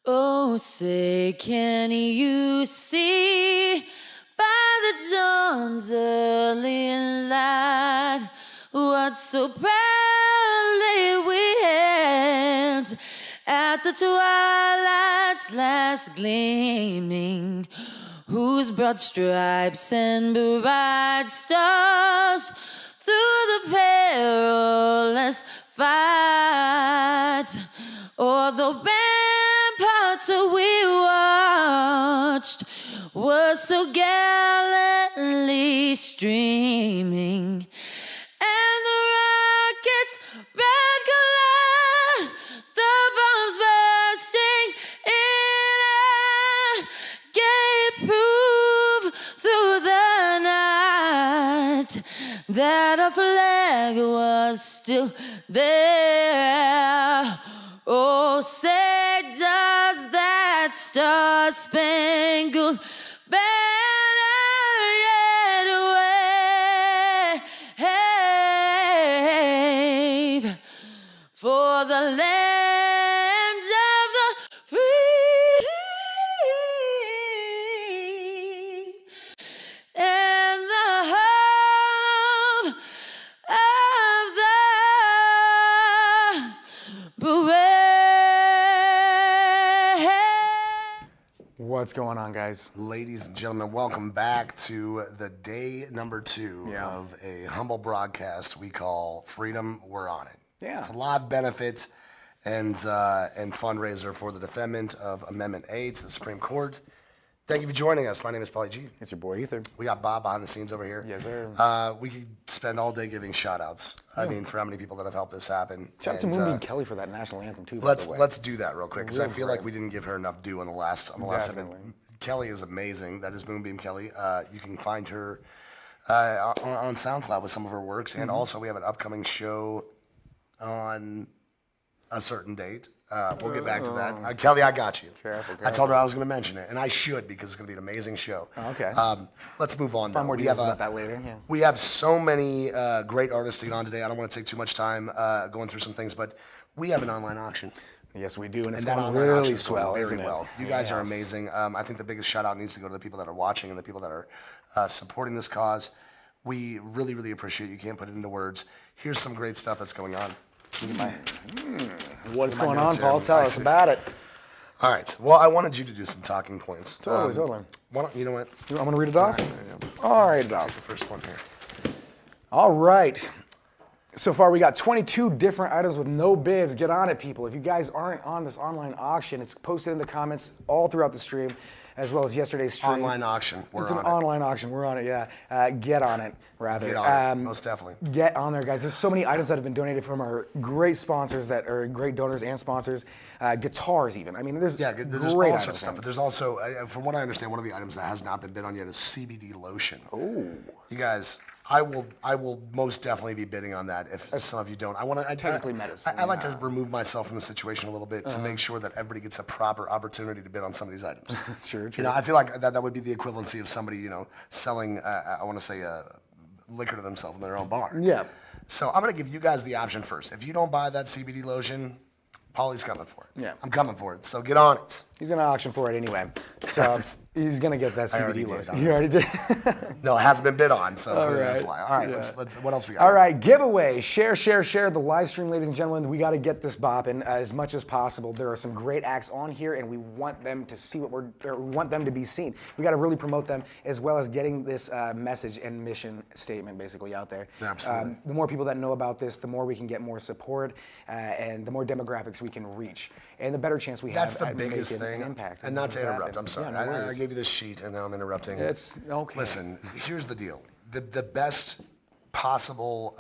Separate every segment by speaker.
Speaker 1: Oh, say, can you see by the dawn's early light what so proudly we hailed at the twilight's last gleaming, whose broad stripes and bright stars through the perilous fight o'er the ramparts we watched were so gallantly streaming, and the rockets' red glare, the bombs bursting in air, gave proof through the night that our flag was still there. Oh, say does that star-spangled banner yet wave for the land of the free and the home of the brave.
Speaker 2: What's going on, guys?
Speaker 3: Ladies and gentlemen, welcome back to the day number 2 of a humble broadcast we call Freedom, We're On It.
Speaker 2: Yeah.
Speaker 3: It's a lot of benefits and fundraiser for the defendant of Amendment A to the Supreme Court. Thank you for joining us. My name is Paulie G.
Speaker 2: It's your boy Ether.
Speaker 3: We got Bob behind the scenes over here.
Speaker 2: Yes, sir.
Speaker 3: We could spend all day giving shout-outs. I mean, for how many people that have helped this happen.
Speaker 2: Shout out to Moonbeam Kelly for that national anthem too.
Speaker 3: Let's
Speaker 2: by the way.
Speaker 3: let's do that real quick because I
Speaker 2: Real
Speaker 3: feel
Speaker 2: quick.
Speaker 3: like we didn't give her enough due on the last
Speaker 2: Definitely.
Speaker 3: event. Kelly is amazing. That is Moonbeam Kelly. You can find her on SoundCloud with some of her works, and also we have an upcoming show on a certain date. We'll get back to that. Kelly, I got you.
Speaker 2: Careful,
Speaker 3: I told her I was going to mention it, and I should because it's going to be an amazing show.
Speaker 2: Okay.
Speaker 3: Let's move on.
Speaker 2: Find
Speaker 3: Though.
Speaker 2: more
Speaker 3: We
Speaker 2: details
Speaker 3: have
Speaker 2: about that later. Yeah.
Speaker 3: we have so many great artists to get on today. I don't want to take too much time going through some things, but we have an online auction.
Speaker 2: Yes, we do, and it's
Speaker 3: And that
Speaker 2: going
Speaker 3: online auction
Speaker 2: really
Speaker 3: is going
Speaker 2: swell,
Speaker 3: very
Speaker 2: isn't it?
Speaker 3: well. You guys are
Speaker 2: Yes.
Speaker 3: amazing. I think the biggest shout out needs to go to the people that are watching and the people that are supporting this cause. We really, really appreciate you. Can't put it into words. Here's some great stuff that's going on.
Speaker 2: What's
Speaker 3: My
Speaker 2: going on,
Speaker 3: notes here.
Speaker 2: Paul? Tell
Speaker 3: I
Speaker 2: us
Speaker 3: see.
Speaker 2: about it.
Speaker 3: All right. Well, I wanted you to do some talking points.
Speaker 2: Totally.
Speaker 3: Why don't, you know what?
Speaker 2: I'm going to read it off? All right,
Speaker 3: Take the first one here.
Speaker 2: All right. So far, we got 22 different items with no bids. Get on it, people. If you guys aren't on this online auction, it's posted in the comments all throughout the stream, as well as yesterday's stream.
Speaker 3: Online auction. We're
Speaker 2: It's
Speaker 3: on
Speaker 2: an
Speaker 3: it.
Speaker 2: online auction. We're on it, yeah. Get on it, rather.
Speaker 3: Get on it. Most definitely.
Speaker 2: Get on there, guys. There's so many items that have been donated from our great sponsors that are great donors and sponsors. Guitars, even. I mean, there's
Speaker 3: Yeah, there's
Speaker 2: great
Speaker 3: all
Speaker 2: items.
Speaker 3: sorts of stuff. But there's also, from what I understand, one of the items that has not been bid on yet is CBD lotion.
Speaker 2: Ooh.
Speaker 3: You guys, I will most definitely be bidding on that if some of you don't. I want to
Speaker 2: technically medicine,
Speaker 3: I like to remove myself from the situation a little bit to make sure that everybody gets a proper opportunity to bid on some of these items.
Speaker 2: True.
Speaker 3: You know, I feel like that would be the equivalency of somebody, selling, I want to say, liquor to themselves in their own bar.
Speaker 2: Yeah.
Speaker 3: So I'm going to give you guys the option first. If you don't buy that CBD lotion, Paulie's coming for it.
Speaker 2: Yeah.
Speaker 3: I'm coming for it. So get on it.
Speaker 2: He's going to auction for it anyway. So he's going to get that
Speaker 3: already
Speaker 2: CBD
Speaker 3: did.
Speaker 2: lotion. You already did?
Speaker 3: No, it hasn't been bid on, so clearly that's a
Speaker 2: right.
Speaker 3: lie. All right,
Speaker 2: Yeah.
Speaker 3: let's what else we got?
Speaker 2: All right, giveaway. Share the live stream, ladies and gentlemen. We got to get this bopping as much as possible. There are some great acts on here, and we want them to see we want them to be seen. We got to really promote them, as well as getting this message and mission statement basically out there.
Speaker 3: Absolutely.
Speaker 2: The more people that know about this, the more we can get more support, and the more demographics we can reach, and the better chance we
Speaker 3: That's
Speaker 2: have
Speaker 3: the
Speaker 2: at
Speaker 3: biggest
Speaker 2: making
Speaker 3: thing.
Speaker 2: an impact.
Speaker 3: And not to
Speaker 2: this
Speaker 3: interrupt,
Speaker 2: happen.
Speaker 3: I'm sorry.
Speaker 2: Yeah, no
Speaker 3: I
Speaker 2: worries.
Speaker 3: gave you this sheet and now I'm interrupting.
Speaker 2: It's okay.
Speaker 3: Listen, here's the deal. The best possible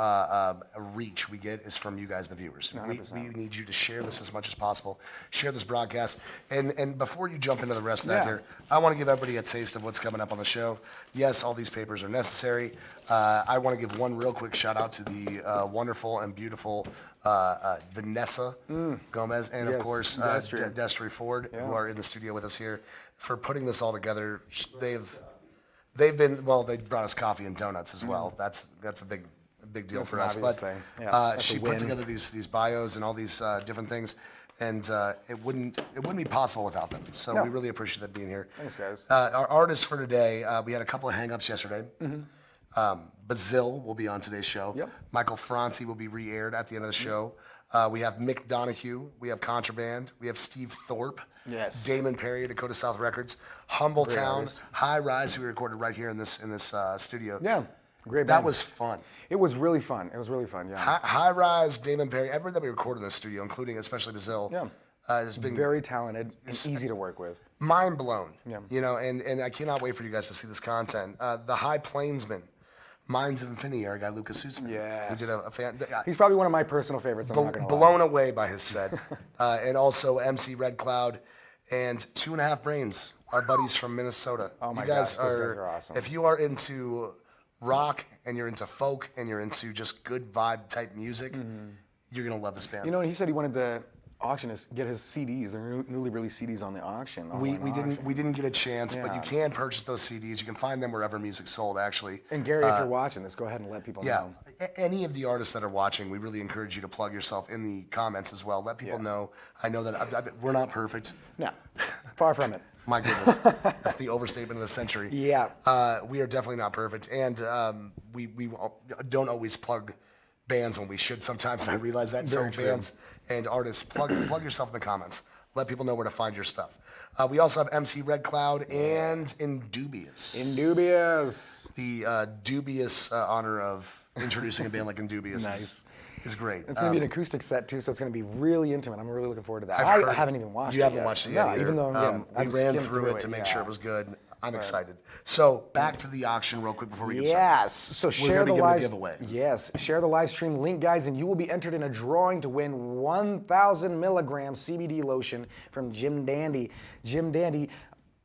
Speaker 3: reach we get is from you guys, the viewers. We need you to share this as much as possible. Share this broadcast. And before you jump into the rest of that
Speaker 2: Yeah.
Speaker 3: here, I want to give everybody a taste of what's coming up on the show. Yes, all these papers are necessary. I want to give one real quick shout out to the wonderful and beautiful Vanessa Gomez and of
Speaker 2: Yes,
Speaker 3: course
Speaker 2: Destry.
Speaker 3: Destry Ford,
Speaker 2: Yeah.
Speaker 3: who are in the studio with us here for putting this all together. They've been, well, they brought us coffee and donuts as well. That's a big deal
Speaker 2: That's
Speaker 3: for
Speaker 2: an
Speaker 3: us.
Speaker 2: obvious
Speaker 3: But
Speaker 2: thing. Yeah, that's
Speaker 3: she
Speaker 2: a
Speaker 3: put
Speaker 2: win.
Speaker 3: together these bios and all these different things. and it wouldn't be possible without them. So
Speaker 2: No.
Speaker 3: we really appreciate them being here.
Speaker 2: Thanks, guys.
Speaker 3: Our artists for today, we had a couple of hang-ups yesterday. Bazil will be on today's show.
Speaker 2: Yep.
Speaker 3: Michael Franzi will be re-aired at the end of the show. We have Mick Donahue. We have Contraband. We have Steve Thorpe.
Speaker 2: Yes.
Speaker 3: Damon Perry, Dakota South Records. Humble
Speaker 2: Great
Speaker 3: Town.
Speaker 2: artist.
Speaker 3: High Rise, who we recorded right here in this studio.
Speaker 2: Yeah, great band.
Speaker 3: That was fun.
Speaker 2: It was really fun. It was really fun, yeah.
Speaker 3: High Rise, Damon Perry, everyone that we recorded in the studio, including especially Bazil,
Speaker 2: Yeah.
Speaker 3: has been
Speaker 2: Very talented and easy to work with.
Speaker 3: mind blown.
Speaker 2: Yeah.
Speaker 3: You know, and I cannot wait for you guys to see this content. The High Plainsman, Minds of Infinity, our guy Lucas Sussman.
Speaker 2: Yes.
Speaker 3: Who did a fan.
Speaker 2: He's probably one of my personal favorites, I'm not gonna lie.
Speaker 3: Blown away by his set. And also MC Red Cloud and 2.5 Brains, our buddies from Minnesota.
Speaker 2: Oh my
Speaker 3: you guys
Speaker 2: gosh, those guys are awesome.
Speaker 3: If you are into rock and you're into folk and you're into just good vibe type music, you're going to love this band.
Speaker 2: You know, he said he wanted to get his CDs, their newly released CDs on the auction.
Speaker 3: we
Speaker 2: online auction.
Speaker 3: didn't get a chance, but
Speaker 2: Yeah.
Speaker 3: you can purchase those CDs. You can find them wherever music's sold, actually.
Speaker 2: And Gary, if you're watching this, go ahead and let people
Speaker 3: Yeah,
Speaker 2: know.
Speaker 3: any of the artists that are watching, we really encourage you to plug yourself in the comments as well. Let people
Speaker 2: Yeah.
Speaker 3: know. I know that we're not perfect.
Speaker 2: No, far from it.
Speaker 3: My goodness, that's the overstatement of the century.
Speaker 2: Yeah.
Speaker 3: We are definitely not perfect, and we don't always plug bands when we should. Sometimes I realize that.
Speaker 2: Very
Speaker 3: So
Speaker 2: true.
Speaker 3: bands and artists, plug yourself in the comments. Let people know where to find your stuff. We also have MC Red Cloud and Indubious.
Speaker 2: Indubious.
Speaker 3: The dubious honor of introducing a band like Indubious
Speaker 2: Nice.
Speaker 3: is great.
Speaker 2: It's going to be an acoustic set too, so it's going to be really intimate. I'm really looking forward to that.
Speaker 3: I've
Speaker 2: I
Speaker 3: heard-
Speaker 2: haven't even watched it.
Speaker 3: You haven't
Speaker 2: yet.
Speaker 3: watched it
Speaker 2: No,
Speaker 3: yet either.
Speaker 2: even though
Speaker 3: we
Speaker 2: I've
Speaker 3: ran
Speaker 2: skimmed
Speaker 3: through it to make sure
Speaker 2: yeah.
Speaker 3: it was good. I'm excited. So back to the auction real quick before we get started.
Speaker 2: Yes. So share
Speaker 3: gonna
Speaker 2: the
Speaker 3: give a
Speaker 2: live
Speaker 3: giveaway.
Speaker 2: Yes, share the live stream link, guys, and you will be entered in a drawing to win 1,000 milligram CBD lotion from Jim Dandy. Jim Dandy.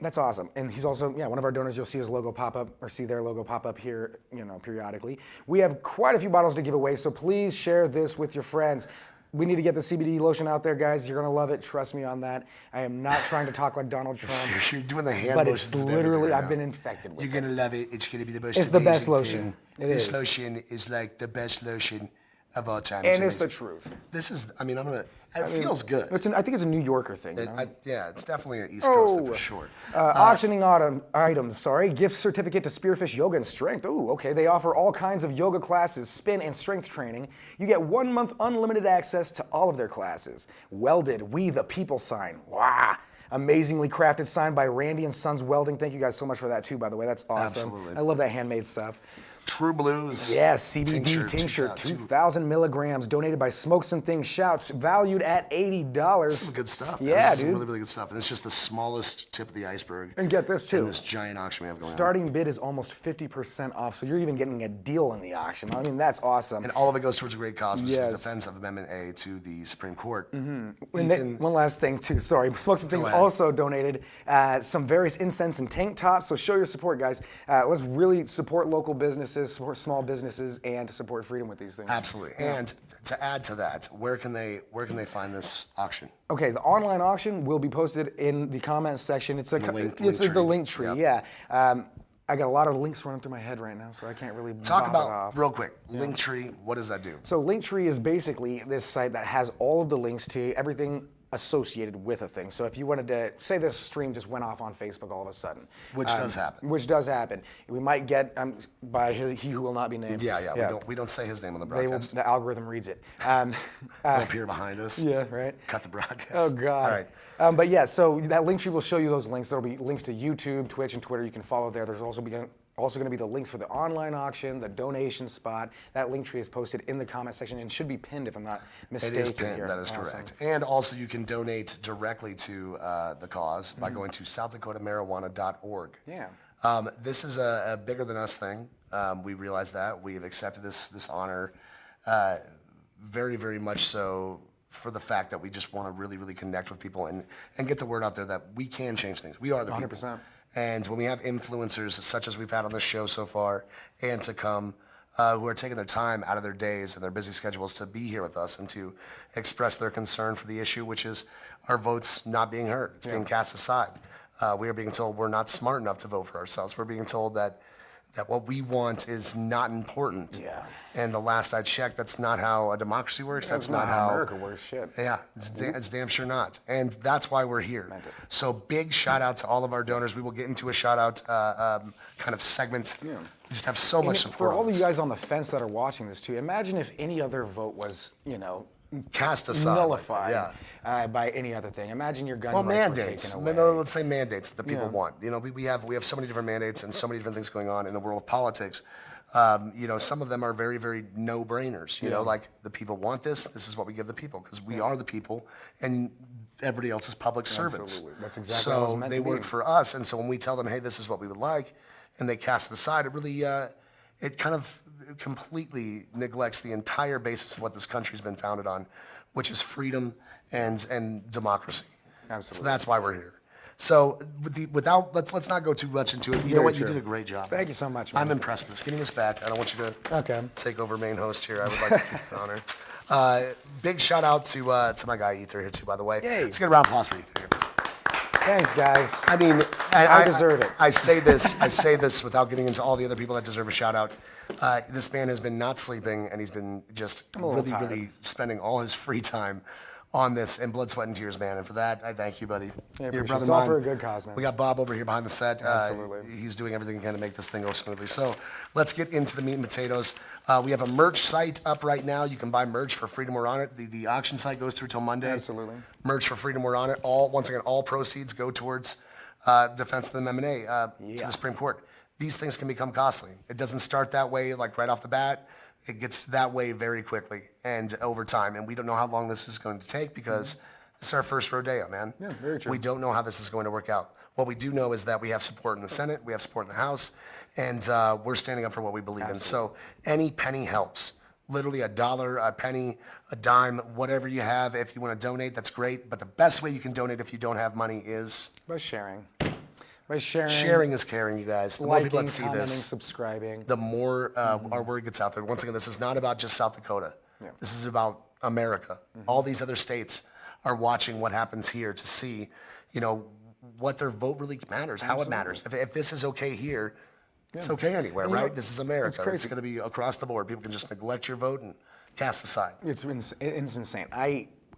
Speaker 2: That's awesome. And he's also, one of our donors. You'll see his logo pop up or see their logo pop up here, periodically. We have quite a few bottles to give away, so please share this with your friends. We need to get the CBD lotion out there, guys. You're going to love it. Trust me on that. I am not trying to talk like Donald Trump.
Speaker 3: You're doing the hand
Speaker 2: But
Speaker 3: motions
Speaker 2: it's
Speaker 3: and everything
Speaker 2: literally,
Speaker 3: right
Speaker 2: I've
Speaker 3: now.
Speaker 2: been infected with
Speaker 3: You're
Speaker 2: it.
Speaker 3: gonna love it. It's gonna be the most.
Speaker 2: It's the best
Speaker 3: amazing
Speaker 2: lotion.
Speaker 3: thing.
Speaker 2: It
Speaker 3: this
Speaker 2: is.
Speaker 3: lotion is like the best lotion of all time.
Speaker 2: And it's the
Speaker 3: amazing.
Speaker 2: truth.
Speaker 3: This is. I mean, it feels good.
Speaker 2: I think it's a New Yorker thing. You know?
Speaker 3: Yeah, it's definitely an East Coast
Speaker 2: Oh.
Speaker 3: for sure.
Speaker 2: Auctioning items, gift certificate to Spearfish Yoga and Strength. Ooh, okay. They offer all kinds of yoga classes, spin and strength training. You get 1 month unlimited access to all of their classes. Welded, We the People sign. Wow. Amazingly crafted sign by Randy and Sons Welding. Thank you guys so much for that too, by the way. That's awesome.
Speaker 3: Absolutely.
Speaker 2: I love that handmade stuff.
Speaker 3: True Blues.
Speaker 2: Yes, CBD tincture, 2,000 milligrams, donated by Smokes and Things Shouts, valued at $80.
Speaker 3: This is good stuff.
Speaker 2: Yeah,
Speaker 3: this is
Speaker 2: dude.
Speaker 3: really, really good stuff. And it's just the smallest tip of the iceberg.
Speaker 2: And get this, too.
Speaker 3: In this giant auction we have going on.
Speaker 2: Starting bid is almost 50% off, so you're even getting a deal in the auction. I mean, that's awesome.
Speaker 3: And all of it goes towards a great cause, which is
Speaker 2: Yes.
Speaker 3: the defense of Amendment A to the Supreme Court.
Speaker 2: And then, one last thing, too. Sorry, Smokes and Things
Speaker 3: ahead.
Speaker 2: also donated some various incense and tank tops. So show your support, guys. Let's really support local businesses, support small businesses, and support freedom with these things.
Speaker 3: Absolutely. And to add to that, where can they find this auction?
Speaker 2: Okay, the online auction will be posted in the comments section. It's
Speaker 3: link
Speaker 2: it's
Speaker 3: tree.
Speaker 2: the link tree.
Speaker 3: Yep.
Speaker 2: Yeah. I got a lot of links running through my head right now, so I can't really
Speaker 3: Talk
Speaker 2: bop it
Speaker 3: about,
Speaker 2: off.
Speaker 3: real quick, Linktree, what does that do?
Speaker 2: So Linktree is basically this site that has all of the links to everything associated with a thing. So if you wanted to, say this stream just went off on Facebook all of a sudden.
Speaker 3: Which does happen.
Speaker 2: Which does happen. We might get, by he who will not be named.
Speaker 3: Yeah. We don't say his name on the
Speaker 2: They will,
Speaker 3: broadcast.
Speaker 2: the algorithm reads it.
Speaker 3: He'll appear behind us.
Speaker 2: Yeah, right.
Speaker 3: Cut the broadcast.
Speaker 2: Oh God.
Speaker 3: All right.
Speaker 2: But yeah, so that link tree will show you those links. There'll be links to YouTube, Twitch, and Twitter. You can follow there. There's also going to be the links for the online auction, the donation spot. That link tree is posted in the comment section and should be pinned if I'm not
Speaker 3: It
Speaker 2: mistaken.
Speaker 3: is pinned,
Speaker 2: here.
Speaker 3: that is
Speaker 2: Awesome.
Speaker 3: correct. And also you can donate directly to the cause by going to SouthDakotaMarijuana.org.
Speaker 2: Yeah.
Speaker 3: This is a bigger than us thing. We realize that. We have accepted this honor very, very much so for the fact that we just want to really, really connect with people and get the word out there that we can change things. We are the people.
Speaker 2: 100%.
Speaker 3: And when we have influencers such as we've had on the show so far and to come, who are taking their time out of their days and their busy schedules to be here with us and to express their concern for the issue, which is our votes not being heard. It's being cast aside. We are being told we're not smart enough to vote for ourselves. We're being told that that what we want is not important.
Speaker 2: Yeah.
Speaker 3: And the last I checked, that's not how a democracy works.
Speaker 2: That's not how America works. Shit.
Speaker 3: Yeah, it's damn sure not. And that's why we're here. So big shout out to all of our donors. We will get into a shout out kind of segment. Yeah. We just have so much support.
Speaker 2: For all of you guys on the fence that are watching this too, imagine if any other vote was,
Speaker 3: cast aside,
Speaker 2: nullified by any other thing. Imagine your gun rights
Speaker 3: mandates.
Speaker 2: were taken away.
Speaker 3: Let's say mandates that the people want. We have so many different mandates and so many different things going on in the world of politics. Some of them are very, very no-brainers. Like the people want this. This is what we give the people because we are the people, and everybody else is public servants.
Speaker 2: Absolutely. That's exactly what it was
Speaker 3: So
Speaker 2: meant
Speaker 3: they
Speaker 2: to
Speaker 3: work
Speaker 2: be.
Speaker 3: for us, and so when we tell them, hey, this is what we would like, and they cast it aside, it really, it kind of completely neglects the entire basis of what this country's been founded on, which is freedom and democracy.
Speaker 2: Absolutely.
Speaker 3: So that's why we're here. So let's not go too much into it. You know what?
Speaker 2: true.
Speaker 3: You did a great job.
Speaker 2: Thank you so much, man.
Speaker 3: I'm impressed with this. Give me this back. I don't want you to take over main host here. I would like to keep the honor. Big shout out to my guy Ether here too, by the way.
Speaker 2: Yay.
Speaker 3: Let's get a round of applause for Ether here.
Speaker 2: Thanks, guys.
Speaker 3: I mean,
Speaker 2: I deserve it.
Speaker 3: I say this without getting into all the other people that deserve a shout out. This man has been not sleeping, and he's been just really spending all his free time on this in blood, sweat, and tears, man. And for that, I thank you, buddy.
Speaker 2: Yeah,
Speaker 3: Your
Speaker 2: it's all for a good cause, man.
Speaker 3: We got Bob over here behind the set.
Speaker 2: Absolutely.
Speaker 3: He's doing everything he can to make this thing go smoothly. So let's get into the meat and potatoes. We have a merch site up right now. You can buy merch for Freedom We're On It. The auction site goes through till Monday.
Speaker 2: Absolutely.
Speaker 3: Merch for Freedom We're On It. Once again, all proceeds go towards defense of the MMA to the Supreme Court. These things can become costly. It doesn't start that way, like right off the bat. It gets that way very quickly and over time. And we don't know how long this is going to take because this is our first rodeo, man.
Speaker 2: Yeah, very true.
Speaker 3: We don't know how this is going to work out. What we do know is that we have support in the Senate, we have support in the House, and we're standing up for what we believe in. So any penny helps. Literally $1, a penny, a dime, whatever you have. If you want to donate, that's great. But the best way you can donate if you don't have money is
Speaker 2: By sharing. By sharing.
Speaker 3: Sharing is caring, you guys. The more people that see
Speaker 2: commenting,
Speaker 3: this,
Speaker 2: subscribing.
Speaker 3: the more our word gets out there. Once again, this is not about just South Dakota.
Speaker 2: Yeah.
Speaker 3: This is about America. All these other states are watching what happens here to see, what their vote really matters, how it matters. If this is okay here, it's okay anywhere, right? This is America. It's going to be across the board. People can just neglect your vote and cast aside.
Speaker 2: It's insane.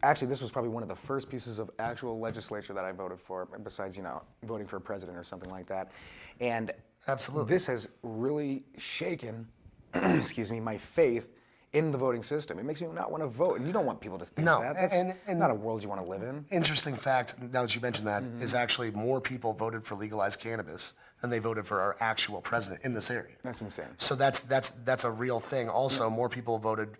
Speaker 2: Actually, this was probably one of the first pieces of actual legislature that I voted for, besides, voting for a president or something like that. And
Speaker 3: Absolutely.
Speaker 2: This has really shaken, excuse me, my faith in the voting system. It makes me not want to vote, and you don't want people to think that. That's not a world you want to live in.
Speaker 3: Interesting fact, now that you mentioned that, is actually more people voted for legalized cannabis than they voted for our actual president in this area.
Speaker 2: That's insane.
Speaker 3: So that's a real thing. Also, more people voted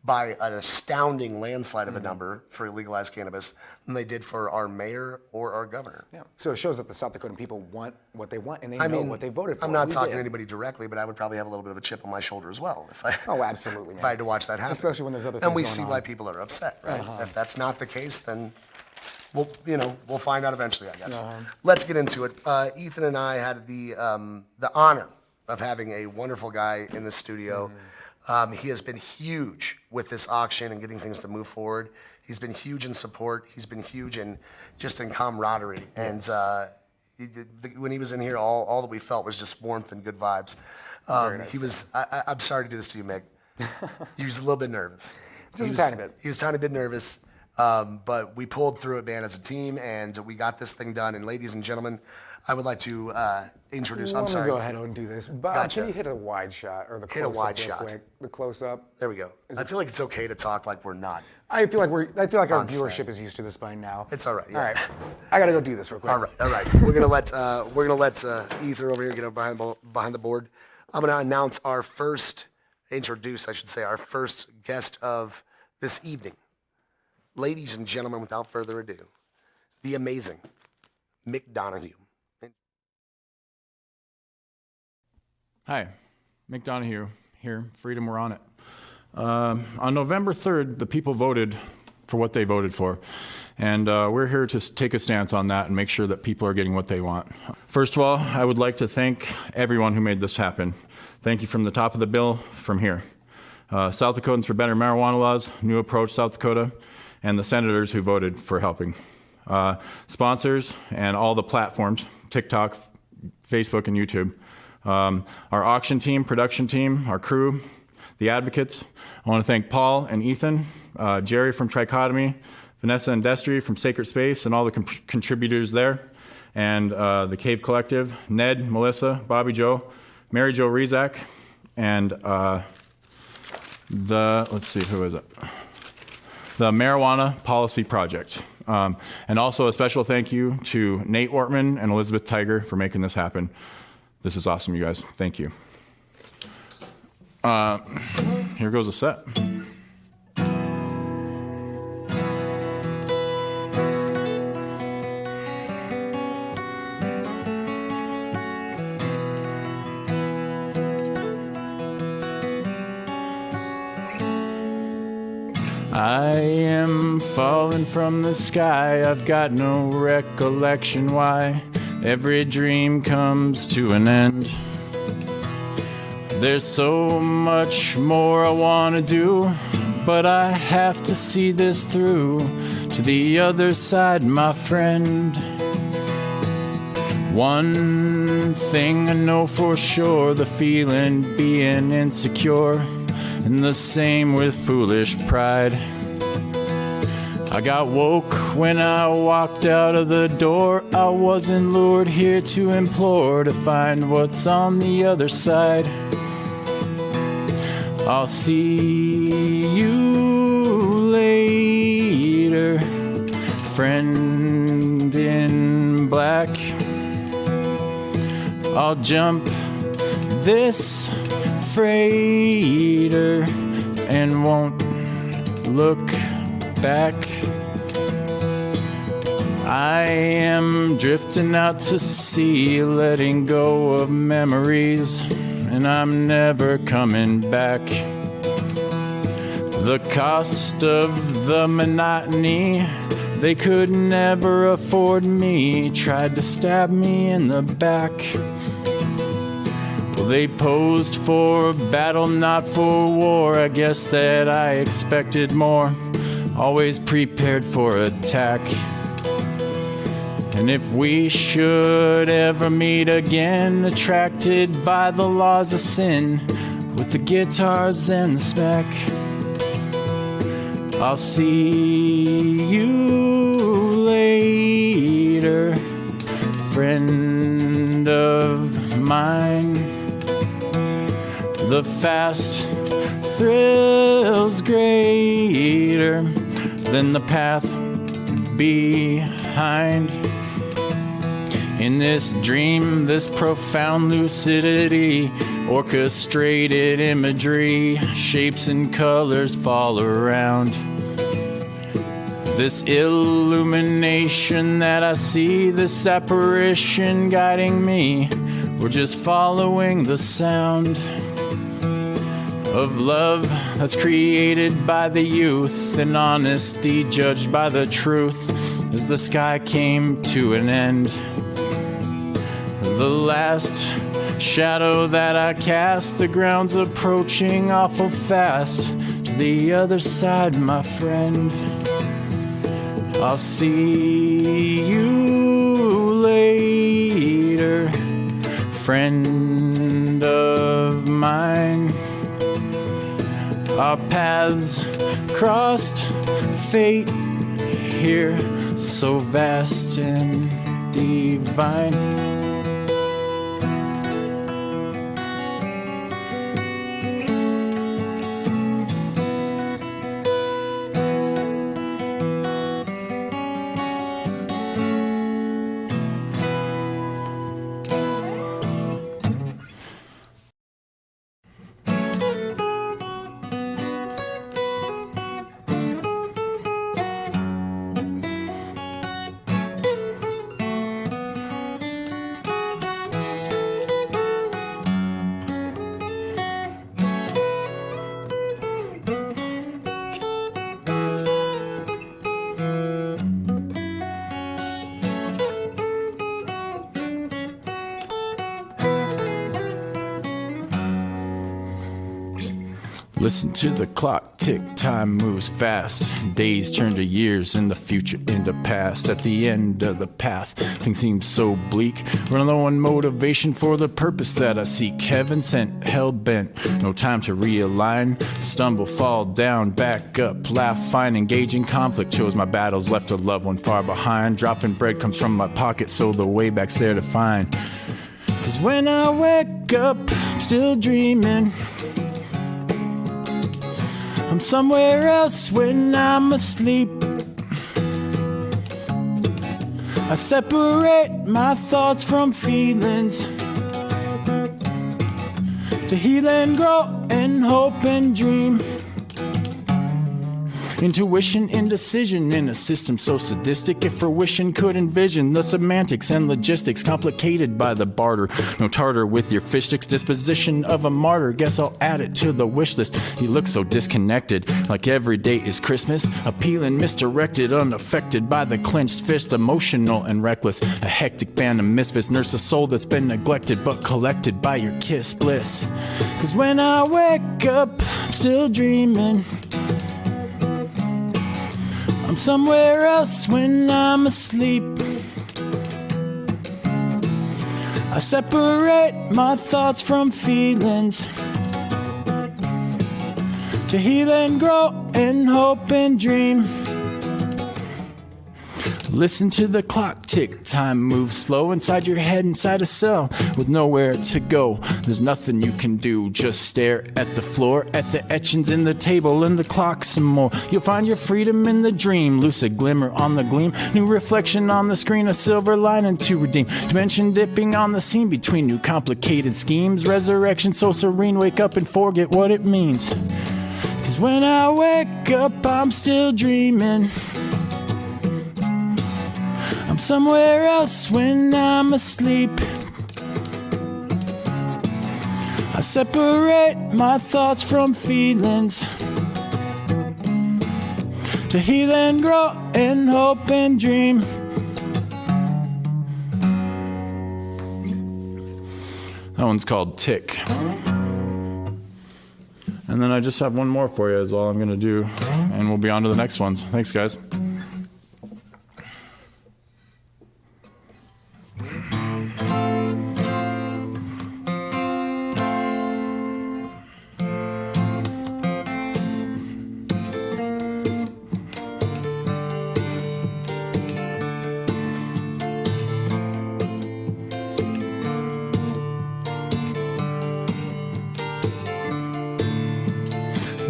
Speaker 3: by an astounding landslide of a number for legalized cannabis than they did for our mayor or our governor.
Speaker 2: Yeah. So it shows that the South Dakotan people want what they want, and they know what they voted for.
Speaker 3: I'm not
Speaker 2: We
Speaker 3: talking
Speaker 2: did.
Speaker 3: to anybody directly, but I would probably have a little bit of a chip on my shoulder as well if I,
Speaker 2: Oh, absolutely,
Speaker 3: if I had to watch that happen.
Speaker 2: Especially when there's other
Speaker 3: And
Speaker 2: things
Speaker 3: we
Speaker 2: going
Speaker 3: see
Speaker 2: on.
Speaker 3: why people are upset, right? If that's not the case, then we'll find out eventually, I guess. Let's get into it. Ethan and I had the honor of having a wonderful guy in the studio. He has been huge with this auction and getting things to move forward. He's been huge in support. He's been huge in just in camaraderie. And when he was in here, all that we felt was just warmth and good vibes. He was. I'm sorry to do this to you, Mick. He was a little bit nervous.
Speaker 2: Just a tiny bit.
Speaker 3: He was a tiny bit nervous, but we pulled through it, man, as a team, and we got this thing done. And ladies and gentlemen, I would like to introduce. I'm sorry.
Speaker 2: Go ahead and do this. Bob,
Speaker 3: Gotcha.
Speaker 2: can you hit a wide shot or the
Speaker 3: Hit a
Speaker 2: close-up
Speaker 3: wide
Speaker 2: real
Speaker 3: shot.
Speaker 2: quick? The close-up.
Speaker 3: There we go. I feel like it's okay to talk like we're not.
Speaker 2: I feel like our
Speaker 3: On set.
Speaker 2: viewership is used to this by now.
Speaker 3: It's all right. Yeah.
Speaker 2: All right. I gotta go do this real quick.
Speaker 3: All right. We're gonna let Ether over here get up behind the board. I'm gonna announce our first guest of this evening. Ladies and gentlemen, without further ado, the amazing Mick Donahue.
Speaker 4: Hi, Mick Donahue here, Freedom We're On It. On November 3rd, the people voted for what they voted for. And we're here to take a stance on that and make sure that people are getting what they want. First of all, I would like to thank everyone who made this happen. Thank you from the top of the bill, from here. South Dakotans for Better Marijuana Laws, New Approach South Dakota, and the senators who voted for helping. Sponsors and all the platforms, TikTok, Facebook, and YouTube. Our auction team, production team, our crew, the advocates. I want to thank Paul and Ethan, Jerry from Trichotomy, Vanessa and Destry from Sacred Space, and all the contributors there, and the Cave Collective, Ned, Melissa, Bobby Joe, Mary Jo Rezak, and let's see, who is it? The Marijuana Policy Project. And also a special thank you to Nate Ortman and Elizabeth Tiger for making this happen. This is awesome, you guys. Thank you. Here goes the set. I am falling from the sky. I've got no recollection why every dream comes to an end. There's so much more I want to do, but I have to see this through to the other side, my friend. One thing I know for sure, the feeling being insecure, and the same with foolish pride. I got woke when I walked out of the door. I wasn't lured here to implore to find what's on the other side. I'll see you later, friend in black. I'll jump this freighter and won't look back. I am drifting out to sea, letting go of memories, and I'm never coming back. The cost of the monotony, they could never afford me, tried to stab me in the back. Well, they posed for battle, not for war. I guess that I expected more, always prepared for attack. And if we should ever meet again, attracted by the laws of sin, with the guitars and the smack, I'll see you later, friend of mine. The fast thrill's greater than the path behind. In this dream, this profound lucidity, orchestrated imagery, shapes and colors fall around. This illumination that I see, this apparition guiding me, we're just following the sound of love that's created by the youth, and honesty judged by the truth as the sky came to an end. The last shadow that I cast, the ground's approaching awful fast. To the other side, my friend, I'll see you later, friend of mine. Our paths crossed, fate here so vast and divine. Listen to the clock tick, time moves fast. Days turn to years and the future into past. At the end of the path, things seem so bleak. Run low on motivation for the purpose that I seek. Heaven sent, hell bent, no time to realign. Stumble, fall down, back up, laugh, find engaging conflict. Chose my battles, left a loved one far behind. Dropping bread comes from my pocket, so the way back's there to find. Cause when I wake up, I'm still dreaming. I'm somewhere else when I'm asleep. I separate my thoughts from feelings to heal and grow and hope and dream. Intuition, indecision in a system so sadistic. If fruition could envision the semantics and logistics complicated by the barter. No tartar with your fish sticks, disposition of a martyr. Guess I'll add it to the wish list. He looks so disconnected, like every day is Christmas. Appealing, misdirected, unaffected by the clenched fist. Emotional and reckless, a hectic band of misfits. Nurse a soul that's been neglected but collected by your kiss bliss. Cause when I wake up, I'm still dreaming. I'm somewhere else when I'm asleep. I separate my thoughts from feelings to heal and grow and hope and dream. Listen to the clock tick, time moves slow inside your head, inside a cell with nowhere to go. There's nothing you can do, just stare at the floor, at the etchings in the table and the clock some more. You'll find your freedom in the dream, lucid glimmer on the gleam, new reflection on the screen, a silver lining to redeem. Dimension dipping on the scene between new complicated schemes. Resurrection so serene, wake up and forget what it means. Cause when I wake up, I'm still dreaming. I'm somewhere else when I'm asleep. I separate my thoughts from feelings to heal and grow and hope and dream. That one's called Tick. And then I just have one more for you is all I'm gonna do, and we'll be on to the next ones. Thanks, guys.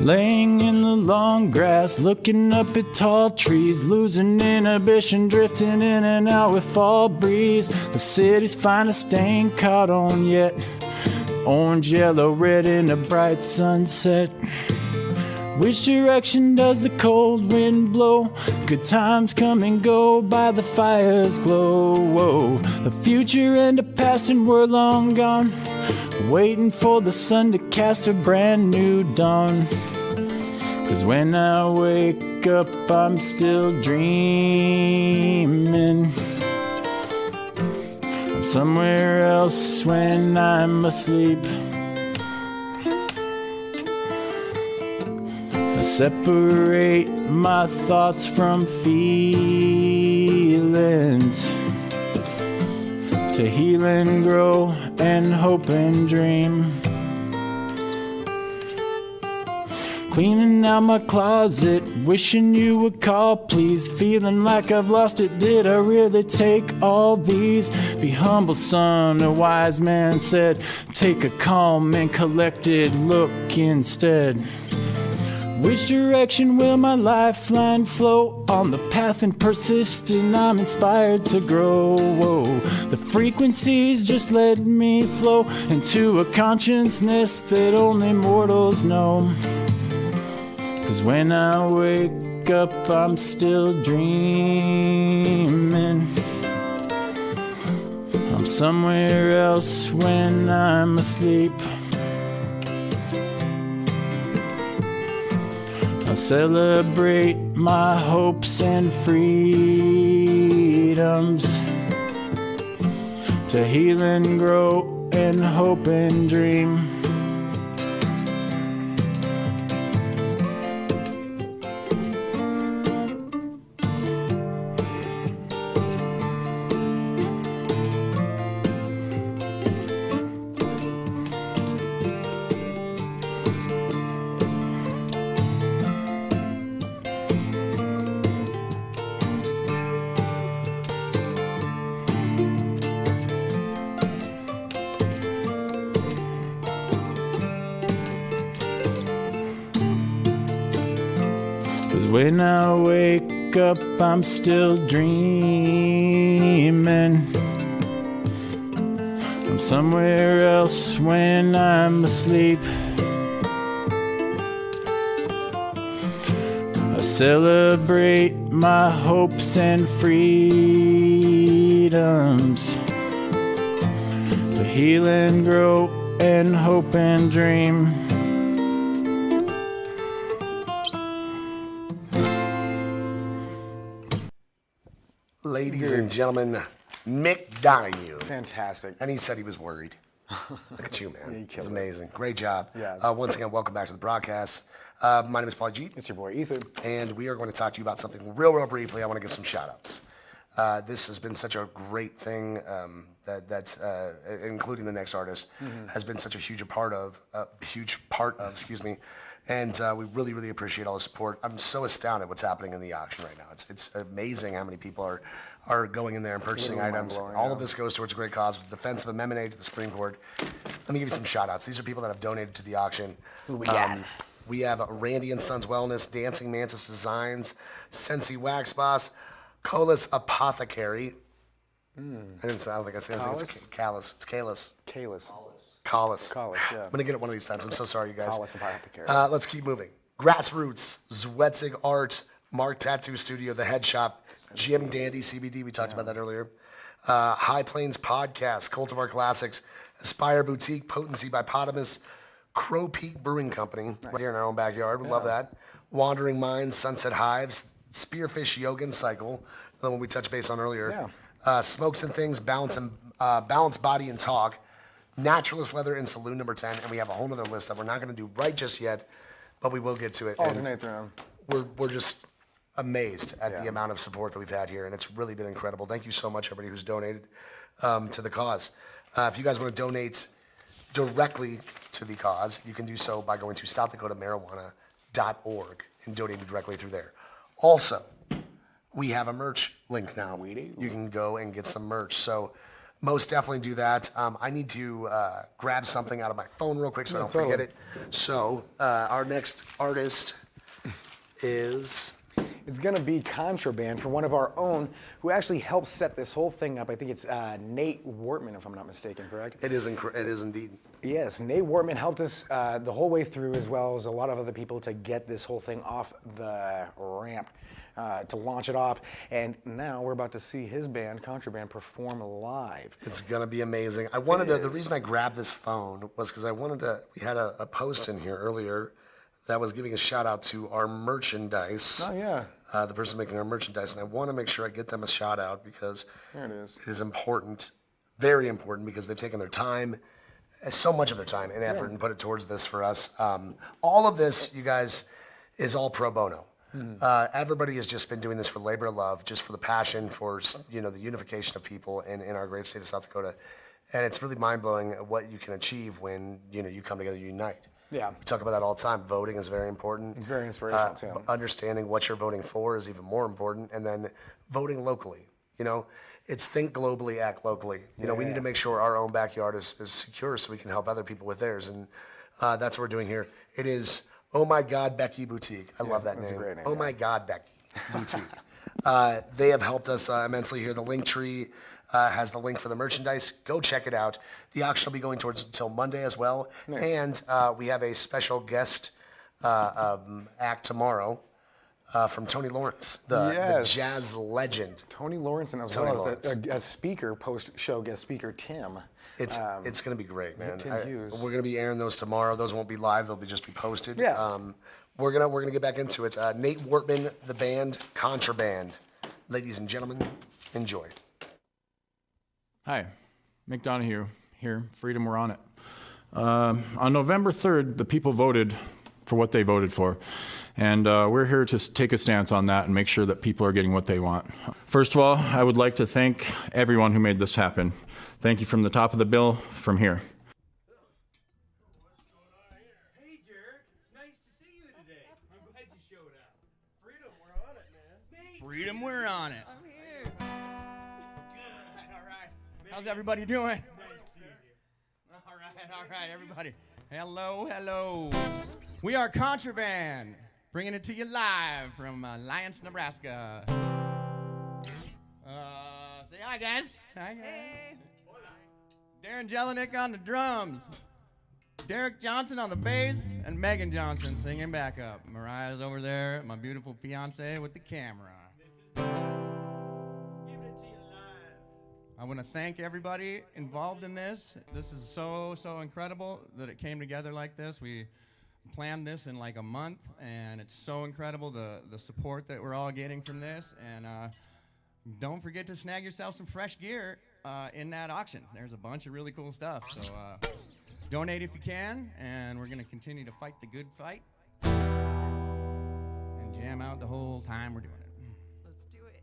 Speaker 4: Laying in the long grass, looking up at tall trees, losing inhibition, drifting in and out with fall breeze. The city's finest ain't caught on yet. Orange, yellow, red in a bright sunset. Which direction does the cold wind blow? Good times come and go by the fire's glow. Whoa, the future and the past and we're long gone, waiting for the sun to cast a brand new dawn. Cause when I wake up, I'm still dreaming. I'm somewhere else when I'm asleep. I separate my thoughts from feelings to heal and grow and hope and dream. Cleaning out my closet, wishing you would call, please. Feeling like I've lost it, did I really take all these? Be humble, son, a wise man said. Take a calm and collected look instead. Which direction will my lifeline flow? On the path and persistent, I'm inspired to grow. Whoa. The frequencies just let me flow into a consciousness that only mortals know. Cause when I wake up, I'm still dreaming. I'm somewhere else when I'm asleep. I celebrate my hopes and freedoms to heal and grow and hope and dream. 'Cause when I wake up, I'm still dreaming. I'm somewhere else when I'm asleep. I celebrate my hopes and freedoms. To heal and grow and hope and dream.
Speaker 3: Ladies and gentlemen, Mick Donahue.
Speaker 2: Fantastic.
Speaker 3: And he said he was worried. Look at you, man.
Speaker 2: You
Speaker 3: It's
Speaker 2: killed it.
Speaker 3: amazing. Great job.
Speaker 2: Yeah.
Speaker 3: Once again, welcome back to the broadcast. My name is Paulie G.
Speaker 2: It's your boy Ethan.
Speaker 3: And we are going to talk to you about something real briefly. I want to give some shout outs. This has been such a great thing that's including the next artist has been such a huge part of, excuse me. And we really appreciate all the support. I'm so astounded what's happening in the auction right now. It's amazing how many people are going in there and purchasing
Speaker 2: Literally
Speaker 3: items.
Speaker 2: mind-blowing,
Speaker 3: All
Speaker 2: yeah.
Speaker 3: of this goes towards a great cause, with the Defense of Amendment 8 to the Supreme Court. Let me give you some shout outs. These are people that have donated to the auction.
Speaker 2: Who we got?
Speaker 3: We have Randy and Sons Wellness, Dancing Mantis Designs, Sensi Wax Boss, Colas Apothecary. I don't think I said it. I think it's Callus. It's Calus.
Speaker 2: Kalis.
Speaker 3: Collis.
Speaker 2: Collis, yeah.
Speaker 3: I'm going to get it one of these times. I'm so sorry, you guys.
Speaker 2: Collis Apothecary.
Speaker 3: Let's keep moving. Grassroots, Zwetzig Art, Mark Tattoo Studio, The Head Shop, Jim Dandy CBD. We talked about that earlier. High Plains Podcast, Cultivar Classics, Aspire Boutique, Potency by Potamus, Crow Peak Brewing Company, right here in our own backyard. We love that. Wandering Minds, Sunset Hives, Spearfish Yoga and Cycle, the one we touched base on earlier. Smokes and Things, Balance Body and Talk, Naturalist Leather and Saloon number 10, and we have a whole other list that we're not going to do right just yet, but we will get to it. And
Speaker 2: Alternate through them.
Speaker 3: we're just amazed at the amount of support that we've had here, and it's really been incredible. Thank you so much, everybody who's donated to the cause. If you guys want to donate directly to the cause, you can do so by going to SouthDakotaMarijuana.org and donating directly through there. Also, we have a merch link now.
Speaker 2: We do.
Speaker 3: You can go and get some merch. So most definitely do that. I need to grab something out of my phone real quick so I don't forget it. So our next artist is...
Speaker 2: It's going to be Contraband for one of our own who actually helped set this whole thing up. I think it's Nate Wortman, if I'm not mistaken, correct?
Speaker 3: It is indeed.
Speaker 2: Yes, Nate Wortman helped us the whole way through, as well as a lot of other people, to get this whole thing off the ramp, to launch it off. And now we're about to see his band, Contraband, perform live.
Speaker 3: It's gonna be amazing. I wanted to. The reason I grabbed this phone was because I wanted to. We had a post in here earlier that was giving a shout out to our merchandise.
Speaker 2: Oh, yeah.
Speaker 3: The person making our merchandise, and I want to make sure I get them a shout out because
Speaker 2: There it is.
Speaker 3: it is important, very important, because they've taken their time, so much of their time and effort, and put it towards this for us. All of this, you guys, is all pro bono. Everybody has just been doing this for labor of love, just for the passion for the unification of people in our great state of South Dakota, and it's really mind blowing what you can achieve when you come together, you unite.
Speaker 2: Yeah.
Speaker 3: We talk about that all the time. Voting is very important.
Speaker 2: It's very inspirational, too.
Speaker 3: Understanding what you're voting for is even more important, and then voting locally. It's think globally, act locally. We need to make sure our own backyard is secure so we can help other people with theirs, and that's what we're doing here. It is Oh My God Becky Boutique. I love that
Speaker 2: that's a
Speaker 3: name.
Speaker 2: great name,
Speaker 3: Oh
Speaker 2: yeah.
Speaker 3: My God Becky Boutique. They have helped us immensely here. The Linktree has the link for the merchandise. Go check it out. The auction will be going towards until Monday as well.
Speaker 2: Nice.
Speaker 3: And we have a special guest act tomorrow from Tony Lawrence, the
Speaker 2: Yes.
Speaker 3: jazz legend.
Speaker 2: Tony Lawrence, and as
Speaker 3: Tony
Speaker 2: well as
Speaker 3: Lawrence.
Speaker 2: a speaker, post-show guest speaker, Tim.
Speaker 3: It's going to be great, man.
Speaker 2: Tim Hughes.
Speaker 3: We're going to be airing those tomorrow. Those won't be live. They'll just be posted.
Speaker 2: Yeah.
Speaker 3: We're gonna get back into it. Nate Wortman, the band Contraband. Ladies and gentlemen, enjoy.
Speaker 4: Hi, Mick Donahue here. Freedom, we're on it. On November 3rd, the people voted for what they voted for. And we're here to take a stance on that and make sure that people are getting what they want. First of all, I would like to thank everyone who made this happen. Thank you from the top of the bill, from here.
Speaker 5: Hey, Derek, it's nice to see you today. I'm glad you showed up. Freedom, we're on it, man. Freedom, we're on it. I'm here. Good, all right. How's everybody doing? Nice seeing you. All right, everybody. Hello. We are Contraband. bringing it to you live from Alliance, Nebraska. Say hi, guys. Hi, guys. Darren Jelinek on the drums. Derek Johnson on the bass, and Megan Johnson singing backup. Mariah's over there, my beautiful fiance with the camera. I want to thank everybody involved in this. This is so incredible that it came together like this. We planned this in like a month, and it's so incredible the support that we're all getting from this. And don't forget to snag yourself some fresh gear in that auction. There's a bunch of really cool stuff. So donate if you can, and we're going to continue to fight the good fight and jam out the whole time we're doing it.
Speaker 1: Let's do it.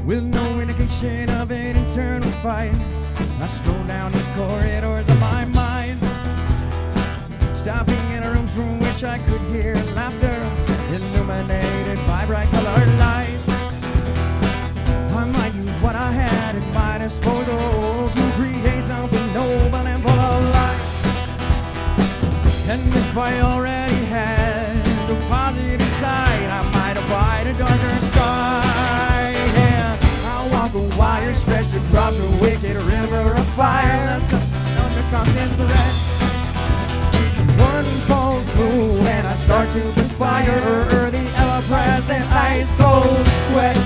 Speaker 5: With no indication of an internal fight, I stroll down the corridors of my mind, stopping in rooms from which I could hear laughter, illuminated by bright colored lights. I might use what I had at my disposal to create something noble and full of life. And if I already had a positive side, I might avoid a darker sky. Yeah, I'll walk a wire stretched across a wicked river of fire under constant threat. One false move and I start to perspire, the ever-present ice cold sweat,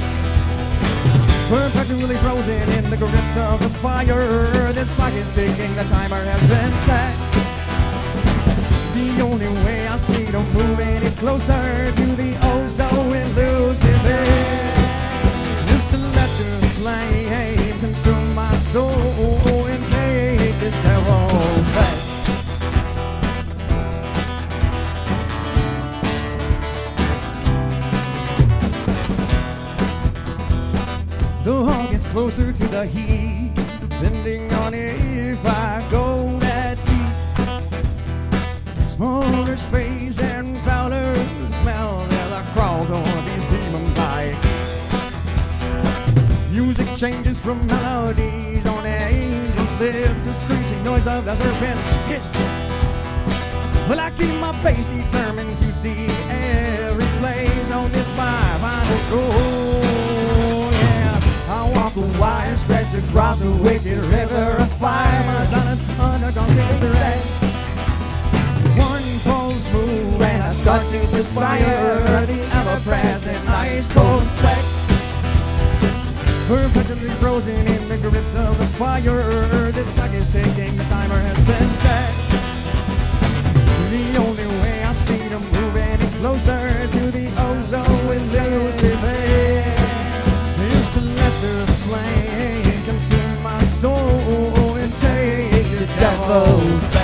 Speaker 5: perpetually frozen in the grips of the fire. This clock is ticking, the timer has been set. The only way I see to move any closer to the oh so elusive end is to let the flame consume my soul and take this terror back. The hall gets closer to the heat, depending on if I go that deep. Smaller space and fouler smell as I crawl toward these demon bites. Music changes from melodies on angel lips to screeching noise of the serpent hiss. Well, I keep my face determined to see every place on this 500 goal. Yeah, I walk a wire stretched across a wicked river of fire. My son is undergone threat. One false move and I start to perspire, the ever-present ice cold sweat, perpetually frozen in the grips of the fire. This clock is ticking, the timer has been set. The only way I see to move any closer to the ozone elusive end is to let the flame consume my soul and take the devil's bait.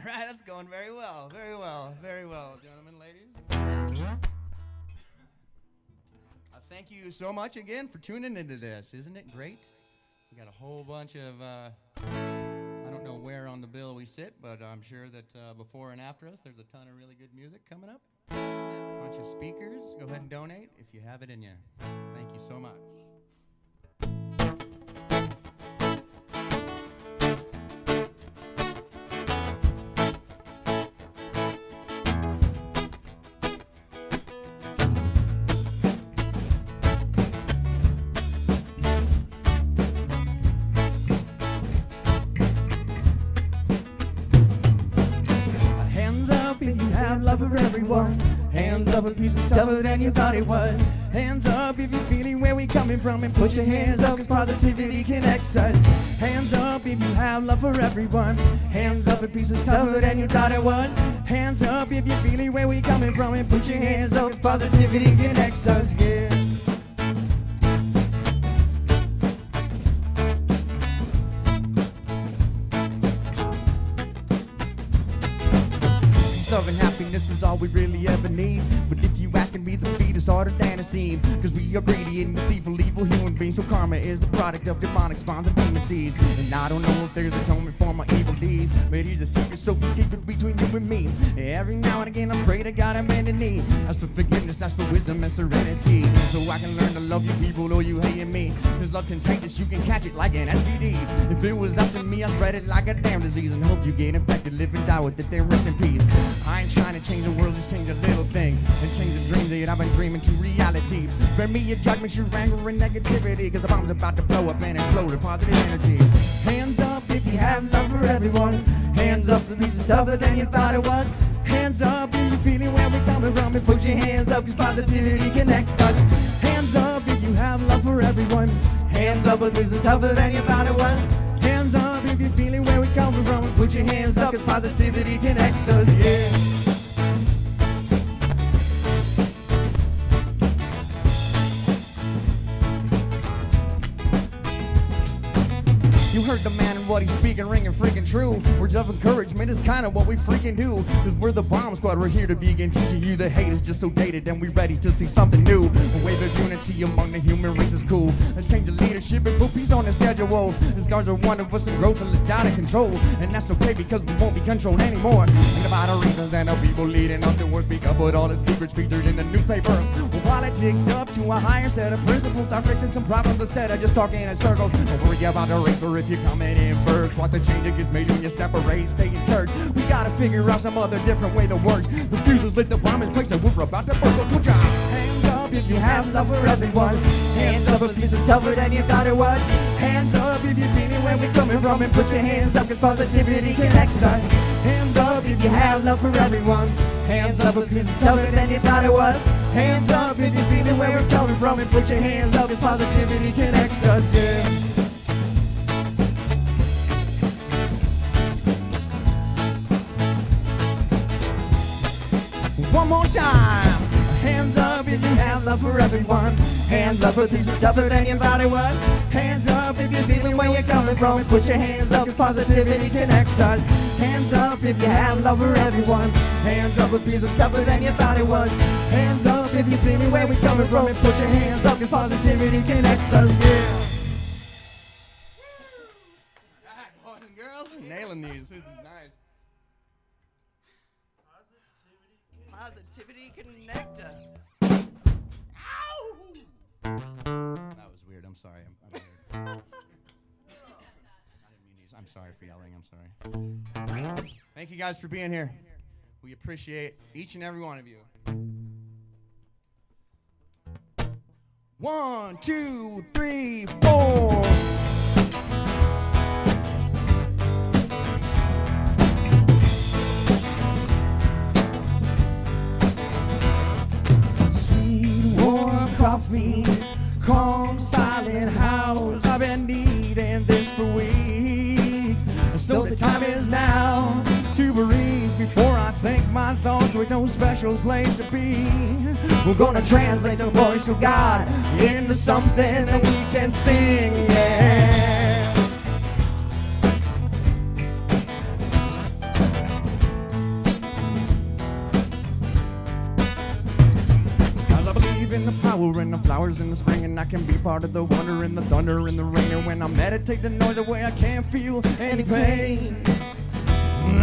Speaker 5: right, that's going very well, very well, very well, gentlemen, ladies. Thank you so much again for tuning into this. Isn't it great? We got a whole bunch of, I don't know where on the bill we sit, but I'm sure that before and after us, there's a ton of really good music coming up. A bunch of speakers. Go ahead and donate if you have it in you. Thank you so much. Love for everyone. Hands up if you're tougher than you thought it was. Hands up if you're feeling where we coming from, and put your hands up 'cause positivity connects us. Hands up if you have love for everyone. Hands up if pieces tougher than you thought it was. Hands up if you're feeling where we coming from, and put your hands up 'cause positivity connects us. Yeah. Love and happiness is all we really ever need. But if you asking me, the beat is harder than it seems. 'Cause we are greedy and deceitful, evil human beings. So karma is the product of demonic spawns and demon seeds. And I don't know if there's atonement for my evil deeds, but here's a secret, so we keep it between you and me. Every now and again I pray to God I'm bending knee. Ask for forgiveness, ask for wisdom and serenity, so I can learn to love you people or you hating me. 'Cause love contagious, you can catch it like an STD. If it was up to me, I'd spread it like a damn disease. And hope you get infected, live and die with it, then rest in peace. I ain't trying to change the world, just change a little thing. And change the dreams that I've been dreaming to reality. Spare me your judgments, your anger and negativity. 'Cause the bomb's about to blow up and explode with positive energy. Hands up if you have love for everyone. Hands up if it's tougher than you thought it was. Hands up if you're feeling where we're coming from, and put your hands up 'cause positivity connects us. Hands up if you have love for everyone. Hands up if it's tougher than you thought it was. Hands up if you're feeling where we're coming from, and put your hands up 'cause positivity connects us. Yeah. You heard the man and what he's speaking, ringing freaking true. Words of encouragement is kind of what we freaking do. 'Cause we're the bomb squad, we're here to begin teaching you the hate is just so dated, and we're ready to see something new. A wave of unity among the human race is cool. Let's change the leadership and put peace on the schedule. The stars are one of us and growth and it's out of control. And that's okay because we won't be controlled anymore. Think about the reasons and the people leading us to work. Speak up with all the secrets featured in the newspaper. Well, politics up to a higher set of principles. Start fixing some problems instead of just talking in circles. Don't worry about the race or if you're coming in first. Watch the change that gets made when you separate, stay in church. We gotta figure out some other different way that works. The fuses lit the bomb in place that we're about to burst. So put your hands up if you have love for everyone. Hands up if this is tougher than you thought it was. Hands up if you're feeling where we're coming from, and put your hands up 'cause positivity connects us. Hands up if you have love for everyone. Hands up if this is tougher than you thought it was. Hands up if you're feeling where we're coming from, and put your hands up 'cause positivity connects us. Yeah. One more time. Hands up if you have love for everyone. Hands up if this is tougher than you thought it was. Hands up if you're feeling where you're coming from, and put your hands up 'cause positivity connects us. Hands up if you have love for everyone. Hands up if this is tougher than you thought it was. Hands up if you're feeling where we're coming from, and put your hands up 'cause positivity connects us. Yeah. All right, boys and girls, nailing these. This is nice.
Speaker 1: Positivity connect us.
Speaker 5: Ow! That was weird. I'm sorry. I'm weird. I didn't mean these. I'm sorry for yelling. I'm sorry. Thank you guys for being here. We appreciate each and every one of you. 1, 2, 3, 4. Coffee, calm, silent house. I've been needing this for weeks. So the time is now to breathe before I think my thoughts with no special place to be. We're gonna translate the voice of God into something that we can sing, yeah. part of the wonder and the thunder and the rain. And when I meditate the noise away, I can't feel any pain.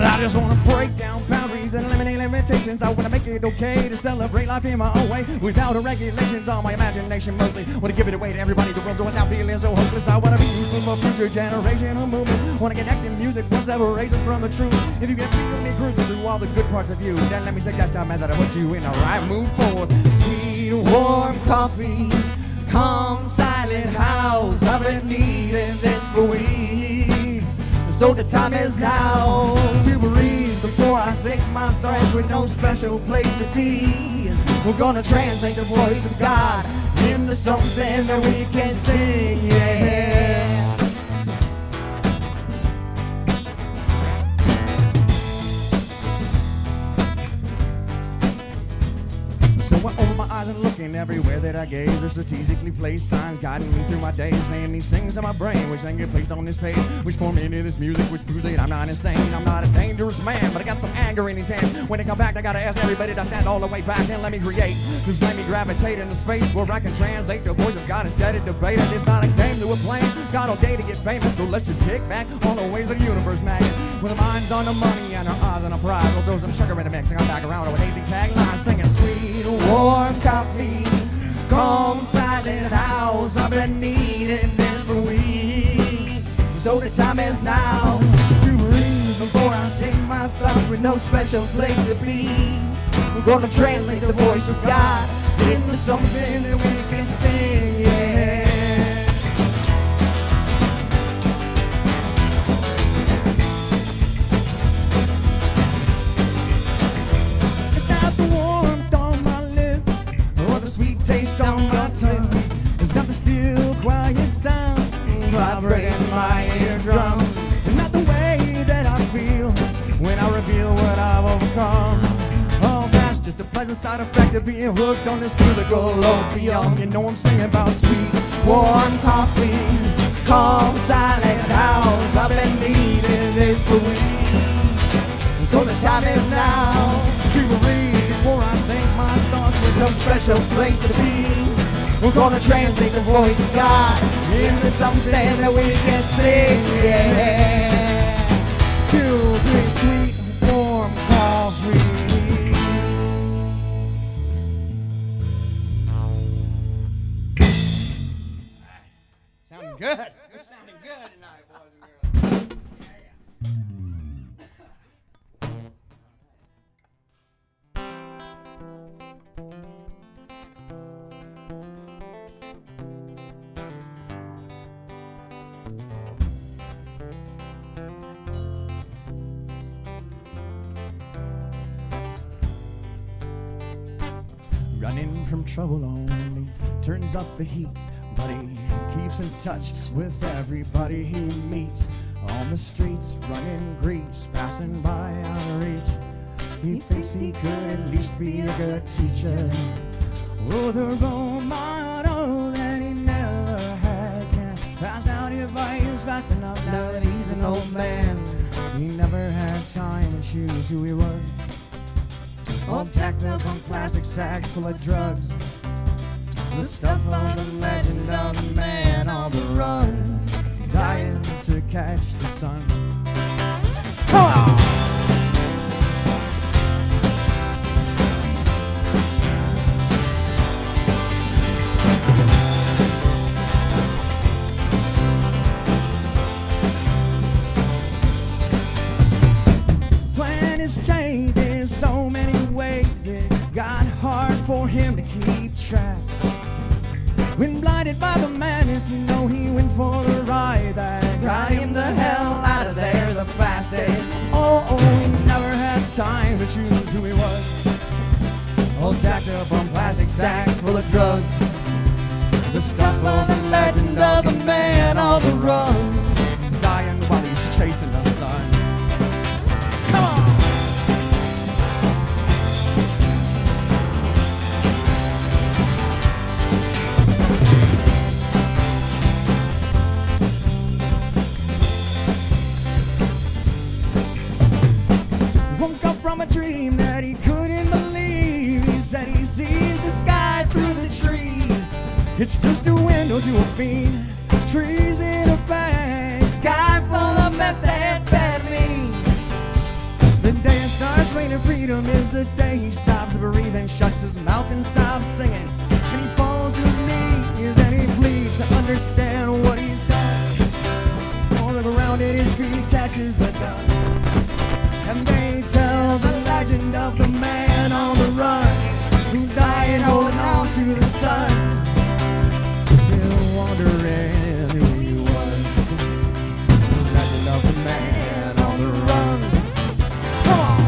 Speaker 5: I just wanna break down boundaries and eliminate limitations. I wanna make it okay to celebrate life in my own way, without the regulations on my imagination mostly. Wanna give it away to everybody, the world without feeling so hopeless. I wanna be useful for future generation of movement. Wanna connect in music, what separates us from the truth. If you can feel me cruising through all the good parts of you, then let me suggest a method that puts you in the right mood forward. Sweet, warm coffee, calm, silent house. I've been needing this for weeks. So the time is now to breathe before I take my threats with no special place to be. We're gonna translate the voice of God into something that we can sing, yeah. So I open my eyes and looking everywhere that I gaze. There's strategically placed signs guiding me through my days, saying these things in my brain, which then get placed on this page, which form into this music, which proves that I'm not insane. I'm not a dangerous man, but I got some anger in his hand. When they come back, I gotta ask everybody to stand all the way back and let me create. Just let me gravitate in the space where I can translate the voice of God instead of debate. And it's not a game that we're playing. God all day to get famous, so let's just kick back on the waves of the universe, man. With our minds on the money and our eyes on the prize, we'll throw some sugar in the mix and come back around with an easy tagline, singing sweet, warm coffee, calm, silent house. I've been needing this for weeks, so the time is now to breathe before I take my thoughts with no special place to be. We're gonna translate the voice of God into something that we can sing, yeah. Without the warmth on my lips or the sweet taste on my tongue, there's not the still quiet sound vibrating my eardrum. And not the way that I feel when I reveal what I've overcome. Oh, that's just a pleasant side effect of being hooked on this musical opium. You know I'm singing about sweet, warm coffee, calm, silent house. I've been needing this for weeks, so the time is now to breathe before I think my thoughts with no special place to be. We're gonna translate the voice of God into something that we can sing, yeah. 2, 3, sweet, warm coffee. Sounding good. You're sounding good tonight, boys and girls. Running from trouble only turns up the heat, but he keeps in touch with everybody he meets. On the streets, running grease, passing by out of reach. He thinks he could at least be a good teacher. Oh, the role model that he never had can pass out advice fast enough now that he's an old man. He never had time to choose who he was. All jacked up on plastic sacks full of drugs. The stuff of the legend of the man on the run, dying to catch the sun. Come on! Plan is changing so many ways. It got hard for him to keep track. When blinded by the madness, you know he went for the ride that got him the hell out of there the fastest. Oh, he never had time to choose who he was. All jacked up on plastic sacks full of drugs. The stuff of the legend of the man on the run, dying while he's chasing the sun. Come on! Woke up from a dream that he couldn't believe. He said he sees the sky through the trees. It's just a window steel to her feet, trees in her bag, sky full of methamphetamine. The day it starts raining, freedom is the day he stops breathing, shuts his mouth and stops singing. And he falls to his knees and he pleads to understand what he's done. All around at his feet catches the dust. And they tell the legend of the man on the run who died holding on to the sun, still wondering who he was. The legend of the man on the run. Come on!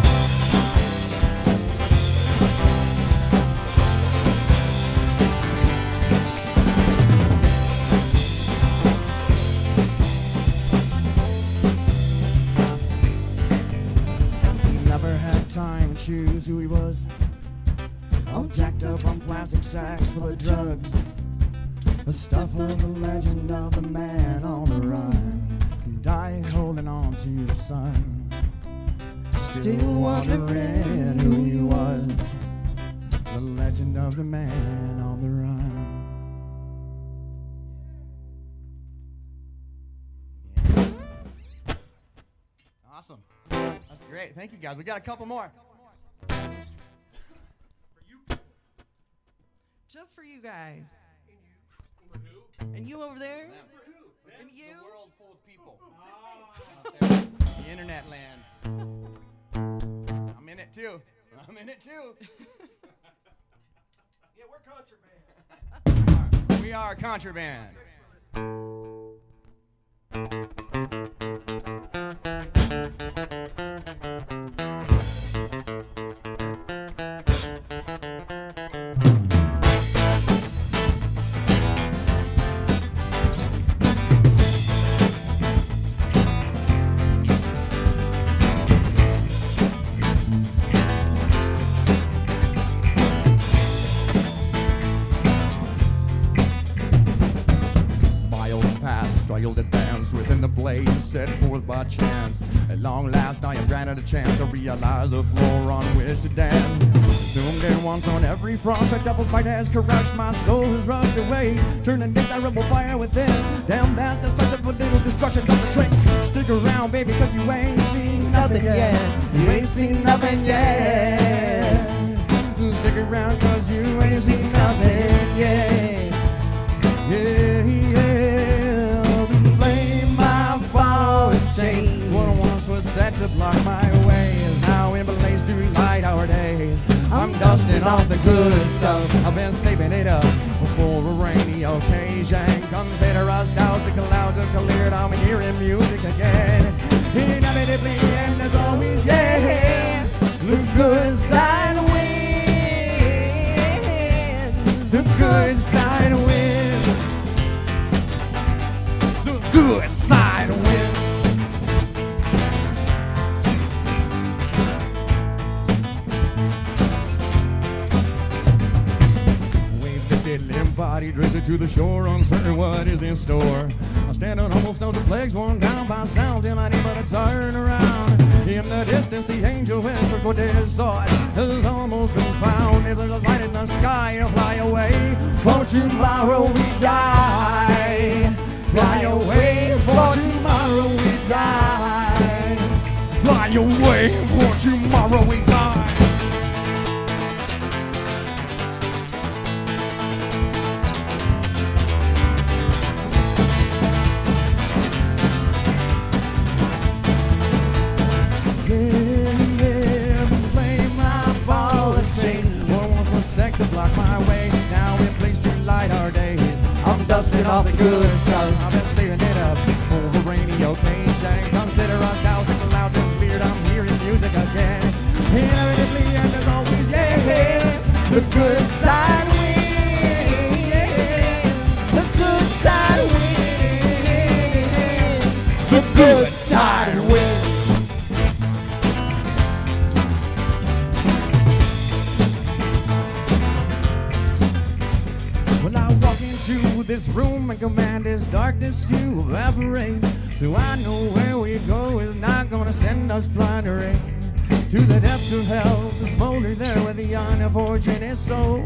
Speaker 5: He never had time to choose who he was. All jacked up on plastic sacks full of drugs, the stuff of the legend of the man on the run, who died holding on to the sun, still wondering who he was. The legend of the man on the run. Awesome. That's great. Thank you guys. We got a couple more.
Speaker 1: Just for you guys. And you over there? And you?
Speaker 5: The world full of people. Out there. The internet land. I'm in it too. I'm in it too.
Speaker 6: Yeah, we're contraband.
Speaker 5: We are contraband. Wild advance within the blaze set forth by chance. At long last I am granted a chance to realize the floor on which to dance. Assumed at once on every front the double fight has crushed, my soul has rushed away, turning desirable fire within. Damn, that's the such of a little destruction of the trick. Stick around, baby, cause you ain't seen nothing yet. You ain't seen nothing yet. Stick around cause you ain't seen nothing yet. Yeah, yeah. What once was set to block my way is now in blaze to light our day. I'm dusting off the good stuff. I've been saving it up for a rainy occasion. Consider us doused, the clouds are cleared. I'm hearing music again. Inevitably, and as always, yeah, the good side wins. The good side wins. The good side wins. Body drifted to the shore, uncertain what is in store. I stand on almost stones and legs worn down by sound, and I need but to turn around. In the distance, the angel whispers what they saw has almost been found. If there's a light in the sky, I'll fly away. For tomorrow we die. Fly away, for tomorrow we die. Fly away, for tomorrow we die. To block my way, now in place to light our day. I'm dusting off the good stuff. I've been clearing it up for a rainy occasion. Consider us dousing loud and cleared. I'm hearing music again. Inevitably, and as always, yeah, the good side wins. The good side wins. The good side wins. This room and command this darkness to evaporate. So I know where we go is not gonna send us plundering. to the depths of hell, to smolder there with the unfortunate soul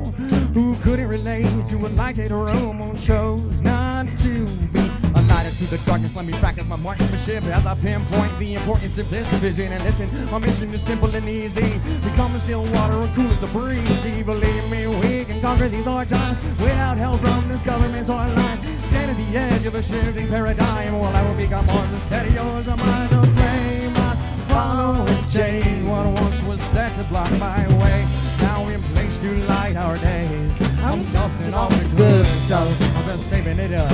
Speaker 5: who couldn't relate to a lighted room on shows. Not to be a lighter to the darkness, let me practice my marksmanship as I pinpoint the importance of this vision. And listen, my mission is simple and easy, become as still water and cool as the breeze. See, believe me, we can conquer these hard times without help from this government's hard lines. Stand at the edge of a shifting paradigm, well, I will become more than steady yours, a mind of flame. I follow its chain, what once was set to block my way, now in place to light our day. I'm dusting off the good stuff, I've been saving it up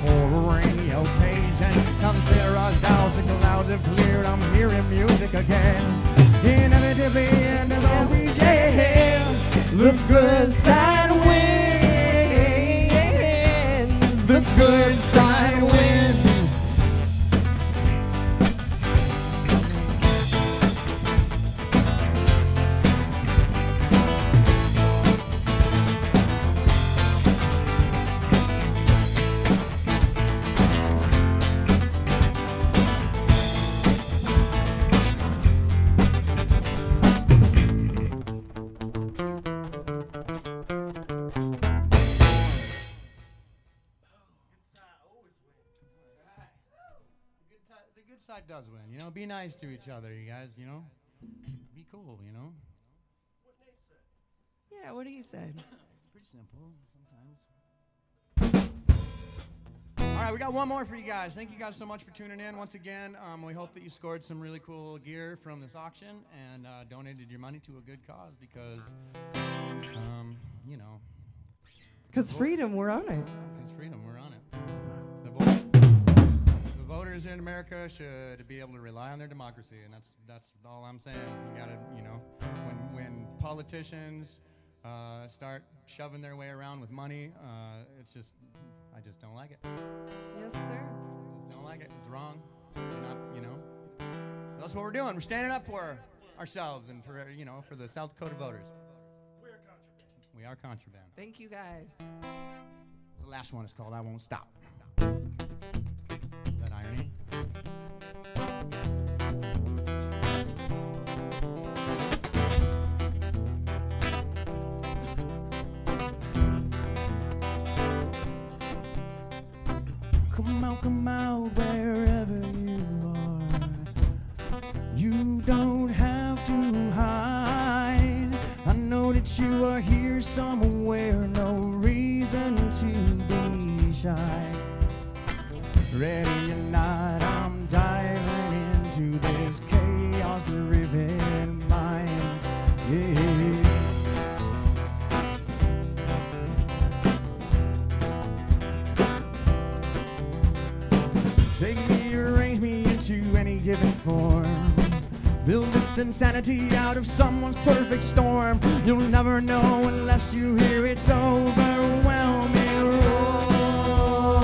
Speaker 5: for a rainy occasion. Consider us doubts, the clouds have cleared, I'm hearing music again. Inevitably, and as always, yeah, the good side wins. The good side wins. The good side does win, you know. Be nice to each other, you guys, you know. Be cool, you know.
Speaker 1: Yeah, what he said.
Speaker 5: It's pretty simple sometimes. All right, we got one more for you guys. Thank you guys so much for tuning in once again. We hope that you scored some really cool gear from this auction and donated your money to a good cause because, you know.
Speaker 1: Because freedom, we're on it.
Speaker 5: Because freedom, we're on it. The voters in America should be able to rely on their democracy, and that's all I'm saying. You gotta, you know, when politicians start shoving their way around with money, it's just, I just don't like it.
Speaker 1: Yes, sir.
Speaker 5: Just don't like it. It's wrong. You're not, you know. That's what we're doing. We're standing up for ourselves and for, you know, for the South Dakota voters.
Speaker 6: We're contraband.
Speaker 5: We are contraband.
Speaker 1: Thank you, guys.
Speaker 5: The last one is called I Won't Stop. Is that irony? Come out wherever you are. You don't have to hide. I know that you are here somewhere, no reason to be shy. Ready or not, I'm diving into this chaos-driven mind. Yeah. Take me, arrange me into any given form. Build this insanity out of someone's perfect storm. You'll never know unless you hear its overwhelming roar.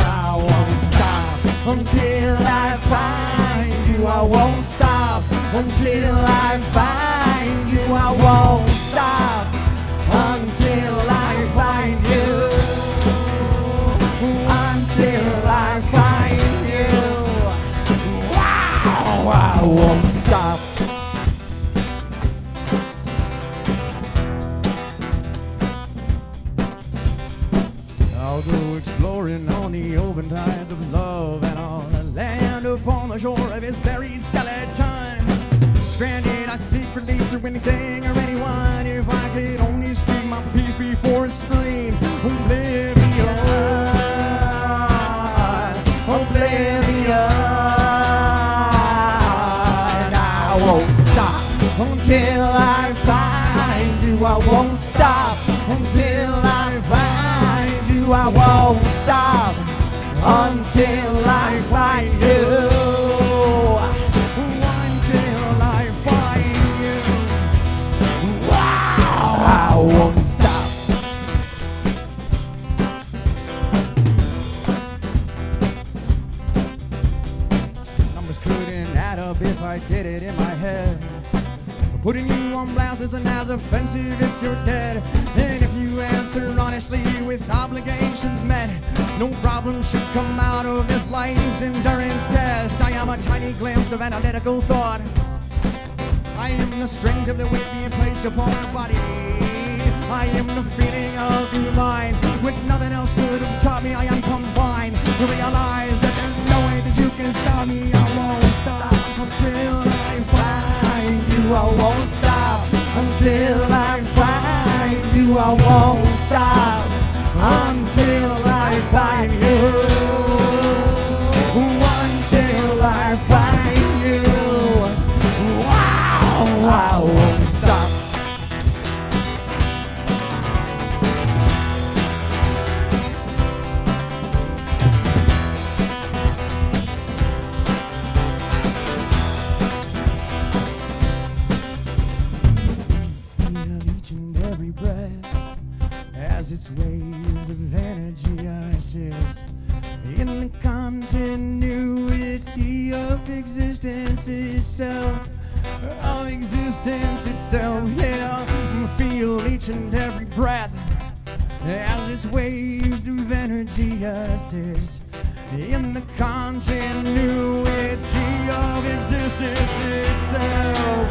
Speaker 5: I won't stop until I find you. I won't stop until I find you. I won't stop until I find you. Until I find you. Wow, I won't stop. I'll go exploring on the open tides of love, and I'll land upon the shore of his buried skeleton. Stranded, I secretly through anything or anyone. If I could only speak my peace before it screamed oblivion. Oblivion. I won't stop until I find you. I won't stop until I find you. I won't stop until I find you. Until I find you. Wow, I won't stop. Couldn't add up if I did it in my head. Putting you on blast isn't as offensive if you're dead. And if you answer honestly with obligations met, no problem should come out of this life's indictment. a glimpse of analytical thought. I am the strength of the weight being placed upon the body. I am the feeling of the mind, which nothing else could have taught me. I am confined to realize that there's no way that you can stop me. I won't stop until I find you. I won't stop until I find you. I won't stop until I find you. Until I find you. Wow, I won't stop. Each and every breath as its waves of energy assist in the continuity of existence itself. Of existence itself, yeah. Feel each and every breath as its waves of energy assist in the continuity of existence itself.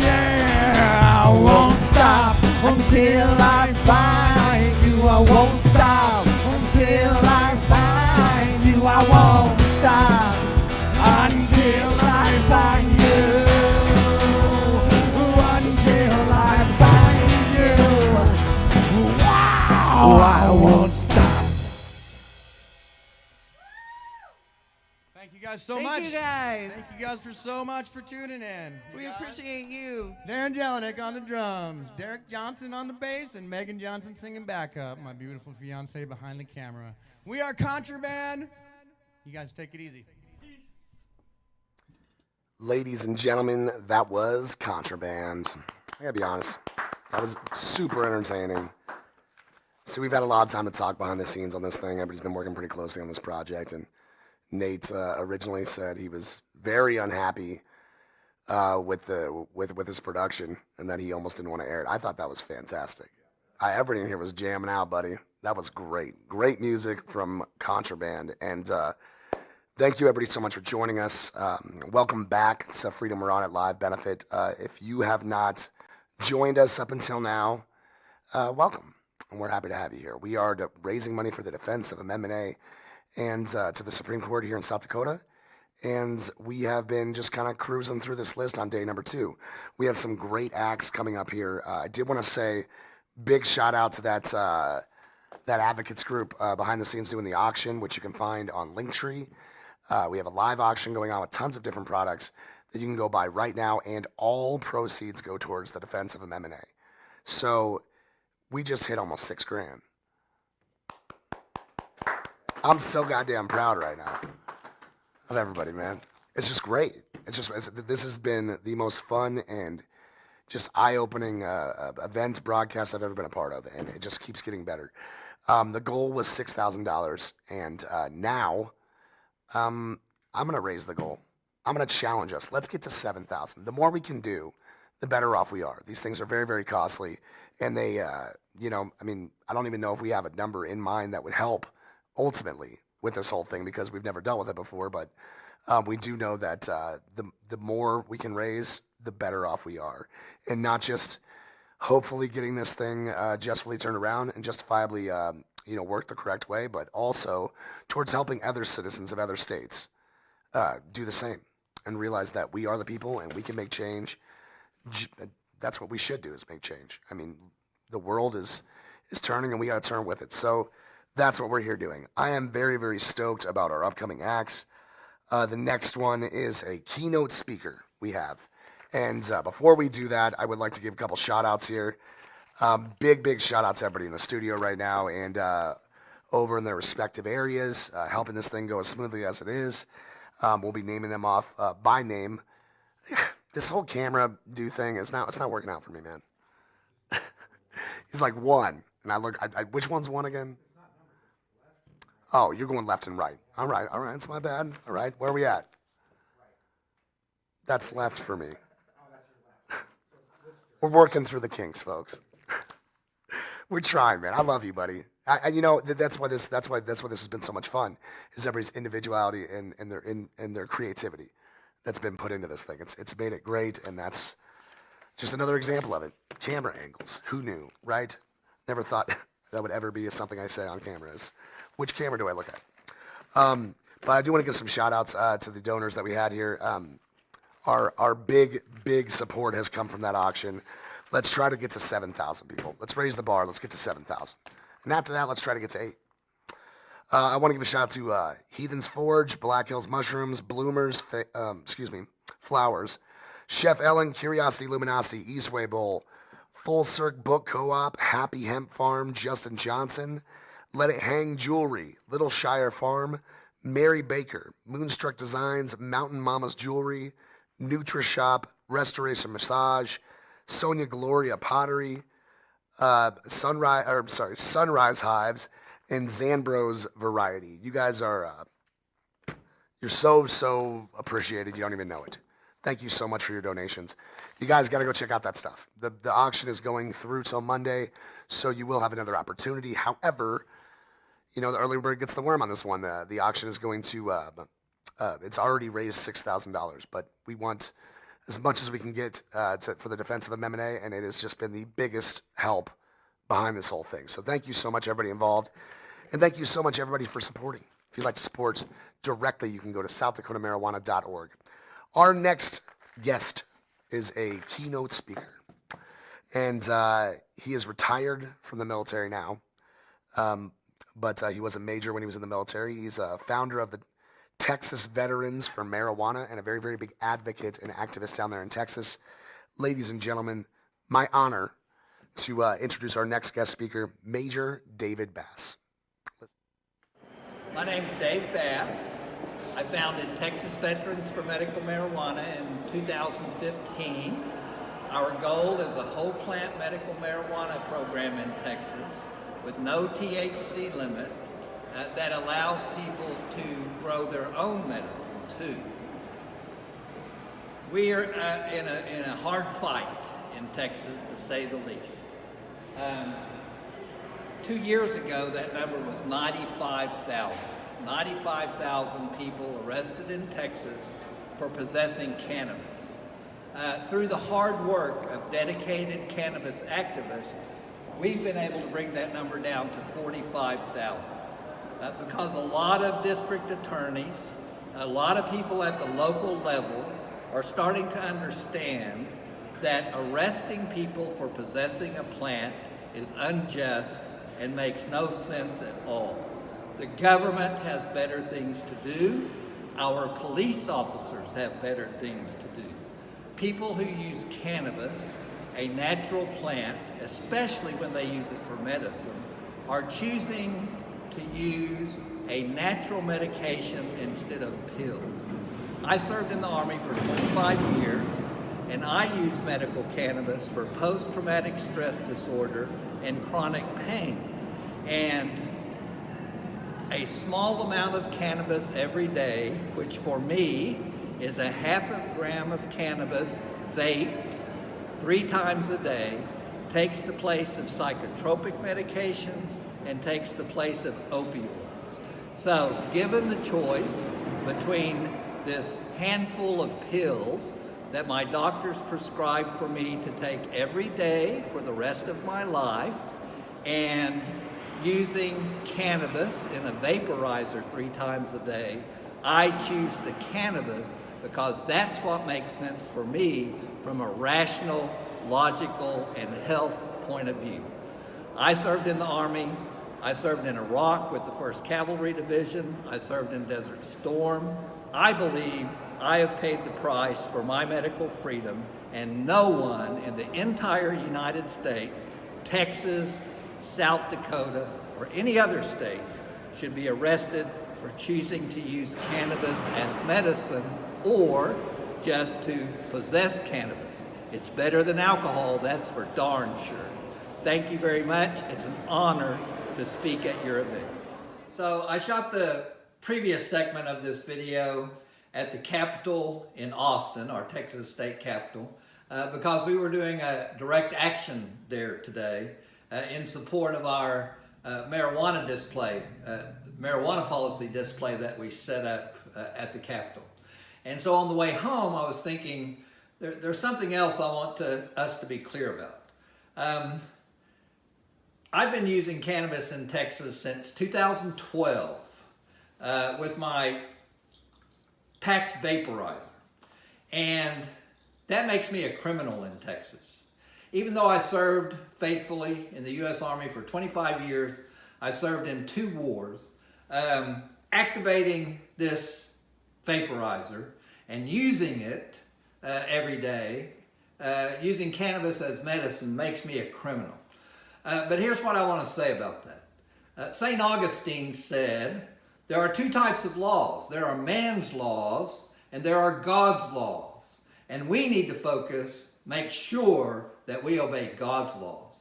Speaker 5: Yeah, I won't stop until I find you. I won't stop until I find you. I won't stop until I find you. Until I find you. Wow, I won't stop. Thank you guys so much.
Speaker 1: Thank you guys.
Speaker 5: Thank you guys for so much for tuning in.
Speaker 1: We appreciate you.
Speaker 5: Darren Jelinek on the drums, Derek Johnson on the bass, and Megan Johnson singing backup. My beautiful fiance behind the camera. We are Contraband. You guys take it easy.
Speaker 3: Ladies and gentlemen, that was Contraband. I gotta be honest, that was super entertaining. So we've had a lot of time to talk behind the scenes on this thing. Everybody's been working pretty closely on this project, and Nate originally said he was very unhappy with his production and that he almost didn't want to air it. I thought that was fantastic. Everybody in here was jamming out, buddy. That was great. Great music from Contraband. And thank you, everybody, so much for joining us. Welcome back to Freedom We're On It Live Benefit. If you have not joined us up until now, welcome. And we're happy to have you here. We are raising money for the defense of Amendment A and to the Supreme Court here in South Dakota. And we have been just kind of cruising through this list on day number 2. We have some great acts coming up here. I did want to say big shout out to that advocates group behind the scenes doing the auction, which you can find on Linktree. We have a live auction going on with tons of different products that you can go buy right now, and all proceeds go towards the defense of Amendment A. So we just hit almost $6 grand. I'm so goddamn proud right now of everybody, man. It's just great. This has been the most fun and just eye-opening event broadcast I've ever been a part of, and it just keeps getting better. The goal was $6,000, and now I'm gonna raise the goal. I'm gonna challenge us. Let's get to 7,000. The more we can do, the better off we are. These things are very, very costly, and they, I don't even know if we have a number in mind that would help ultimately with this whole thing, because we've never dealt with it before, but we do know that the more we can raise, the better off we are. And not just hopefully getting this thing justly turned around and justifiably worked the correct way, but also towards helping other citizens of other states do the same and realize that we are the people and we can make change. That's what we should do, is make change. I mean, the world is turning, and we got to turn with it. So that's what we're here doing. I am very, very stoked about our upcoming acts. The next one is a keynote speaker we have. And before we do that, I would like to give a couple shout outs here. Big shout out to everybody in the studio right now and over in their respective areas, helping this thing go as smoothly as it is. We'll be naming them off by name. This whole camera do thing it's not working out for me, man. He's like 1, and I look. Which one's 1 again? Oh, you're going left and right. All right, it's my bad. All right, where are we at? That's left for me. We're working through the kinks, folks. We're trying, man. I love you, buddy. That's why this has been so much fun. Is everybody's individuality and their creativity. that's been put into this thing. It's made it great, and that's just another example of it. Camera angles. Who knew, right? Never thought that would ever be something I say on cameras. Which camera do I look at? But I do want to give some shout outs to the donors that we had here. Our big support has come from that auction. Let's try to get to 7,000 people. Let's raise the bar. Let's get to 7,000. And after that, let's try to get to 8. I want to give a shout out to Heathen's Forge, Black Hills Mushrooms, Bloomers, Flowers, Chef Ellen, Curiosity Luminosity, Eastway Bowl, Full Cirque Book Co-op, Happy Hemp Farm, Justin Johnson, Let It Hang Jewelry, Little Shire Farm, Mary Baker, Moonstruck Designs, Mountain Mama's Jewelry, Nutri Shop, Restoration Massage, Sonia Gloria Pottery, Sunrise Hives, and Zanbro's Variety. You guys are, you're so appreciated. You don't even know it. Thank you so much for your donations. You guys got to go check out that stuff. The auction is going through till Monday, so you will have another opportunity. However, you know, the early bird gets the worm on this one. The auction is going to, it's already raised $6,000, but we want as much as we can get for the defense of MMA, and it has just been the biggest help behind this whole thing. So thank you so much, everybody involved, and thank you so much, everybody, for supporting. If you'd like to support directly, you can go to southdakota.marijuana.org. Our next guest is a keynote speaker, and he is retired from the military now, but he was a major when he was in the military. He's a founder of the Texas Veterans for Marijuana and a very, very big advocate and activist down there in Texas. Ladies and gentlemen, my honor to introduce our next guest speaker, Major David Bass.
Speaker 7: My name's Dave Bass. I founded Texas Veterans for Medical Marijuana in 2015. Our goal is a whole plant medical marijuana program in Texas with no THC limit that allows people to grow their own medicine too. We are in a hard fight in Texas, to say the least. 2 years ago, that number was 95,000. 95,000 people arrested in Texas for possessing cannabis. Through the hard work of dedicated cannabis activists, we've been able to bring that number down to 45,000. Because a lot of district attorneys, a lot of people at the local level are starting to understand that arresting people for possessing a plant is unjust and makes no sense at all. The government has better things to do. Our police officers have better things to do. People who use cannabis, a natural plant, especially when they use it for medicine, are choosing to use a natural medication instead of pills. I served in the Army for 25 years, and I use medical cannabis for post-traumatic stress disorder and chronic pain. And a small amount of cannabis every day, which for me is a half a gram of cannabis vaped 3 times a day, takes the place of psychotropic medications and takes the place of opioids. So given the choice between this handful of pills that my doctors prescribed for me to take every day for the rest of my life and using cannabis in a vaporizer 3 times a day, I choose the cannabis because that's what makes sense for me from a rational, logical, and health point of view. I served in the Army. I served in Iraq with the 1st Cavalry Division. I served in Desert Storm. I believe I have paid the price for my medical freedom, and no one in the entire United States, Texas, South Dakota, or any other state should be arrested for choosing to use cannabis as medicine or just to possess cannabis. It's better than alcohol, that's for darn sure. Thank you very much. It's an honor to speak at your event. So I shot the previous segment of this video at the Capitol in Austin, our Texas state capitol, because we were doing a direct action there today in support of our marijuana display, marijuana policy display that we set up at the Capitol. And so on the way home, I was thinking, there's something else I want us to be clear about. I've been using cannabis in Texas since 2012 with my PAX vaporizer. And that makes me a criminal in Texas. Even though I served faithfully in the U.S. Army for 25 years, I served in 2 wars, activating this vaporizer and using it every day, using cannabis as medicine makes me a criminal. But here's what I want to say about that. St. Augustine said, there are 2 types of laws. There are man's laws and there are God's laws. And we need to make sure that we obey God's laws.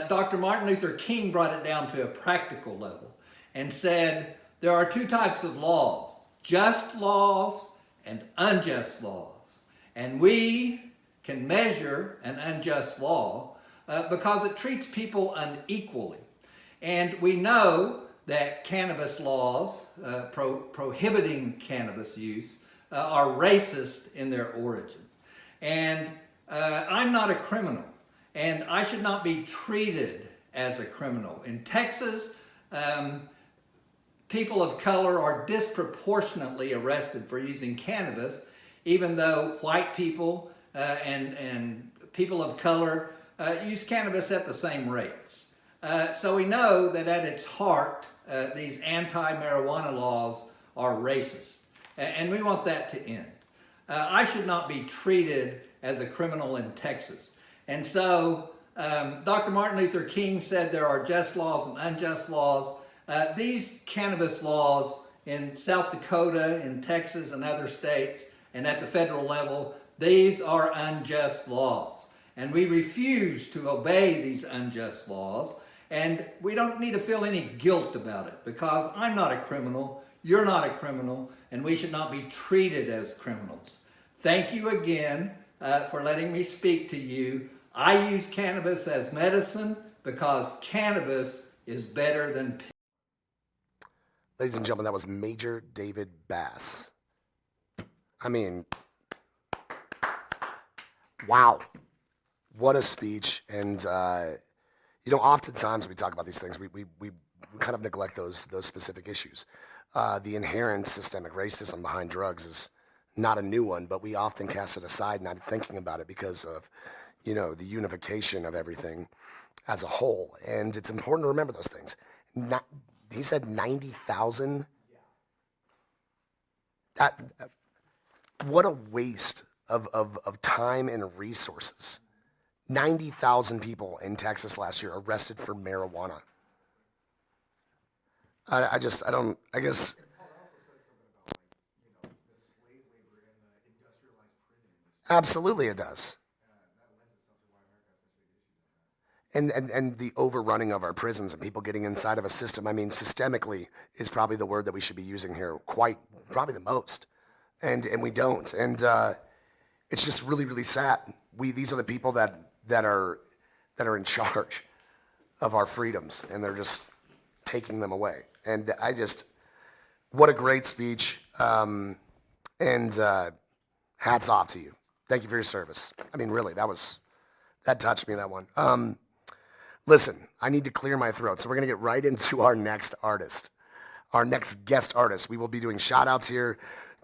Speaker 7: Dr. Martin Luther King brought it down to a practical level and said, there are 2 types of laws, just laws and unjust laws. And we can measure an unjust law because it treats people unequally. And we know that cannabis laws prohibiting cannabis use are racist in their origin. And I'm not a criminal, and I should not be treated as a criminal. In Texas, people of color are disproportionately arrested for using cannabis, even though white people and people of color use cannabis at the same rates. So we know that at its heart, these anti-marijuana laws are racist, and we want that to end. I should not be treated as a criminal in Texas. And so Dr. Martin Luther King said there are just laws and unjust laws. These cannabis laws in South Dakota, in Texas, and other states, and at the federal level, these are unjust laws. And we refuse to obey these unjust laws. And we don't need to feel any guilt about it, because I'm not a criminal, you're not a criminal, and we should not be treated as criminals. Thank you again for letting me speak to you. I use cannabis as medicine because cannabis is better than pills.
Speaker 3: Ladies and gentlemen, that was Major David Bass. I mean, wow. What a speech. And, oftentimes when we talk about these things, we kind of neglect those specific issues. The inherent systemic racism behind drugs is not a new one, but we often cast it aside, not thinking about it because of, the unification of everything as a whole. And it's important to remember those things. He said 90,000. What a waste of time and resources. 90,000 people in Texas last year arrested for marijuana. I guess. Absolutely it does. And the overrunning of our prisons and people getting inside of a system, I mean, systemically is probably the word that we should be using here, probably the most. And we don't. And it's just really, really sad. These are the people that are in charge of our freedoms, and they're just taking them away. And what a great speech. And hats off to you. Thank you for your service. I mean, really, that touched me, that one. Listen, I need to clear my throat, so we're going to get right into our next artist, our next guest artist. We will be doing shout outs here.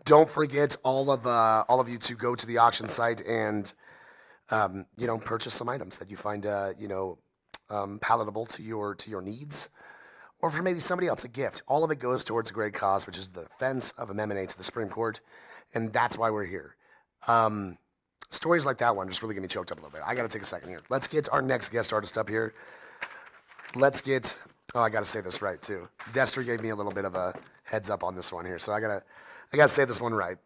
Speaker 3: Don't forget all of you to go to the auction site and, purchase some items that you find, palatable to your needs, or for maybe somebody else, a gift. All of it goes towards a great cause, which is the defense of MMA to the Supreme Court, and that's why we're here. Stories like that one just really get me choked up a little bit. I got to take a second here. Let's get our next guest artist up here. I got to say this right too. Destry gave me a little bit of a heads up on this one here, so I got to say this one right.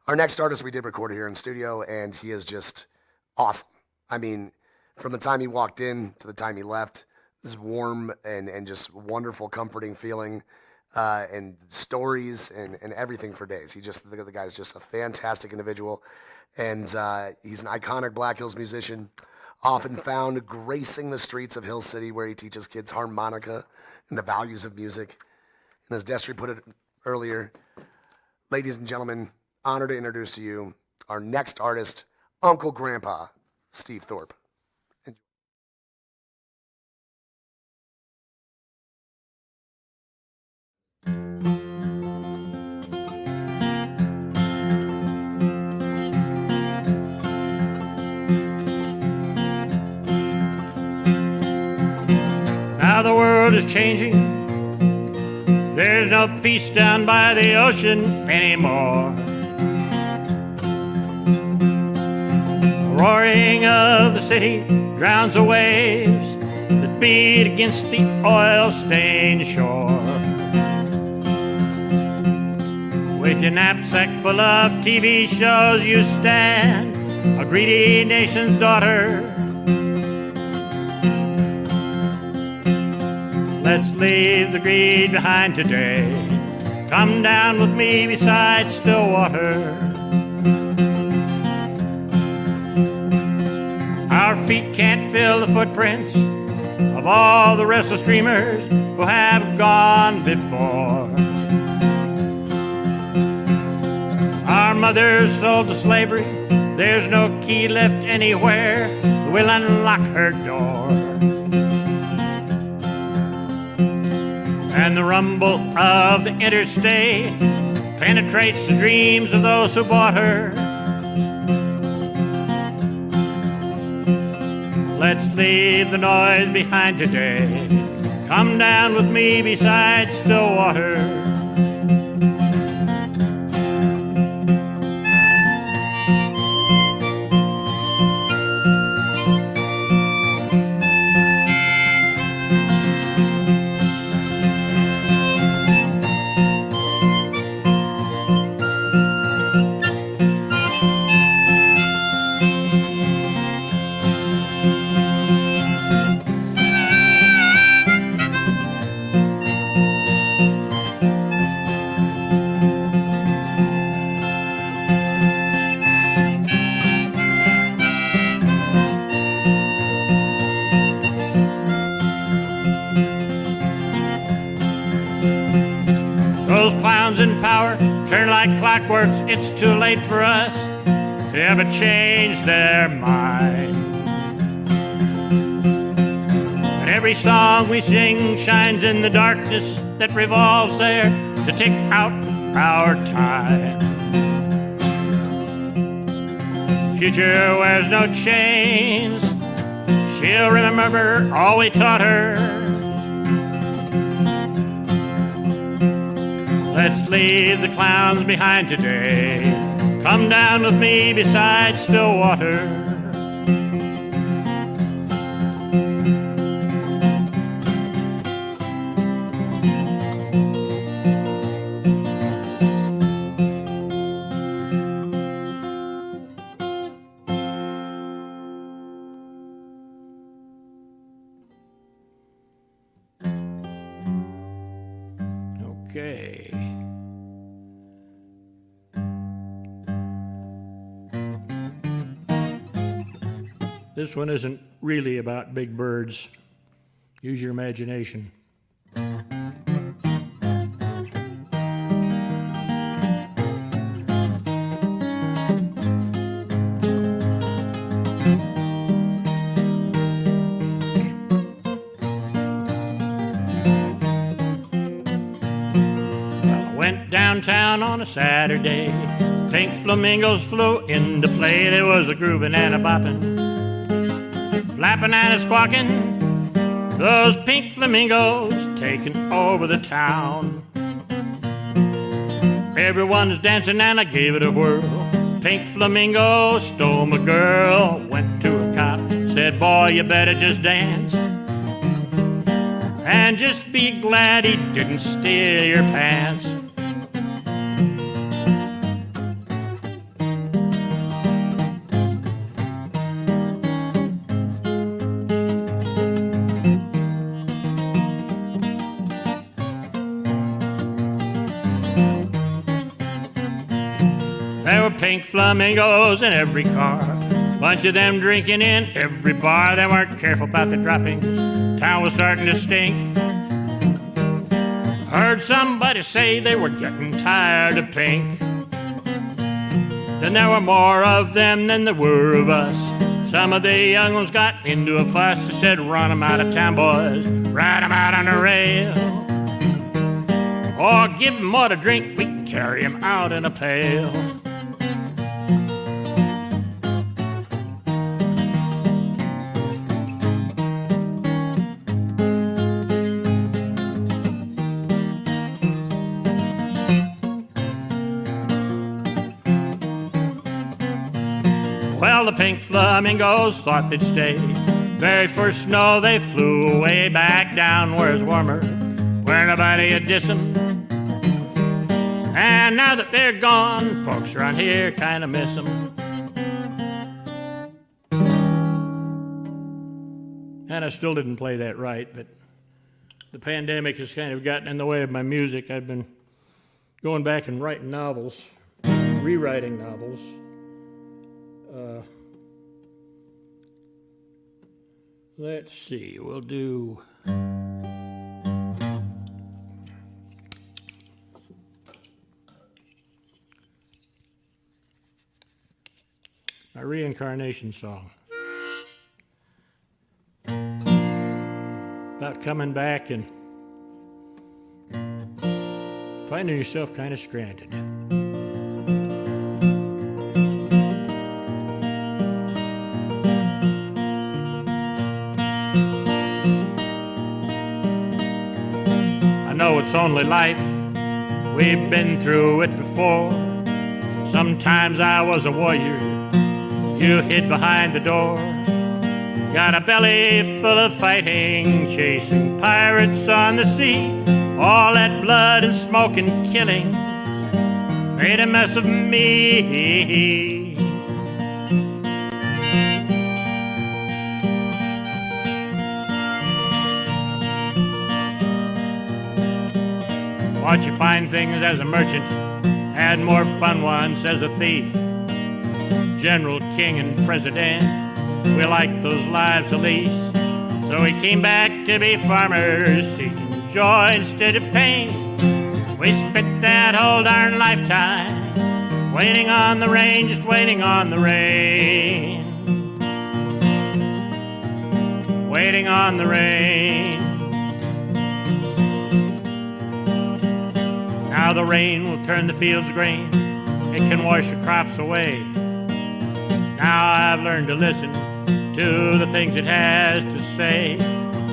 Speaker 3: Our next artist we did record here in studio, and he is just awesome. I mean, from the time he walked in to the time he left, this warm and just wonderful, comforting feeling, and stories and everything for days. The guy's just a fantastic individual, and he's an iconic Black Hills musician, often found gracing the streets of Hill City, where he teaches kids harmonica and the values of music. And as Destry put it earlier, ladies and gentlemen, honored to introduce to you our next artist, Uncle Grandpa, Steve Thorpe.
Speaker 8: Now the world is changing. There's no peace down by the ocean anymore. The roaring of the city drowns the waves that beat against the oil-stained shore. With your knapsack full of TV shows, you stand, a greedy nation's daughter. Let's leave the greed behind today. Come down with me beside Stillwater. Our feet can't fill the footprints of all the restless dreamers who have gone before. Our mothers sold to slavery. There's no key left anywhere that will unlock her door. And the rumble of the interstate penetrates the dreams of those who bought her. Let's leave the noise behind today. Come down with me beside Stillwater. Those clowns in power turn like clockworks. It's too late for us to ever change their mind. And every song we sing shines in the darkness that revolves there to tick out our time. Future wears no chains. She'll remember all we taught her. Let's leave the clowns behind today. Come down with me beside Stillwater. Okay. This one isn't really about big birds. Use your imagination. Went downtown on a Saturday. Pink flamingos flew into play. There was a grooving and a bopping, flapping and a squawking. Those pink flamingos taking over the town. Everyone's dancing and I gave it a whirl. Pink flamingo stole my girl. Went to a cop, said, boy, you better just dance. And just be glad he didn't steal your pants. There were pink flamingos in every car, bunch of them drinking in every bar. They weren't careful about the droppings. Town was starting to stink. Heard somebody say they were getting tired of pink. Then there were more of them than there were of us. Some of the young ones got into a fuss. They said, run 'em out of town, boys, ride 'em out on the rail. Or give 'em more to drink, we can carry 'em out in a pail. Well, the pink flamingos thought they'd stay. Very first snow they flew away back down where it's warmer, where nobody would diss 'em. And now that they're gone, folks around here kind of miss 'em. And I still didn't play that right, but the pandemic has kind of gotten in the way of my music. I've been going back and writing novels, rewriting novels. Let's see, we'll do my reincarnation song. About coming back and finding yourself kind of stranded. I know it's only life, we've been through it before. Sometimes I was a warrior, you hid behind the door. Got a belly full of fighting, chasing pirates on the sea. All that blood and smoke and killing made a mess of me. Watch you find things as a merchant, had more fun once as a thief. General, king, and president, we liked those lives the least. So we came back to be farmers, seeking joy instead of pain. We spent that whole darn lifetime waiting on the rain, just waiting on the rain. Waiting on the rain. Now the rain will turn the fields green, it can wash the crops away. Now I've learned to listen to the things it has to say.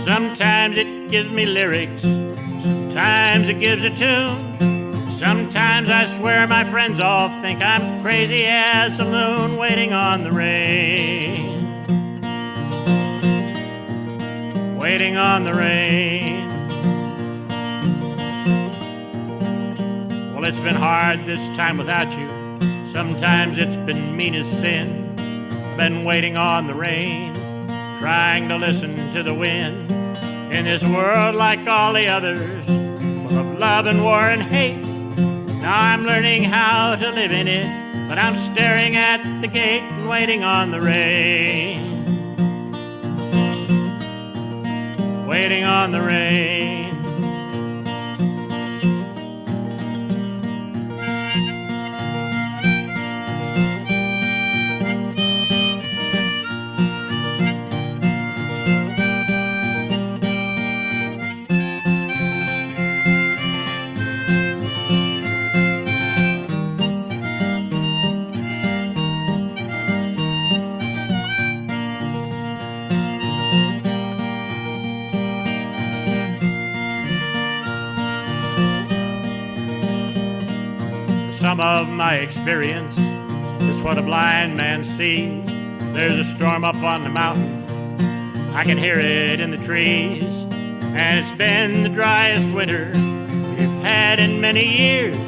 Speaker 8: Sometimes it gives me lyrics, sometimes it gives a tune. Sometimes I swear my friends all think I'm crazy as a loon, waiting on the rain. Waiting on the rain. Well, it's been hard this time without you. Sometimes it's been mean as sin. Been waiting on the rain, trying to listen to the wind. In this world like all the others, full of love and war and hate. Now I'm learning how to live in it, but I'm staring at the gate and waiting on the rain. Waiting on the rain. Some of my experience is what a blind man sees. There's a storm up on the mountain, I can hear it in the trees. And it's been the driest winter we've had in many years.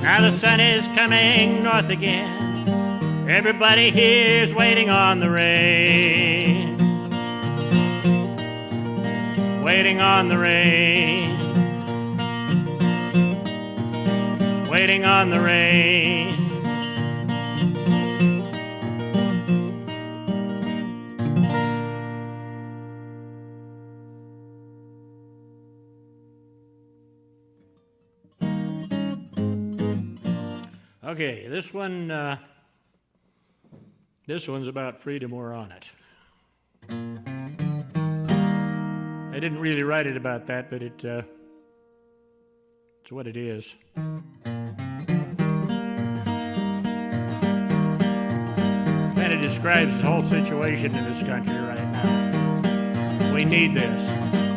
Speaker 8: Now the sun is coming north again, everybody here's waiting on the rain. Waiting on the rain. Waiting on the rain. Okay, this one This one's about freedom, we're on it. I didn't really write it about that, but it's what it is. And it describes the whole situation in this country right now. We need this.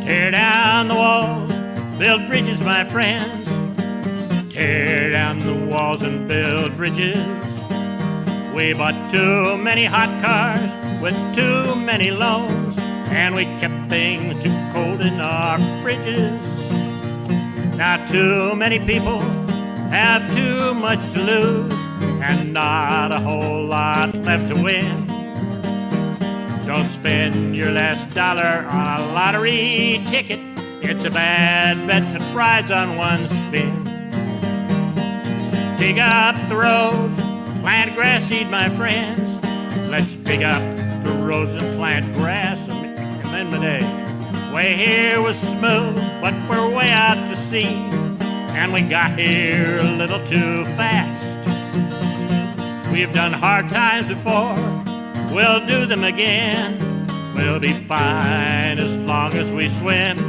Speaker 8: Tear down the walls, build bridges, my friends. Tear down the walls and build bridges. We bought too many hot cars with too many loans, and we kept things too cold in our fridges. Now too many people have too much to lose, and not a whole lot left to win. Don't spend your last dollar on a lottery ticket. It's a bad bet that rides on one spin. Dig up the roads, plant grass seed, my friends. Let's dig up the roads and plant grass and then the day. Way here was smooth, but we're way out to sea, and we got here a little too fast. We've done hard times before, we'll do them again. We'll be fine as long as we swim.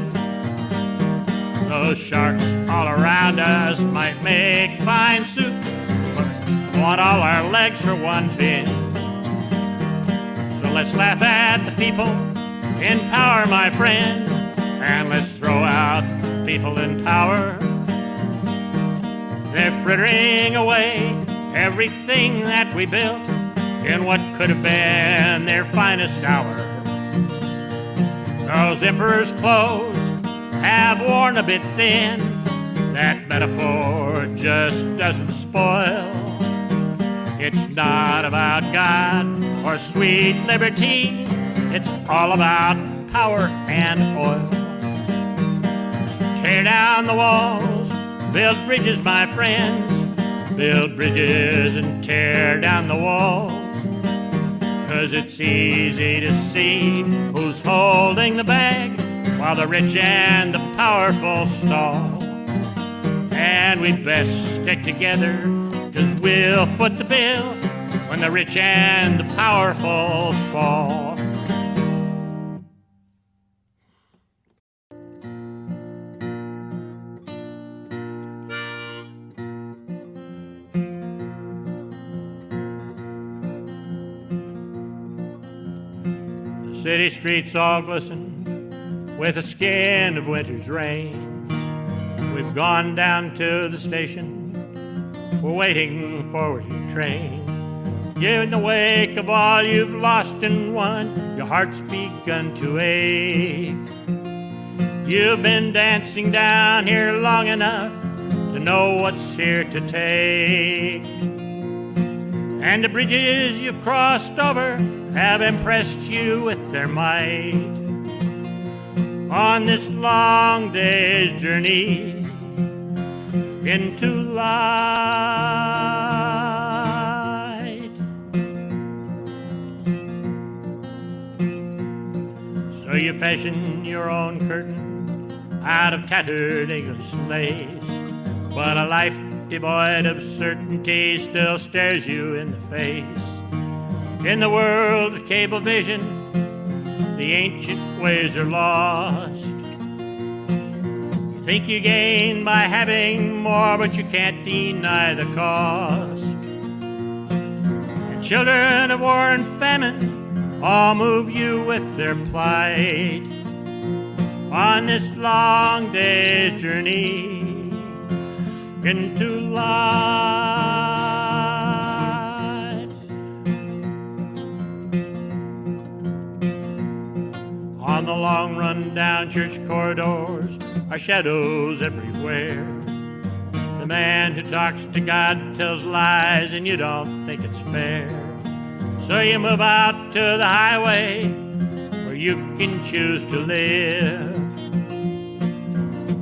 Speaker 8: Those sharks all around us might make fine soup, but want all our legs for one fin. So let's laugh at the people in power, my friend, and let's throw out the people in power. They're frittering away everything that we built in what could have been their finest hour. Those emperor's clothes have worn a bit thin. That metaphor just doesn't spoil. It's not about God or sweet liberty. It's all about power and oil. Tear down the walls, build bridges, my friends. Build bridges and tear down the walls. 'Cause it's easy to see who's holding the bag while the rich and the powerful stall. And we'd best stick together, 'cause we'll foot the bill when the rich and the powerful fall. The city streets all glisten with the skin of winter's rain. We've gone down to the station, we're waiting for your train. In the wake of all you've lost and won, your heart's begun to ache. You've been dancing down here long enough to know what's here to take. And the bridges you've crossed over have impressed you with their might. On this long day's journey into light. So you fashion your own curtain out of tattered English lace, but a life devoid of certainty still stares you in the face. In the world of cable vision, the ancient ways are lost. You think you gain by having more, but you can't deny the cost. And children of war and famine all move you with their plight. On this long day's journey into light. On the long run down church corridors are shadows everywhere. The man who talks to God tells lies and you don't think it's fair. So you move out to the highway where you can choose to live.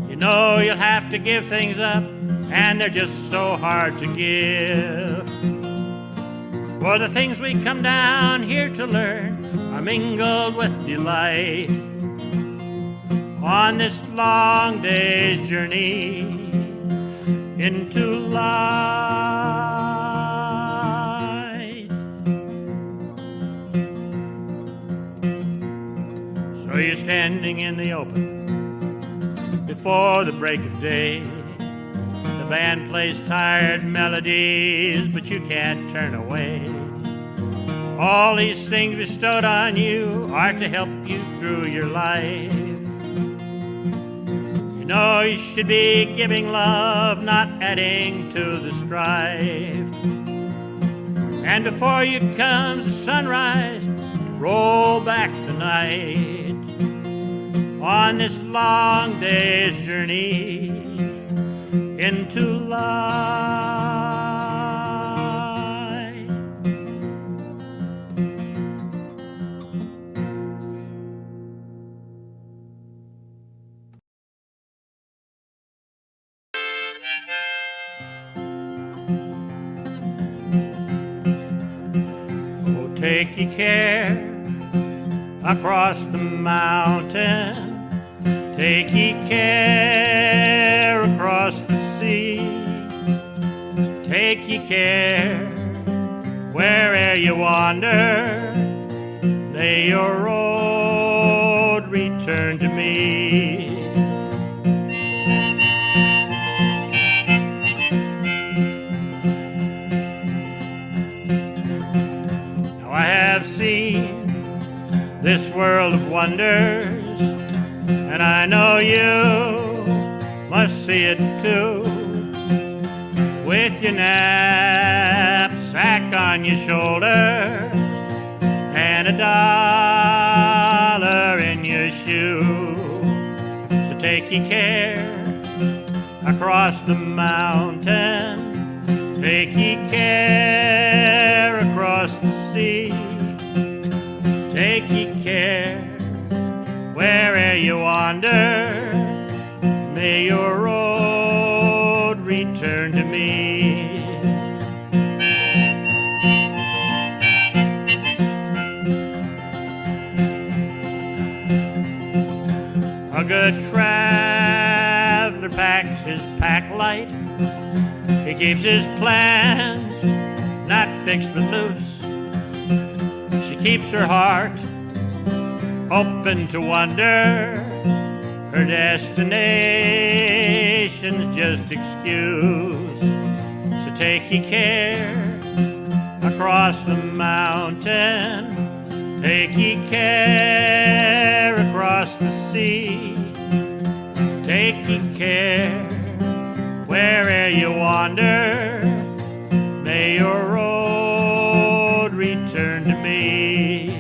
Speaker 8: You know you'll have to give things up, and they're just so hard to give. For the things we come down here to learn are mingled with delight. On this long day's journey into light. sing in the open before the break of day. The band plays tired melodies, but you can't turn away. All these things bestowed on you are to help you through your life. You know you should be giving love, not adding to the strife. And before you comes the sunrise, roll back the night on this long day's journey into life. Oh, take ye care across the mountain. Take ye care across the sea. Take ye care where'er you wander. May your road return to me. Now I have seen this world of wonders, and I know you must see it too. With your knapsack on your shoulder and $1 in your shoe. So take ye care across the mountain. Take ye care across the sea. Take ye care where'er you wander. May your road return to me. A good traveler packs his pack light. He keeps his plans not fixed but loose. She keeps her heart open to wonder. Her destination's just excuse. So take ye care across the mountain. Take ye care across the sea. Take ye care where'er you wander. May your road return to me.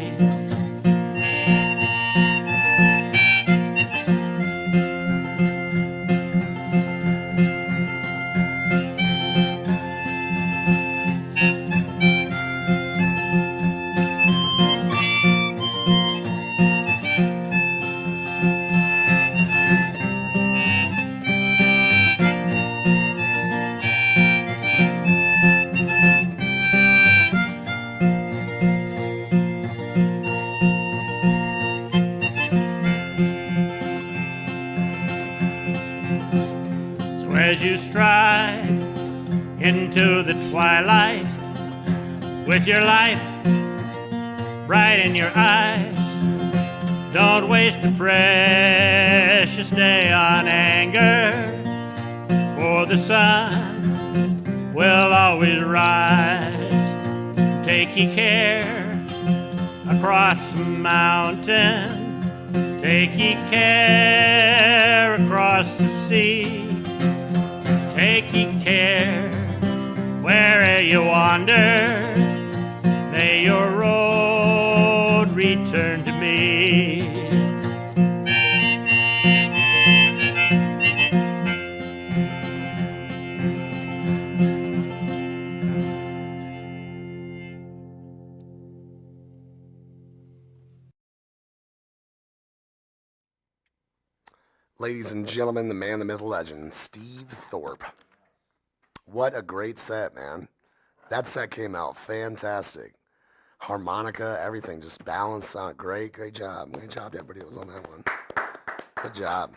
Speaker 8: As you stride into the twilight with your life bright in your eyes, don't waste a precious day on anger, for the sun will always rise. Take ye care across the mountain. Take ye care across the sea. Take ye care where'er you wander. May your road return to me.
Speaker 3: Ladies and gentlemen, the man, the myth, the legend, Steve Thorpe. What a great set, man. That set came out fantastic. Harmonica, everything, just balanced, sound great. Great job. Great job to everybody that was on that one. Good job.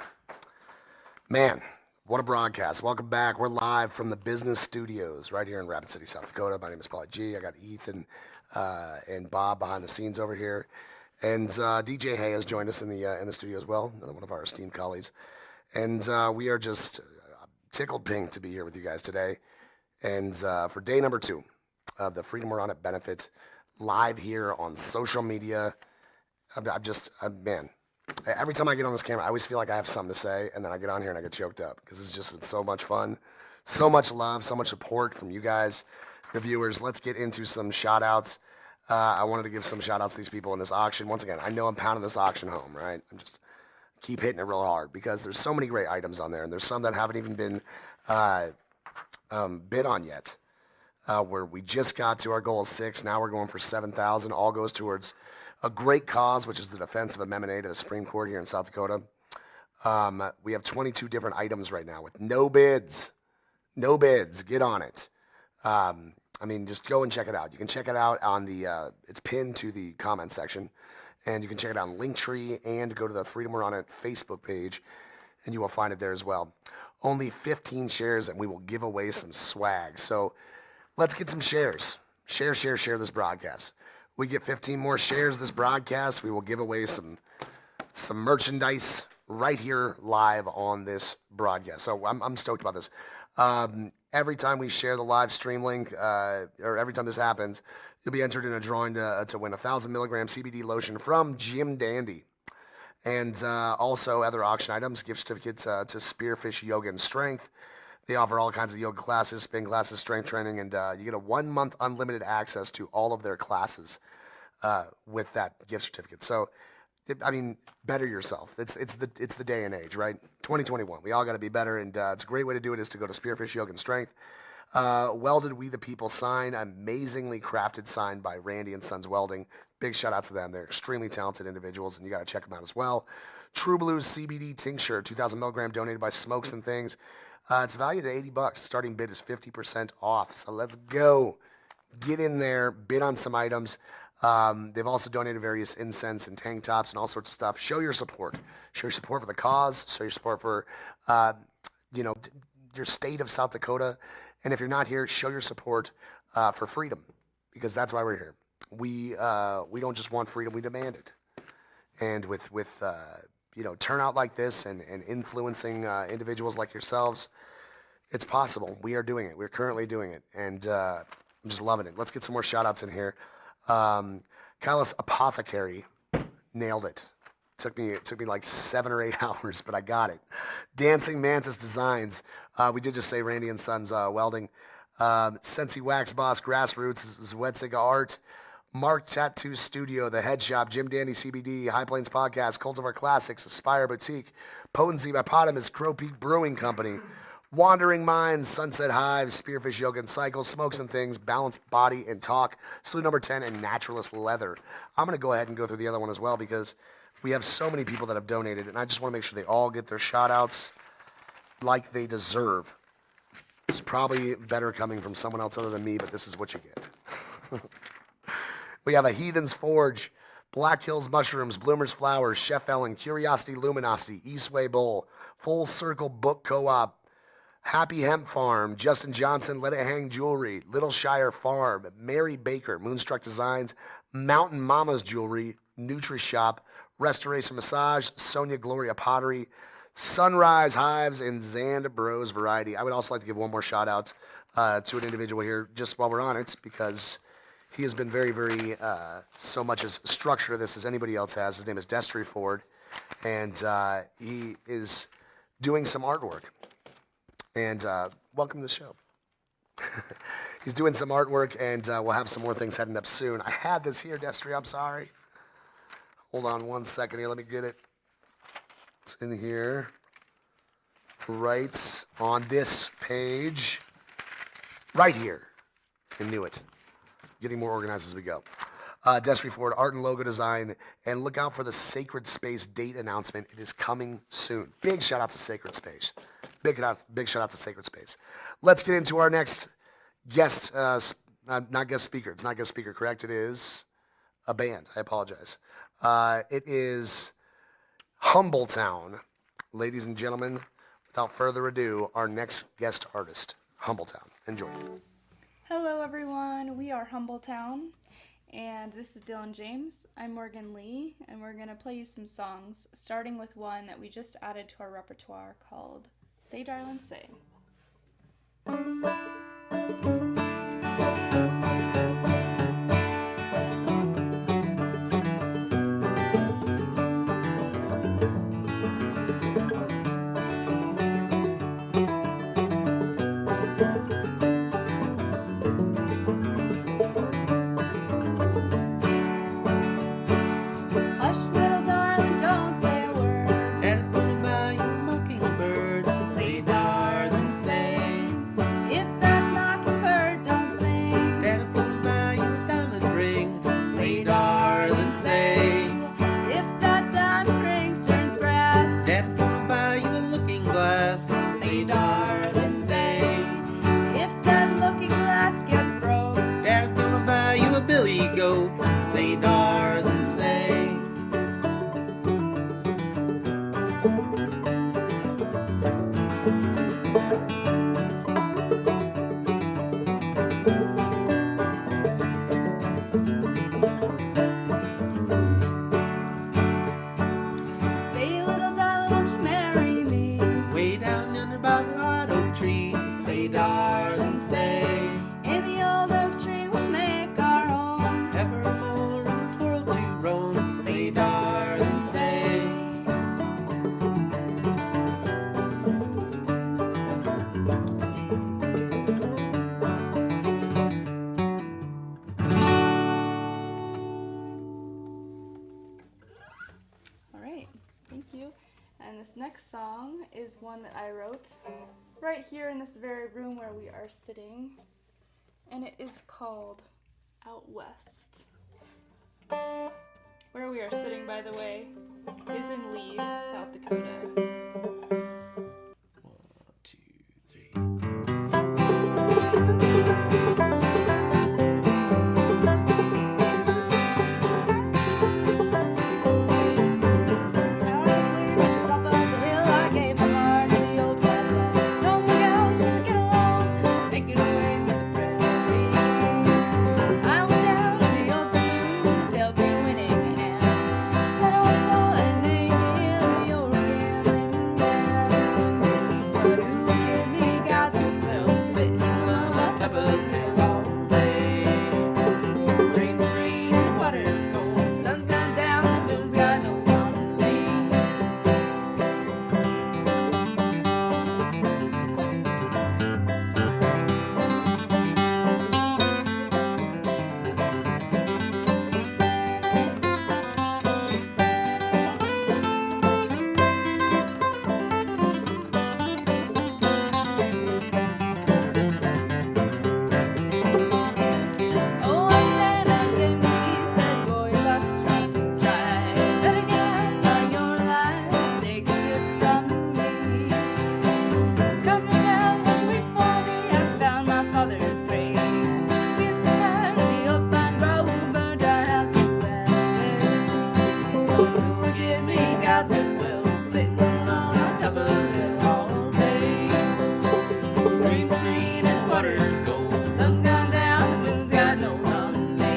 Speaker 3: Man, what a broadcast. Welcome back. We're live from the business studios right here in Rapid City, South Dakota. My name is Paulie G. I got Ethan and Bob behind the scenes over here. And DJ Hay has joined us in the studio as well, another one of our esteemed colleagues. And we are just tickled pink to be here with you guys today. And for day number 2 of the Freedom We're On It benefit, live here on social media. Man, every time I get on this camera, I always feel like I have something to say, and then I get on here and I get choked up because it's just been so much fun, so much love, so much support from you guys, the viewers. Let's get into some shout outs. I wanted to give some shout outs to these people in this auction. Once again, I know I'm pounding this auction home, right? I'm just keep hitting it real hard because there's so many great items on there, and there's some that haven't even been bid on yet. Where we just got to our goal of 6, now we're going for 7,000. All goes towards a great cause, which is the defense of Amendment A to the Supreme Court here in South Dakota. We have 22 different items right now with no bids. No bids. Get on it. Just go and check it out. You can check it out on the, it's pinned to the comment section, and you can check it out on Linktree and go to the Freedom We're On It Facebook page, and you will find it there as well. Only 15 shares, and we will give away some swag. So let's get some shares. Share this broadcast. We get 15 more shares of this broadcast, we will give away some merchandise right here live on this broadcast. So I'm stoked about this. Every time we share the live stream link, or every time this happens, you'll be entered in a drawing to win 1,000 milligram CBD lotion from Jim Dandy. And also other auction items, gift certificates to Spearfish Yoga and Strength. They offer all kinds of yoga classes, spin classes, strength training, and you get a 1-month unlimited access to all of their classes with that gift certificate. So, better yourself. It's the day and age, right? 2021. We all got to be better, and it's a great way to do it is to go to Spearfish Yoga and Strength. Welded We the People sign, amazingly crafted sign by Randy and Sons Welding. Big shout out to them. They're extremely talented individuals, and you got to check them out as well. True Blues CBD tincture, 2,000 milligram, donated by Smokes and Things. It's valued at $80. Starting bid is 50% off. So let's go. Get in there, bid on some items. They've also donated various incense and tank tops and all sorts of stuff. Show your support. Show your support for the cause. Show your support for, your state of South Dakota. And if you're not here, show your support for freedom, because that's why we're here. We don't just want freedom; we demand it. And with turnout like this and influencing individuals like yourselves, it's possible. We are doing it. We're currently doing it, and I'm just loving it. Let's get some more shout-outs in here. Kylos Apothecary nailed it. It took me like 7 or 8 hours, but I got it. Dancing Mantis Designs. We did just say Randy and Sons Welding. Sensi Wax Boss Grassroots, Zwetzig Art. Mark Tattoo Studio, The Head Shop, Jim Dandy CBD, High Plains Podcast, Cultivar Classics, Aspire Boutique, Potency Hypotamus, Crow Peak Brewing Company, Wandering Minds, Sunset Hives, Spearfish Yoga and Cycle, Smokes and Things, Balanced Body and Talk, Salute Number 10, and Naturalist Leather. I'm going to go ahead and go through the other one as well because we have so many people that have donated, and I just want to make sure they all get their shout-outs like they deserve. It's probably better coming from someone else other than me, but this is what you get. We have a Heathen's Forge, Black Hills Mushrooms, Bloomers Flowers, Chef Ellen, Curiosity Luminosity, Eastway Bowl, Full Circle Book Co-op, Happy Hemp Farm, Justin Johnson, Let It Hang Jewelry, Little Shire Farm, Mary Baker, Moonstruck Designs, Mountain Mama's Jewelry, Nutri Shop, Restoration Massage, Sonia Gloria Pottery, Sunrise Hives, and Zand Bros Variety. I would also like to give one more shout out to an individual here just while we're on it, because he has been very, very, so much as structured to this as anybody else has. His name is Destry Ford, and he is doing some artwork. And welcome to the show. He's doing some artwork, and we'll have some more things heading up soon. I had this here, Destry, I'm sorry. Hold on 1 second here, let me get it. It's in here, right on this page, right here. I knew it. Getting more organized as we go. Destry Ford, art and logo design, and look out for the Sacred Space date announcement. It is coming soon. Big shout out to Sacred Space. Big shout out to Sacred Space. Let's get into our next guest, not guest speaker. It's not guest speaker, correct? It is a band. I apologize. It is Humbletown. Ladies and gentlemen, without further ado, our next guest artist, Humbletown. Enjoy.
Speaker 9: Hello everyone, we are Humbletown, And this is Dylan James. I'm Morgan Lee, and we're going to play you some songs, starting with one that we just added to our repertoire called Say Darlin' Say. Hush, little darling, don't say a word.
Speaker 10: Daddy's gonna buy you a mockingbird. Say, darling, say.
Speaker 9: If that mockingbird don't sing,
Speaker 10: Daddy's gonna buy you a diamond ring. Say, darling, say.
Speaker 9: if that diamond ring turns brass,
Speaker 10: Daddy's gonna buy you a looking glass. Say, darling, say.
Speaker 9: if that looking glass gets broke,
Speaker 10: Daddy's gonna buy you a billy goat. Say, darling, say.
Speaker 9: say, little darling, won't you marry me?
Speaker 10: Way down yonder by the hot oak tree. Say, darling, say.
Speaker 9: In the old oak tree we'll make our home.
Speaker 10: Evermore in this world to roam. Say, darling, say.
Speaker 9: All right, thank you. And this next song is one that I wrote right here in this very room where we are sitting. And it is called Out West. Where we are sitting, by the way, is in Lee, South Dakota.
Speaker 10: 1, 2, 3.
Speaker 9: Out on the clear top of the hill, I gave my heart to the old Wild West. Told me how we should get along, make it away to the prairie. I went down to the old saloon, tailgate winning a hand. Said, oh boy, and they hear you're a gambling man. But who will give me God's goodwill, sitting on the top of the hill all day? Rain's green and water's cold, sun's gone down, the moon's got no on me. Oh, and then I came to me, said, boy, your luck's running dry. Better get on your line, take a tip from me. Come to town, was wait for me, I found my father's grave. We sat in the old pine grove, burned our house to ashes. Who will give me God's goodwill, sitting on top of the hill all day? Rain's green and water's cold, sun's gone down, the moon's got no on me.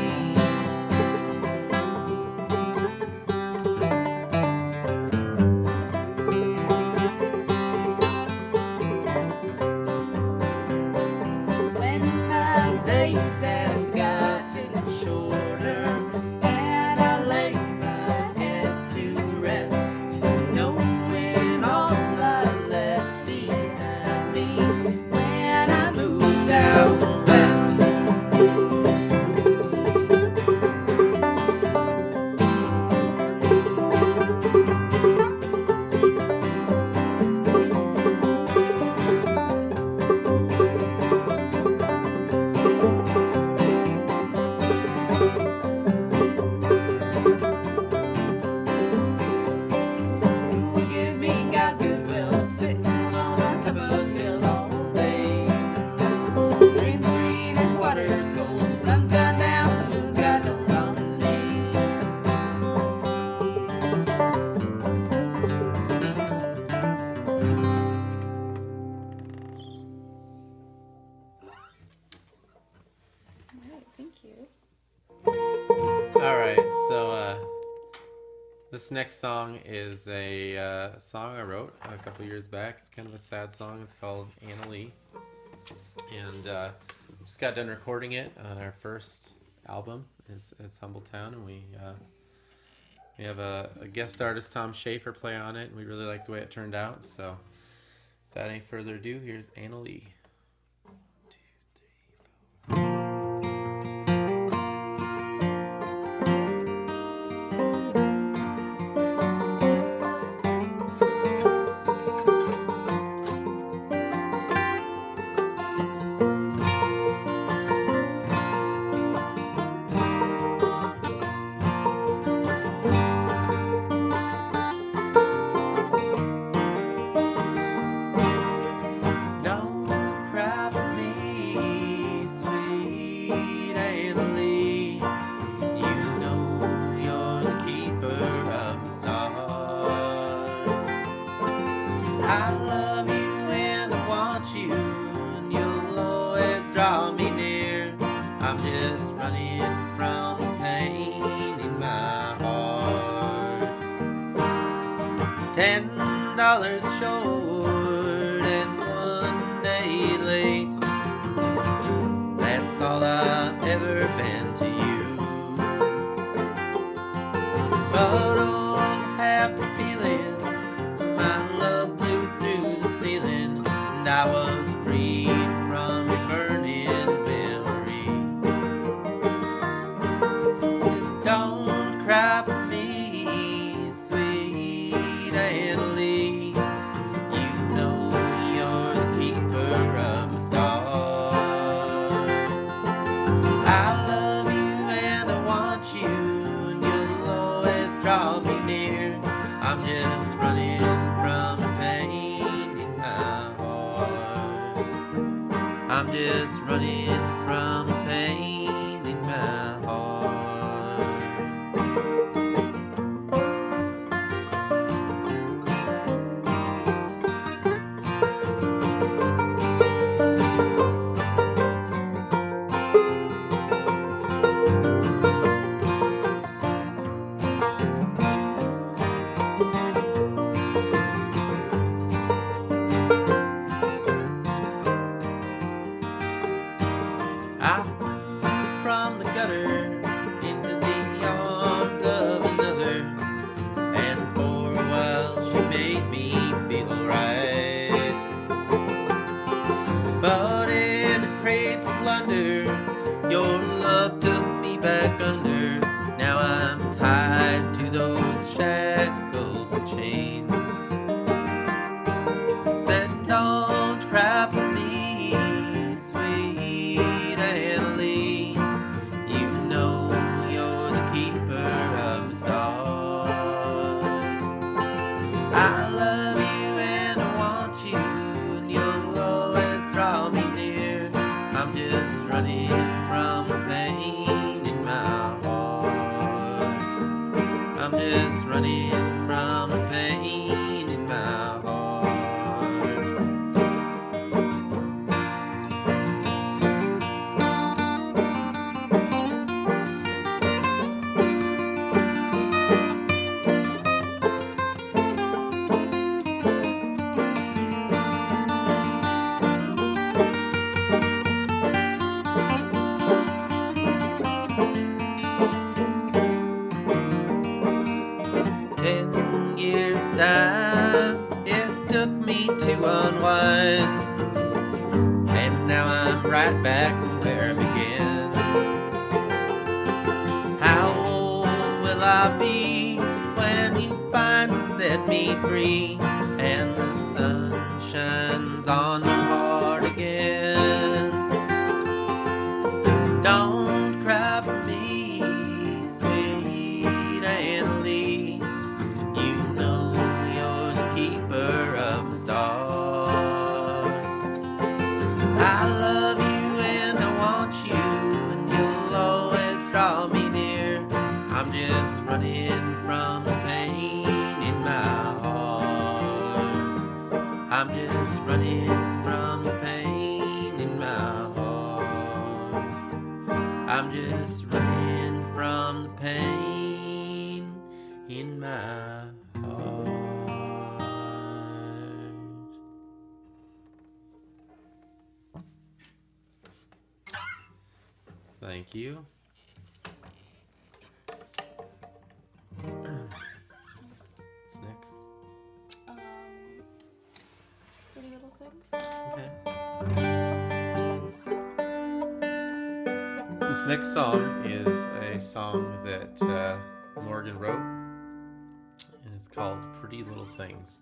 Speaker 9: When my days have gotten shorter and I lay my head to rest, knowing all I left behind me when I moved out west. Who will give me God's goodwill, sitting on top of a hill all day? Dreams green and water's cold, sun's gone down, the moon's got no on me. All right, thank you.
Speaker 11: This next song is a song I wrote a couple years back. It's kind of a sad song. It's called Anna Lee. And just got done recording it on our first album is Humble Town. And we have a guest artist, Tom Schaefer, play on it. And we really like the way it turned out. So without any further ado, here's Anna Lee.
Speaker 10: $10 short and 1 day late. That's all I've ever been to you. But oh, happy feeling, my love blew through the ceiling, and I was freed from your burning memory. So don't cry for me, sweet Anna Lee. You know you're the keeper of my stars. I love you and I want you, and you'll always draw me near. I'm just running from the pain in my heart. I'm just running from the pain in my heart. I flew from the gutter into the arms of another, and for a while she made me feel alright. But in a crazy blunder, your love took me back under. Now I'm tied to those shackles and chains. Said don't cry for me, sweet Anna Lee. You know you're the keeper of the stars. I love you and I want you, and you'll always draw me near. I'm just running from the pain in my heart. I'm just running from the pain in my heart. Time it took me to unwind, and now I'm right back where I began. How old will I be when you finally set me free and the sun shines on my heart again? Don't cry for me, sweet Anna Lee. You know you're the keeper of the stars. I love you and I want you, and you'll always draw me near. I'm just running from the pain in my heart. I'm just running from the pain in my heart. I'm just running from the pain in my
Speaker 11: my heart. Thank you. What's next?
Speaker 9: Pretty Little Things.
Speaker 11: Okay. This next song is a song that Morgan wrote, and it's called Pretty Little Things.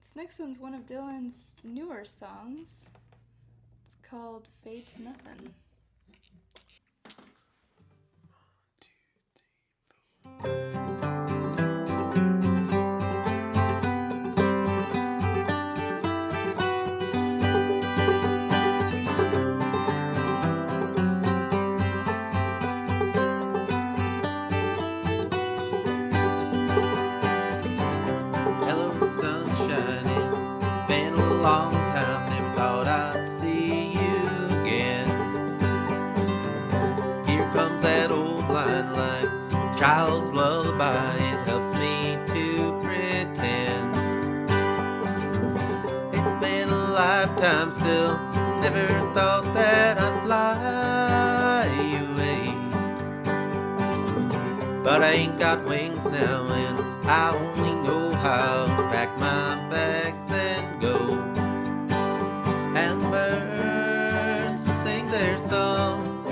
Speaker 9: This next one's one of Dylan's newer songs. It's called Fade to Nothing.
Speaker 10: Long time, never thought I'd see you again. Here comes that old blind light, child's lullaby, it helps me I'm still never thought that I'd fly away. But I ain't got wings now, and I only know how to pack my bags and go. And birds sing their songs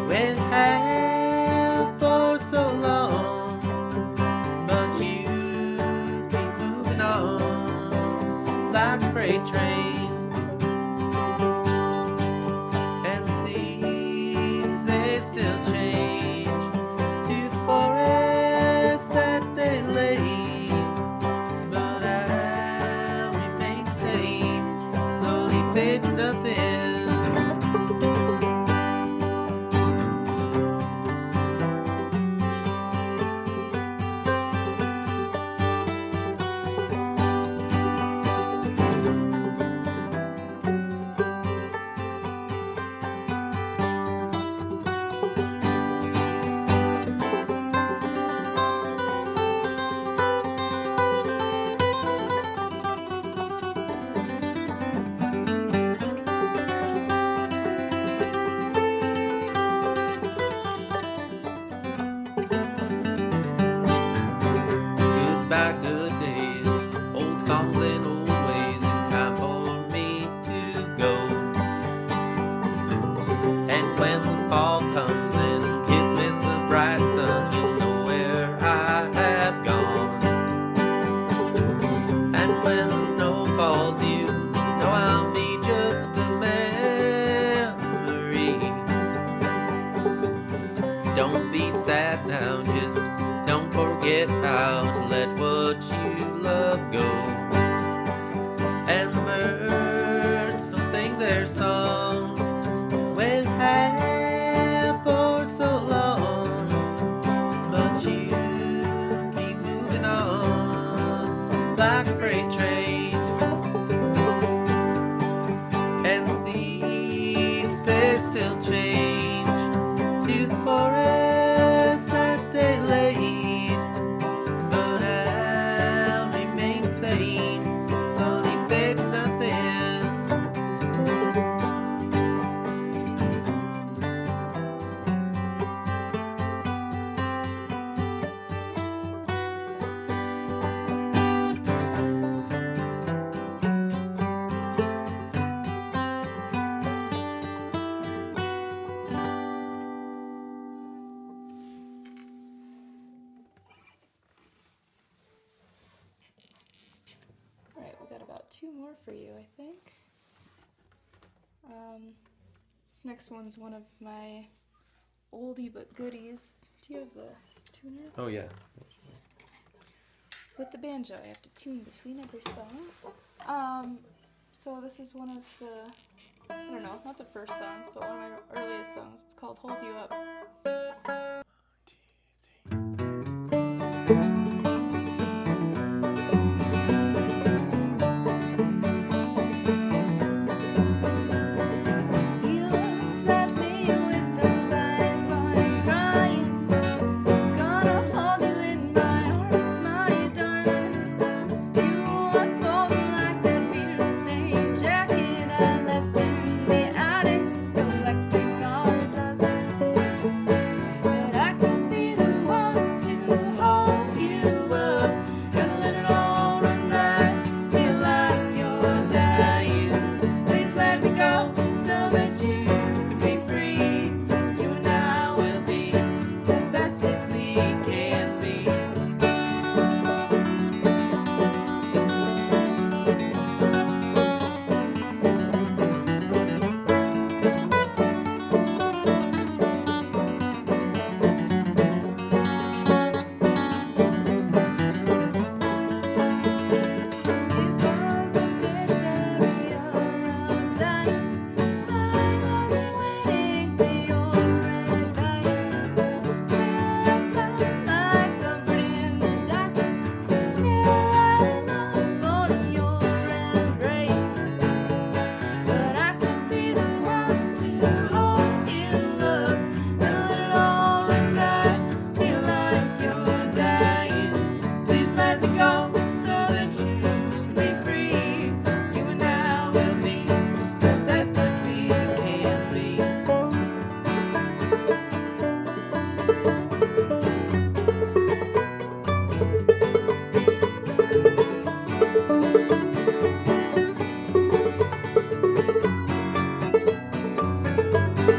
Speaker 10: we have for so long, but you keep moving on like a freight train. And seeds, they still change to the forest that they lay, but I remain the same, slowly fade to nothing. Goodbye, good days, old songs and old ways. It's time for me to go. And when the fall comes and kids miss the bright sun, you'll know where I have gone. And when the snow falls, you know I'll be just a memory. Don't be sad now, just don't forget how to let what you love go. And the birds will sing their songs we've had for so long, but you keep moving on like a freight train. And seeds, they still change to the forest that they laid, but I'll remain the same, slowly fade to nothing.
Speaker 9: Alright, we got about 2 more for you, I think. This next one's one of my oldie but goodies. Do you have the tuner?
Speaker 11: Oh yeah.
Speaker 9: With the banjo, I have to tune between every song. So this is one of the, I don't know, not the first songs, but one of my earliest songs. It's called Hold You Up. He looks at me with those eyes while I'm crying. Gonna hold you in my arms, my darling. You unfold like that beer-stained jacket I left in the attic, collecting all the dust. It's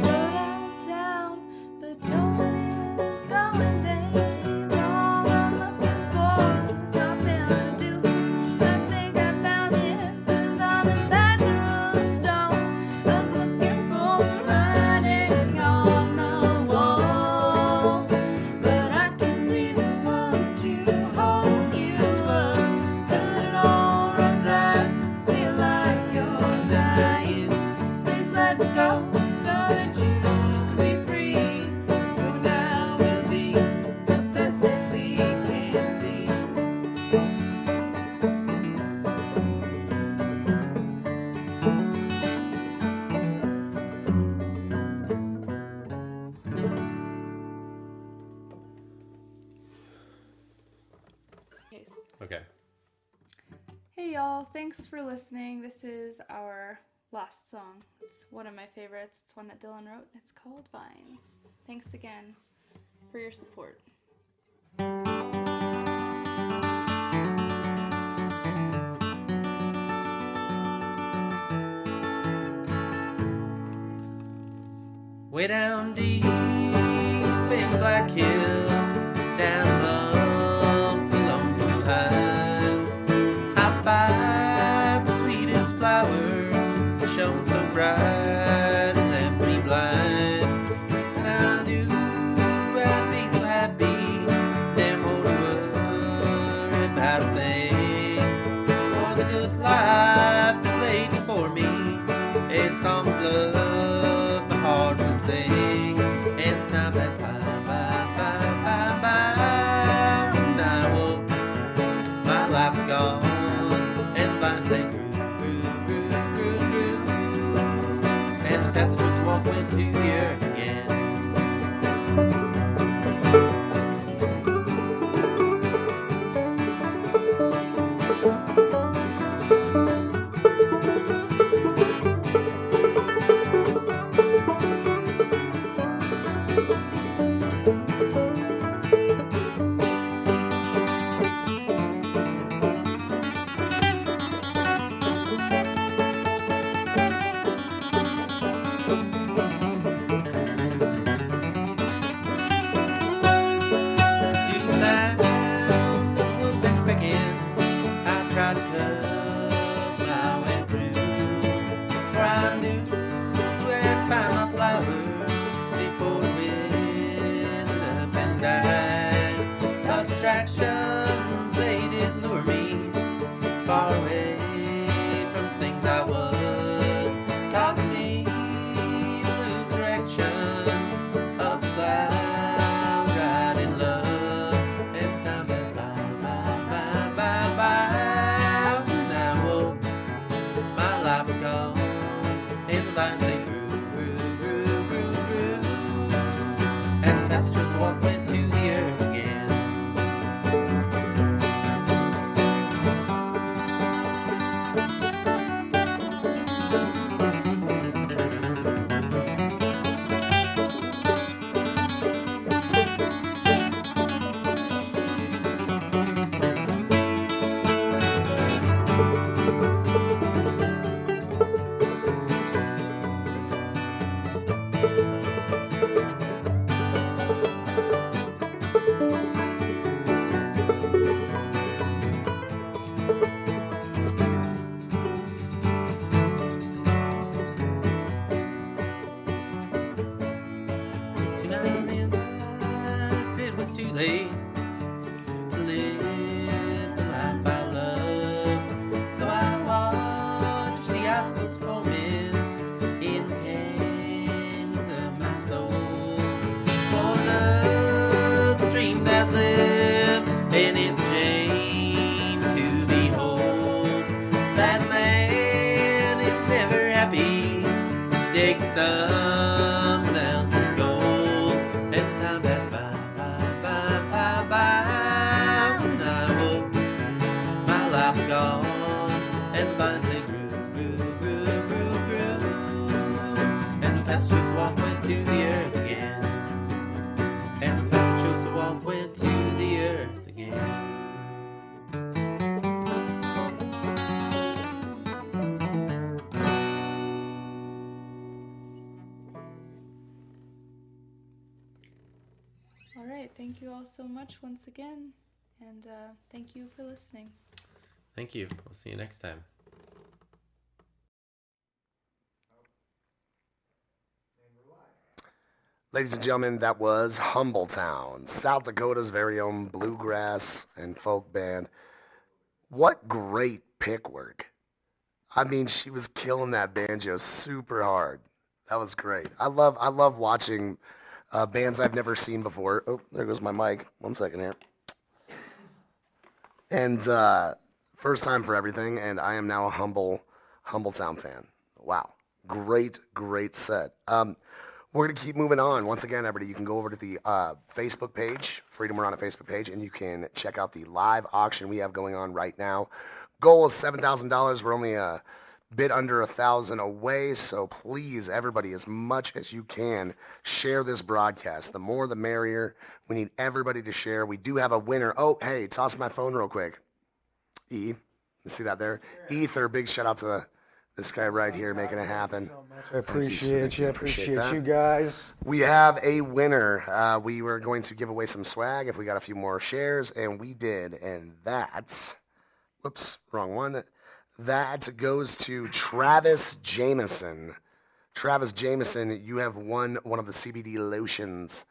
Speaker 9: downtown, but no one is going, babe. All I'm looking for is something to do. I think I found answers on the bathroom stall. I was looking for the writing on the wall, but I can be the one to hold you up. Let it all run dry, feel like you're dying. Please let go so that you can be free. You now will be the best that we can be.
Speaker 11: Okay.
Speaker 9: Hey y'all, thanks for listening. This is our last song. It's one of my favorites. It's one that Dylan wrote. It's called Vines. Thanks again for your support.
Speaker 10: Way down deep in Black Hills, down amongst the lonesome pines, I spied the sweetest flower, shone so bright and left me blind. Said I knew I'd be so happy, never more to worry about a thing. For the good life that laid before me, a song of love my heart would sing. And the time passed by, and I woke, my life was gone, and the vines they grew, and the passengers walked into the earth again. Abstractions, they did lure me far away from the things I was, causing me to lose direction of the cloud, right in love. And time passed by, and I woke, my life was gone, and the vines they grew, and the pastures walked into the earth again. Soon I realized it was too late to live the life I love. So I watched the icicles foaming in the canyons of my soul. For love's a dream that lived, and it's a shame to behold that man is never happy, digging someone else's gold. And the time passed by, and I woke, my life was gone, and and the vines they grew, and the pastures walk went to the earth again, and the pastures walk went to the earth again.
Speaker 9: All right, thank you all so much once again, and thank you for listening.
Speaker 11: Thank you. We'll see you next time.
Speaker 3: Ladies and gentlemen, that was Humbletown, South Dakota's very own bluegrass and folk band. What great pick work. I mean, she was killing that banjo super hard. That was great. I love watching bands I've never seen before. Oh, there goes my mic. 1 second here. And first time for everything, and I am now a Humbletown fan. Wow. Great set. We're going to keep moving on. Once again, everybody, you can go over to the Facebook page, Freedom We're On It Facebook page, and you can check out the live auction we have going on right now. Goal is $7,000. We're only a bit under 1,000 away, so please, everybody, as much as you can, share this broadcast. The more, the merrier. We need everybody to share. We do have a winner. Oh, hey, toss my phone real quick. You see that there? Ether, big shout out to this guy right here making it happen.
Speaker 2: I appreciate you guys.
Speaker 3: We have a winner. We were going to give away some swag if we got a few more shares, and we did. And that's, whoops, wrong one. That goes to Travis Jameson. Travis Jameson, you have won one of the CBD lotions.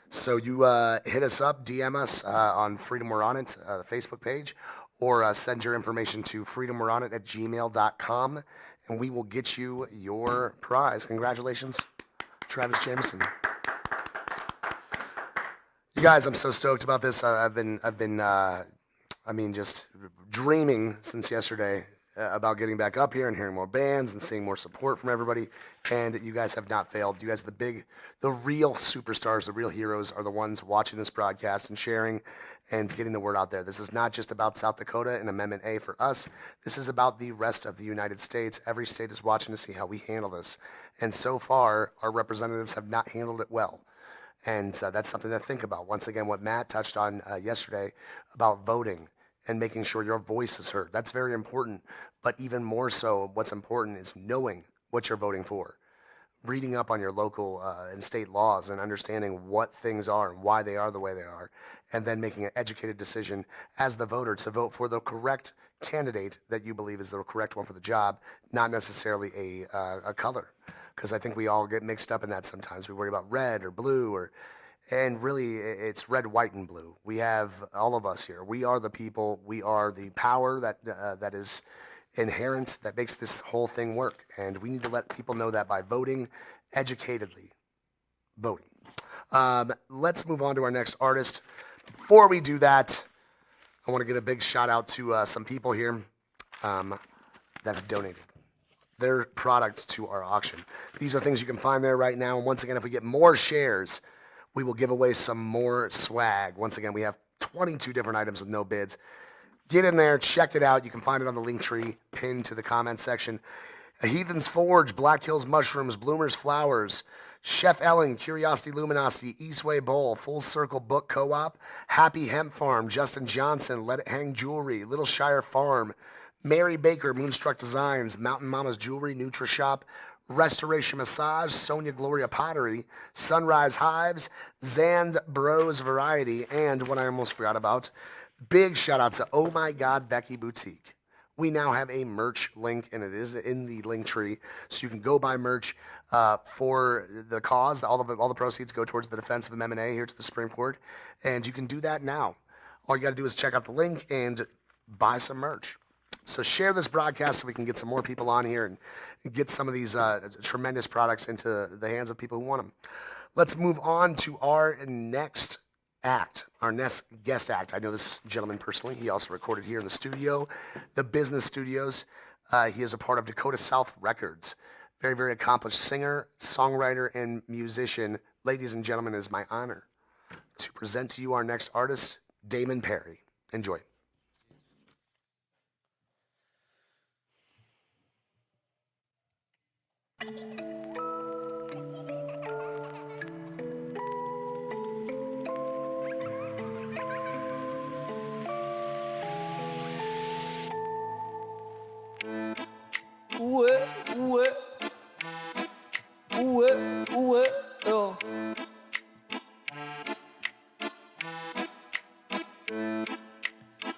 Speaker 3: So you hit us up, DM us on Freedom We're On It, the Facebook page, or send your information to freedomwe'reonit@gmail.com, and we will get you your prize. Congratulations, Travis Jameson. You guys, I'm so stoked about this. I've been, just dreaming since yesterday about getting back up here and hearing more bands and seeing more support from everybody. And you guys have not failed. You guys, the real superstars, the real heroes are the ones watching this broadcast and sharing and getting the word out there. This is not just about South Dakota and Amendment A for us. This is about the rest of the United States. Every state is watching to see how we handle this. And so far, our representatives have not handled it well. And that's something to think about. Once again, what Matt touched on yesterday about voting and making sure your voice is heard. That's very important. But even more so, what's important is knowing what you're voting for. Reading up on your local and state laws and understanding what things are and why they are the way they are. And then making an educated decision as the voter to vote for the correct candidate that you believe is the correct one for the job, not necessarily a color. Because I think we all get mixed up in that sometimes. We worry about red or blue and really, it's red, white, and blue. We have all of us here. We are the people. We are the power that is inherent that makes this whole thing work. And we need to let people know that by voting educatedly. Voting. Let's move on to our next artist. Before we do that, I want to give a big shout out to some people here that have donated their product to our auction. These are things you can find there right now. And once again, if we get more shares, we will give away some more swag. Once again, we have 22 different items with no bids. Get in there, check it out. You can find it on the link tree pinned to the comment section. A Heathen's Forge, Black Hills Mushrooms, Bloomers Flowers, Chef Ellen, Curiosity Luminosity, Eastway Bowl, Full Circle Book Co-op, Happy Hemp Farm, Justin Johnson, Let It Hang Jewelry, Little Shire Farm, Mary Baker, Moonstruck Designs, Mountain Mama's Jewelry, NutriShop, Restoration Massage, Sonia Gloria Pottery, Sunrise Hives, Zand Bros Variety, and what I almost forgot about, big shout out to Oh My God Becky Boutique. We now have a merch link, and it is in the link tree, so you can go buy merch for the cause. All the proceeds go towards the defense of Amendment A here to the Supreme Court, and you can do that now. All you got to do is check out the link and buy some merch. So share this broadcast so we can get some more people on here and get some of these tremendous products into the hands of people who want them. Let's move on to our next act, our next guest act. I know this gentleman personally. He also recorded here in the studio, the Business Studios. He is a part of Dakota South Records. Very, very accomplished singer, songwriter, and musician. Ladies and gentlemen, it is my honor to present to you our next artist, Damon Perry. Enjoy.
Speaker 12: Oh.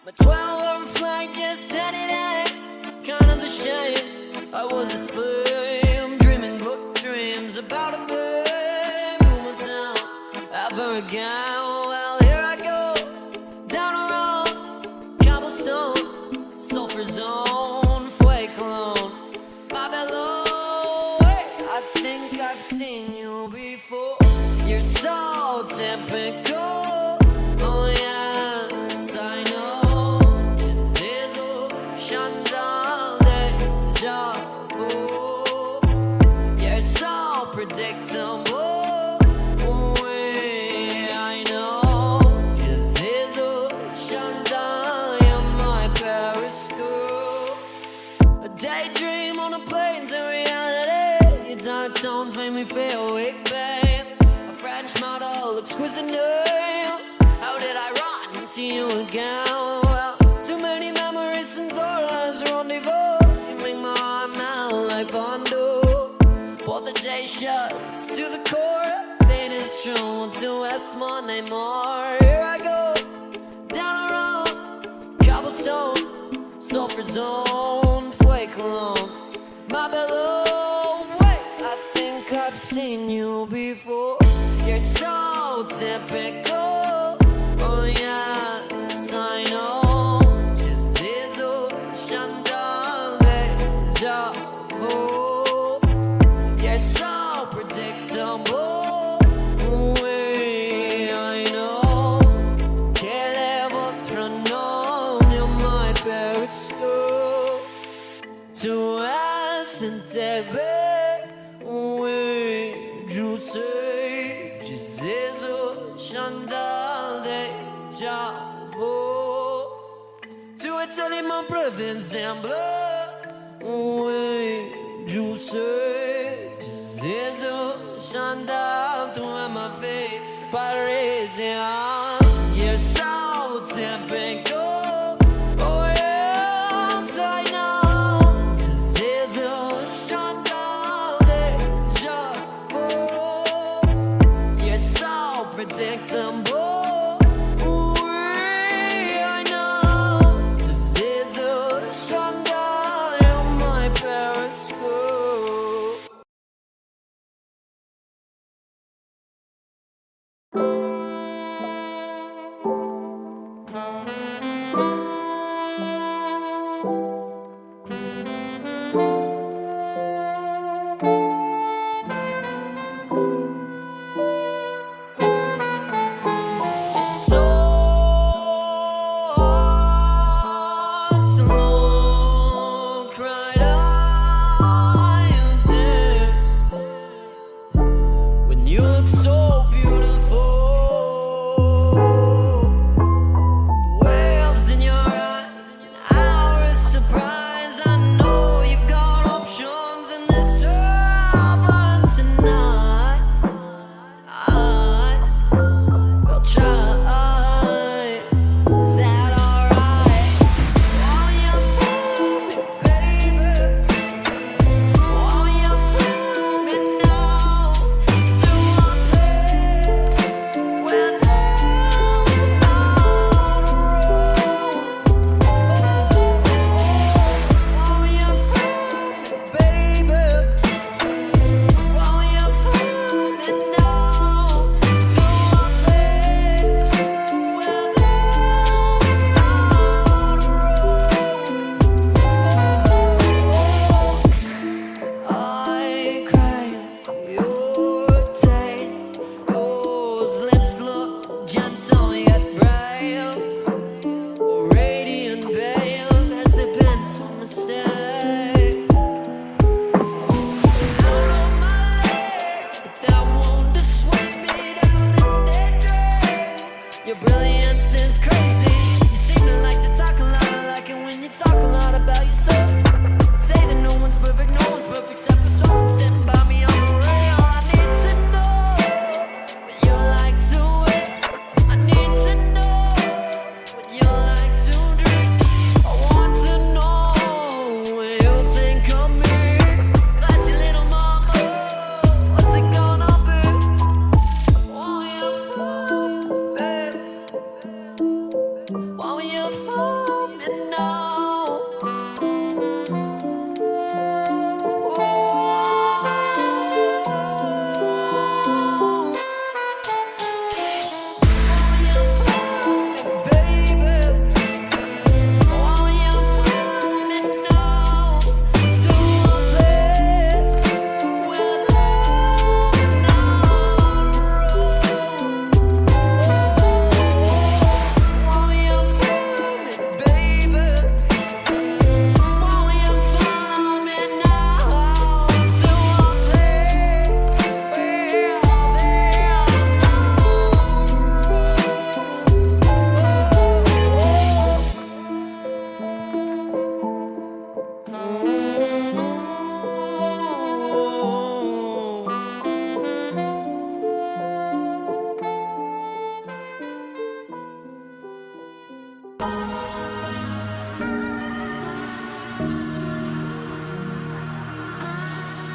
Speaker 12: My 12-hour flight just headed out, kind of a shame. I was a slave, dreaming book dreams about a big woman town. Ever again, well, here I go, down a road, cobblestone, sulfur zone, fuego cologne, Babylon. Wait, I think I've seen you before. You're so typical. Oh yes, I know. This is Chandal deja vu. You're so predictable. Oh, I know. This is Chandal, you're my Paris girl. A daydream on a plane to reality. Your dark tones make me feel weak, babe. A French model, exquisite nail. How did I run into you again? Well, too many memories since our last rendezvous. You make my heart melt like fondue. Pour the day shuts to the core. Fate is true to Westmore, Neymar. Here I go, down a road, cobblestone, sulfur zone, fuego cologne, my bellow. Wait, I think I've seen you before. You're so typical. Oh yes, I know. This is Chandal deja vu. You're so predictable. Oui, I know. Quel est votre nom? You're my Paris girl. Tu es Saint-Étienne. Oui, je sais. Jesus, Chandal deja vu. Tu es tellement provincial. Oui, je sais. Jesus, Chandal, tu es ma fille parisienne. You're so typical. Oh yes, I know. Jesus, Chandal deja vu. You're so predictable.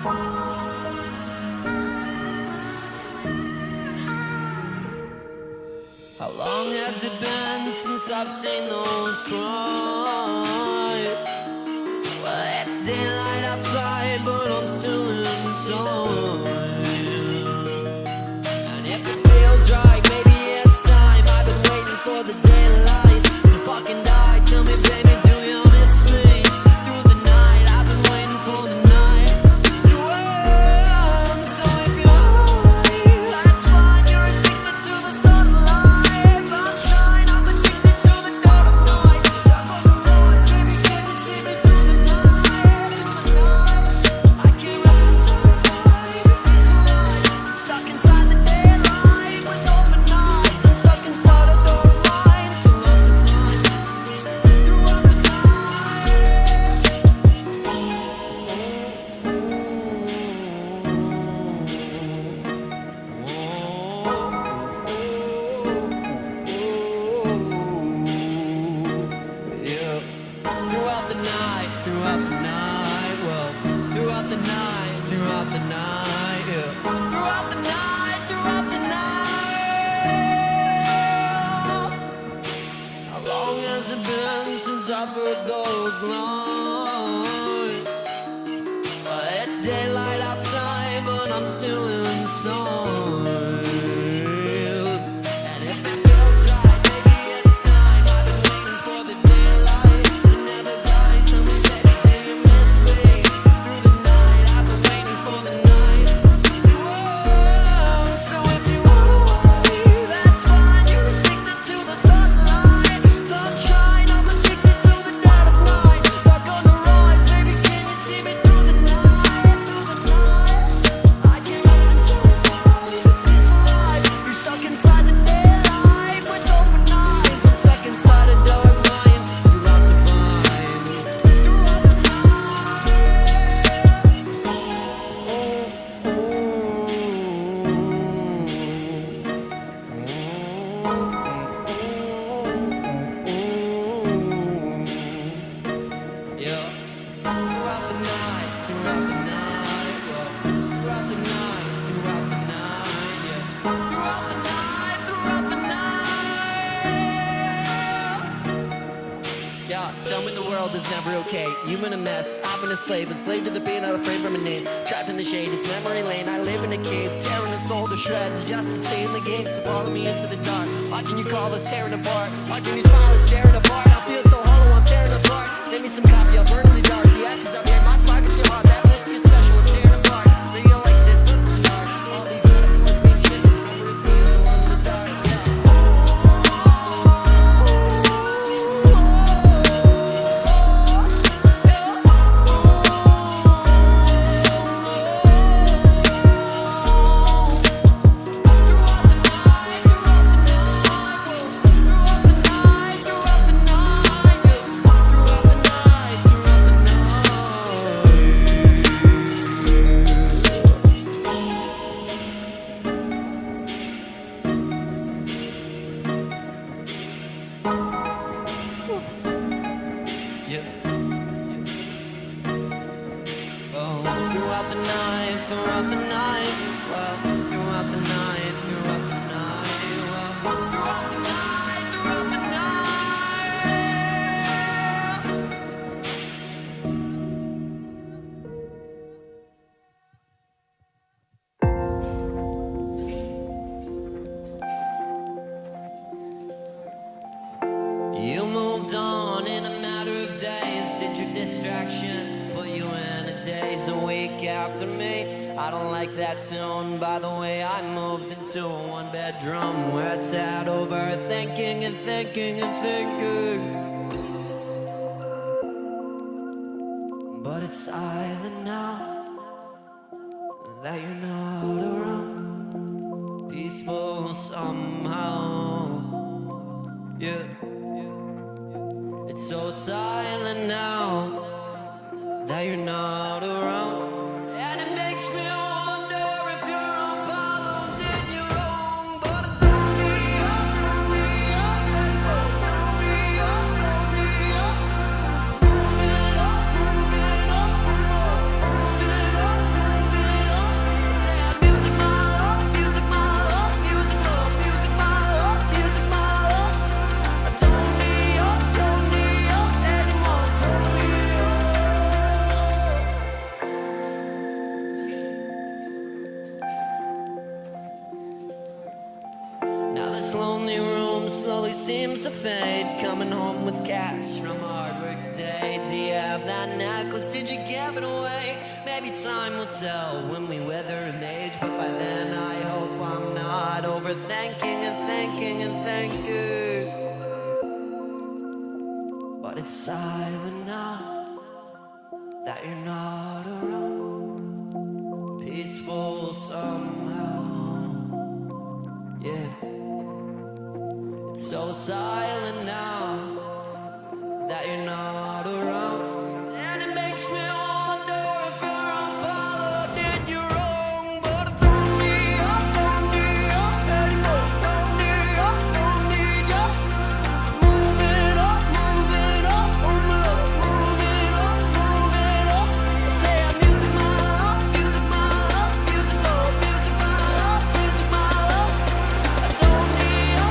Speaker 12: How long has it been since I've seen those cry? Well, it's daylight outside, but I'm still inside. And if it feels right, maybe it's time. I've been waiting for the daylight to fucking die. Tell me, baby, do you miss me? Through the night, I've been waiting for the night to end. So if you're hungry, that's fine. You're addicted to the sunlight, sunshine. I'm addicted to the dark of night. I'm on the rise, baby, can you see me through the night? I can't rest until the time. It's alive. Stuck inside the daylight with open eyes. I'm stuck inside a dark mind. Too lost to find throughout the night. Yeah. Throughout the night, well, throughout the night, yeah. Throughout the night. How long has it been since I've heard those lines? It's daylight outside, but I'm still inside. And if it feels right, maybe it's time. I've been waiting for the daylight to never die. Tell me, baby, do you miss me? Through the night, I've been waiting for the night to end. So if you wanna leave, that's fine. You're addicted to the sunlight, sunshine. I'm addicted to the dead of night. Stuck on the rise, baby, can you see me through the night? I can't rest until the morning. It's alive. You're stuck inside the daylight with open eyes. I'm stuck inside a dark mind. Too lost to find throughout the night. Yeah. Throughout the night, well, throughout the night, yeah. Throughout the night. Yeah, tell me the world is never okay. You in a mess, I've been a slave to the pain, not afraid from a name. Trapped in the shade, it's memory lane. I live in a cave, tearing a soul to shreds just to stay in the game. So follow me into the dark. Watching you call us tearing apart. Watching you smile us tearing apart. I feel so hollow, I'm tearing apart. Make me some coffee, I'll burn in the dark. The ashes up here, my spark is too hard. That pussy is special, I'm tearing apart. Real like this, put the start. All these metaphors mean shit. Remember it's me, the one in the dark. You moved on in a matter of days. Did your distraction put you in a daze a week after me? I don't like that tune. By the way, I moved into a one-bedroom where I sat over thinking and thinking and thinking. But it's silent now that you're not around. Peaceful somehow, yeah. It's so silent now that you're not around. And it makes me wonder if you're unfollowed in your own. But tell me up, tell me up, and tell me up, tell me up. Prove it up, prove it up, prove it up, prove it up. seems to fade. Coming home with cash from hard work's day. Do you have that necklace? Did you give it away? Maybe time will tell when we weather an age. But by then I hope I'm not overthinking and thinking and thinking. But it's silent now that you're not around. Peaceful somehow. Yeah. It's so silent now that you're not around. And it makes me wonder if you're Apollo, did you wrong? But it's only anymore. Don't need ya. Moving up, moving up, moving up. Say I'm using my love, using my love, music love, music my love, music my love. Don't need ya.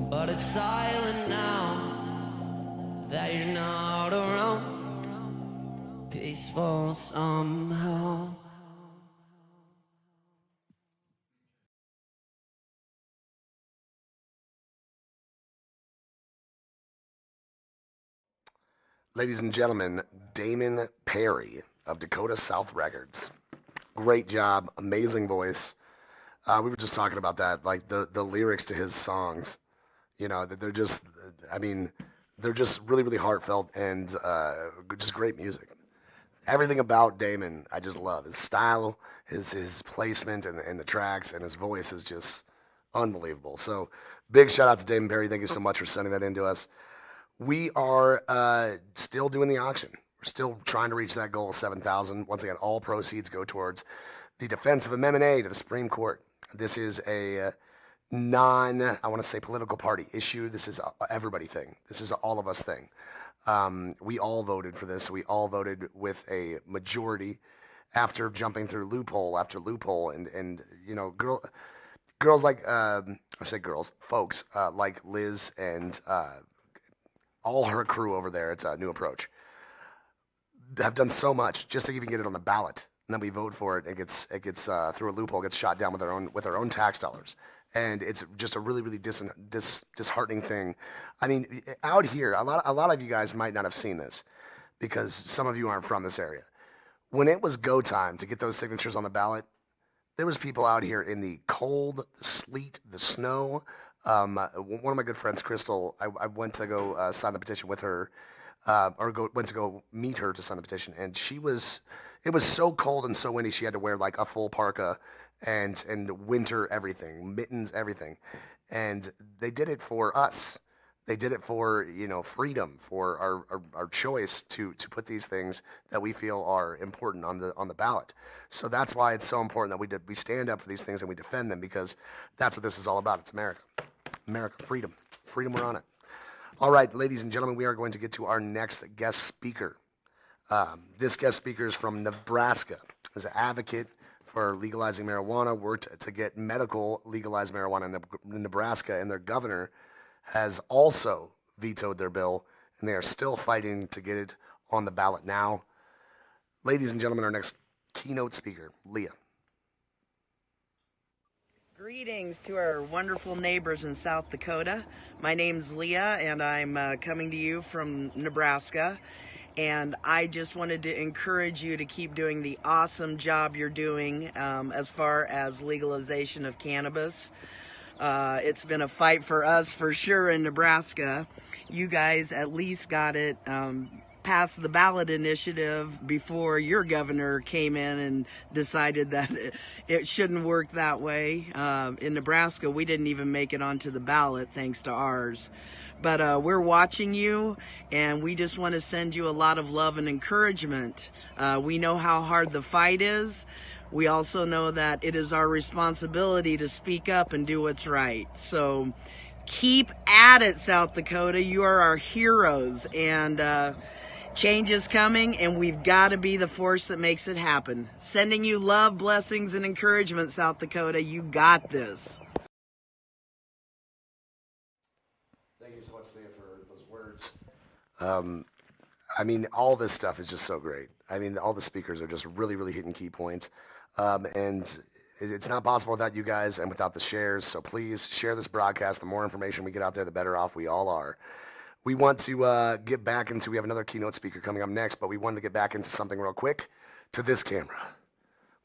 Speaker 12: But it's silent now that you're not around. Peaceful somehow.
Speaker 3: Ladies and gentlemen, Damon Perry of Dakota South Records. Great job, amazing voice. We were just talking about that, like the lyrics to his songs. You know, they're just, I mean, they're just really, really heartfelt and just great music. Everything about Damon, I just love. His style, his placement and the tracks, and his voice is just unbelievable. So big shout out to Damon Perry. Thank you so much for sending that in to us. We are still doing the auction. We're still trying to reach that goal of 7,000. Once again, all proceeds go towards the defense of Amendment A to the Supreme Court. This is a political party issue. This is a everybody thing. This is an all of us thing. We all voted for this. We all voted with a majority after jumping through loophole after loophole. And you know, girls like, folks like Liz and all her crew over there, it's a New Approach, have done so much just to even get it on the ballot. And then we vote for it. It gets through a loophole, gets shot down with our own tax dollars. And it's just a really, really disheartening thing. I mean, out here, a lot of you guys might not have seen this because some of you aren't from this area. When it was go time to get those signatures on the ballot, there was people out here in the cold, the sleet, the snow. One of my good friends, Crystal, I went to go sign the petition with her, went to go meet her to sign the petition, and it was so cold and so windy she had to wear like a full parka and winter everything, mittens, everything. And they did it for us. They did it for, you know, freedom, for our choice to put these things that we feel are important on the ballot. So that's why it's so important that we stand up for these things and we defend them, because that's what this is all about. It's America. America, freedom. Freedom, we're on it. All right, ladies and gentlemen, we are going to get to our next guest speaker. This guest speaker is from Nebraska. He's an advocate for legalizing marijuana, worked to get medical legalized marijuana in Nebraska, and their governor has also vetoed their bill, and they are still fighting to get it on the ballot now. Ladies and gentlemen, our next keynote speaker, Leah.
Speaker 1: Greetings to our wonderful neighbors in South Dakota. My name's Leah, and I'm coming to you from Nebraska. And I just wanted to encourage you to keep doing the awesome job you're doing as far as legalization of cannabis. It's been a fight for us for sure in Nebraska. You guys at least got it passed the ballot initiative before your governor came in and decided that it shouldn't work that way. In Nebraska, we didn't even make it onto the ballot thanks to ours. But we're watching you, and we just want to send you a lot of love and encouragement. We know how hard the fight is. We also know that it is our responsibility to speak up and do what's right. So keep at it, South Dakota. You are our heroes, and change is coming, and we've got to be the force that makes it happen. Sending you love, blessings, and encouragement, South Dakota. You got this.
Speaker 3: Thank you so much, Leah, for those words. I mean, all this stuff is just so great. I mean, all the speakers are just really, really hitting key points. And it's not possible without you guys and without the shares. So please share this broadcast. The more information we get out there, the better off we all are. We want to get back into, we have another keynote speaker coming up next, but we wanted to get back into something real quick to this camera.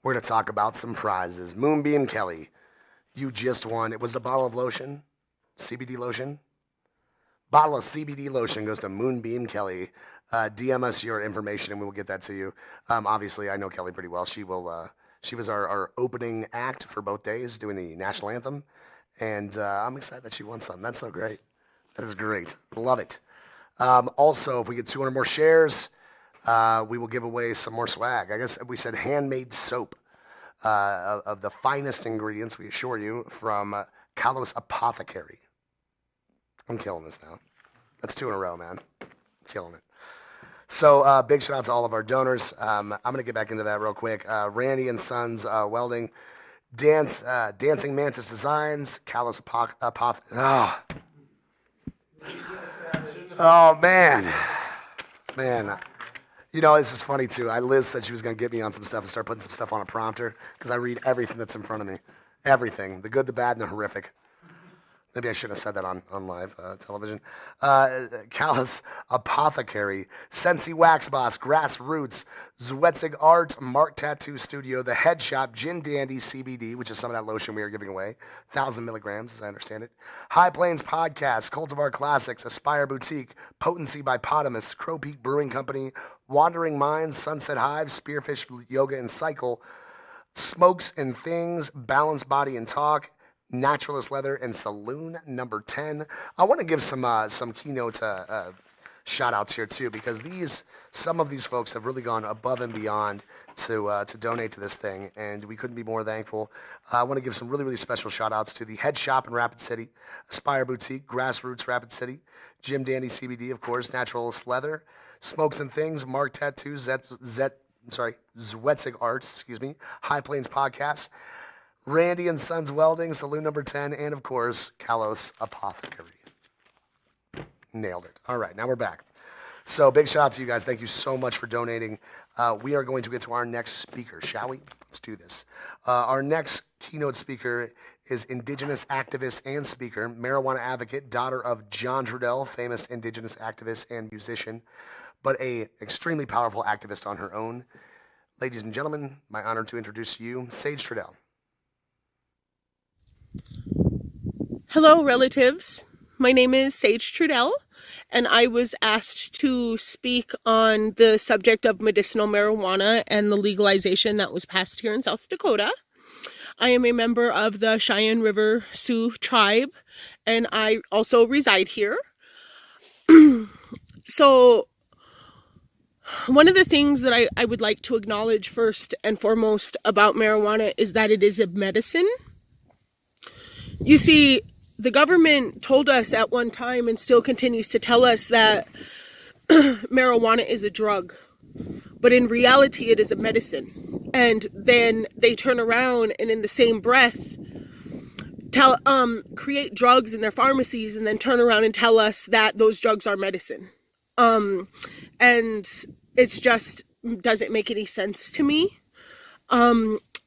Speaker 3: We're going to talk about some prizes. Moonbeam Kelly, you just won. It was a bottle of lotion, CBD lotion. Bottle of CBD lotion goes to Moonbeam Kelly. DM us your information and we will get that to you. Obviously, I know Kelly pretty well. She was our opening act for both days doing the national anthem. And I'm excited that she won something. That's so great. That is great. Love it. Also, if we get 200 more shares, we will give away some more swag. I guess we said handmade soap of the finest ingredients, we assure you, from Kalos Apothecary. I'm killing this now. That's 2 in a row, man. Killing it. So big shout out to all of our donors. I'm going to get back into that real quick. Randy and Sons Welding, Dancing Mantis Designs, Kalos Apothecary. Oh, man. Man. You know, this is funny, too. Liz said she was going to get me on some stuff and start putting some stuff on a prompter because I read everything that's in front of me. Everything. The good, the bad, and the horrific. Maybe I shouldn't have said that on live television. Kalos Apothecary, Sensi Wax Boss, Grassroots, Zwetzig Art, Mark Tattoo Studio, The Head Shop, Gin Dandy CBD, which is some of that lotion we are giving away, 1,000 milligrams, as I understand it. High Plains Podcast, Cultivar Classics, Aspire Boutique, Potency by Potamus, Crow Peak Brewing Company, Wandering Minds, Sunset Hive, Spearfish Yoga and Cycle, Smokes and Things, Balanced Body and Talk, Naturalist Leather, and Saloon Number 10. I want to give some keynote shout outs here too, because some of these folks have really gone above and beyond to donate to this thing, and we couldn't be more thankful. I want to give some really, really special shout outs to the Head Shop in Rapid City, Aspire Boutique, Grassroots Rapid City, Jim Dandy CBD, of course, Naturalist Leather, Smokes and Things, Mark Tattoos, Zwetzig Arts, High Plains Podcast, Randy and Sons Welding, Saloon Number 10, and of course, Kalos Apothecary. Nailed it. All right, now we're back. So big shout out to you guys. Thank you so much for donating. We are going to get to our next speaker, shall we? Let's do this. Our next keynote speaker is Indigenous activist and speaker, marijuana advocate, daughter of John Trudell, famous Indigenous activist and musician, but a extremely powerful activist on her own. Ladies and gentlemen, my honor to introduce to you, Sage Trudell.
Speaker 13: Hello, relatives. My name is Sage Trudell, and I was asked to speak on the subject of medicinal marijuana and the legalization that was passed here in South Dakota. I am a member of the Cheyenne River Sioux tribe, and I also reside here. So, one of the things that I would like to acknowledge first and foremost about marijuana is that it is a medicine. You see, the government told us at one time and still continues to tell us that marijuana is a drug, but in reality it is a medicine. And then they turn around and in the same breath create drugs in their pharmacies and then turn around and tell us that those drugs are medicine. And it's just doesn't make any sense to me.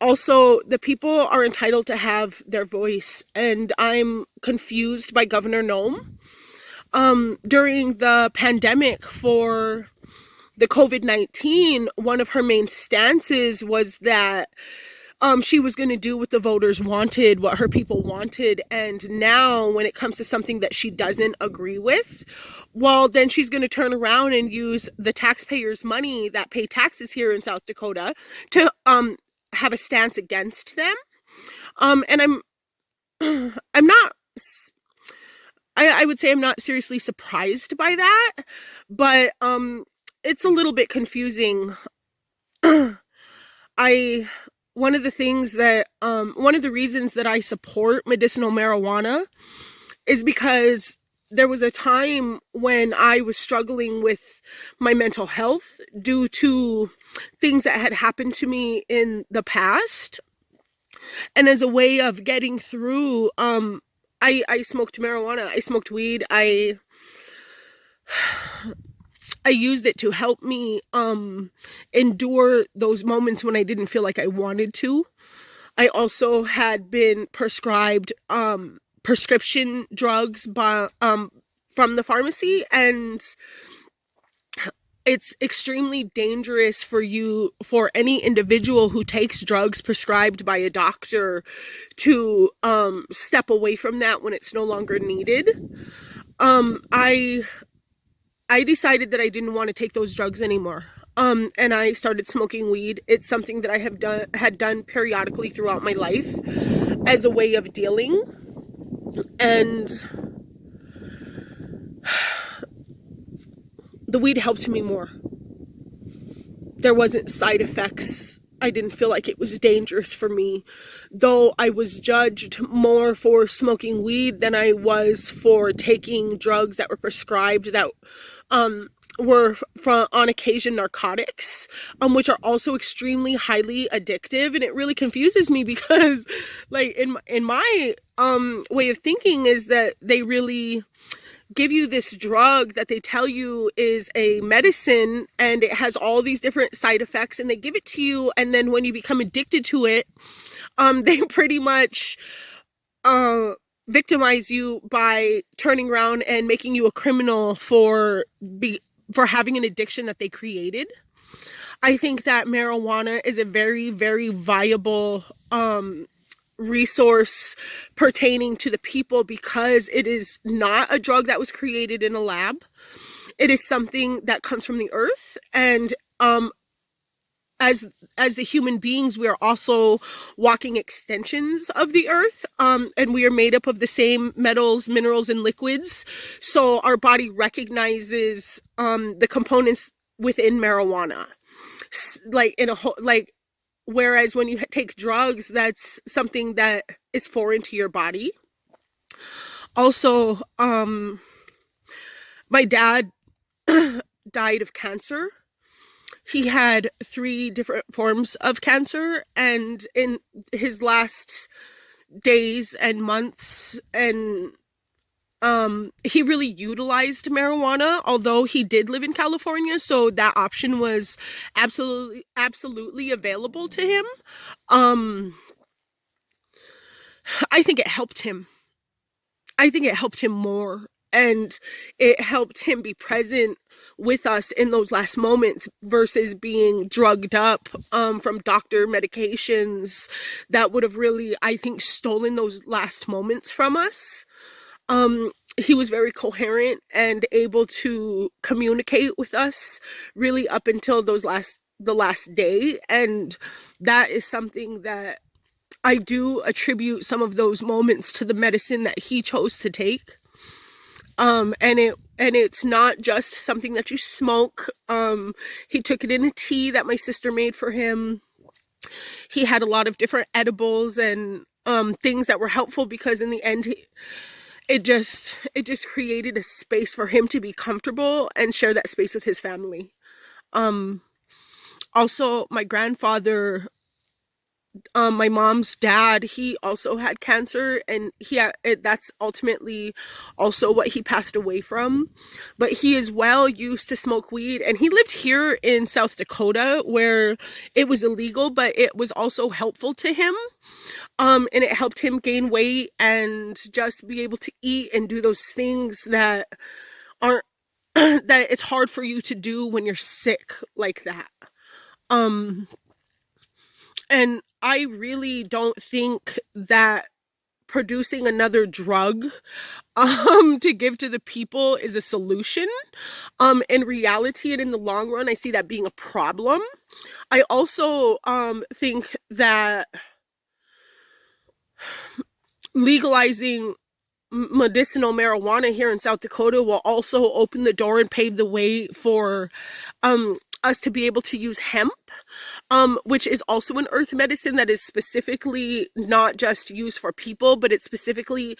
Speaker 13: Also, the people are entitled to have their voice, and I'm confused by Governor Noem. During the pandemic for the COVID-19, one of her main stances was that she was going to do what the voters wanted, what her people wanted. And now when it comes to something that she doesn't agree with, well, then she's going to turn around and use the taxpayers' money that pay taxes here in South Dakota to have a stance against them. And I'm not, I would say I'm not seriously surprised by that, but it's a little bit confusing. One of the reasons that I support medicinal marijuana is because there was a time when I was struggling with my mental health due to things that had happened to me in the past. And as a way of getting through, I smoked marijuana, I smoked weed, I used it to help me endure those moments when I didn't feel like I wanted to. I also had been prescribed prescription drugs from the pharmacy, and it's extremely dangerous for any individual who takes drugs prescribed by a doctor to step away from that when it's no longer needed. I decided that I didn't want to take those drugs anymore. And I started smoking weed. It's something that I had done periodically throughout my life as a way of dealing. And the weed helped me more. There wasn't side effects. I didn't feel like it was dangerous for me, though I was judged more for smoking weed than I was for taking drugs that were prescribed that were on occasion narcotics, which are also extremely highly addictive. And it really confuses me because, like, in my way of thinking is that they really give you this drug that they tell you is a medicine, and it has all these different side effects, and they give it to you, and then when you become addicted to it, they pretty much victimize you by turning around and making you a criminal for having an addiction that they created. I think that marijuana is a very, very viable resource pertaining to the people because it is not a drug that was created in a lab. It is something that comes from the earth, and as the human beings, we are also walking extensions of the earth, and we are made up of the same metals, minerals, and liquids. So our body recognizes the components within marijuana, whereas when you take drugs, that's something that is foreign to your body. Also, my dad died of cancer. He had 3 different forms of cancer, and in his last days and months, and he really utilized marijuana, although he did live in California, so that option was absolutely available to him. I think it helped him. I think it helped him more, and it helped him be present with us in those last moments versus being drugged up from doctor medications that would have really, I think, stolen those last moments from us. He was very coherent and able to communicate with us really up until the last day, and that is something that I do attribute some of those moments to the medicine that he chose to take. And it's not just something that you smoke. He took it in a tea that my sister made for him. He had a lot of different edibles and things that were helpful because in the end, it just created a space for him to be comfortable and share that space with his family. Also, my grandfather, my mom's dad, he also had cancer, and that's ultimately also what he passed away from. But he as well used to smoke weed, and he lived here in South Dakota where it was illegal, but it was also helpful to him. And it helped him gain weight and just be able to eat and do those things that aren't that it's hard for you to do when you're sick like that. And I really don't think that producing another drug to give to the people is a solution. In reality and in the long run, I see that being a problem. I also think that legalizing medicinal marijuana here in South Dakota will also open the door and pave the way for us to be able to use hemp, which is also an earth medicine that is specifically not just used for people, but it specifically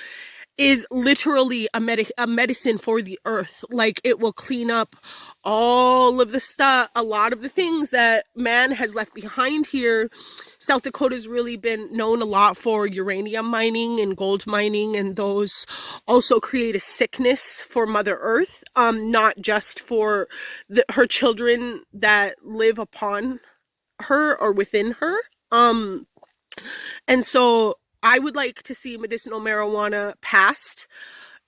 Speaker 13: is literally a medicine for the earth. Like, it will clean up all of the stuff, a lot of the things that man has left behind here. South Dakota's really been known a lot for uranium mining and gold mining, and those also create a sickness for Mother Earth, not just for her children that live upon her or within her. And so I would like to see medicinal marijuana passed.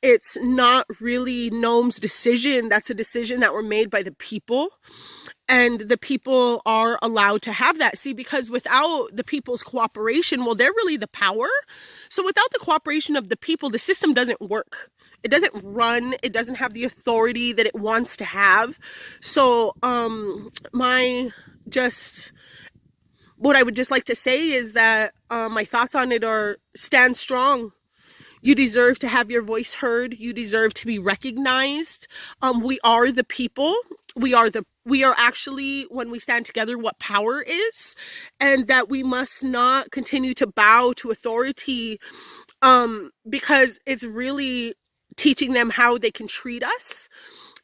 Speaker 13: It's not really NOME's decision. That's a decision that were made by the people. And the people are allowed to have that. See, because without the people's cooperation, well, they're really the power. So without the cooperation of the people, the system doesn't work. It doesn't run. It doesn't have the authority that it wants to have. So what I would just like to say is that my thoughts on it are: stand strong. You deserve to have your voice heard. You deserve to be recognized. We are the people. We are actually, when we stand together, what power is, and that we must not continue to bow to authority, because it's really teaching them how they can treat us.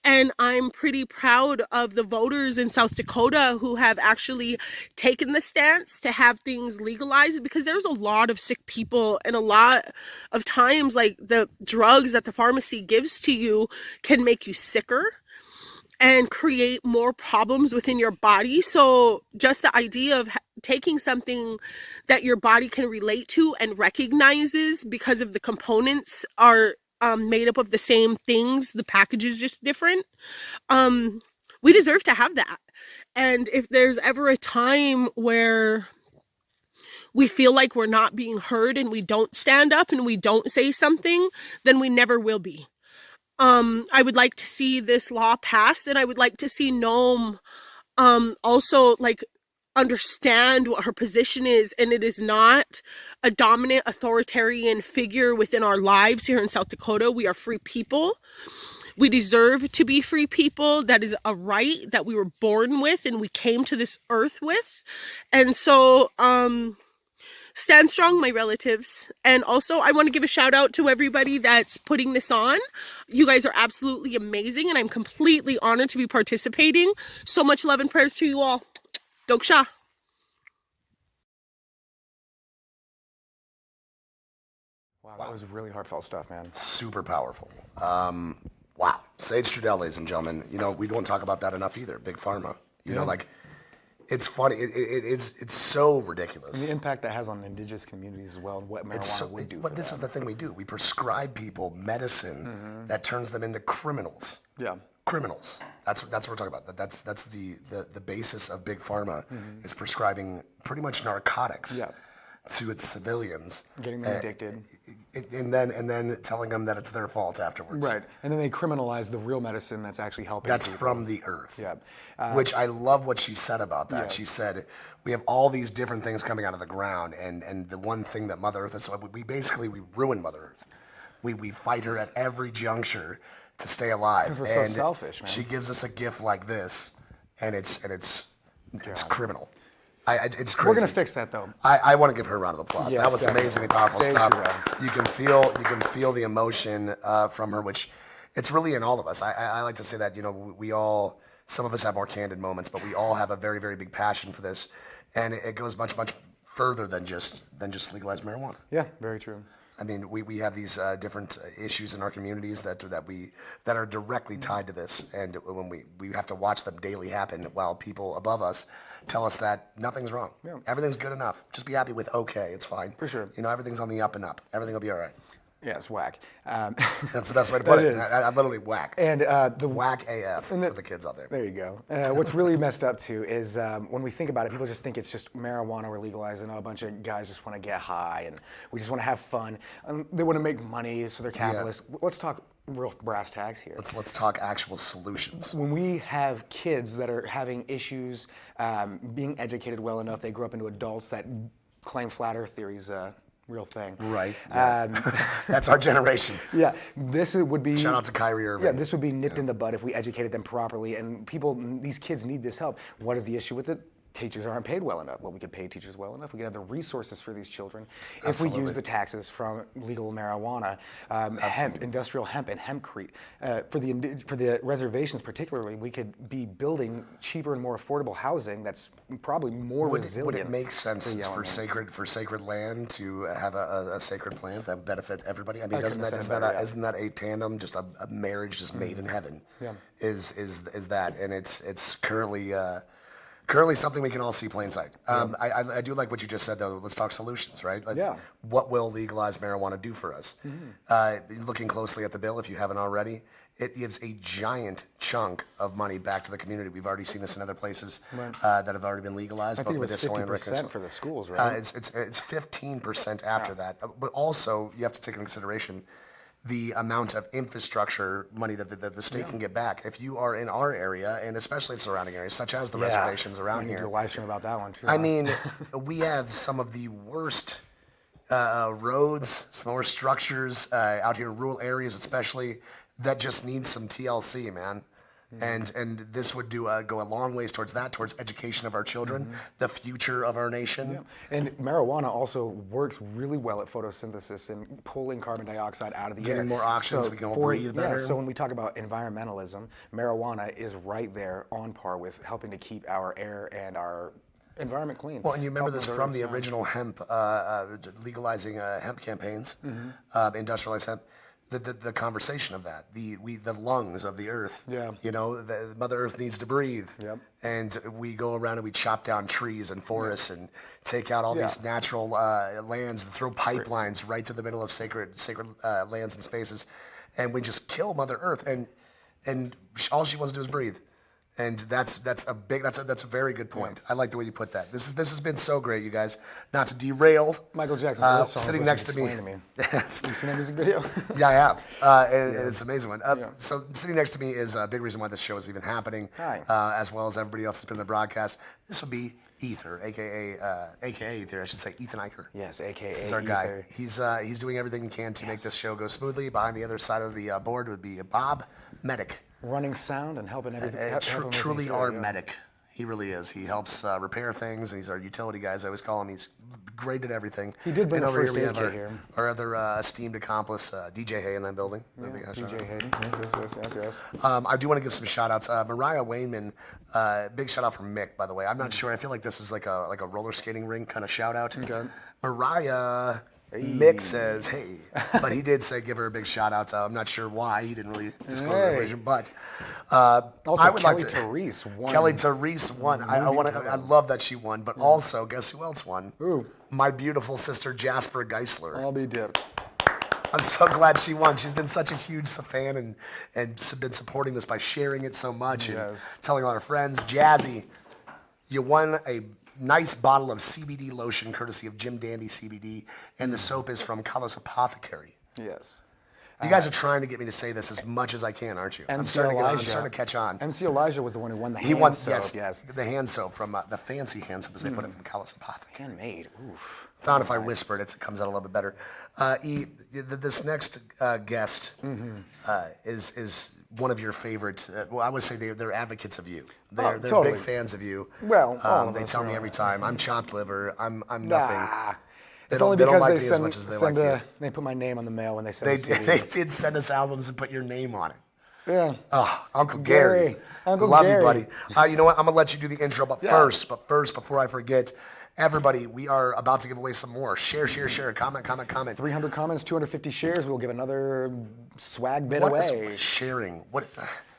Speaker 13: And I'm pretty proud of the voters in South Dakota who have actually taken the stance to have things legalized, because there's a lot of sick people, and a lot of times, like, the drugs that the pharmacy gives to you can make you sicker and create more problems within your body. So just the idea of taking something that your body can relate to and recognizes, because of the components are made up of the same things, the package is just different. We deserve to have that. And if there's ever a time where we feel like we're not being heard and we don't stand up and we don't say something, then we never will be. I would like to see this law passed, and I would like to see NOME also, like, understand what her position is, and it is not a dominant authoritarian figure within our lives here in South Dakota. We are free people. We deserve to be free people. That is a right that we were born with and we came to this earth with. And so stand strong, my relatives. And also, I want to give a shout out to everybody that's putting this on. You guys are absolutely amazing, and I'm completely honored to be participating. So much love and prayers to you all. Doksha.
Speaker 2: Wow, that was really heartfelt stuff, man.
Speaker 3: Super powerful. Wow. Sage Strudel, ladies and gentlemen. You know, we don't talk about that enough either. Big Pharma. You know, like, it's funny. It's so ridiculous.
Speaker 2: And the impact that has on indigenous communities as well, and what marijuana would do.
Speaker 3: But this is the thing we do. We prescribe people medicine that turns them into criminals.
Speaker 2: Yeah.
Speaker 3: Criminals. That's what we're talking about. That's the basis of Big Pharma is prescribing pretty much narcotics to its civilians,
Speaker 2: getting them addicted,
Speaker 3: and then telling them that it's their fault afterwards.
Speaker 2: Right, and then they criminalize the real medicine that's actually helping.
Speaker 3: That's
Speaker 2: people.
Speaker 3: from the earth.
Speaker 2: Yeah,
Speaker 3: which I love what she said about that.
Speaker 2: Yes.
Speaker 3: She said we have all these different things coming out of the ground, and the one thing that Mother Earth is, so we ruin Mother Earth. We fight her at every juncture to stay alive.
Speaker 2: Because we're so selfish, man.
Speaker 3: She gives us a gift like this, and it's criminal. It's crazy.
Speaker 2: We're gonna fix that though.
Speaker 3: I want to give her a round of applause.
Speaker 2: Yes,
Speaker 3: that was
Speaker 2: definitely.
Speaker 3: amazingly powerful
Speaker 2: Sage
Speaker 3: stuff.
Speaker 2: Strudel.
Speaker 3: You can feel the emotion from her, which it's really in all of us. I like to say that, you know, we all, some of us have more candid moments, but we all have a very, very big passion for this, and it goes much, much further than just legalized marijuana.
Speaker 2: Yeah, very true.
Speaker 3: I mean, we have these different issues in our communities that are directly tied to this, and when we have to watch them daily happen while people above us tell us that nothing's wrong.
Speaker 2: Yeah.
Speaker 3: Everything's good enough. Just be happy with okay, it's fine.
Speaker 2: For sure.
Speaker 3: You know, everything's on the up and up. Everything will be all right.
Speaker 2: Yeah, it's whack.
Speaker 3: That's the best way to put
Speaker 2: That
Speaker 3: it.
Speaker 2: is.
Speaker 3: I literally whack.
Speaker 2: And the
Speaker 3: Whack AF for the kids out there.
Speaker 2: There you go. What's really messed up too is when we think about it, people just think it's just marijuana we're legalizing. A bunch of guys just want to get high and we just want to have fun. They want to make money, so they're capitalists. Let's talk real brass tacks here.
Speaker 3: Let's talk actual solutions.
Speaker 2: When we have kids that are having issues being educated well enough, they grow up into adults that claim flat Earth theories. Real thing.
Speaker 3: Right. That's our generation.
Speaker 2: Yeah, this would be.
Speaker 3: Shout out to Kyrie Irving.
Speaker 2: Yeah, this would be nipped in the bud if we educated them properly. And these kids need this help. What is the issue with it? Teachers aren't paid well enough. Well, we could pay teachers well enough. We could have the resources for these children if we use the taxes from legal marijuana, hemp, industrial hemp, and hempcrete. For the reservations, particularly, we could be building cheaper and more affordable housing that's probably more resilient.
Speaker 3: Would it make sense
Speaker 2: the
Speaker 3: for
Speaker 2: elements.
Speaker 3: sacred land to have a sacred plant that would benefit everybody? I mean,
Speaker 2: couldn't have said it better,
Speaker 3: isn't that a tandem, just a marriage just made in heaven?
Speaker 2: Yeah.
Speaker 3: Is that, and it's currently something we can all see plain sight. I do like what you just said, though. Let's talk solutions, right? Like,
Speaker 2: Yeah.
Speaker 3: What will legalized marijuana do for us? Looking closely at the bill, if you haven't already, it gives a giant chunk of money back to the community. We've already seen this in other places that have already been legalized.
Speaker 2: I think it
Speaker 3: both
Speaker 2: was
Speaker 3: medicinal and
Speaker 2: 50%
Speaker 3: recreational.
Speaker 2: for the schools, right?
Speaker 3: It's 15% after that. But also, you have to take into consideration the amount of infrastructure money that the state can get back. If you are in our area, and especially surrounding areas, such as the reservations around
Speaker 2: we need to
Speaker 3: here.
Speaker 2: do a live stream about that one, too.
Speaker 3: I mean, we have some of the worst roads, some of the worst structures out here in rural areas especially, that just need some TLC, man. And this would go a long ways towards that, towards education of our children, the future of our nation.
Speaker 2: Yeah. And marijuana also works really well at photosynthesis and pulling carbon dioxide out of the air.
Speaker 3: Getting more oxygen so we can all breathe better.
Speaker 2: So when we talk about environmentalism, marijuana is right there on par with helping to keep our air and our environment clean.
Speaker 3: Well, and you remember
Speaker 2: Helping
Speaker 3: this
Speaker 2: with
Speaker 3: from
Speaker 2: Earth,
Speaker 3: the
Speaker 2: yeah.
Speaker 3: original hemp, legalizing hemp campaigns, industrialized hemp. The conversation of that, the lungs of the earth.
Speaker 2: Yeah.
Speaker 3: You know, the Mother Earth needs to breathe.
Speaker 2: Yep.
Speaker 3: And we go around and we chop down trees and forests and take out all these natural lands and throw pipelines right through the middle of sacred lands and spaces, and we just kill Mother Earth. And all she wants to do is breathe. And that's a very good point. I like the way you put that. This has been so great, you guys. Not to derail.
Speaker 2: Michael Jackson's last song
Speaker 3: sitting
Speaker 2: is what
Speaker 3: next
Speaker 2: you
Speaker 3: to me.
Speaker 2: explained
Speaker 3: Yes.
Speaker 2: You seen that music video?
Speaker 3: Yeah, I have. And it's an amazing one. So sitting next to me is a big reason why this show is even happening.
Speaker 2: Hi.
Speaker 3: As well as everybody else that's been in the broadcast. This would be Ether, aka Ether, I should say, Ethan Eicher.
Speaker 2: Yes, aka
Speaker 3: This is our
Speaker 2: Ether.
Speaker 3: guy. He's doing everything he can to make this show go smoothly. Behind the other side of the board would be Bob Medic.
Speaker 2: Running sound and helping everything.
Speaker 3: Truly our medic. He really is. He helps repair things. He's our utility guy, as I always call him. He's great at everything.
Speaker 2: He did bring
Speaker 3: and
Speaker 2: a
Speaker 3: over
Speaker 2: first
Speaker 3: here we
Speaker 2: aid
Speaker 3: have
Speaker 2: kit here.
Speaker 3: our other esteemed accomplice, DJ Hay, in that building.
Speaker 2: DJ Hayden. Yes.
Speaker 3: I do want to give some shout outs. Mariah Wainman, big shout out from Mick, by the way. I'm not sure. I feel like this is like a roller skating rink kind of shout out.
Speaker 2: Okay.
Speaker 3: Mariah. Mick says, hey, but he did say give her a big shout out. I'm not sure why. He didn't really disclose the information, but
Speaker 2: Also,
Speaker 3: I would
Speaker 2: Kelly
Speaker 3: like to.
Speaker 2: Therese won.
Speaker 3: Kelly Therese won. I love that she won, but also, guess who else won?
Speaker 2: Who?
Speaker 3: My beautiful sister Jasper Geisler.
Speaker 2: I'll be dipped.
Speaker 3: I'm so glad she won. She's been such a huge fan and been supporting this by sharing it so much and telling all her friends. Jazzy, you won a nice bottle of CBD lotion courtesy of Jim Dandy CBD, and the soap is from Carlos Apothecary.
Speaker 2: Yes.
Speaker 3: You guys are trying to get me to say this as much as I can, aren't you? I'm starting to catch on.
Speaker 2: MC Elijah was the one who won the
Speaker 3: He
Speaker 2: hand
Speaker 3: won,
Speaker 2: soap.
Speaker 3: yes, the hand soap from the fancy hand soap, as they put it from Carlos Apothecary.
Speaker 2: Handmade. Oof.
Speaker 3: Found if I whispered it comes out a little bit better. This next guest is one of your favorite. Well, I would say they're advocates of you. They're
Speaker 2: totally.
Speaker 3: big fans of you.
Speaker 2: Well, all of
Speaker 3: they
Speaker 2: us
Speaker 3: tell me
Speaker 2: are.
Speaker 3: every time, I'm chopped liver. I'm nothing.
Speaker 2: Nah.
Speaker 3: They
Speaker 2: It's
Speaker 3: don't-
Speaker 2: only
Speaker 3: they don't
Speaker 2: because
Speaker 3: like
Speaker 2: they
Speaker 3: me as
Speaker 2: send,
Speaker 3: much as they like you.
Speaker 2: they put my name on the mail when they send
Speaker 3: They
Speaker 2: CDs.
Speaker 3: did send us albums and put your name on it.
Speaker 2: Yeah.
Speaker 3: Oh, Uncle Gary.
Speaker 2: Uncle
Speaker 3: Love
Speaker 2: Gary.
Speaker 3: you, buddy. You know what? I'm going to let you do the intro, but first, before I forget, everybody, we are about to give away some more. Share, comment.
Speaker 2: 300 comments, 250 shares. We'll give another swag bit
Speaker 3: What
Speaker 2: away.
Speaker 3: is sharing? What?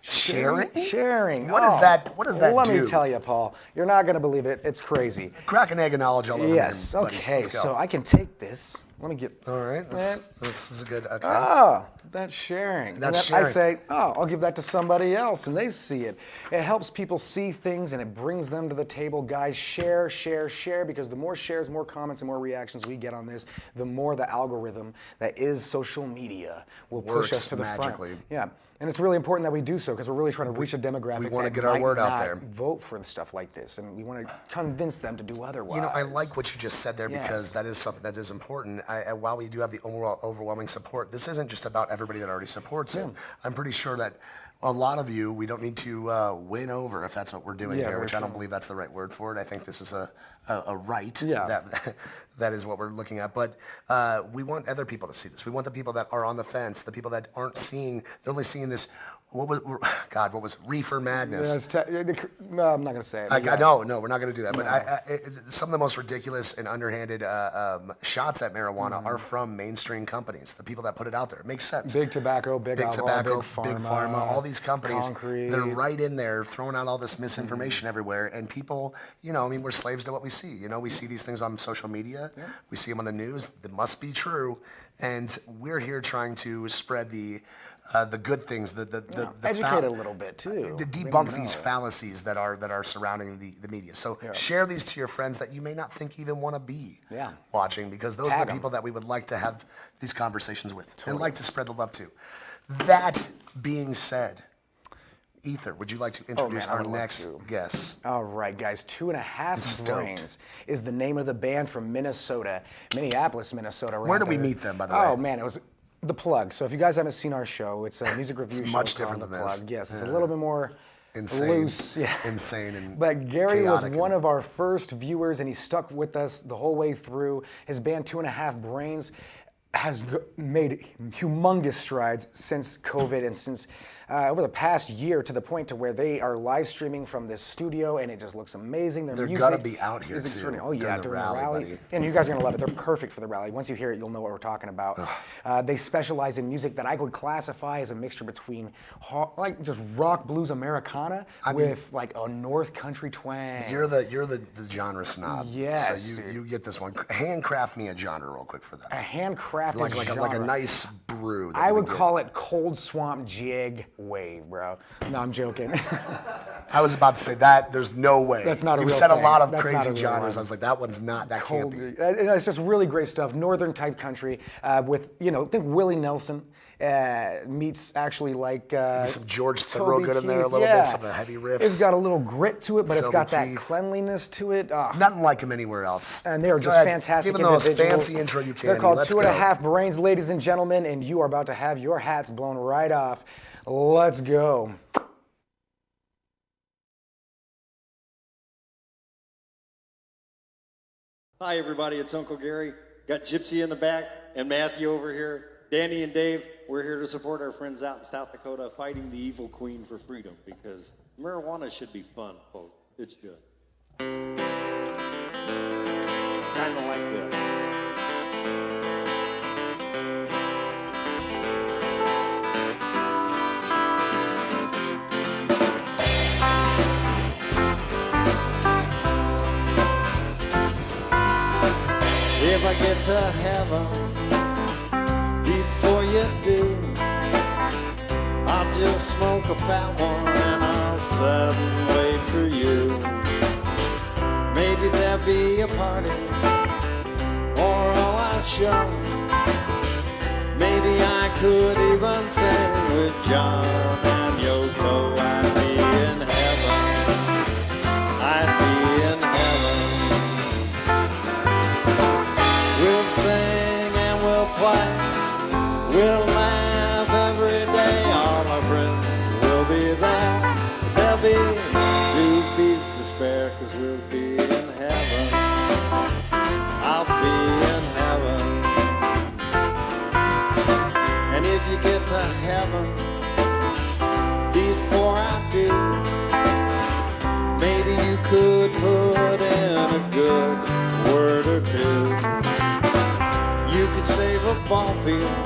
Speaker 3: Sharing?
Speaker 2: Sharing.
Speaker 3: What is that? What does that
Speaker 2: Let
Speaker 3: do?
Speaker 2: me tell you, Paul. You're not going to believe it. It's crazy.
Speaker 3: Crack an egg of knowledge all over
Speaker 2: Yes.
Speaker 3: him, buddy.
Speaker 2: Okay.
Speaker 3: Let's go.
Speaker 2: So I can take this Let me get.
Speaker 3: All right. This is a good. Okay.
Speaker 2: Ah, that's sharing.
Speaker 3: That's
Speaker 2: And then I
Speaker 3: sharing.
Speaker 2: say, oh, I'll give that to somebody else, and they see it. It helps people see things, and it brings them to the table. Guys, share, share, share, because the more shares, more comments, and more reactions we get on this, the more the algorithm that is social media will push
Speaker 3: Works
Speaker 2: us to the
Speaker 3: magically.
Speaker 2: front. Yeah. And it's really important that we do so because we're really trying to reach a demographic.
Speaker 3: we wanna
Speaker 2: that
Speaker 3: get our
Speaker 2: might
Speaker 3: word out
Speaker 2: not
Speaker 3: there.
Speaker 2: Vote for the stuff like this, and we want to convince them to do otherwise.
Speaker 3: You know, I like what you just said there
Speaker 2: Yes.
Speaker 3: because that is something that is important. While we do have the overwhelming support, this isn't just about everybody that already supports it. I'm pretty sure that a lot of you, we don't need to win over if that's what we're doing
Speaker 2: Yeah,
Speaker 3: here,
Speaker 2: very
Speaker 3: which I don't
Speaker 2: true.
Speaker 3: believe that's the right word for it. I think this is a right.
Speaker 2: Yeah.
Speaker 3: That is what we're looking at. But we want other people to see this. We want the people that are on the fence, the people that aren't seeing, they're only seeing this. What was Reefer Madness?
Speaker 2: Yeah, no, I'm not going to say it.
Speaker 3: No, we're not going to do that. But some of the most ridiculous and underhanded shots at marijuana are from mainstream companies, the people that put it out there. It makes sense.
Speaker 2: Big tobacco, big alcohol,
Speaker 3: big pharma, all these companies,
Speaker 2: concrete.
Speaker 3: they're right in there throwing out all this misinformation everywhere. And people, we're slaves to what we see. We see these things on social media. Yeah. We see them on the news. It must be true. And we're here trying to spread the good things,
Speaker 2: educate a little bit too.
Speaker 3: To debunk these fallacies that are surrounding the media. So share these to your friends that you may not think even want to be watching, because those are the people that we would like to have these conversations with and like to spread the love to. That being said, Ether, would you like to introduce our next guest?
Speaker 2: All right, guys. 2.5 Brains is the name of the band from Minnesota, Minneapolis, Minnesota.
Speaker 3: Where did we meet them, by the way?
Speaker 2: Oh man, it was The Plug. So if you guys haven't seen our show, it's a music review show
Speaker 3: much
Speaker 2: called
Speaker 3: different
Speaker 2: The
Speaker 3: than
Speaker 2: Plug.
Speaker 3: this.
Speaker 2: Yes, it's a little bit more loose. Yeah.
Speaker 3: Insane and
Speaker 2: But Gary was
Speaker 3: chaotic
Speaker 2: one of our first viewers, and he stuck with us the whole way through. His band 2.5 Brains has made humongous strides since COVID and since over the past year, to the point to where they are live streaming from this studio, and it just looks amazing. Their
Speaker 3: They're
Speaker 2: music
Speaker 3: gonna be out here
Speaker 2: is
Speaker 3: too.
Speaker 2: extraordinary. Oh yeah, during the rally.
Speaker 3: Buddy.
Speaker 2: And you guys are gonna love it. They're perfect for the rally. Once you hear it, you'll know what we're talking about. They specialize in music that I would classify as a mixture between like just rock, blues, Americana with like a North Country twang.
Speaker 3: You're the genre snob.
Speaker 2: Yes.
Speaker 3: So you get this one. Handcraft me a genre real quick for that.
Speaker 2: A handcrafted
Speaker 3: like a
Speaker 2: genre.
Speaker 3: nice brew.
Speaker 2: I would call it Cold Swamp Jig Wave, bro. No, I'm joking.
Speaker 3: I was about to say that. There's no way.
Speaker 2: That's not a
Speaker 3: You've
Speaker 2: real
Speaker 3: said a
Speaker 2: thing.
Speaker 3: lot of
Speaker 2: That's not
Speaker 3: crazy
Speaker 2: a real
Speaker 3: genres.
Speaker 2: one.
Speaker 3: I was like, that one's not. That can't be.
Speaker 2: It's just really great stuff. Northern type country with, think Willie Nelson meets actually like
Speaker 3: some George
Speaker 2: Toby
Speaker 3: Thorogood in there a
Speaker 2: Keith.
Speaker 3: little bit, some of the heavy riffs.
Speaker 2: It's got a little grit to it, but it's
Speaker 3: Toby
Speaker 2: got that
Speaker 3: Keith.
Speaker 2: cleanliness to it.
Speaker 3: Nothing like him anywhere else.
Speaker 2: And they are
Speaker 3: Go
Speaker 2: just
Speaker 3: ahead.
Speaker 2: fantastic
Speaker 3: Give them the most
Speaker 2: individuals.
Speaker 3: fancy intro you can.
Speaker 2: They're called
Speaker 3: Let's
Speaker 2: 2.5 Brains, ladies and gentlemen, and you are about to have your hats blown right off. Let's go.
Speaker 14: Hi, everybody. It's Uncle Gary. Got Gypsy in the back and Matthew over here. Danny and Dave, we're here to support our friends out in South Dakota fighting the evil queen for freedom, because marijuana should be fun, folks. It's good. Kind of like this. If I get to heaven before you do, I'll just smoke a fat one and I'll sit and wait for you. Maybe there'll be a party or a live show. Maybe I could even sing with John and Yoko. I'd be in heaven. I'd be in heaven. We'll sing and we'll play. We'll laugh every day. All our friends will be there. There'll be 2 feet to spare, 'cause we'll be in heaven. I'll be in heaven. And if you get to heaven before I do, maybe you could put in a good word or two. You could save a ball field.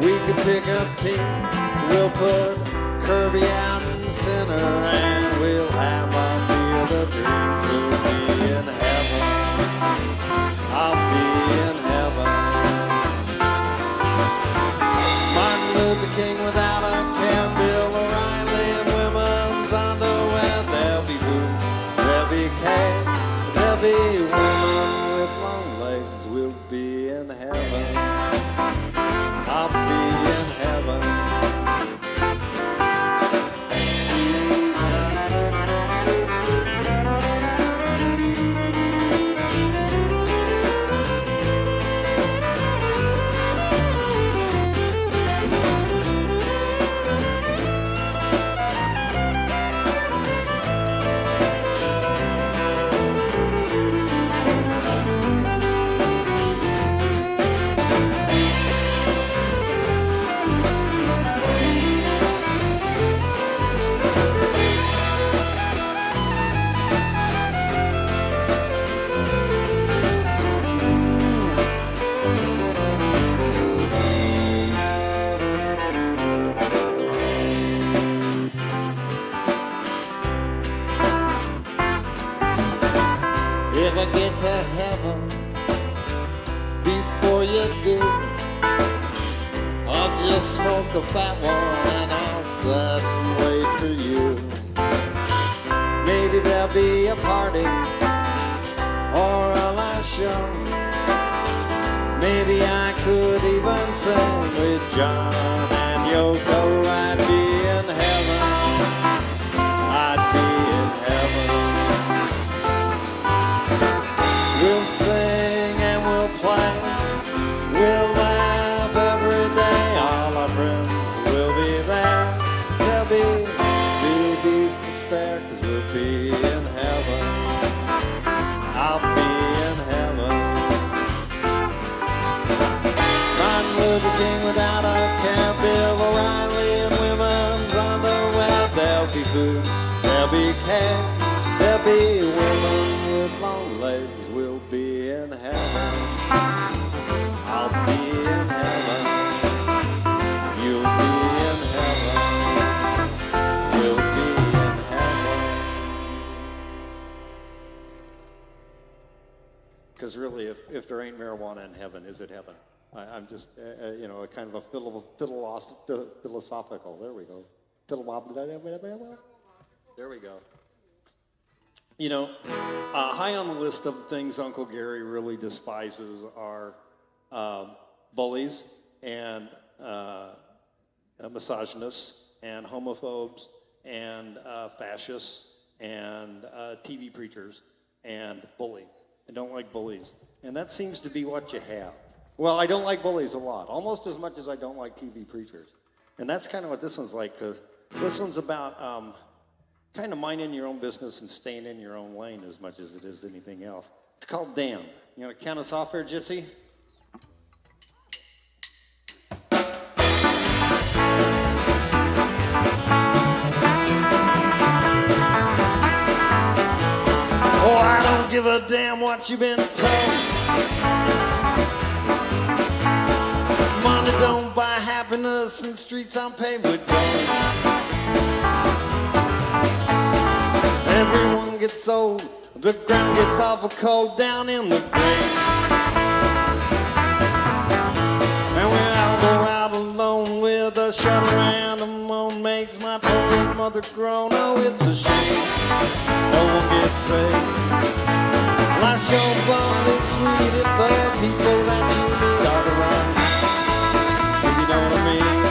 Speaker 14: We could pick up teams. We'll put Kirby out in center, and we'll have our field of dreams. We'll be in heaven. I'll be in heaven. there'll be women with long legs. We'll be in heaven. I'll be in heaven. If I get to heaven before you do, I'll just smoke a fat one and I'll sit and wait for you. Maybe there'll be a party or a live show. Maybe I could even sing with John and Yoko. I'd be in heaven. I'd be in heaven. We'll sing and we'll play. We'll laugh every day. All our friends will be there. There'll be babies to spare, 'cause we'll be in heaven. I'll be in heaven. Martin Luther King without a care, Bill O'Reilly and women's underwear. There'll be food, there'll be care, there'll be women with long legs. We'll be in heaven. I'll be in heaven. You'll be in heaven. We'll be in heaven. Because really, if there ain't marijuana in heaven, is it heaven? I'm just, you know, a kind of a philosophical. There we go. There we go. You know, high on the list of things Uncle Gary really despises are bullies and misogynists and homophobes and fascists and TV preachers and bullies. I don't like bullies. And that seems to be what you have. Well, I don't like bullies a lot, almost as much as I don't like TV preachers. And that's kind of what this one's like, because this one's about kind of minding your own business and staying in your own lane as much as it is anything else. It's called Damn. You want to count us off here, Gypsy? Oh, I don't give a damn what you've been told. Money don't buy happiness and streets aren't paved with gold. Everyone gets old, the ground gets awful cold down in the grave. And when I go out alone with a shudder and a moan, makes my poor mother groan. Oh, it's a shame, no one gets saved. Life's your fun, it's sweet if the people that you meet are the right, if you know what I mean.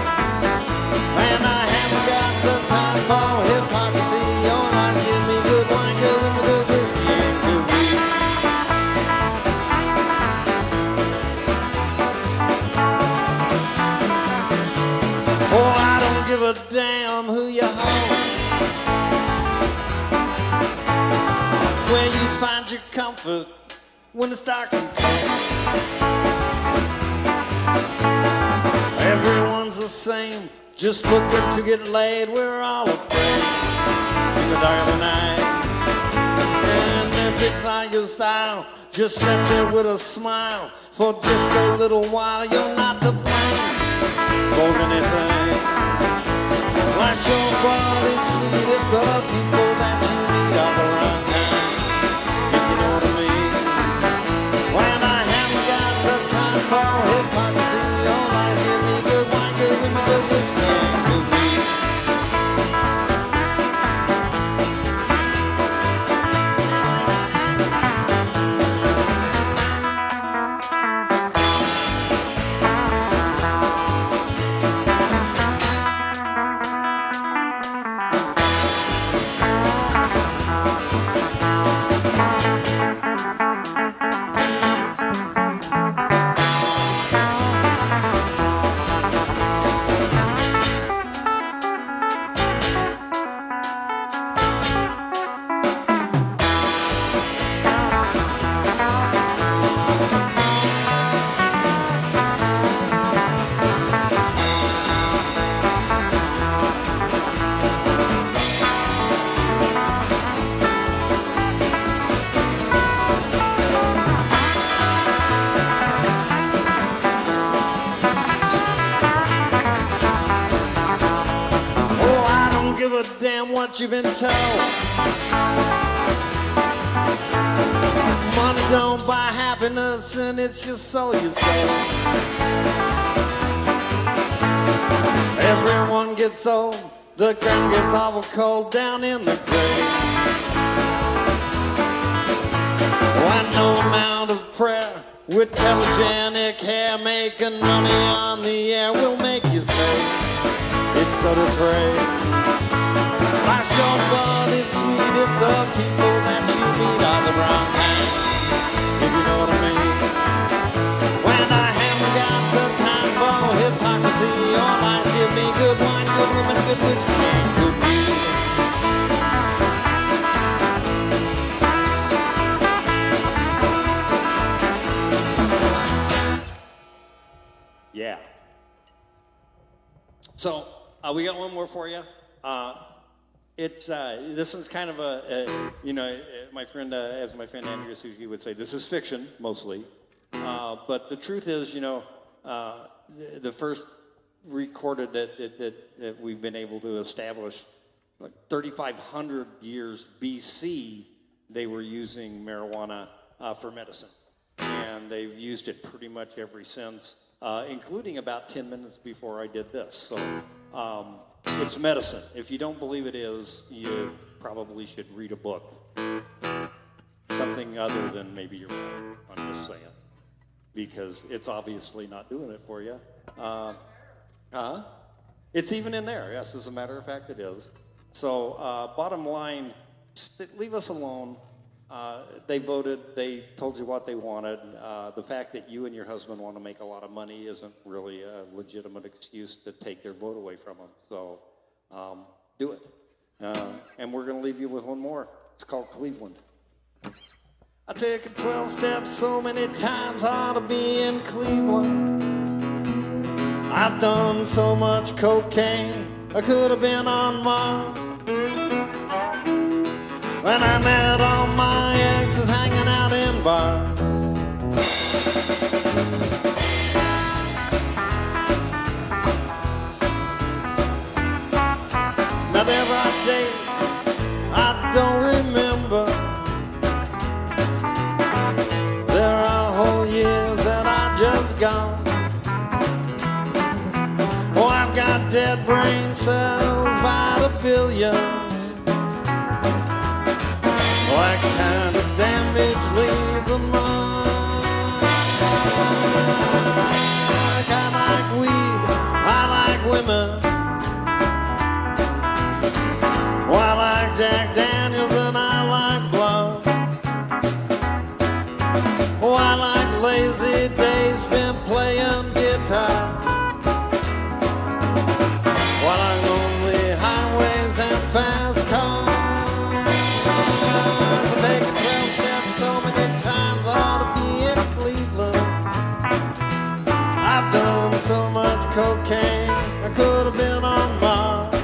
Speaker 14: And I haven't got the time for hypocrisy. All I give me good wine, good women, good whiskey, and good weed. Oh, I don't give a damn who you home, where you find your comfort when it's dark and cold. Everyone's the same, just looking to get laid. We're all afraid in the dark of the night. And if you find your style, just sit there with a smile. For just a little while, you're not to blame for anything. Like your body sweet if the people that you meet are the wrong kind, if you know what I mean. When I haven't got the time for hypocrisy, all I give me good wine, good women, good whiskey, and good weed. what you've been told. Money don't buy happiness, and it's your soul you sold. Everyone gets old, the ground gets awful cold down in the grave. When no amount of prayer with telegenic hair making money on the air will make you say it's so depraved. I sure thought it's sweet if the people that you meet are the wrong kind, if you know what I mean. When I haven't got the time for hypocrisy, all I give me good wine, good women, good whiskey, and good music.
Speaker 15: Yeah. So we got one more for you. It's this one's kind of my friend, as my friend Andrew Suzuki would say, this is fiction mostly. But the truth is, the first recorded that we've been able to establish, like 3,500 years BC, they were using marijuana for medicine, and they've used it pretty much ever since. Including about 10 minutes before I did this. So it's medicine. If you don't believe it is, you probably should read a book. Something other than maybe your Bible, I'm just saying. Because it's obviously not doing it for you. It's even in there. Yes, as a matter of fact, it is. So bottom line, leave us alone. They voted, they told you what they wanted. The fact that you and your husband want to make a lot of money isn't really a legitimate excuse to take their vote away from them. So do it. And we're going to leave you with one more. It's called Cleveland. I taken 12 steps so many times, I ought to be in Cleveland. I've done so much cocaine, I could have been on Mars. When I met all my exes hanging out in bars. Now there are days I don't remember. There are whole years that I just gone. Oh, I've got dead brain cells by the billion. What kind of damage leaves a mark? I like weed, I like women. Well, I like Jack Daniels and I like blood. Oh, I like lazy days spent playing guitar. Well, I like lonely highways and fast cars. Taking 12 steps so many times, I ought to be in Cleveland. I've done so much cocaine, I could have been on Mars.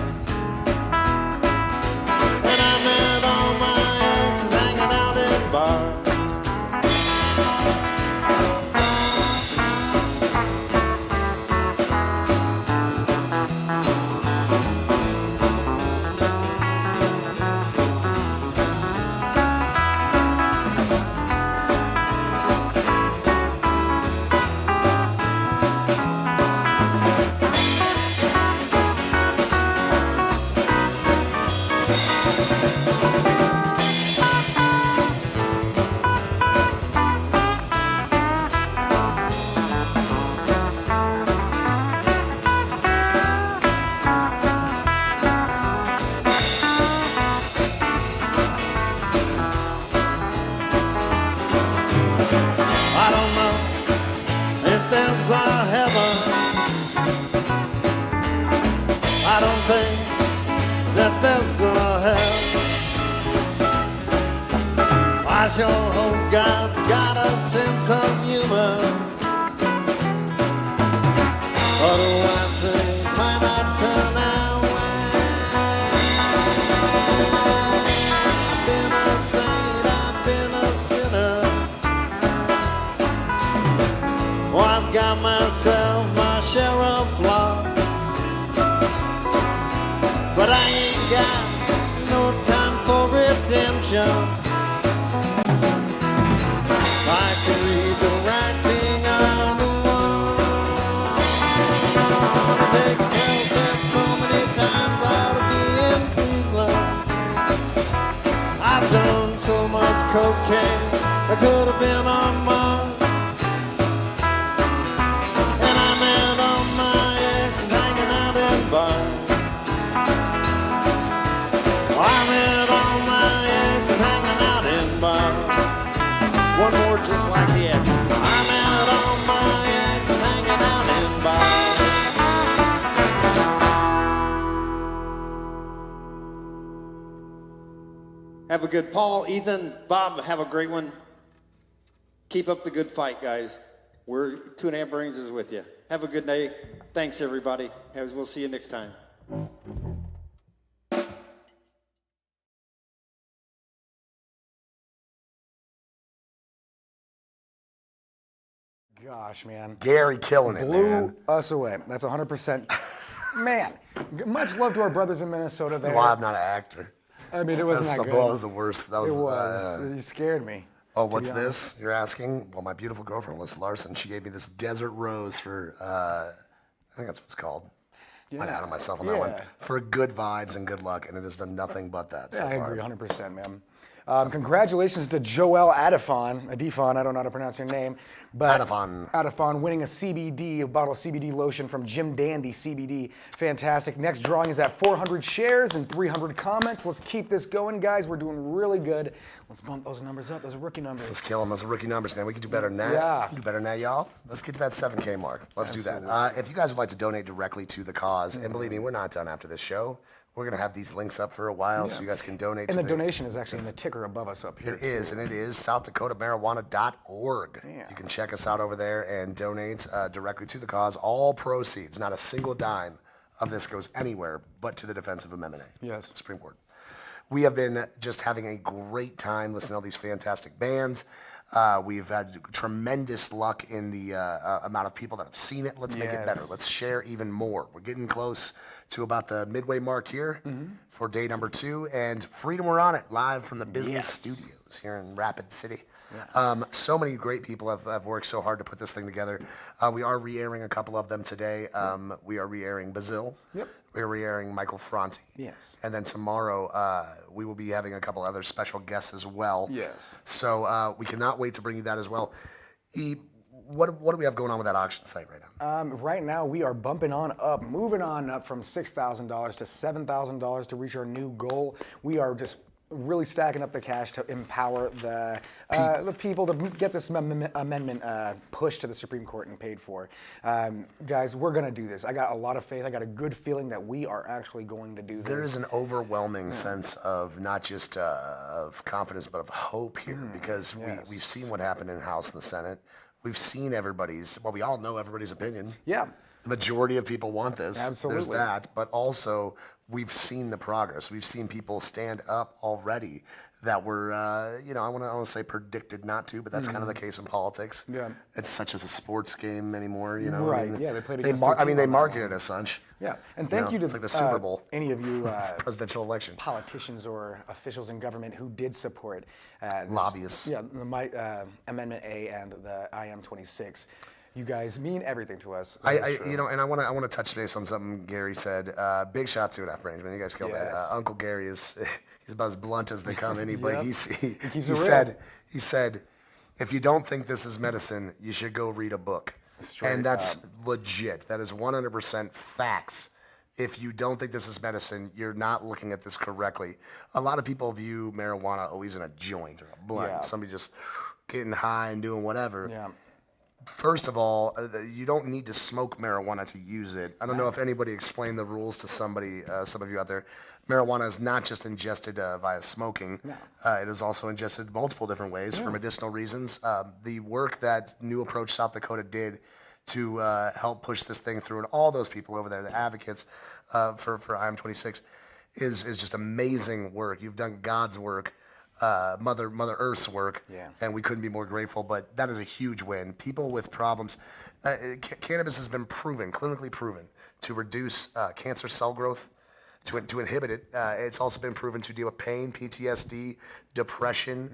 Speaker 15: And I met all my exes hanging out in bars. I don't think that there's a hell. I sure hope God's got a sense of humor. Otherwise things might not turn out well. I've been a saint, I've been a sinner. Oh, I've got myself my share of flaws. But I ain't got
Speaker 14: okay. I could have been on Mars. And I met all my exes hanging out in bars. I met all my exes hanging out in bars. One more just like the exes. I met all my exes hanging out in bars. Have a good Paul, Ethan, Bob, have a great one. Keep up the good fight, guys. We're 2.5 Brains is with you. Have a good day. Thanks, everybody. We'll see you next time.
Speaker 2: Gosh, man.
Speaker 3: Gary killing it,
Speaker 2: Blew
Speaker 3: man.
Speaker 2: us away. That's 100%. Man, much love to our brothers in Minnesota
Speaker 3: That's
Speaker 2: there.
Speaker 3: why I'm not an actor.
Speaker 2: I mean, it wasn't that good.
Speaker 3: That was the worst. That was,
Speaker 2: it was. You scared me.
Speaker 3: Oh,
Speaker 2: to
Speaker 3: what's
Speaker 2: be honest.
Speaker 3: this? You're asking? Well, my beautiful girlfriend, Alyssa Larson, she gave me this desert rose for, I think that's what it's called. I'm out of myself on that one. For good vibes and good luck, and it has done nothing but that so
Speaker 2: I
Speaker 3: far.
Speaker 2: agree 100%, man. Congratulations to Joelle Adifon, I don't know how to pronounce your name, but Adifon winning a bottle of CBD lotion from Jim Dandy CBD. Fantastic. Next drawing is at 400 shares and 300 comments. Let's keep this going, guys. We're doing really good. Let's bump those numbers up. Those are rookie numbers.
Speaker 3: Let's kill them. Those are rookie numbers, man. We can do better than that.
Speaker 2: Yeah.
Speaker 3: We can do better than that, y'all. Let's get to that 7K mark. Let's do that. If you guys would like to donate directly to the cause, and believe me, we're not done after this show. We're going to have these links up for a while so you guys can donate.
Speaker 2: And the donation is actually in the ticker above us up here.
Speaker 3: It is, and it is SouthDakotaMarijuana.org. You can check us out over there and donate directly to the cause. All proceeds, not a single dime of this goes anywhere but to the defense of Amendment A.
Speaker 2: Yes.
Speaker 3: Supreme Court. We have been just having a great time listening to all these fantastic bands. We've had tremendous luck in the amount of people that have seen it. Let's make it better. Let's share even more. We're getting close to about the midway mark here for day number 2. And Freedom, we're on it live from the business studios here in Rapid City. So many great people have worked so hard to put this thing together. We are re-airing a couple of them today. We are re-airing Bazil. We're re-airing Michael Franti.
Speaker 2: Yes.
Speaker 3: And then tomorrow we will be having a couple other special guests as well.
Speaker 2: Yes.
Speaker 3: So we cannot wait to bring you that as well. What do we have going on with that auction site right now?
Speaker 2: Right now, we are bumping on up, moving on up from $6,000 to $7,000 to reach our new goal. We are just really stacking up the cash to empower the people to get this amendment pushed to the Supreme Court and paid for. Guys, we're going to do this. I got a lot of faith. I got a good feeling that we are actually going to do this.
Speaker 3: There is an overwhelming sense of not just of confidence, but of hope here because we've seen what happened in the House and the Senate. We've seen we all know everybody's opinion.
Speaker 2: Yeah.
Speaker 3: The majority of people want this.
Speaker 2: Absolutely.
Speaker 3: There's that. But also, we've seen the progress. We've seen people stand up already that were, I want to say predicted not to, but that's kind of the case in politics.
Speaker 2: Yeah.
Speaker 3: It's such as a sports game anymore, you know.
Speaker 2: Right,
Speaker 3: they
Speaker 2: played
Speaker 3: against they market it as such.
Speaker 2: Yeah, and thank you to
Speaker 3: it's like the Super Bowl.
Speaker 2: Any of you
Speaker 3: presidential election
Speaker 2: politicians or officials in government who did support
Speaker 3: lobbyists.
Speaker 2: Yeah, the Amendment A and the IM-26. You guys mean everything to us.
Speaker 3: And I want to touch base on something Gary said. Big shout to 2.5 Brains, man. You guys killed that. Uncle Gary he's about as blunt as they come. He said, if you don't think this is medicine, you should go read a book. And that's legit. That is 100% facts. If you don't think this is medicine, you're not looking at this correctly. A lot of people view marijuana always in a joint or a blunt. Somebody just getting high and doing whatever.
Speaker 2: Yeah.
Speaker 3: First of all, you don't need to smoke marijuana to use it. I don't know if anybody explained the rules to somebody, some of you out there. Marijuana is not just ingested via smoking. No. It is also ingested multiple different ways for medicinal reasons. The work that New Approach South Dakota did to help push this thing through, and all those people over there, the advocates for IM-26, is just amazing work. You've done God's work. Mother Earth's work, and we couldn't be more grateful, but that is a huge win. People with problems, cannabis has been proven, clinically proven, to reduce cancer cell growth, to inhibit it. It's also been proven to deal with pain, PTSD, depression,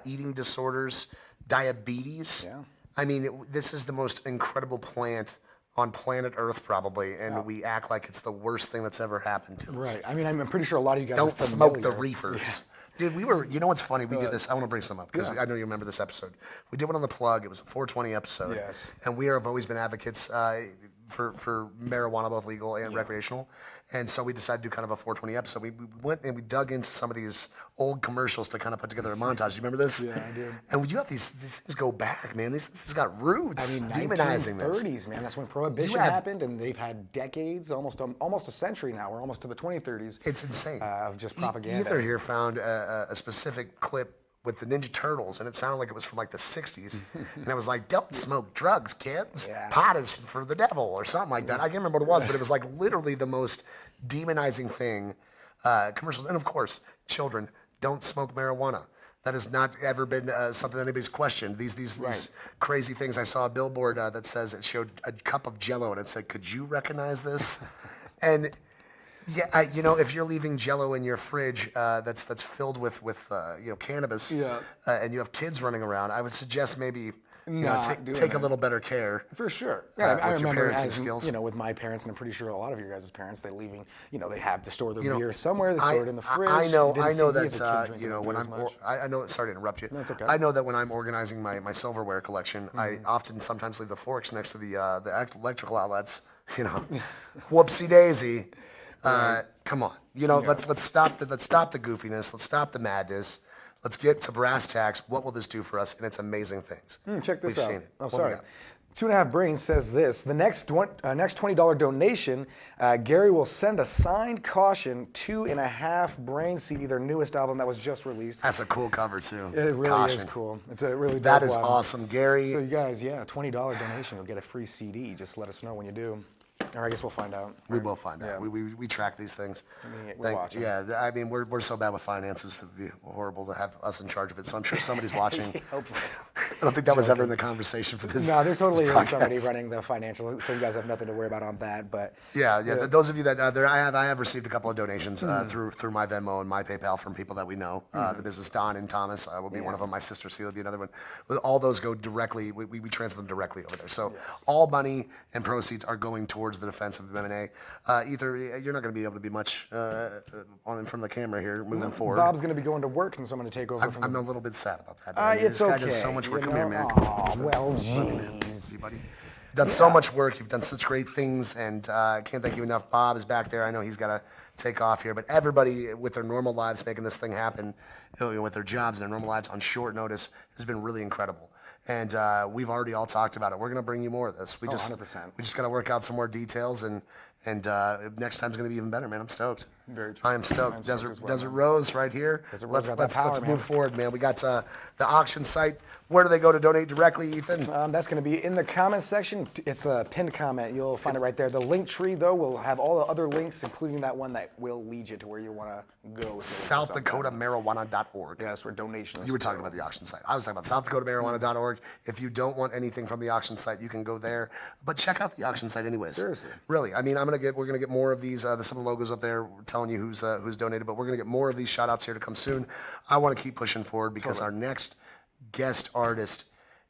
Speaker 3: eating disorders, diabetes. Yeah. I mean, this is the most incredible plant on planet Earth probably, and we act like it's the worst thing that's ever happened to us.
Speaker 2: Right. I mean, I'm pretty sure a lot of you guys
Speaker 3: don't smoke the reefers. Dude, you know what's funny? We did this. I want to bring some up because I know you remember this episode. We did one on the plug. It was a 420 episode.
Speaker 2: Yes.
Speaker 3: And we have always been advocates for marijuana, both legal and recreational. And so we decided to do kind of a 420 episode. We went and we dug into some of these old commercials to kind of put together a montage. You remember this?
Speaker 2: Yeah, I do.
Speaker 3: And you have these things go back, man. This has got roots.
Speaker 2: I mean,
Speaker 3: demonizing
Speaker 2: 1930s,
Speaker 3: this.
Speaker 2: man. That's when Prohibition happened, and they've had decades, almost a century now. We're almost to the 2030s.
Speaker 3: It's insane.
Speaker 2: Of just propaganda.
Speaker 3: Ether here found a specific clip with the Ninja Turtles, and it sounded like it was from like the 60s. And it was like, don't smoke drugs, kids.
Speaker 2: Yeah.
Speaker 3: Pot is for the devil, or something like that. I can't remember what it was, but it was like literally the most demonizing thing. Commercials, and of course, children, don't smoke marijuana. That has not ever been something anybody's questioned. These crazy things. I saw a billboard that says it showed a cup of Jell-O, and it said, could you recognize this? And yeah, if you're leaving Jell-O in your fridge that's filled with cannabis, and you have kids running around, I would suggest maybe take a little better care.
Speaker 2: For sure. Yeah, I
Speaker 3: with your
Speaker 2: remember
Speaker 3: parenting
Speaker 2: as
Speaker 3: skills.
Speaker 2: with my parents, and I'm pretty sure a lot of your guys' parents, they leaving, they have to store their beer somewhere. They store it in the fridge.
Speaker 3: I know
Speaker 2: Didn't see me
Speaker 3: that
Speaker 2: as a kid drinking
Speaker 3: when
Speaker 2: beer
Speaker 3: I'm
Speaker 2: as much.
Speaker 3: I know. Sorry to interrupt you.
Speaker 2: No, it's okay.
Speaker 3: I know that when I'm organizing my silverware collection, I often sometimes leave the forks next to the electrical outlets. Whoopsie daisy. Come on. Let's stop the goofiness. Let's stop the madness. Let's get to brass tacks. What will this do for us? And it's amazing things.
Speaker 2: Check this
Speaker 3: We've
Speaker 2: out.
Speaker 3: seen it.
Speaker 2: Oh,
Speaker 3: What we
Speaker 2: sorry.
Speaker 3: got?
Speaker 2: 2.5 Brains says this. The next $20 donation, Gary will send a signed Caution 2.5 Brains CD, their newest album that was just released.
Speaker 3: That's a cool cover too.
Speaker 2: It really
Speaker 3: Caution.
Speaker 2: is cool. It's a really dope
Speaker 3: That is
Speaker 2: album.
Speaker 3: awesome, Gary.
Speaker 2: So you guys, $20 donation, you'll get a free CD. Just let us know when you do. Or I guess we'll find out.
Speaker 3: We will find out.
Speaker 2: Yeah.
Speaker 3: We track these things.
Speaker 2: we're watching.
Speaker 3: Yeah, I mean, we're so bad with finances. It would be horrible to have us in charge of it. So I'm sure somebody's watching. I don't think that was ever in the conversation for this.
Speaker 2: No, there totally
Speaker 3: this
Speaker 2: is somebody
Speaker 3: podcast.
Speaker 2: running the financial, so you guys have nothing to worry about on that. But
Speaker 3: Yeah. Those of you that I have received a couple of donations through my Venmo and my PayPal from people that we know. The business Don and Thomas will be one of them. My sister Celia will be another one. All those go directly. We transfer them directly over there. So all money and proceeds are going towards the defense of the MMA. Either you're not going to be able to be much on from the camera here moving forward.
Speaker 2: Bob's going to be going to work, and so I'm going to take over.
Speaker 3: I'm a little bit sad about that. Man.
Speaker 2: It's
Speaker 3: This guy
Speaker 2: okay.
Speaker 3: does so much work. Come
Speaker 2: know?
Speaker 3: here, man.
Speaker 2: Aw, well, jeez.
Speaker 3: Buddy. You've done so much work. You've done such great things, and I can't thank you enough. Bob is back there. I know he's got to take off here, but everybody with their normal lives making this thing happen, with their jobs and their normal lives on short notice, has been really incredible. And we've already all talked about it. We're going to bring you more of this. We just
Speaker 2: 100%.
Speaker 3: We just got to work out some more details, and next time's going to be even better, man. I'm stoked.
Speaker 2: Very true.
Speaker 3: I am stoked.
Speaker 2: I'm stoked as well,
Speaker 3: Desert
Speaker 2: man.
Speaker 3: Rose right here.
Speaker 2: Desert Rose got that
Speaker 3: Let's
Speaker 2: power, man.
Speaker 3: move forward, man. We got the auction site. Where do they go to donate directly, Ethan?
Speaker 2: That's going to be in the comments section. It's a pinned comment. You'll find it right there. The link tree, though, will have all the other links, including that one that will lead you to where you want to go.
Speaker 3: SouthDakotaMarijuana.org.
Speaker 2: Yeah, that's where donations.
Speaker 3: You were talking about the auction site. I was talking about SouthDakotaMarijuana.org. If you don't want anything from the auction site, you can go there. But check out the auction site anyways.
Speaker 2: Seriously.
Speaker 3: Really. I mean, we're gonna get more of these. Some of the logos up there telling you who's donated. But we're gonna get more of these shout outs here to come soon. I want to keep pushing forward because our next guest artist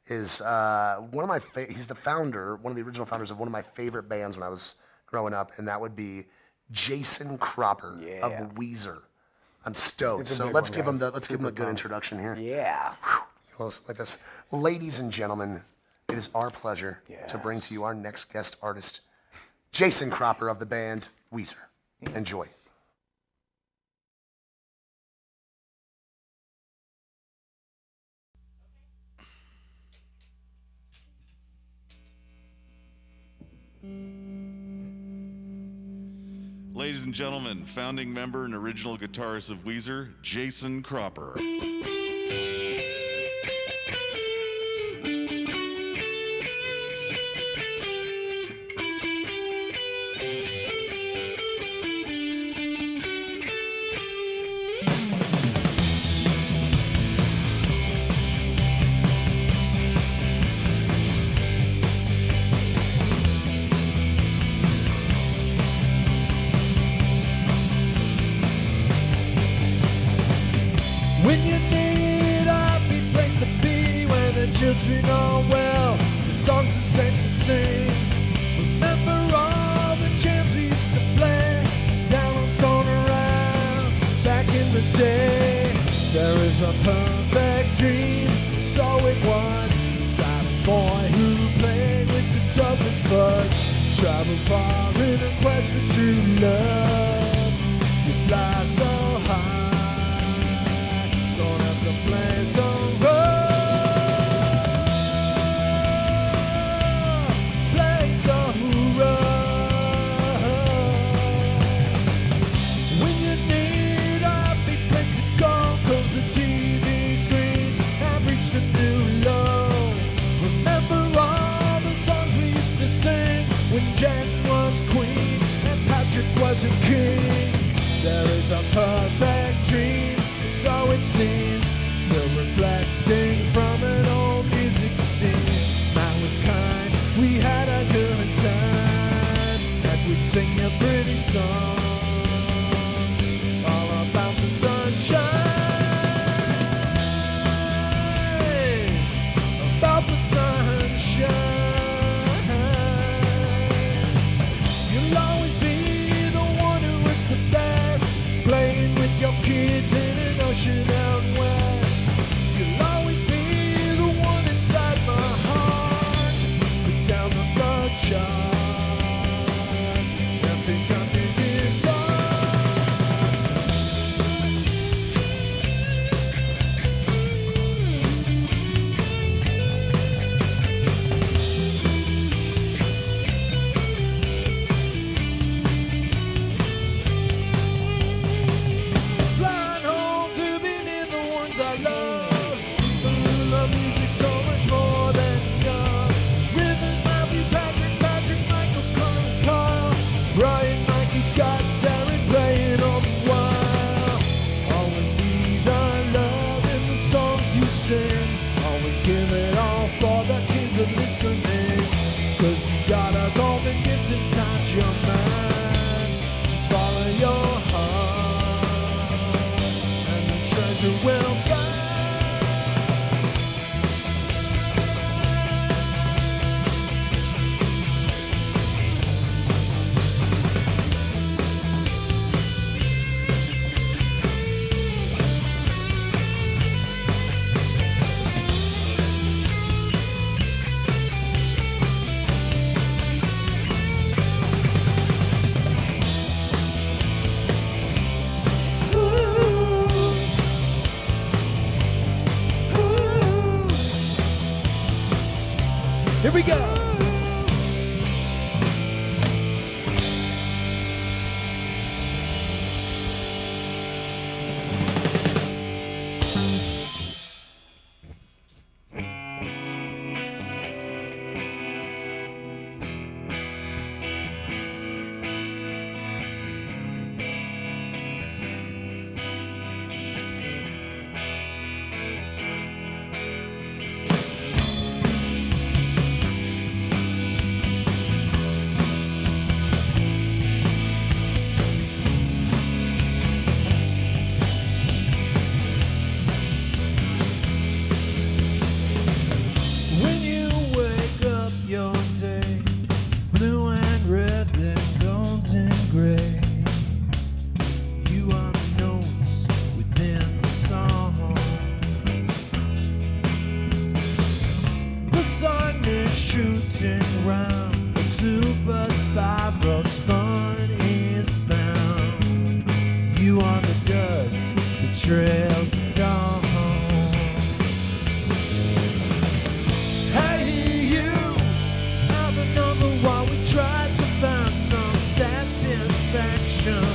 Speaker 3: is one of my. He's the founder, one of the original founders of one of my favorite bands when I was growing up, and that would be Jason Cropper of Weezer. I'm stoked.
Speaker 2: It's a
Speaker 3: So
Speaker 2: big
Speaker 3: let's
Speaker 2: one,
Speaker 3: give him
Speaker 2: guys.
Speaker 3: let's give him a good introduction here.
Speaker 2: Yeah.
Speaker 3: Close like this. Ladies and gentlemen, it is our pleasure to bring to you our next guest artist, Jason Cropper of the band Weezer. Enjoy.
Speaker 6: Ladies and gentlemen, founding member and original guitarist of Weezer, Jason Cropper.
Speaker 12: When you need a happy place to be, where the children are well, the songs are safe to sing. Remember all the jams we used to play down on Stone Around back in the day.
Speaker 16: was a perfect dream, so it was. The silent boy who played with the toughest fuzz, traveled far in a quest for true love. You fly so high, don't have to play so rough. Play so rough. When you need a big place to go, 'cause the TV screens have reached a new low. Remember all the songs we used to sing when Jen was queen and Patrick wasn't king. There is a perfect dream, so it seems, still reflecting from an old music scene. That was kind, we had a good time, and we'd sing a pretty songs all about the sunshine, about the sunshine. You'll always be the one who looks the best, playing with your kids in an ocean out west. You'll always be the one inside my heart, put down the front chart and pick up your guitar. Flying home to be near the ones I love. Love music so much more than enough. Rivers, Matthew, Patrick, Michael, Colin, Carl, Brian, Mikey, Scott, Darren, playing all the while. Always be the love in the songs you sing. Always give it all for the kids that listening. 'Cause you got a golden gift inside your mind. Just follow your heart and the treasure will find. Here we go. When you wake up, your day is blue and red, then gold and gray. You are the notes within the song. The sun is shooting round, a super spiral spun is bound. You are the dust that trails the dawn. Hey, you have another while we tried to find some satisfaction.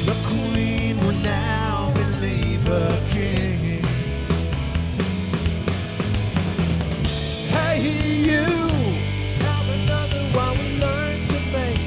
Speaker 16: The queen will now believe her king. Hey, you have another while we learn to make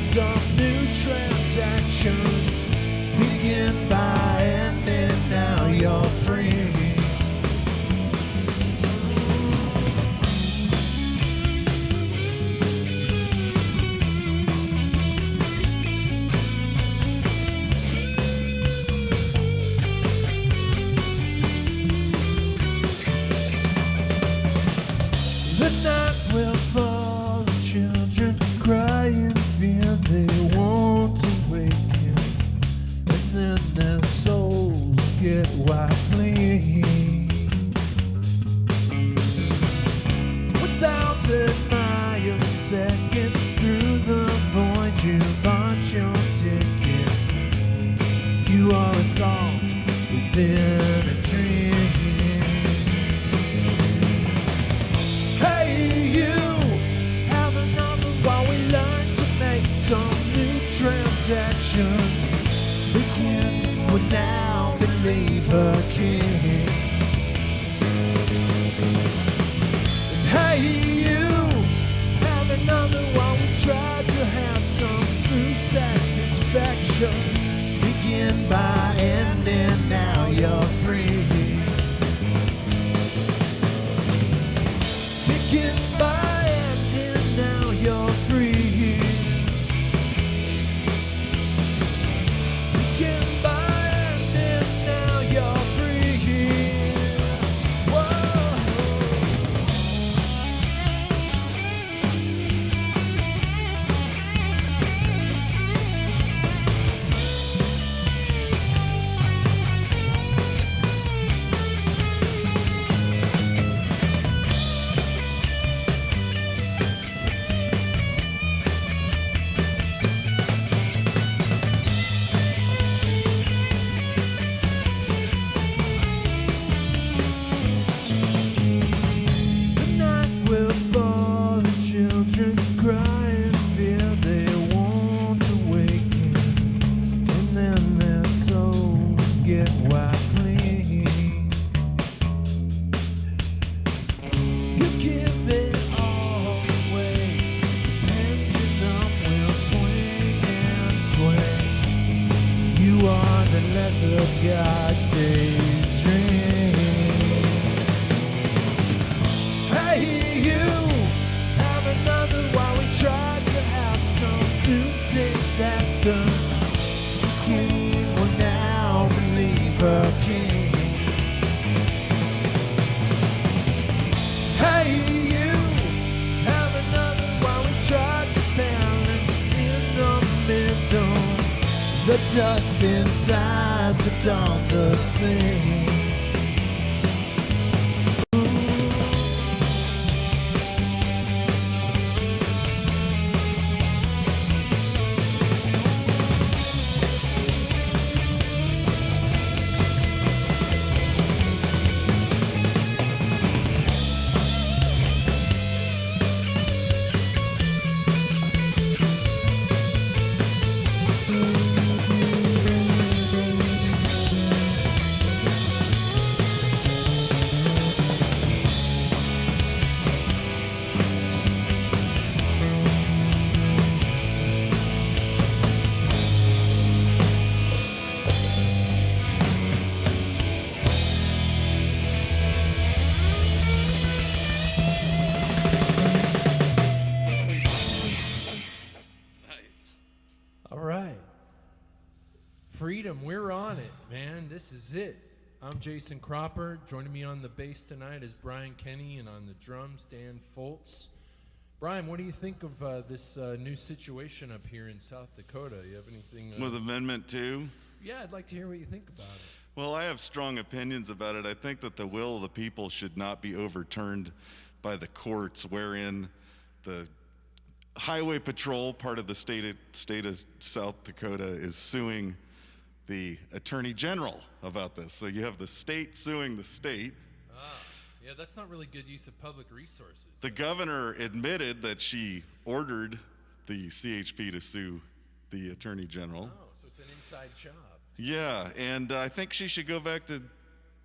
Speaker 16: 100 miles a second through the void. You bought your ticket. You are a thought within a dream. Hey, you have a number while we learn to make some new transactions. The queen would now believe her king. Hey, you have another while we try to have some new satisfaction. Begin by ending, now you're free. Begin by ending, now you're free. Begin by ending, now you're free. Whoa. The night will fall, the children cry and fear they won't awaken, and then their souls get wiped clean. You give it all away, the pendulum will swing and sway. You are the lesser God's daydream. Hey, you have another while we try to have some new day that the queen will now believe her king. Hey, you have another while we try to balance in the middle. The dust inside the dawn to sing.
Speaker 17: All right. Freedom, we're on it, man. This is it. I'm Jason Cropper. Joining me on the bass tonight is Brian Kenny, and on the drums, Dan Foltz. Brian, what do you think of this new situation up here in South Dakota? You have anything?
Speaker 6: With Amendment 2?
Speaker 17: Yeah, I'd like to hear what you think about it.
Speaker 6: Well, I have strong opinions about it. I think that the will of the people should not be overturned by the courts, wherein the Highway Patrol, part of the state of South Dakota, is suing the Attorney General about this. So you have the state suing the state.
Speaker 17: Yeah, that's not really good use of public resources.
Speaker 6: The governor admitted that she ordered the CHP to sue the Attorney General.
Speaker 17: Oh, so it's an inside job.
Speaker 6: Yeah, and I think she should go back to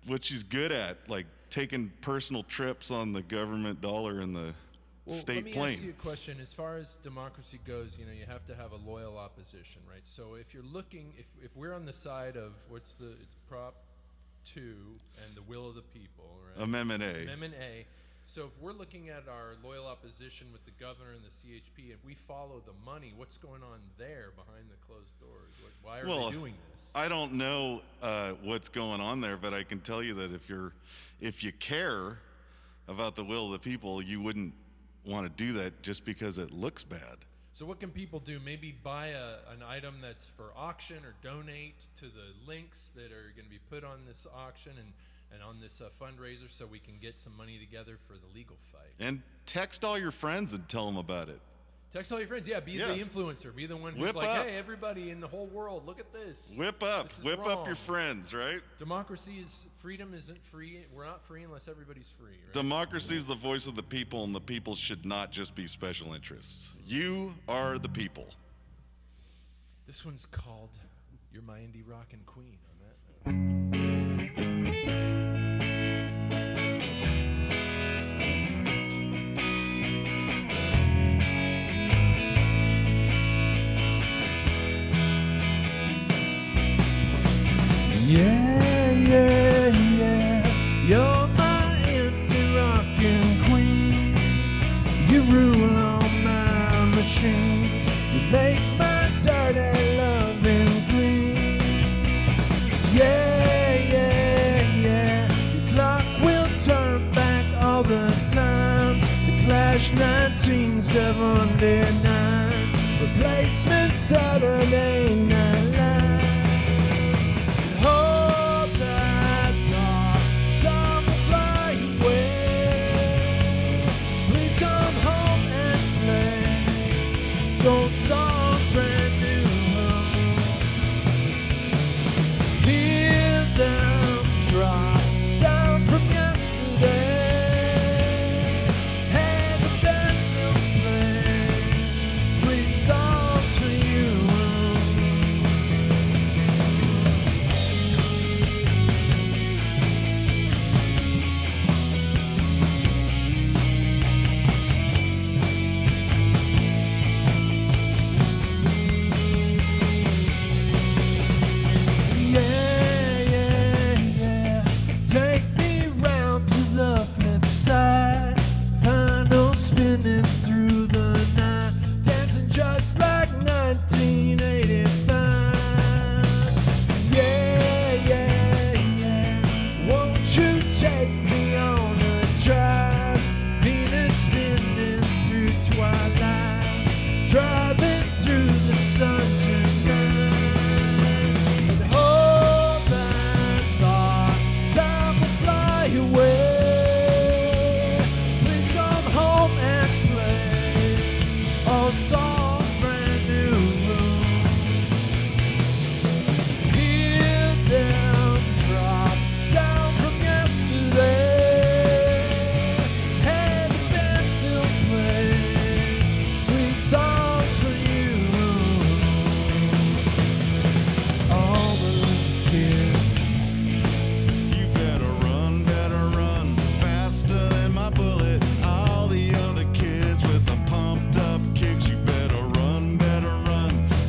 Speaker 6: what she's good at, like taking personal trips on the government dollar and the state plane.
Speaker 17: Let me ask you a question. As far as democracy goes, you know, you have to have a loyal opposition, right? So if you're looking, if we're on the side of it's Prop 2 and the will of the people, right?
Speaker 6: Amendment A.
Speaker 17: Amendment A. So if we're looking at our loyal opposition with the governor and the CHP, if we follow the money, what's going on there behind the closed doors? Why are they doing this?
Speaker 6: I don't know what's going on there, but I can tell you that if you care about the will of the people, you wouldn't want to do that just because it looks bad.
Speaker 17: So what can people do? Maybe buy an item that's for auction or donate to the links that are going to be put on this auction and and on this fundraiser so we can get some money together for the legal fight.
Speaker 6: And text all your friends and tell them about it.
Speaker 17: Text all your friends. Yeah, be the influencer. Be the one who's
Speaker 6: Whip
Speaker 17: like,
Speaker 6: up.
Speaker 17: hey, everybody in the whole world, look at this.
Speaker 6: Whip up.
Speaker 17: This is
Speaker 6: Whip up your
Speaker 17: wrong.
Speaker 6: friends, right?
Speaker 17: Freedom isn't free. We're not free unless everybody's free, right?
Speaker 6: Democracy is the voice of the people, and the people should not just be special interests. You are the people.
Speaker 17: This one's called You're My Indie Rockin' Queen on that note.
Speaker 16: Yeah, yeah, yeah, you're my indie rockin' queen. You rule all my machines. You make my dirty loving clean. Yeah, yeah, yeah, your clock will turn back all the time. The Clash 1979, replacement Saturday Night Live. Hold that thought, time will fly away. Please come home and play gold songs brand new. Hear them drop down from yesterday. Hey, the band still plays sweet songs for you. Yeah, yeah, yeah. Take me round to the flip side. Final spinning through the night. Dancing just like 1985. Yeah, yeah, yeah. Won't you take me on a drive? Venus spinning through twilight. Driving through the sun tonight. And hold that thought, time will fly away. Please come home and play old songs brand new. Hear them drop down from yesterday. Hey, the band still plays sweet songs for you. All the kids,
Speaker 6: You better run faster than my bullet. All the other kids with the pumped up kicks. You better run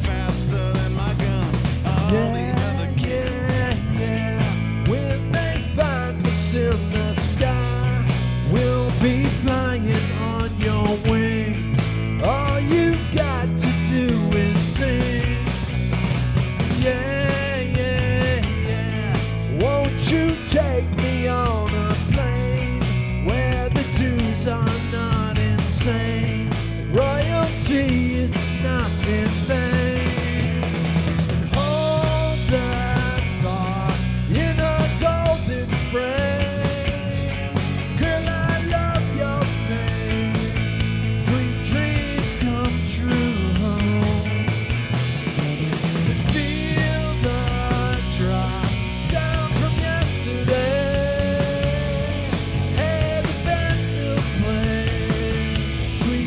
Speaker 6: faster than my gun. All the other
Speaker 16: yeah, yeah. When they find us in the sky, we'll be flying on your wings. All you've got to do is sing. Yeah, yeah, yeah. Won't you take me on a plane where the dues are not insane? Royalty is not in vain. Hold that thought in a golden frame. Girl, I love your face. Sweet dreams come true. Feel the drop down from yesterday. Hey, the band still plays sweet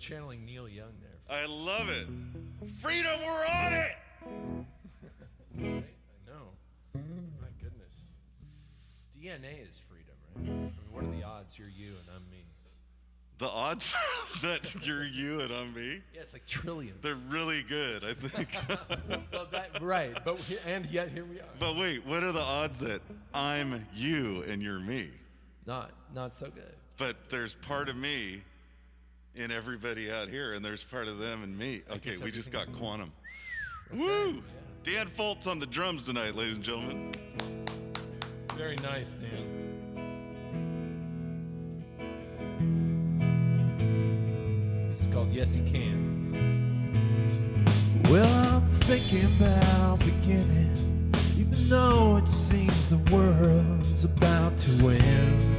Speaker 17: channeling Neil Young there.
Speaker 6: I love it. Freedom, we're on it!
Speaker 17: Right? I know. My goodness. DNA is freedom, right? I mean, what are the odds you're you and I'm me?
Speaker 6: The odds that you're you and I'm me?
Speaker 17: Yeah, it's like trillions.
Speaker 6: They're really good, I think.
Speaker 17: Well, right, but and yet here we are.
Speaker 6: But wait, what are the odds that I'm you and you're me?
Speaker 17: Not so good.
Speaker 6: But there's part of me in everybody out here, and there's part of them and me. Okay, we just got quantum. Woo! Dan Foltz on the drums tonight, ladies and gentlemen.
Speaker 17: Very nice, Dan. It's called Yes He Can.
Speaker 16: Well, I'm thinking about beginning, even though it seems the world's about to end.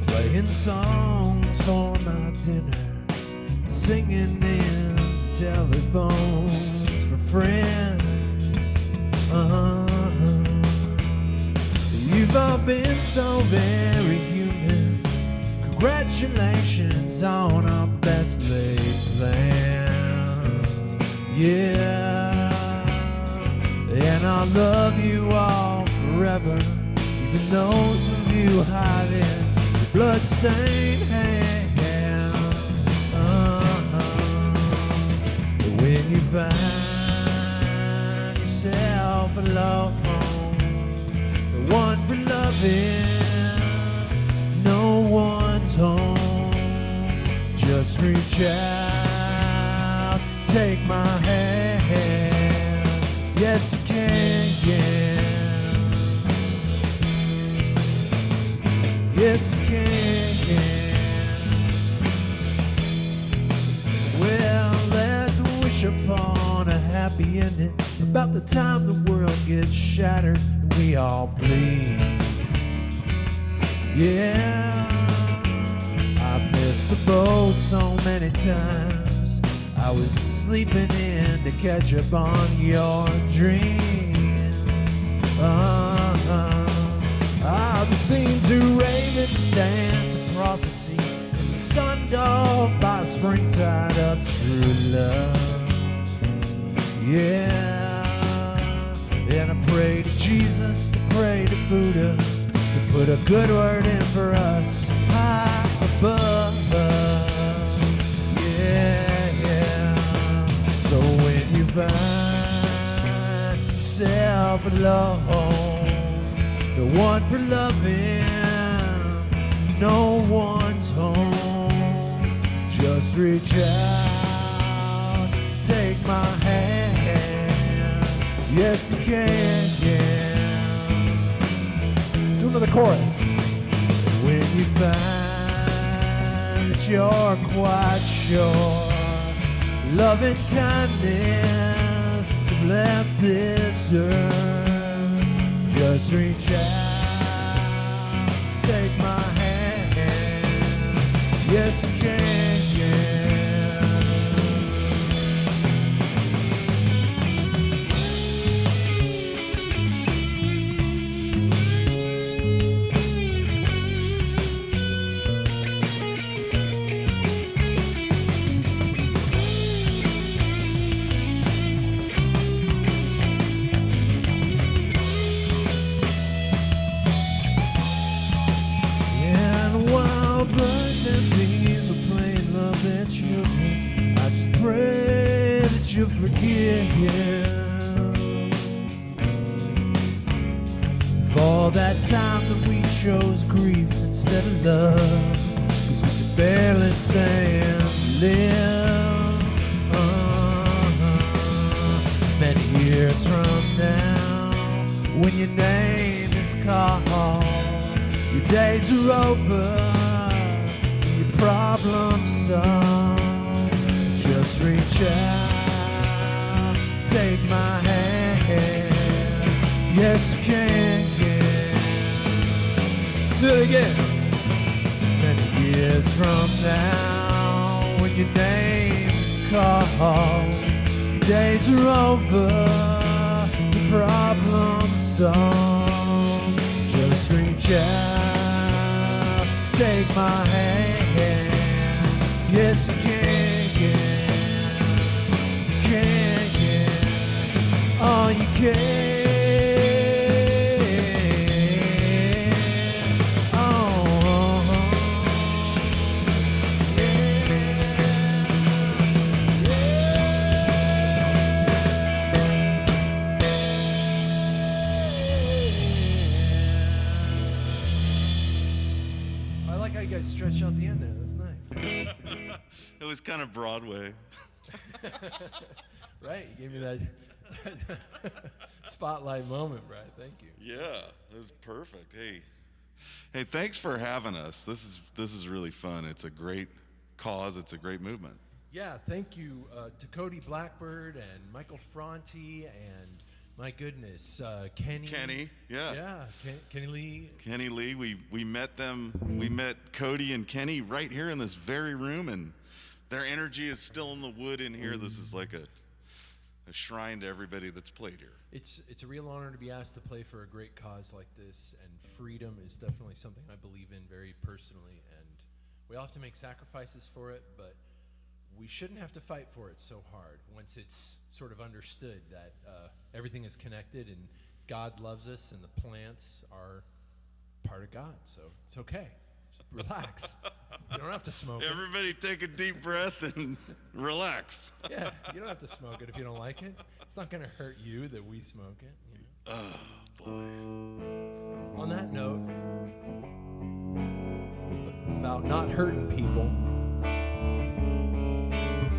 Speaker 16: Playing songs for my dinner, singing in the telephones for friends. You've all been so very human. Congratulations on our best laid plans. Yeah, and I'll love you all forever, even those of you hiding your bloodstained hand. When you find yourself alone, the one for loving, no one's home. Just reach out, take my hand. Yes, you can. Yes, you can. Well, let's wish upon a happy ending. About the time the world gets shattered and we all bleed. Yeah, I missed the boat so many times. I was sleeping in to catch up on your dreams. I've seen two ravens dance a prophecy in the sundog by springtide of true love. Yeah, and I pray to Jesus, to pray to Buddha, to put a good word in for us high above. Yeah. So when you find yourself alone, the one for loving, no one's home. Just reach out, take my hand. Yes, you can. Let's do another chorus. When you find that you're quite sure love and kindness have left this earth, just reach out, take my hand. Yes, you can. Birds and bees were playing love their children. I just pray that you forgive for that time that we chose grief instead of love, 'cause we could barely stay and live. Many years from now, when your name is called, your days are over, problem solved. Just reach out, take my hand. Yes, you can. Let's do it again. Many years from now, when your name is called, days are over, the problem solved. Just reach out, take my hand. Yes, you can. Oh, you can.
Speaker 17: I like how you guys stretch out the end there. That's nice.
Speaker 6: It was kind of Broadway.
Speaker 17: Right, you gave me that spotlight moment, Brad. Thank you.
Speaker 6: Yeah, it was perfect. Hey, thanks for having us. This is really fun. It's a great cause. It's a great movement.
Speaker 17: Yeah, thank you to Cody Blackbird and Michael Franti and my goodness, Kenny.
Speaker 6: Kenny, yeah.
Speaker 17: Yeah, Kenny Lee.
Speaker 6: Kenny Lee. We met them. We met Cody and Kenny right here in this very room, and their energy is still in the wood in here. This is like a shrine to everybody that's played here.
Speaker 17: It's a real honor to be asked to play for a great cause like this, and freedom is definitely something I believe in very personally, and we all have to make sacrifices for it, but we shouldn't have to fight for it so hard once it's sort of understood that everything is connected and God loves us and the plants are part of God, so it's okay. Just relax. You don't have to smoke it.
Speaker 6: Everybody take a deep breath and relax.
Speaker 17: Yeah, you don't have to smoke it if you don't like it. It's not going to hurt you that we smoke it. You know?
Speaker 6: Oh, boy.
Speaker 17: On that note, about not hurting people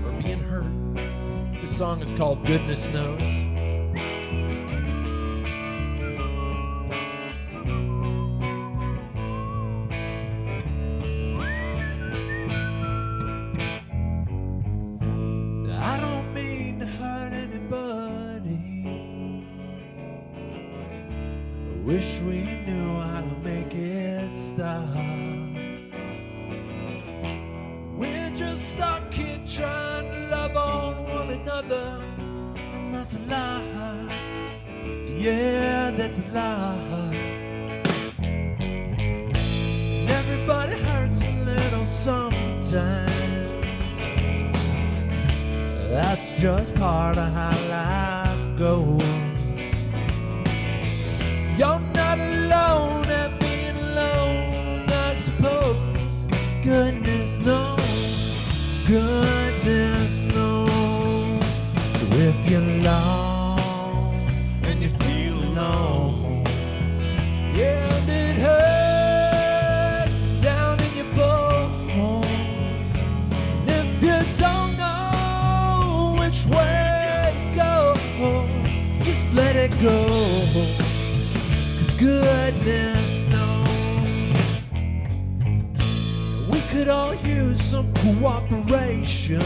Speaker 17: or being hurt, this song is called Goodness Knows.
Speaker 16: I don't mean to hurt anybody. I wish we knew how to make it stop. We're just stuck here trying to love on one another, and that's a lie. Yeah, that's a lie. And everybody hurts a little sometimes. That's just part of how life goes. You're not alone at being alone, I suppose. Goodness knows, goodness knows. So if you're lost and you feel alone, yeah, and it hurts down in your bones. And if you don't know which way to go, just let it go. 'Cause goodness knows we could all use some cooperation.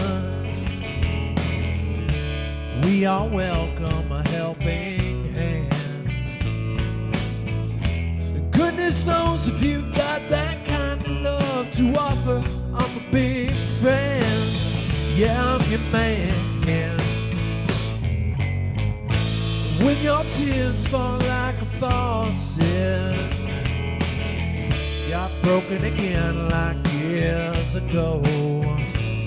Speaker 16: We all welcome a helping hand. Goodness knows if you've got that kind of love to offer, I'm a big fan. Yeah, I'm your man. When your tears fall like a faucet, you're broken again like years ago.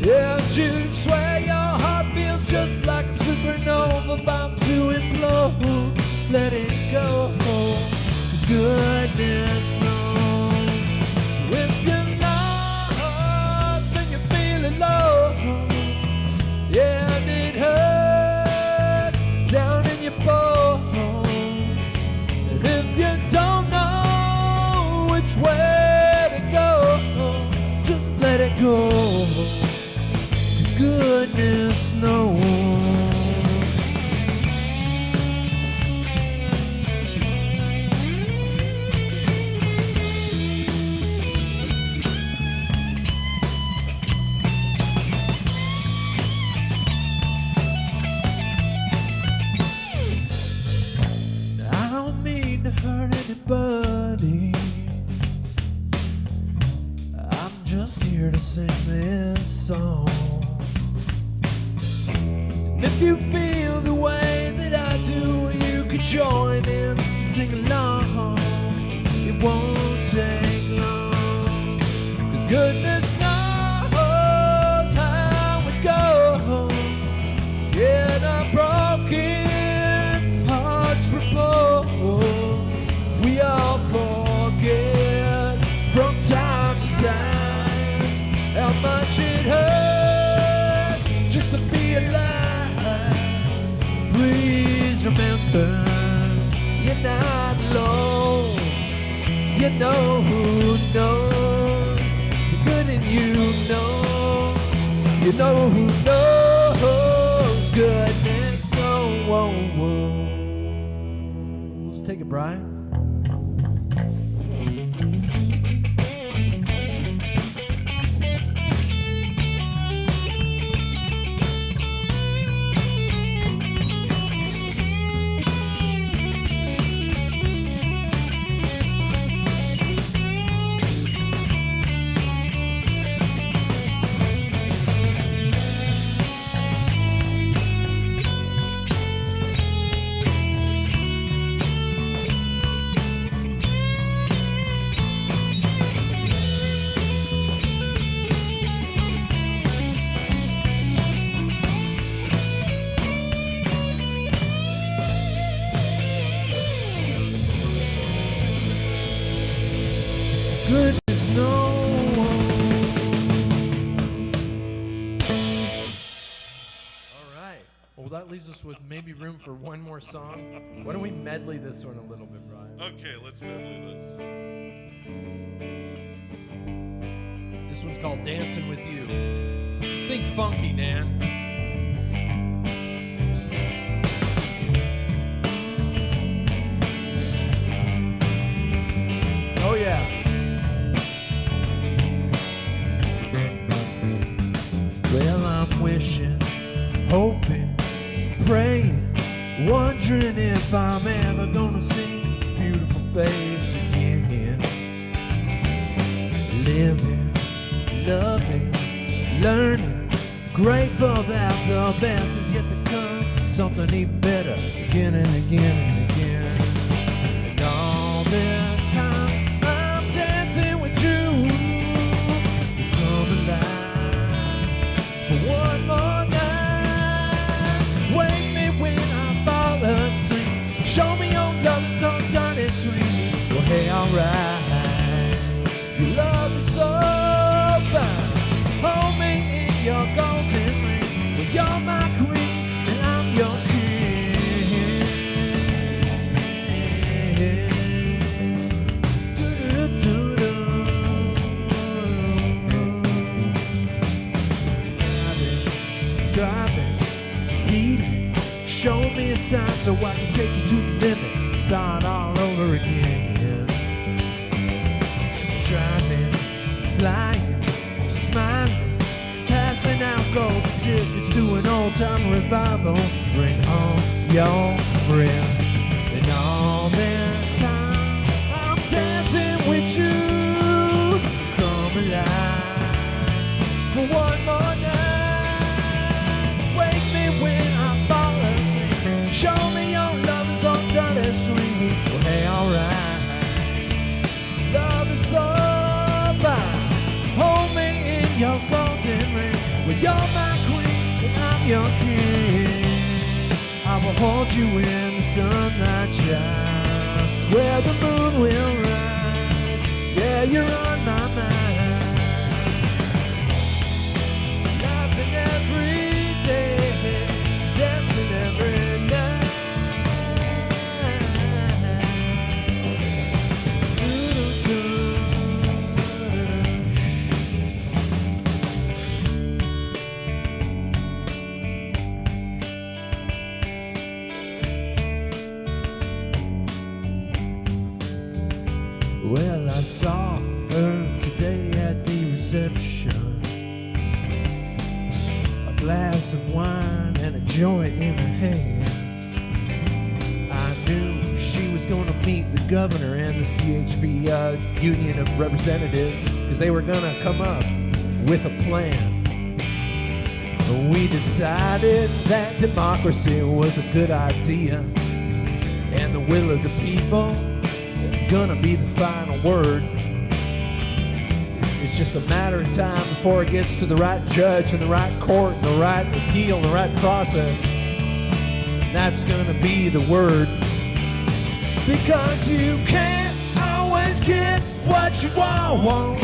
Speaker 16: Yeah, you swear your heart feels just like a supernova about to implode. Let it go, 'cause goodness knows. So if you're lost and you're feeling low, yeah, and it hurts down in your bones. And if you don't know which way to go, just let it go. 'Cause goodness knows. I don't mean to hurt anybody. I'm just here to sing this song. And if you feel the way that I do, you could join in and sing along. It won't take long. Goodness knows how it goes. In a broken heart's repose, we all forget from time to time how much it hurts just to be alive. Please remember, you're not alone. You know who knows the good in you knows. You know who knows goodness knows. Take it, Brian. Goodness knows. All right. Well, that leaves us with maybe room for one more song. Why don't we medley this one a little bit, Brian?
Speaker 6: Okay, let's medley this.
Speaker 17: This one's called Dancing With You. Just think funky, man. Oh, yeah. Well, I'm wishing, hoping, praying, wondering if I'm ever gonna see a beautiful face again. Living, loving, learning, grateful that the best is yet to come. Something even better, again and again and again. And all this time, I'm dancing with you. Come alive for one more night. Wake me when I fall asleep. Show me your love, it's so darn and sweet. Well, hey, alright. Your love is so fine. Hold me in your golden ring. Well, you're my queen and I'm your king. Do-do-do-do. Driving, heating. Show me a sign so I can take you to the limit. Start all over again. Driving, flying, smiling, passing out golden tickets to an old-time revival. Bring on your friends. And all this time, I'm dancing with you. Come alive for one more night. Wake me when I fall asleep. Show me your love, it's so darn and sweet. Well, hey, alright. Love is so fine. Hold me in your golden ring. Well, you're my queen and I'm your king. I will hold you in the sunlight shine, where the moon will rise. Yeah, you're on my mind. Laughing every day, dancing every night. Well, I saw her today at the reception. A glass of wine and a joint in her hand. I knew she was going to meet the governor and the CHP Union of Representatives, because they were going to come up with a plan. We decided that democracy was a good idea, and the will of the people is gonna be the final word. It's
Speaker 16: just a matter of time before it gets to the right judge and the right court and the right appeal and the right process. And that's gonna be the word. Because you can't always get what you want.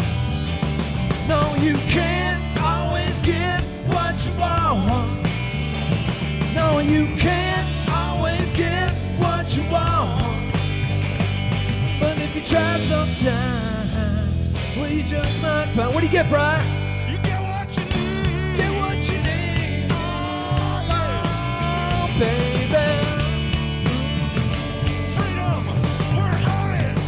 Speaker 16: No, you can't always get what you want. No, you can't always get what you want. But if you try sometimes, well, you just might find. What do you get, Brian? You get what you need. Get what you need. Oh, baby. Freedom, we're on it.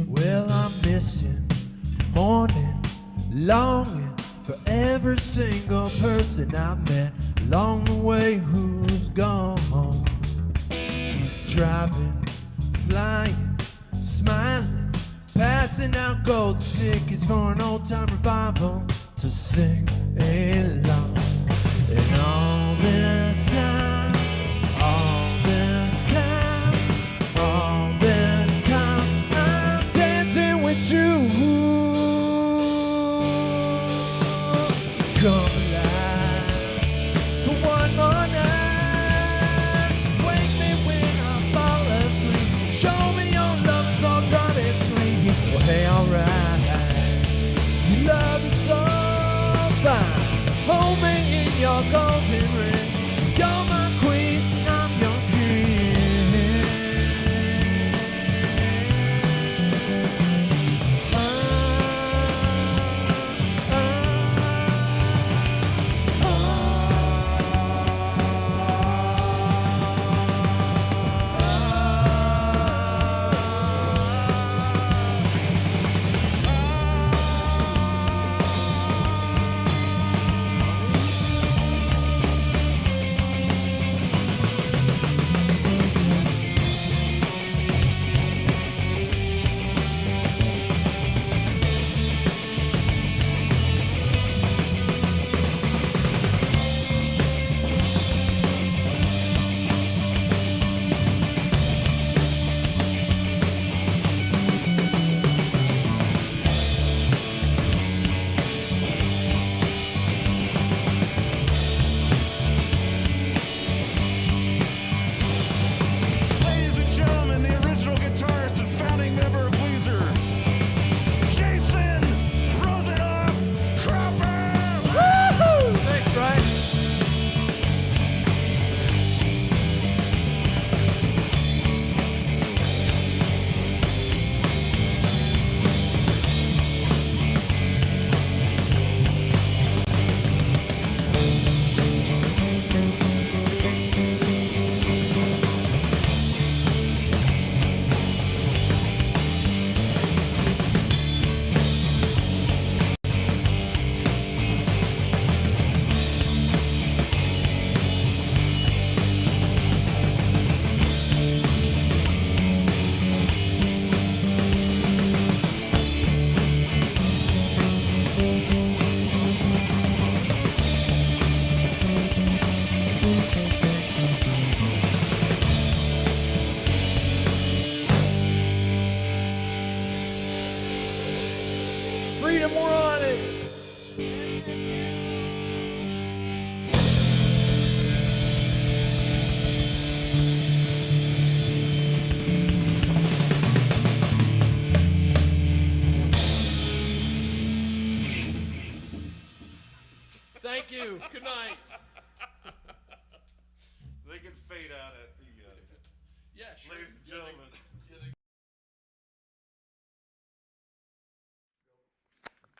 Speaker 16: Well, I'm missing, mourning, longing for every single person I met along the way who's gone. Driving, flying, smiling, passing out gold tickets for an old time revival to sing along. And all this time, all this time, all this time, I'm dancing with you. Come alive for one more night. Wake me when I fall asleep. Show me your love, it's all dark and sweet. Well, hey, alright. You love me so fine. Hold me in your golden ring. You're my queen, I'm your king. Ladies and gentlemen, the original guitarist and founding member of Weezer, Jason Rosenoff Cropper. Woohoo! Thanks, Brian. Freedom, we're on it.
Speaker 17: Thank you. Good night.
Speaker 6: They can fade out at the. Yeah, sure. Ladies and gentlemen.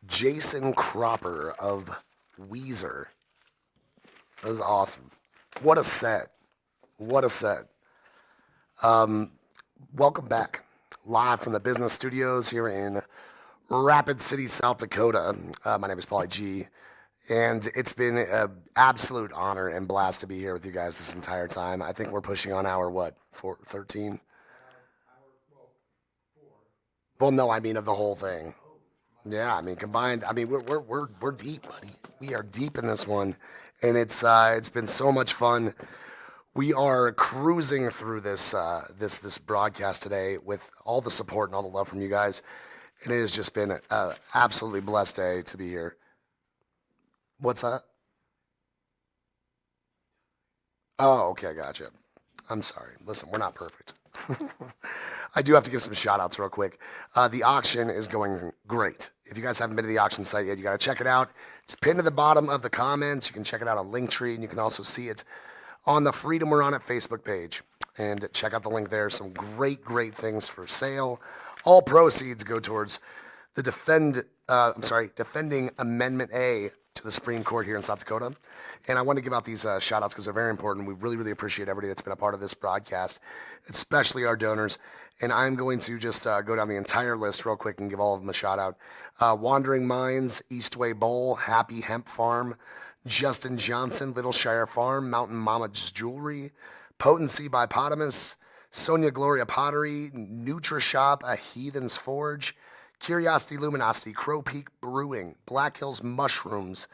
Speaker 3: Jason Cropper of Weezer. That was awesome. What a set. What a set. Welcome back. Live from the business studios here in Rapid City, South Dakota. My name is Paulie G. And it's been an absolute honor and blast to be here with you guys this entire time. I think we're pushing on hour, 13? Well, no, I mean of the whole thing. Yeah, I mean combined. I mean we're deep, buddy. We are deep in this one, and it's been so much fun. We are cruising through this this broadcast today with all the support and all the love from you guys, and it has just been an absolutely blessed day to be here. What's that? Oh, okay, I gotcha. I'm sorry. Listen, we're not perfect. I do have to give some shout outs real quick. The auction is going great. If you guys haven't been to the auction site yet, you got to check it out. It's pinned to the bottom of the comments. You can check it out on Linktree, and you can also see it on the Freedom We're On It Facebook page. And check out the link there. Some great, great things for sale. All proceeds go towards the defending Amendment A to the Supreme Court here in South Dakota. And I want to give out these shout outs because they're very important. We really, really appreciate everybody that's been a part of this broadcast, especially our donors. And I'm going to just go down the entire list real quick and give all of them a shout out. Wandering Minds, Eastway Bowl, Happy Hemp Farm, Justin Johnson, Little Shire Farm, Mountain Mama's Jewelry, Potency by Potamus, Sonia Gloria Pottery, NutriShop, A Heathen's Forge, Curiosity Luminosity, Crow Peak Brewing, Black Hills Mushrooms,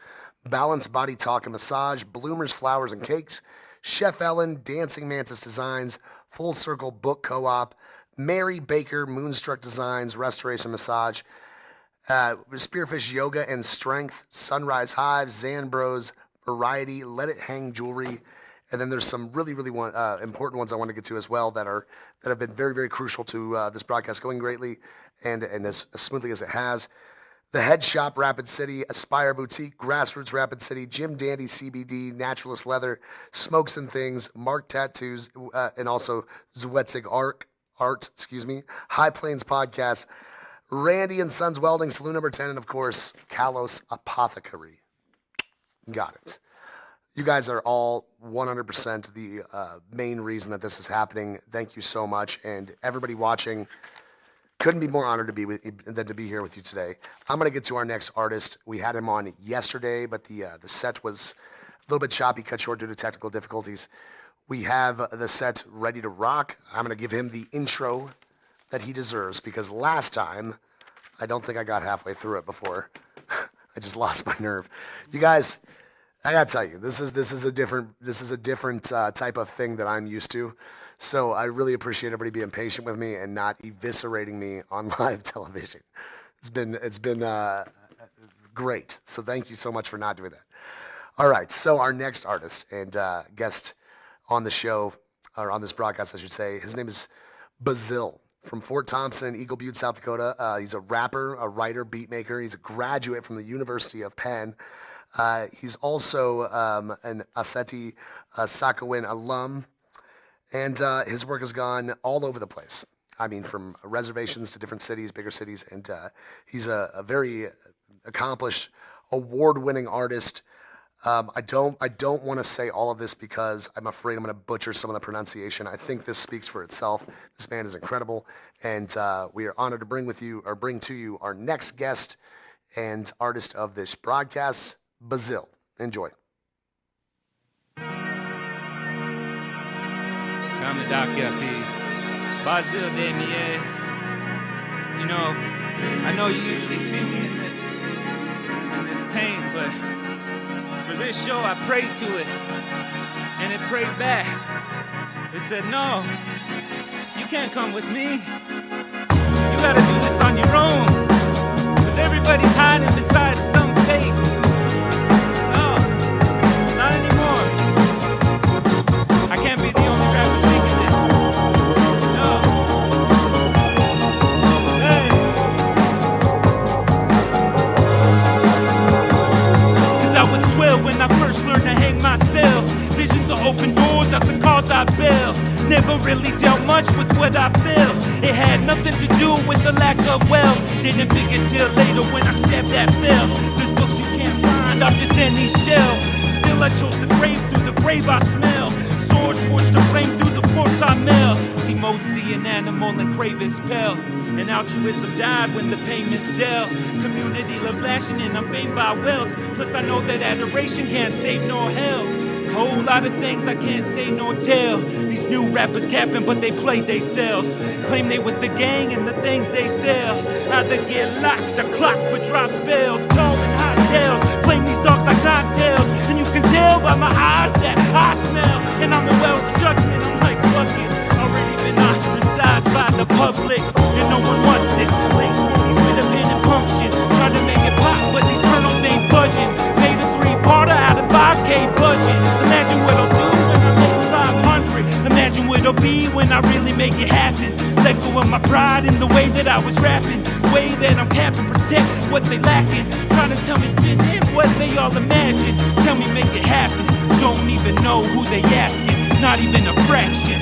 Speaker 3: Balanced Body Talk and Massage, Bloomers Flowers and Cakes, Chef Ellen, Dancing Mantis Designs, Full Circle Book Co-op, Mary Baker, Moonstruck Designs, Restoration Massage, Spearfish Yoga and Strength, Sunrise Hives, Zan Bros, Variety, Let It Hang Jewelry, and then there's some really, really important ones I want to get to as well that have been very, very crucial to this broadcast going greatly and as smoothly as it has. The Head Shop Rapid City, Aspire Boutique, Grassroots Rapid City, Jim Dandy CBD, Naturalist Leather, Smokes and Things, Mark Tattoos, and also Zwetzig Art, High Plains Podcast, Randy and Sons Welding, Saloon Number 10, and of course, Kalos Apothecary. Got it. You guys are all 100% the main reason that this is happening. Thank you so much. And everybody watching, couldn't be more honored than to be here with you today. I'm going to get to our next artist. We had him on yesterday, but the set was a little bit choppy, cut short due to technical difficulties. We have the set ready to rock. I'm going to give him the intro that he deserves because last time, I don't think I got halfway through it before. I just lost my nerve. You guys, I gotta tell you, this is a different type of thing that I'm used to. So I really appreciate everybody being patient with me and not eviscerating me on live television. It's been great. So thank you so much for not doing that. All right, so our next artist and guest on the show, or on this broadcast, I should say, his name is Bazil from Fort Thompson, Eagle Butte, South Dakota. He's a rapper, a writer, beat maker. He's a graduate from the University of Penn. He's also an Aseti Sakowin alum, and his work has gone all over the place. I mean, from reservations to different cities, bigger cities, and he's a very accomplished, award-winning artist. I don't want to say all of this because I'm afraid I'm going to butcher some of the pronunciation. I think this speaks for itself. This man is incredible, and we are honored to bring to you our next guest and artist of this broadcast, Bazil. Enjoy.
Speaker 18: Bazil Demier. You know, I know you usually see me in this pain, but for this show I prayed to it, and it prayed back. It said, no, you can't come with me. You gotta do this on your own, because everybody's hiding beside some face. No, not anymore. I can't be the only rapper thinking this. No. Hey. Cause I was swell when I first learned to hang myself. Visions of open doors at the cause I bail. Never never really dealt much with what I feel. It had nothing to do with the lack of wealth. Didn't figure till later when I stepped that fell. There's books you can't find off just any shelf. Still I chose the grave through the grave I smell. Swords forged to flame through the force I mail. See most see an animal and crave his pale. And altruism died when the payments dealt. Community loves lashing and I'm famed by welts. Plus I know that adoration can't save nor hell. Whole lot of things I can't say nor tell. These new rappers capping but they play they selves. Claim they with the gang and the things they sell. Either get locked or clocked for dry spells. Tall and hot tails, flame these dogs like nine tails. And you can tell by my eyes that I smell. And I'm a well judgment, I'm like fuck it. Already been ostracized by the public. And no one wants this. Late 40s with a pen and punction. Trying to make it pop but these kernels ain't budging. Made a 3-parter out of 5K budget. Imagine what I'll do when I make 500. Imagine what it'll be when I really make it happen. Let go of my pride in the way that I was rapping. Way that I'm capping, protect what they lacking. Trying to tell me fit in what they all imagine. Tell me make it happen. Don't even know who they asking. Not even a fraction.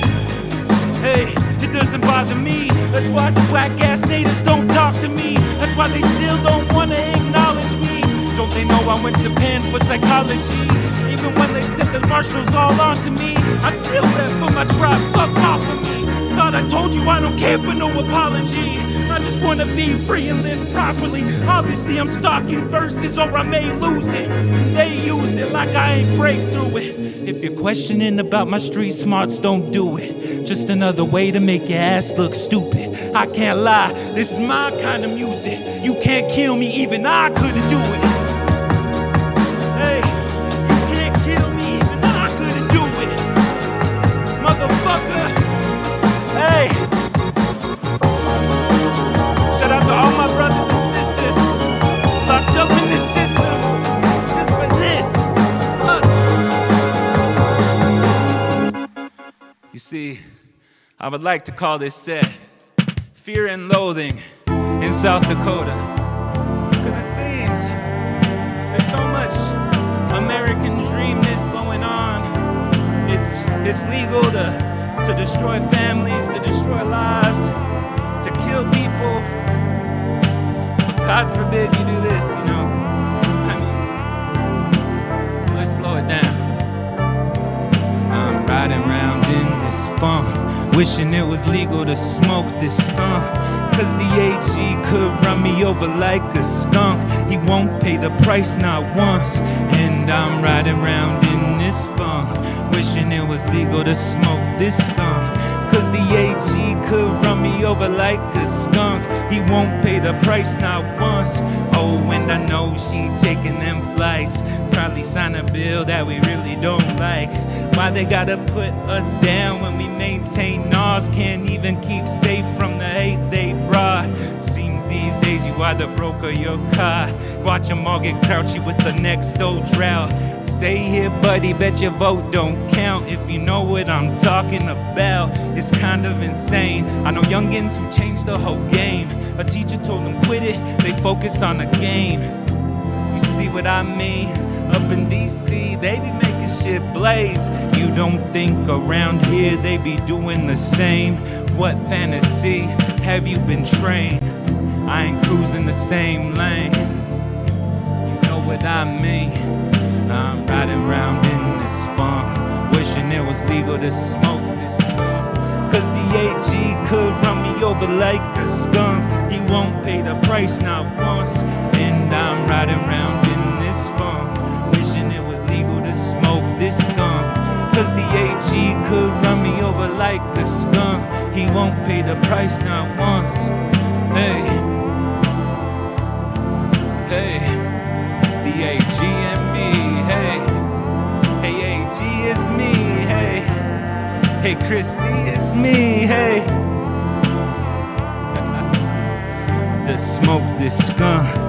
Speaker 18: Hey, it doesn't bother me. That's why the black ass natives don't talk to me. That's why they still don't wanna acknowledge me. Don't they know I went to Penn for psychology? Even when they said the marshals all onto me, I still rap for my tribe, fuck off of me. Thought I told you I don't care for no apology. I just wanna be free and live properly. Obviously I'm stalking verses or I may lose it. They use it like I ain't break through it. If you're questioning about my street smarts, don't do it. Just another way to make your ass look stupid. I can't lie, this is my kind of music. You can't kill me, even I couldn't do it. Hey, you can't kill me, even I couldn't do it. Motherfucker. Hey. Shout out to all my brothers and sisters locked up in this system just for this. You see, I would like to call this set Fear and Loathing in South Dakota. Cause it seems there's so much American dreamness going on. It's legal to destroy families, to destroy lives, to kill people. God forbid you do this, you know. I mean, let's slow it down. I'm riding around in this funk, wishing it was legal to smoke this skunk. Cause the AG could run me over like a skunk. He won't pay the price not once. And I'm riding around in this funk, wishing it was legal to smoke this skunk. Cause the AG could run me over like a skunk. He won't pay the price not once. Oh, and I know she taking them flights. Probably sign a bill that we really don't like. Why they gotta put us down when we maintain ours? Can't even keep safe from the hate they brought. Seems these days you either broke or you're caught. Watch them all get crouchy with the next old drought. Say here buddy, bet your vote don't count. If you know what I'm talking about, it's kind of insane. I know youngins who changed the whole game. A teacher told them quit it, they focused on the game. You see what I mean? Up in DC, they be making shit blaze. You don't think around here they be doing the same? What fantasy have you been trained? I ain't cruising the same lane. You know what I mean? I'm riding around in this funk, wishing it was legal to smoke this skunk. Cause the AG could run me over like a skunk. He won't pay the price not once. And I'm riding around in this funk, wishing it was legal to smoke this skunk. Cause the AG could run me over like a skunk. He won't pay the price not once. Hey, hey, the AG and me, hey, hey AG it's me, hey, hey Christy it's me, hey, to smoke this skunk.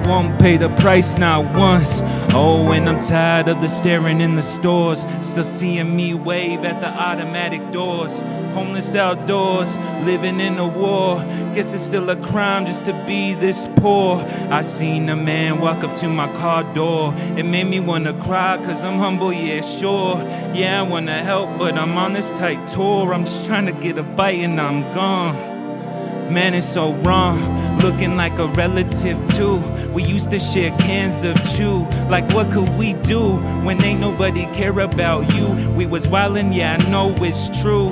Speaker 18: Won't pay the price not once. Oh, and I'm tired of the staring in the stores, still seeing me wave at the automatic doors. Homeless outdoors, living in a war. Guess it's still a crime just to be this poor. I seen a man walk up to my car door. It made me wanna cry, cause I'm humble, yeah, sure. Yeah, I wanna help, but I'm on this tight tour. I'm just trying to get a bite and I'm gone. Man, it's so wrong, looking like a relative too. We used to share cans of chew. Like what could we do when ain't nobody care about you? We was wildin', yeah, I know it's true.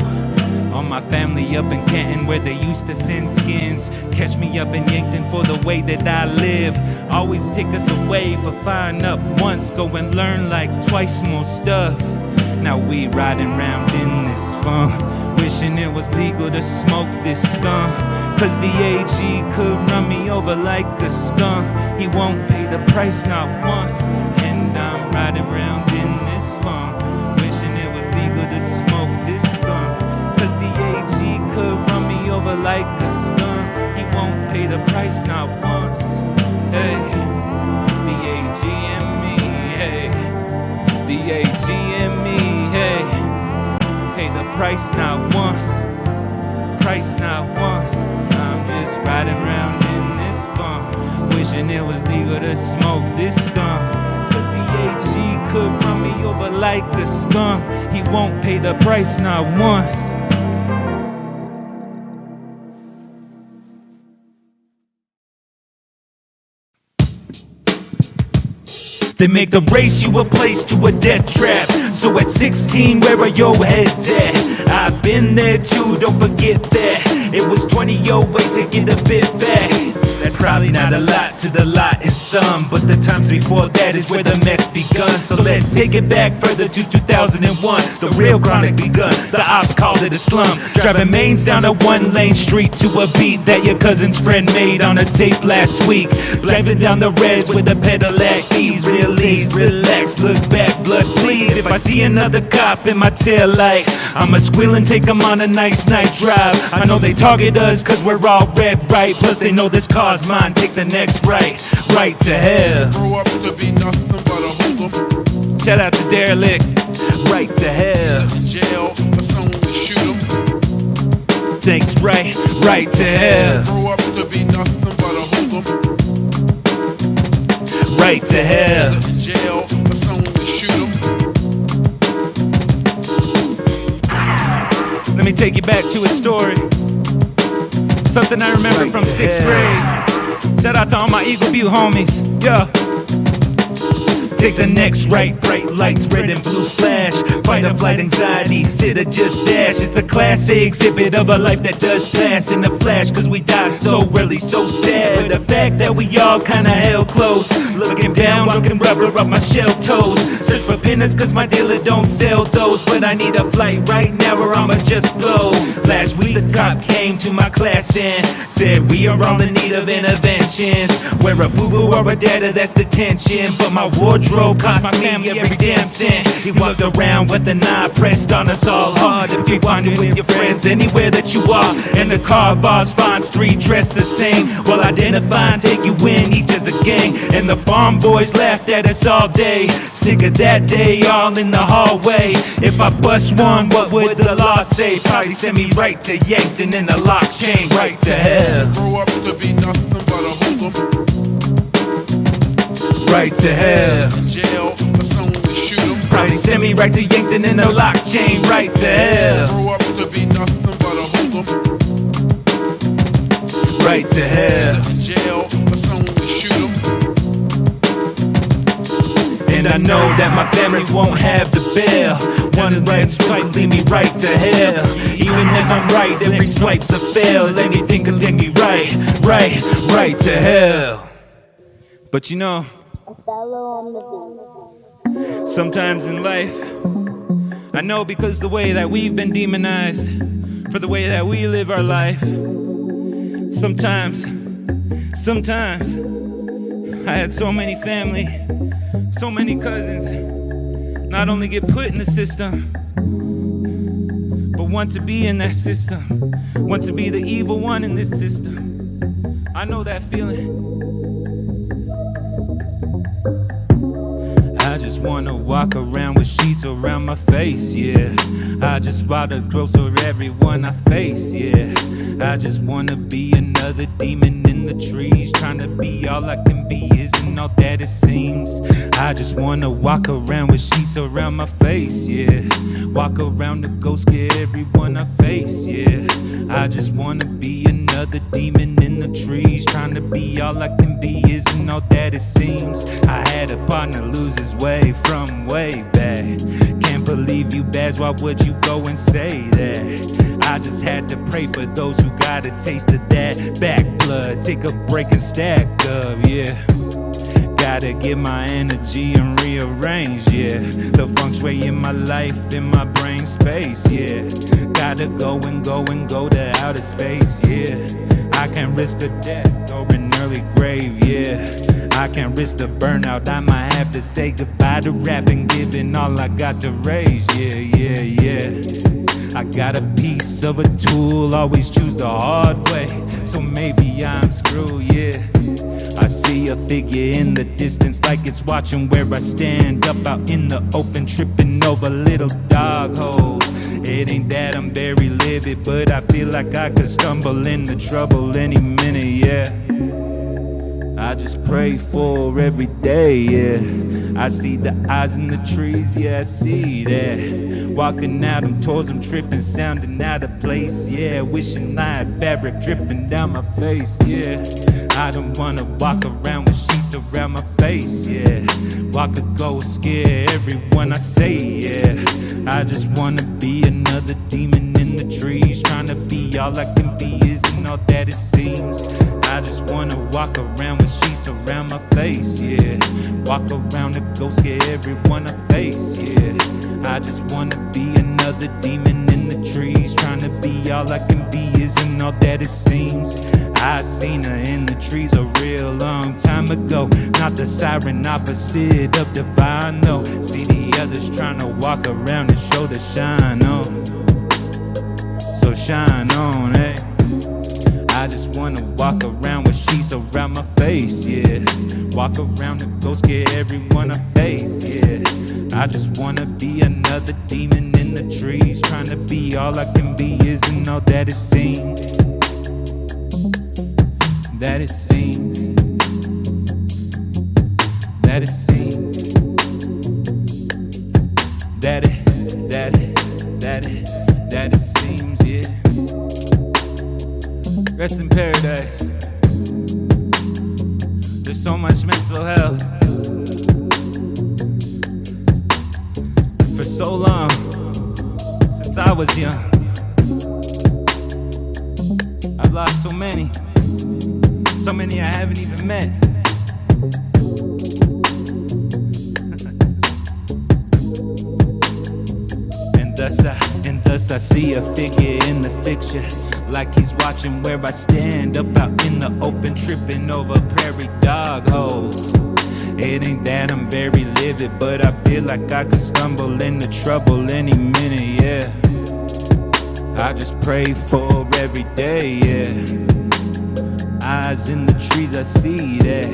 Speaker 18: All my family up in Canton where they used to send skins. Catch me up in Yankton for the way that I live. Always take us away for firing up once. Go and learn like twice more stuff. Now we riding round in this fun, wishing it was legal to smoke this skunk. Cause the AG could run me over like a skunk. He won't pay the price not once. And I'm riding round in this fun, wishing it was legal to smoke this skunk. Cause the AG could run me over like a skunk. He won't pay the price not once. Hey, the AG and me, hey. The AG and me, hey. Pay the price not once. Price not once. I'm just riding around in this fun, wishing it was legal to smoke this skunk. Cause the AG could run me over like a skunk. He won't pay the price not once. They make the race you a place to a death trap. So at 16, where are your heads at? I've been there too, don't forget that. It was 20 your way to get a bit back. That's probably not a lot to the lot in some, but the times before that is where the mess begun. So let's take it back further to 2001. The real chronic begun, the ops called it a slum. Driving mains down a one-lane street to a beat that your cousin's friend made on a tape last week. Blasting down the reds with a pedal at ease. Release, relax, look back, blood please. If I see another cop in my tail light, I'ma squeal and take them on a nice night drive. I know they target us cause we're all red, right? Plus they know this car's mine, take the next right, right to hell.
Speaker 19: Grow up to be nothing but a hoodlum.
Speaker 18: Shout out to Derelict, right to hell.
Speaker 19: Jail for someone to shoot him.
Speaker 18: Thanks, right to hell.
Speaker 19: Grow up to be nothing but a hoodlum.
Speaker 18: Right to hell.
Speaker 19: Jail for someone to shoot him.
Speaker 18: Let me take you back to a story. Something I remember from 6th grade. Shout out to all my Eagle View homies. Yeah. Take the next right, bright lights, red and blue flash. Fight or flight anxiety, sit or just dash. It's a class A exhibit of a life that does pass in a flash. Cause we die so early, so sad. But the fact that we all kinda held close. Looking down, looking rubber up my shell toes. Search for pinners cause my dealer don't sell those. But I need a flight right now or I'ma just blow. Last week the cop came to my class and said we are all in need of interventions. Wear a boo-boo or a data, that's detention. But my wardrobe cost my family every damn cent. He walked around with an eye pressed on us all hard. If you find it with your friends anywhere that you are, and the car bars, Font Street dressed the same. Well, identify and take you in, each as a gang. And the farm boys laughed at us all day. Sick of that day, all in the hallway. If I bust one, what would the law say? Probably send me right to Yankton in a lock chain, right to hell.
Speaker 19: Grow up to be nothing but a hoodlum.
Speaker 18: Right to hell.
Speaker 19: Jail for someone to shoot him.
Speaker 18: Probably send me right to Yankton in a lock chain, right to hell.
Speaker 19: Grow up to be nothing but a hoodlum.
Speaker 18: Right to hell.
Speaker 19: Jail for someone to shoot him.
Speaker 18: And I know that my family won't have the bail. One red swipe lead me right to hell. Even if I'm right, every swipe's a fail. Anything can take me right to hell. But you know, sometimes in life, I know because the way that we've been demonized for the way that we live our life, sometimes I had so many family, so many cousins not only get put in the system, but want to be in that system, want to be the evil one in this system. I know that feeling. I just wanna walk around with sheets around my face, yeah. I just wanna gross for everyone I face, yeah. I just wanna be another demon in the trees, trying to be all I can be isn't all that it seems. I just wanna walk around with sheets around my face, yeah. Walk around the ghost, get everyone I face, yeah. I just wanna be another demon in the trees, trying to be all I can be isn't all that it seems. I had a partner lose his way from way back. Can't believe you bad, why would you go and say that? I just had to pray for those who got a taste of that back blood. Take a break and stack up, yeah. Gotta get my energy and rearrange, yeah. The feng shui in my life, in my brain space, yeah. Gotta go and go and go to outer space, yeah. I can't risk a death or an early grave, yeah. I can't risk the burnout, I might have to say goodbye to rap and giving all I got to raise, yeah. I got a piece of a tool, always choose the hard way, so maybe I'm screwed, yeah. I see a figure in the distance like it's watching where I stand up out in the open, tripping over little dog holes. It ain't that I'm very livid, but I feel like I could stumble into trouble any minute, yeah. I just pray for every day, yeah. I see the eyes in the trees, yeah, I see that. Walking out, I'm towards them tripping, sounding out of place, yeah. Wishing I had fabric dripping down my face, yeah. I don't wanna walk around with sheets around my face, yeah. Walk a ghost, scare everyone I say, yeah. I just wanna be another demon in the trees, trying to be all I can be isn't all that it seems. I just wanna walk around with sheets around my face, yeah. Walk around the ghost, scare everyone I face, yeah. I just wanna be another demon in the trees, trying to be all I can be isn't all that it seems. I seen her in the trees a real long time ago, not the siren opposite of divine, no. See the others trying to walk around and show the shine on, so shine on, hey. I just wanna walk around with sheets around my face, yeah. Walk around the ghost, get everyone I face, yeah. I just wanna be another demon in the trees, trying to be all I can be isn't all that it seems. That it seems. That it seems. That it seems, yeah. Rest in paradise. There's so much mental health. For so long, since I was young, I've lost so many I haven't even met. And thus I see a figure in the picture, like he's watching where I stand up out in the open, tripping over prairie dog holes. It ain't that I'm very livid, but I feel like I could stumble into trouble any minute, yeah. I just pray for every day, yeah. Eyes in the trees, I see that.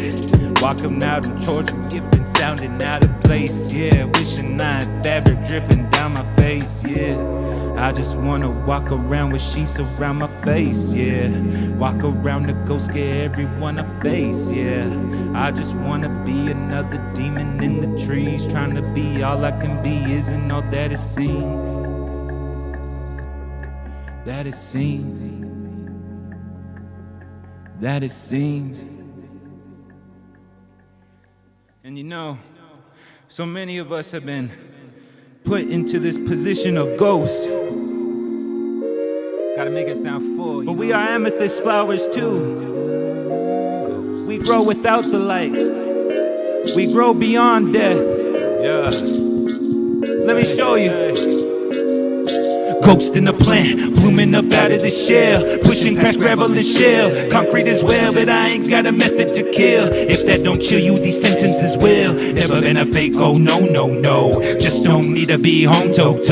Speaker 18: Walking out and towards them, gifting, sounding out of place, yeah. Wishing I had fabric dripping down my face, yeah. I just wanna walk around with sheets around my face, yeah. Walk around the ghost, scare everyone I face, yeah. I just wanna be another demon in the trees, trying to be all I can be isn't all that it seems. That it seems. That it seems. And you know, so many of us have been put into this position of ghost. Gotta make it sound full. But we are amethyst flowers too. We grow without the light. We grow beyond death. Yeah. Let me show you. Ghost in the plant, blooming up out of the shell, pushing past gravel and shell. Concrete as well, but I ain't got a method to kill. If that don't chill you, these sentences will. Never been a fake, oh no, no, no. Just don't need to be home toe.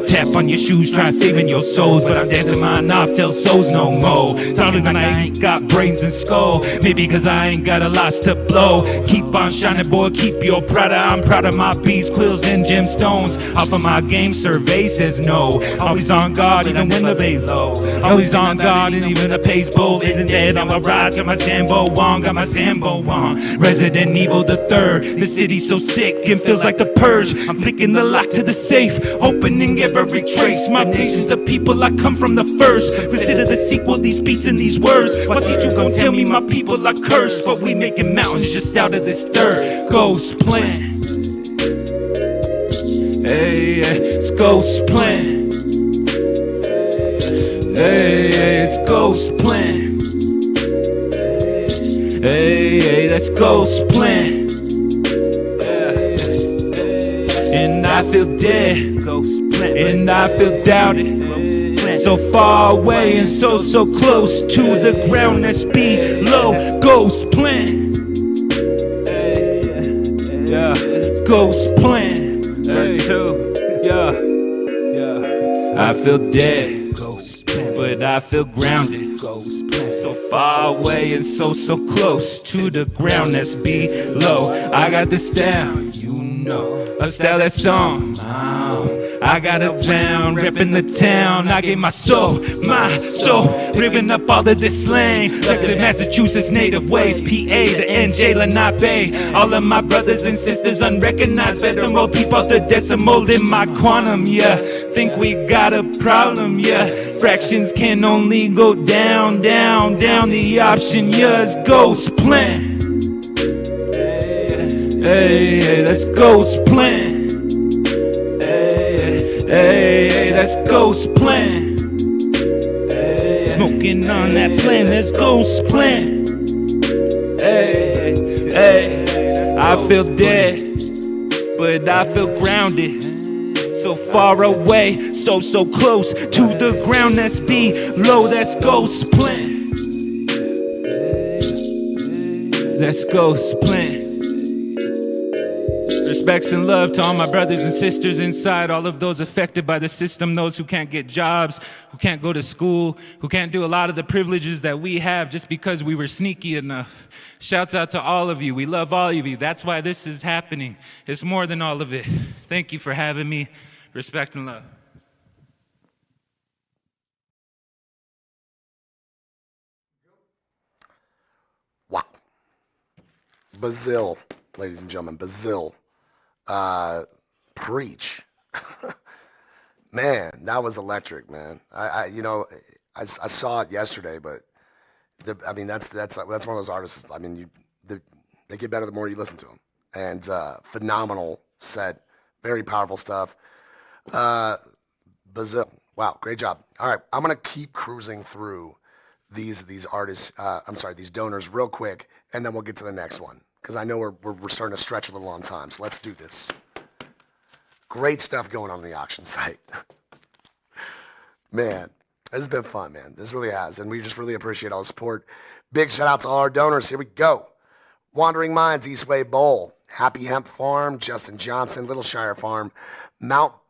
Speaker 18: Tap on your shoes, try saving your souls, but I'm dancing mine off till souls no more. Talking like I ain't got brains and skull, maybe cause I ain't got a lot to blow. Keep on shining, boy, keep your Prada. I'm proud of my bees, quills, and gemstones. Off of my game, survey says no. Always on guard, even when the bay low. Always on guard, and even the pace bold. Living dead on my rise, got my Zambo on, got my Zambo on. Resident Evil the third, the city's so sick, it feels like the purge. I'm picking the lock to the safe, opening every trace. My nation's of people, I come from the first. Consider the sequel, these beats and these words. Why see you gon' tell me my people are cursed? But we making mountains just out of this dirt. Ghost plan. Hey, it's ghost plan. Hey, it's ghost plan. Hey, that's ghost plan. And I feel dead, ghost plan. And I feel doubted. So far away and so close to the ground that's below. Ghost plan. Yeah, ghost plan. Verse 2. Yeah. I feel dead, ghost plan, but I feel grounded. Ghost plan. So far away and so close to the ground that's below. I got the style, you know, a style that's on. I got a town, reppin' the town. I gave my soul, ripping up all of this slang. Left the Massachusetts native ways, PA to NJ Lenape. All of my brothers and sisters unrecognized. Decimal, peep out the decimal in my quantum, yeah. Think we got a problem, yeah. Fractions can only go down. The option, yeah, is ghost plan. Hey, that's ghost plan. Hey, that's ghost plan. Smoking on that plan, that's ghost plan. Hey, I feel dead, but I feel grounded. So far away, so close to the ground that's below. That's ghost plan. That's ghost plan. Respects and love to all my brothers and sisters inside, all of those affected by the system, those who can't get jobs, who can't go to school, who can't do a lot of the privileges that we have just because we were sneaky enough. Shouts out to all of you. We love all of you. That's why this is happening. It's more than all of it. Thank you for having me. Respect and love.
Speaker 3: Wow. Bazil, ladies and gentlemen, Bazil. Preach. Man, that was electric, man. I saw it yesterday, but that's one of those artists. I mean, they get better the more you listen to them. And phenomenal set, very powerful stuff. Bazil, wow, great job. All right, I'm gonna keep cruising through these artists. These donors real quick, and then we'll get to the next one. Because I know we're starting to stretch a little on time, so let's do this. Great stuff going on the auction site. Man, this has been fun, man. This really has, and we just really appreciate all the support. Big shout out to all our donors. Here we go. Wandering Minds, Eastway Bowl, Happy Hemp Farm, Justin Johnson, Little Shire Farm, Mountain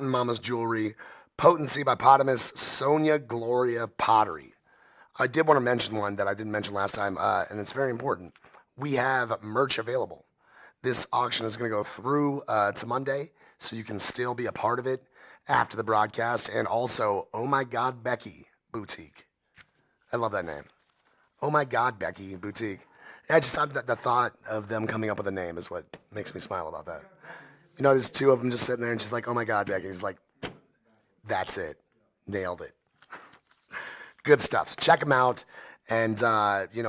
Speaker 3: Mama's Jewelry, Potency by Potamus, Sonia Gloria Pottery. I did want to mention one that I didn't mention last time, and it's very important. We have merch available. This auction is going to go through to Monday, so you can still be a part of it after the broadcast. And also, Oh My God Becky Boutique. I love that name. Oh My God Becky Boutique. The thought of them coming up with a name is what makes me smile about that. You know, there's two of them just sitting there and she's like, Oh My God Becky. She's like, that's it. Nailed it. Good stuff. So check them out. And,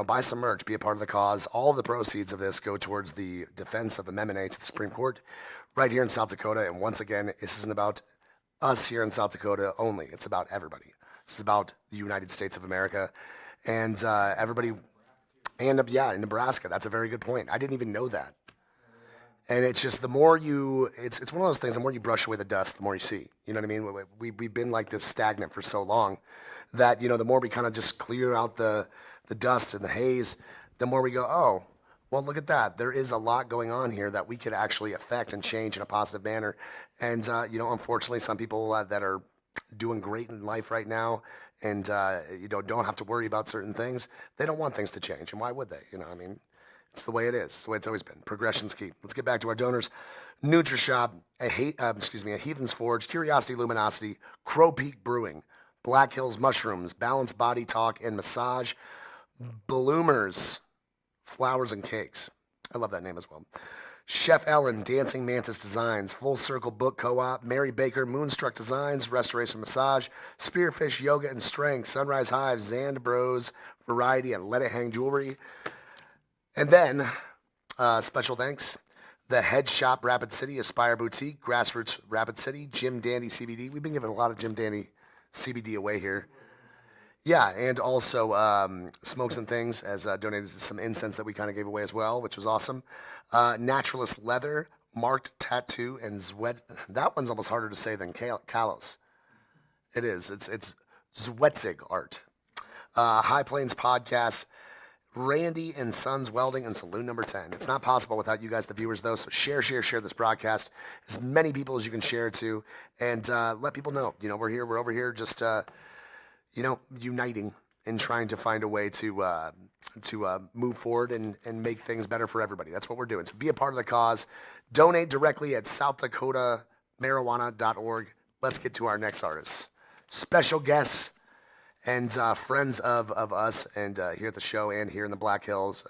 Speaker 3: buy some merch, be a part of the cause. All of the proceeds of this go towards the defense of Amendment A to the Supreme Court right here in South Dakota. And once again, this isn't about us here in South Dakota only. It's about everybody. This is about the United States of America and everybody. And, in Nebraska. That's a very good point. I didn't even know that. And it's just the more you, it's one of those things, the more you brush away the dust, the more you see. You know what I mean? We've been like this stagnant for so long that, you know, the more we kind of just clear out the dust and the haze, the more we go, oh, well, look at that. There is a lot going on here that we could actually affect and change in a positive manner. And, you know, unfortunately, some people that are doing great in life right now and, you know, don't have to worry about certain things, they don't want things to change. And why would they? You know, I mean, it's the way it is. It's the way it's always been. Progression's key. Let's get back to our donors. NutriShop, a Heathen's Forge, Curiosity Luminosity, Crow Peak Brewing, Black Hills Mushrooms, Balanced Body Talk and Massage, Bloomers, Flowers and Cakes. I love that name as well. Chef Ellen, Dancing Mantis Designs, Full Circle Book Co-op, Mary Baker, Moonstruck Designs, Restoration Massage, Spearfish Yoga and Strength, Sunrise Hive, Zand Bros, Variety, and Let It Hang Jewelry. And then, special thanks, The Head Shop Rapid City, Aspire Boutique, Grassroots Rapid City, Jim Dandy CBD. We've been giving a lot of Jim Dandy CBD away here. Yeah, and also Smokes and Things has donated some incense that we kind of gave away as well, which was awesome. Naturalist Leather, Marked Tattoo, and Zwed. That one's almost harder to say than Kalos. It is. It's Zwetzig Art. High Plains Podcast, Randy and Sons Welding, and Saloon Number 10. It's not possible without you guys, the viewers, though. So share this broadcast. As many people as you can share it to, and let people know. You know, we're here. We're over here just, you know, uniting and trying to find a way to move forward and make things better for everybody. That's what we're doing. So be a part of the cause. Donate directly at SouthDakotaMarijuana.org. Let's get to our next artist. Special guests and friends of us and here at the show and here in the Black Hills.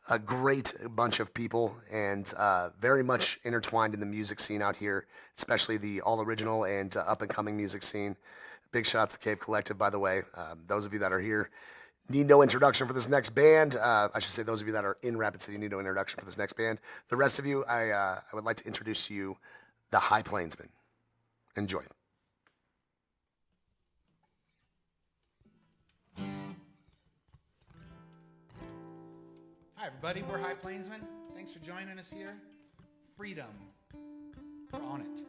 Speaker 3: A great bunch of people and very much intertwined in the music scene out here, especially the all original and up and coming music scene. Big shout out to the Cave Collective, by the way. Those of you that are here need no introduction for this next band. I should say those of you that are in Rapid City need no introduction for this next band. The rest of you, I would like to introduce to you the High Plainsmen. Enjoy.
Speaker 20: Hi, everybody. We're High Plainsmen. Thanks for joining us here. Freedom. We're on it.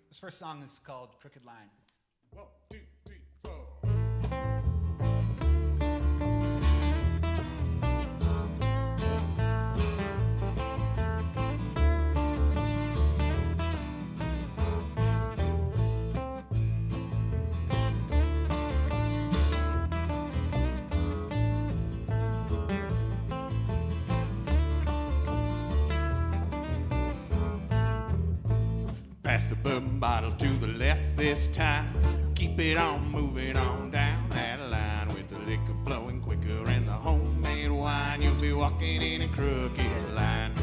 Speaker 20: This first song is called Crooked Line. 1, 2, 3, 4.
Speaker 21: Pass the bourbon bottle to the left this time. Keep it on moving on down that line with the liquor flowing quicker and the homemade wine. You'll be walking in a crooked line.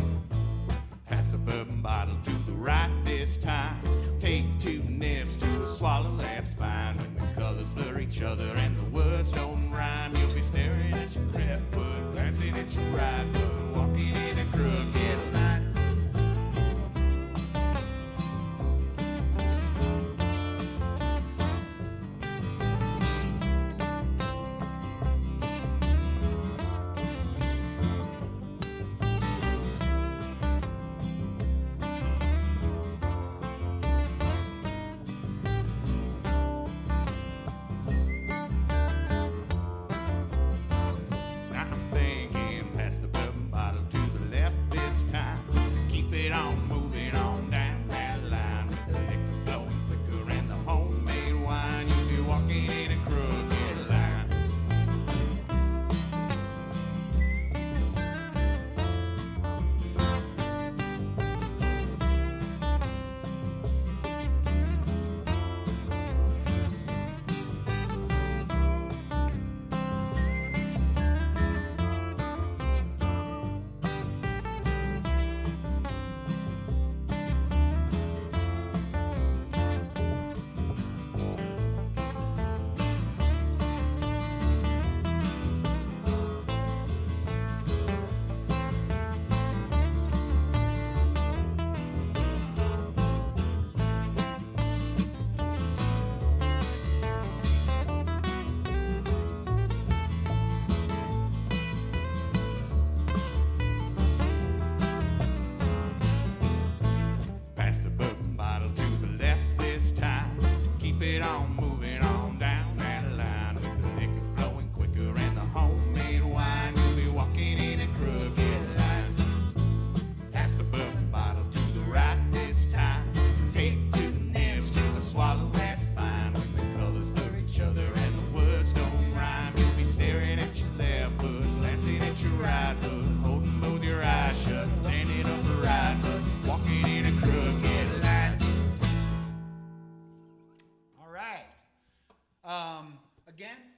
Speaker 21: Pass the bourbon bottle to the right this time. Take 2 nips to the swallow, that's fine. When the colors blur each other and the words don't rhyme, you'll be staring at your left foot, glancing at your right foot, walking in a crooked line.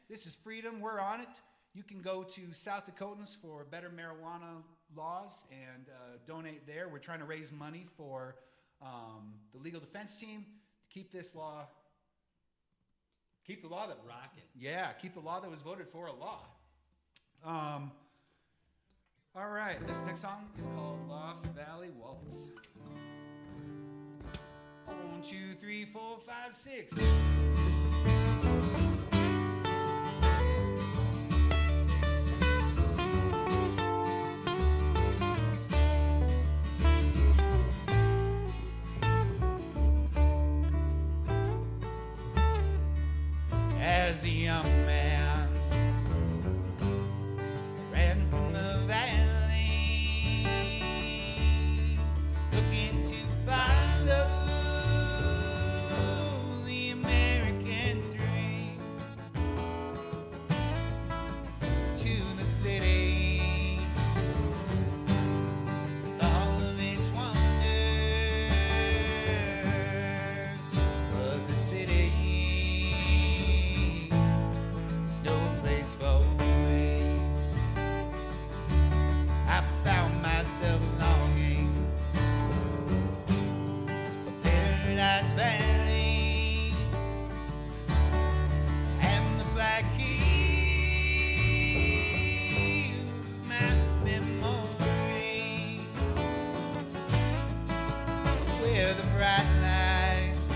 Speaker 20: this is Freedom. We're on it. You can go to South Dakotans for better marijuana laws and donate there. We're trying to raise money for the legal defense team to keep this law, keep the law that
Speaker 4: rocking.
Speaker 20: Yeah, keep the law that was voted for a law. All right, this next song is called Lost Valley Waltz. 1, 2, 3, 4, 5, 6. As a young man ran from the valley, looking to follow the American dream, to the city, all of its wonders, but the city no place for me. I found myself longing for Paradise Valley and the black hills of my memory, where the bright lights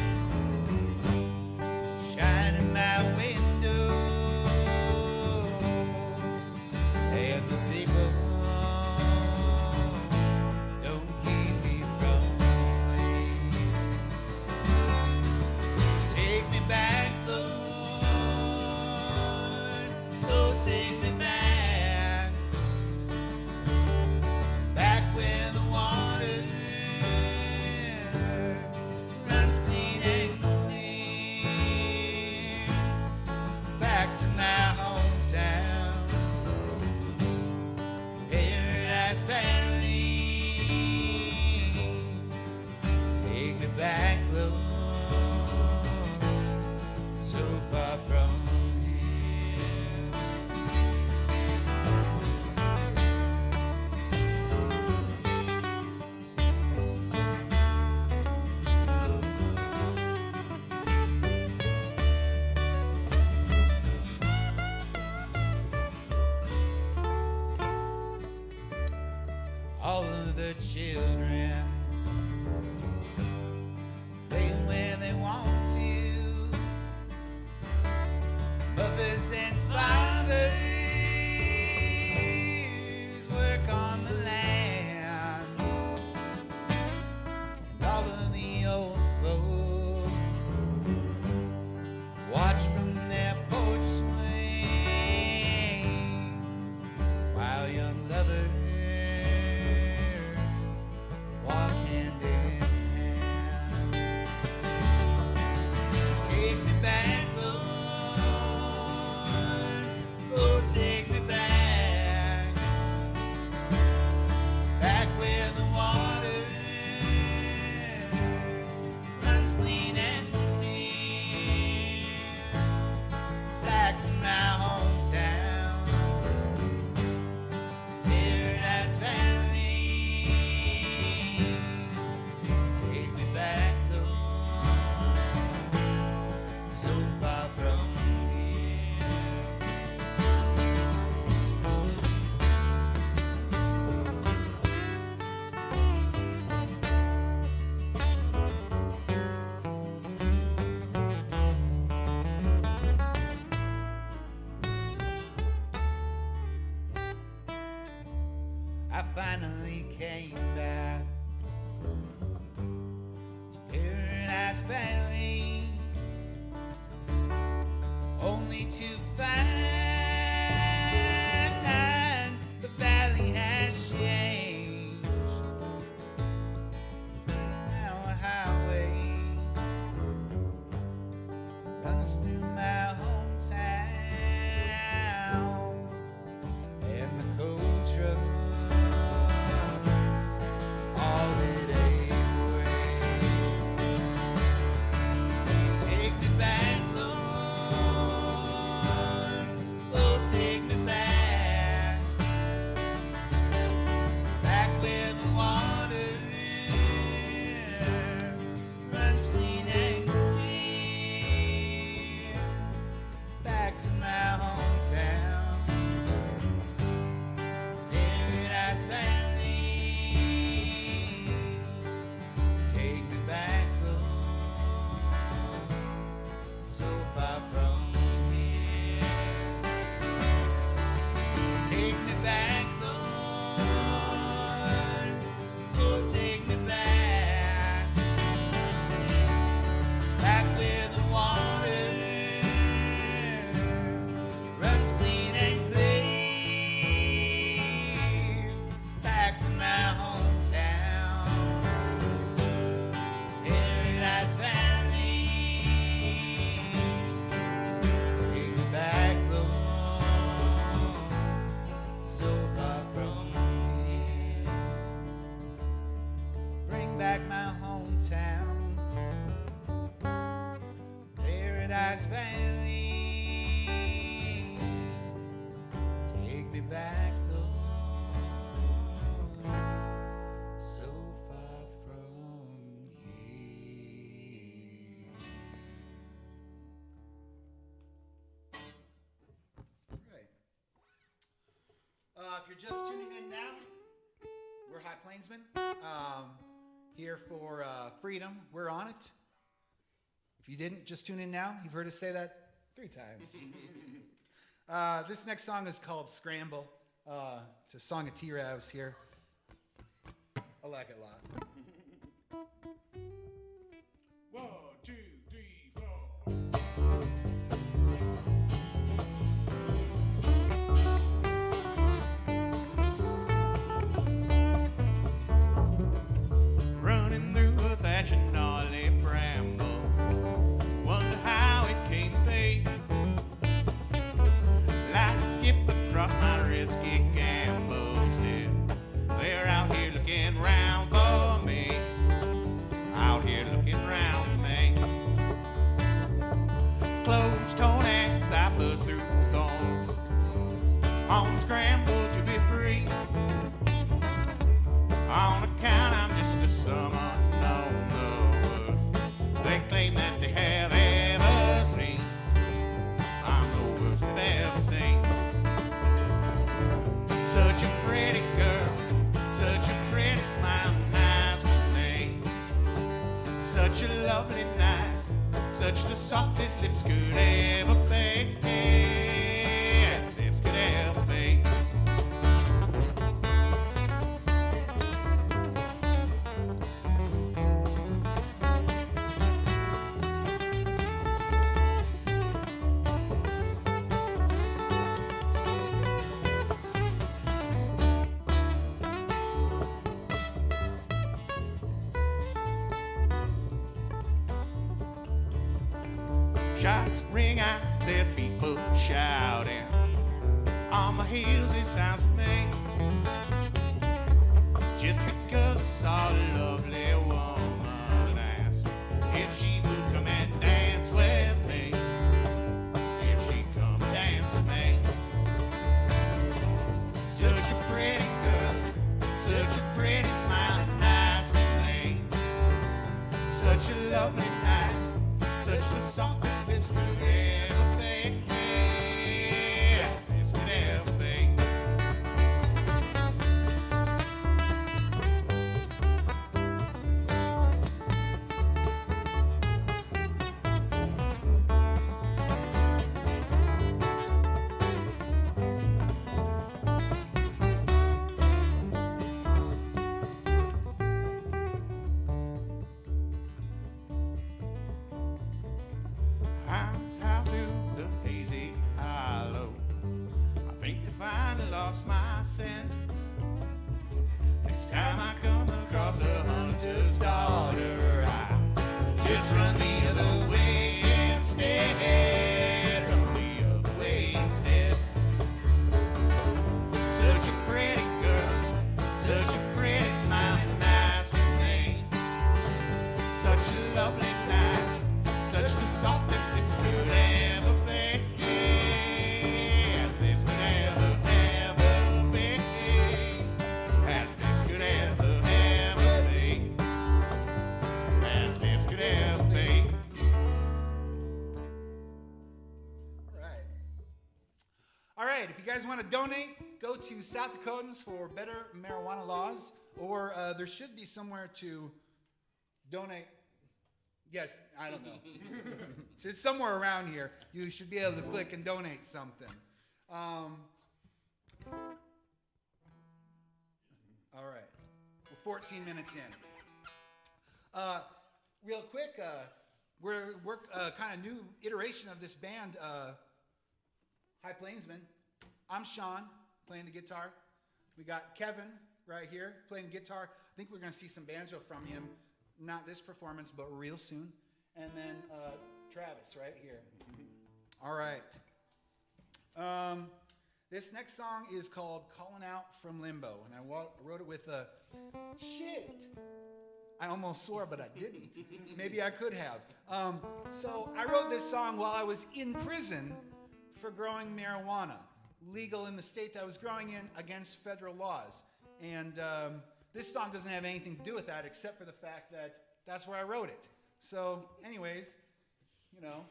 Speaker 20: shine in my window. And the people don't keep me from sleep. Take me back, Lord. Oh, take me back. Back where the water runs clean and clear. Back to my hometown. Paradise Valley, take me back, Lord, so far from here. All of the children playing where they want to. Mothers and fathers work on the land. And all of the old folk watch from their porch swings while young lovers walk hand in hand. Take me back, Lord. Oh, take me back. Back where the water runs clean and clear. Back to my hometown. Paradise Valley. Take me back, Lord, so far from here. I finally came back to Paradise Valley, only to find the valley had changed. Now a highway runs through my hometown, and the cold trucks all lit away. Take me back, Lord. back home, so far from here. Right. If you're just tuning in now, we're High Plainsmen, here for Freedom. We're on it. If you didn't just tune in now, you've heard us say that 3 times. This next song is called Scramble. It's a song of T-Rav's here. I like it a lot.
Speaker 21: 1, 2, 3, 4. Running through a thatch and gnarly bramble. Wonder how it came to be. Like to skip across my risky gamble still. They're out here looking round for me. Out here looking round for me. Clothes torn as I buzz through thorns. On the scramble to be free. On account I'm just a summer unknown. They claim that they have ever seen. I'm the worst they've ever seen. Such a pretty girl, such a pretty smiling eyes with me. Such a lovely night, such the softest lips could ever be. As lips could ever be. Shots ring out, there's people shouting. On my heels it sounds to me. Just because I saw a lovely woman ask if she would come and dance with me. If she'd come and dance with me. Such a pretty girl, such a pretty smiling eyes with me. Such a lovely night, such the softest lips could ever be. As lips could ever be. Eyes out through the hazy hollow. I think I finally lost my scent. Next time I come across a hunter's daughter, I just run the other way instead. Run the other way instead. Such a pretty girl, such a pretty smiling eyes with me. Such a lovely night, such the softest lips could ever be. As lips could ever, ever be. As lips could ever, ever be. As lips could ever be.
Speaker 20: All right, if you guys want to donate, go to South Dakotans for Better Marijuana Laws, or there should be somewhere to donate. Yes, I don't know. It's somewhere around here. You should be able to click and donate something. All right, we're 14 minutes in. Real quick, we're kind of new iteration of this band, High Plainsmen. I'm Sean, playing the guitar. We got Kevin right here playing guitar. I think we're going to see some banjo from him. Not this performance, but real soon. And then Travis right here. All right. This next song is called Calling Out from Limbo. And I wrote it with a... Shit! I almost swore, but I didn't. Maybe I could have. So I wrote this song while I was in prison for growing marijuana. legal in the state that I was growing in against federal laws. And this song doesn't have anything to do with that except for the fact that that's where I wrote it. So, anyways, you know,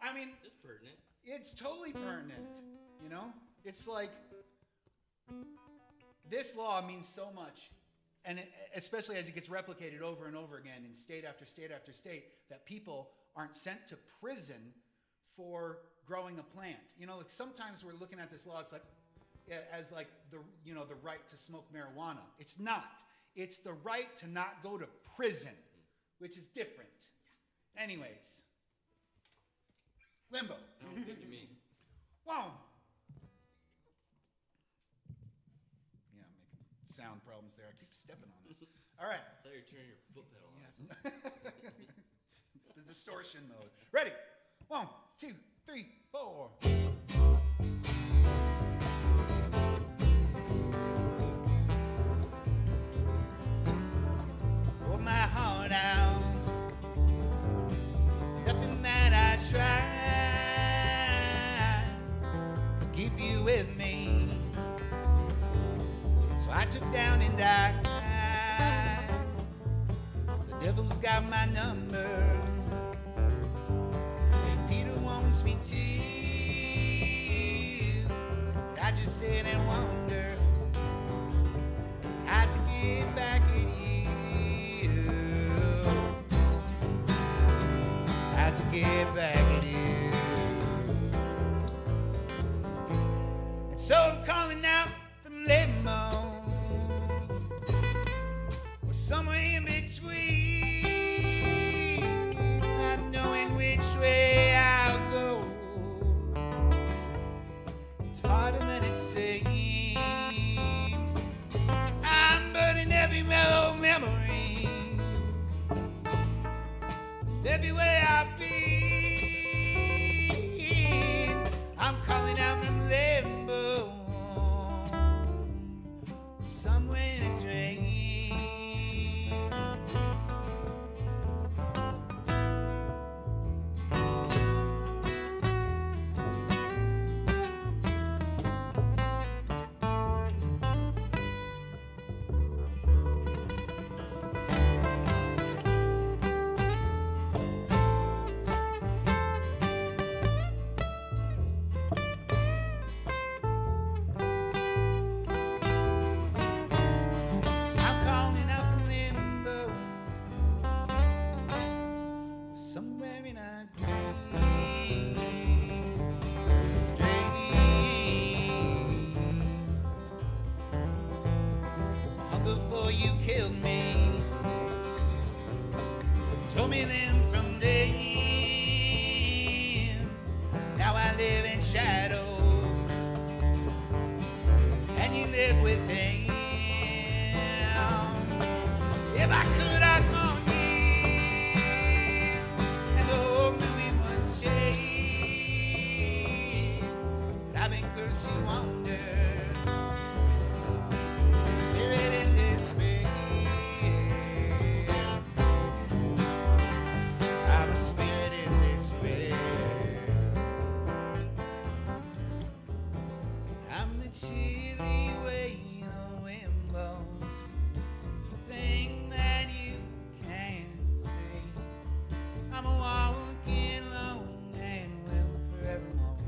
Speaker 20: I mean,
Speaker 11: It's pertinent.
Speaker 20: it's totally pertinent, you know? It's like, this law means so much, and especially as it gets replicated over and over again in state after state after state, that people aren't sent to prison for growing a plant. You know, like sometimes we're looking at this law, it's like, as like the, you know, the right to smoke marijuana. It's not. It's the right to not go to prison, which is different. Anyways, Limbo.
Speaker 11: Sounds good to me.
Speaker 20: Wow. Yeah, I'm making sound problems there. I keep stepping on this. All right.
Speaker 11: I thought you were turning your foot pedal on.
Speaker 20: The distortion mode. Ready? 1, 2, 3, 4. Hold my heart out. Nothing that I try could keep you with me. So I took down and died. The devil's got my number. St. Peter wants me to. But I just sit and wonder how to get back at you. How to get back at you. And so I'm calling out from Limbo, or somewhere in between, not knowing which way I'll go. It's harder than it seems. I'm burning every mellow memories, everywhere I've been. I'm calling out from Limbo, somewhere in a dream. I'm calling out from Limbo, somewhere in a dream. Long before you killed me, told me then from then. Now I live in shadows, and you live within. If I could, I'd call you, and the whole movie would change. But I've been cursed you under, spirit in despair. I'm a spirit in despair. I'm the chilly way the wind blows, thing that you can't see. I'm a walking alone and will forevermore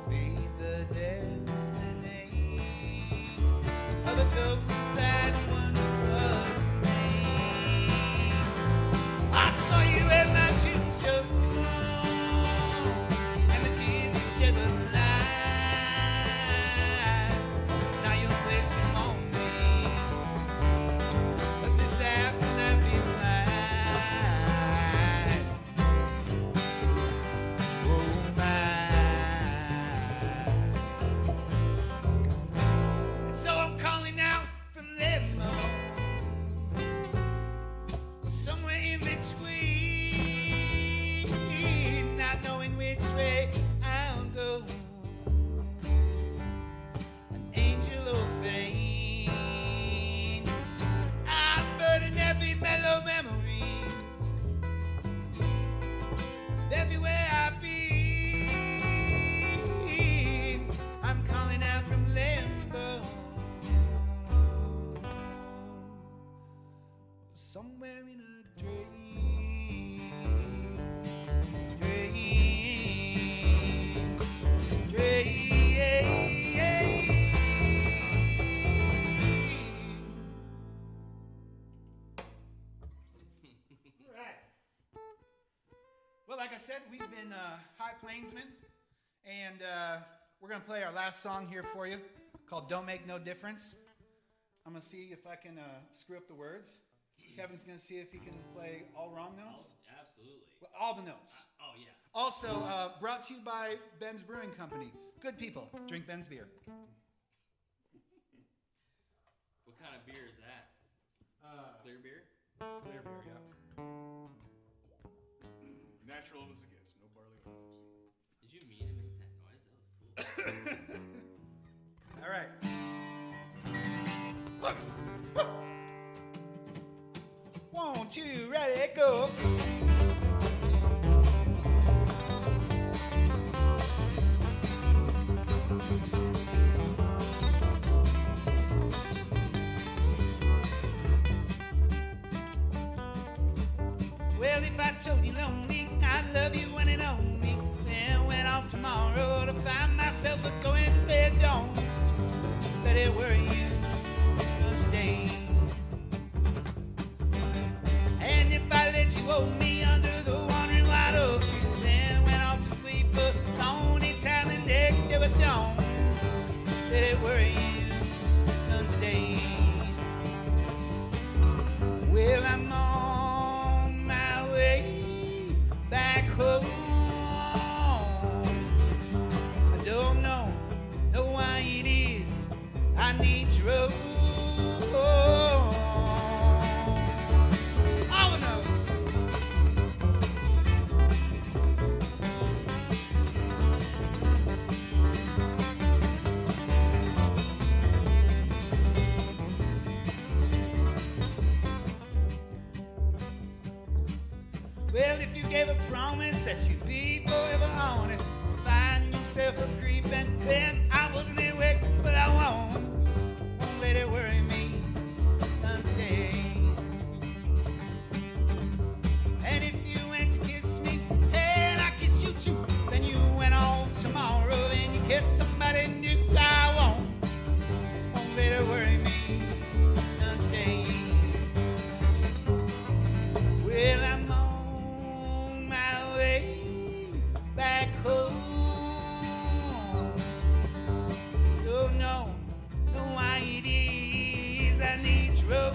Speaker 20: feed the destiny of a ghost that once was me. I saw you at my June show, and the tears you shed were lies. Now you're wasting on me. said, we've been High Plainsmen, and we're going to play our last song here for you called Don't Make No Difference. I'm going to see if I can screw up the words. Kevin's going to see if he can play all wrong notes.
Speaker 4: Oh, absolutely.
Speaker 20: Well, all the notes.
Speaker 4: Oh, yeah.
Speaker 20: Also, brought to you by Ben's Brewing Company. Good people. Drink Ben's beer.
Speaker 4: What kind of beer is that? Clear beer?
Speaker 20: Clear beer, yeah.
Speaker 21: Natural as it gets, no barley or hops.
Speaker 4: Did you mean to make that noise? That was cool.
Speaker 20: All right. One, two, ready, go. Well, if I told you lonely, I'd love you when it owned me. Then went off tomorrow to find myself a going bed. Don't let it worry you today. And if I let you hold me under the wandering light of you, then went off to sleep alone in town the next day, but don't let it worry you none today. Well, I'm on my way back home. I don't know why it is I need to roll. All the notes. Well, if you gave a promise that you'd be forever honest, find yourself a creeping, then I wasn't awake, but I won't let it worry me none today. And if you went to kiss me, and I kissed you too, then you went off tomorrow and you kissed somebody new, I won't let it worry me none today. Well, I'm on my way back home. Don't know why it is I need to roll.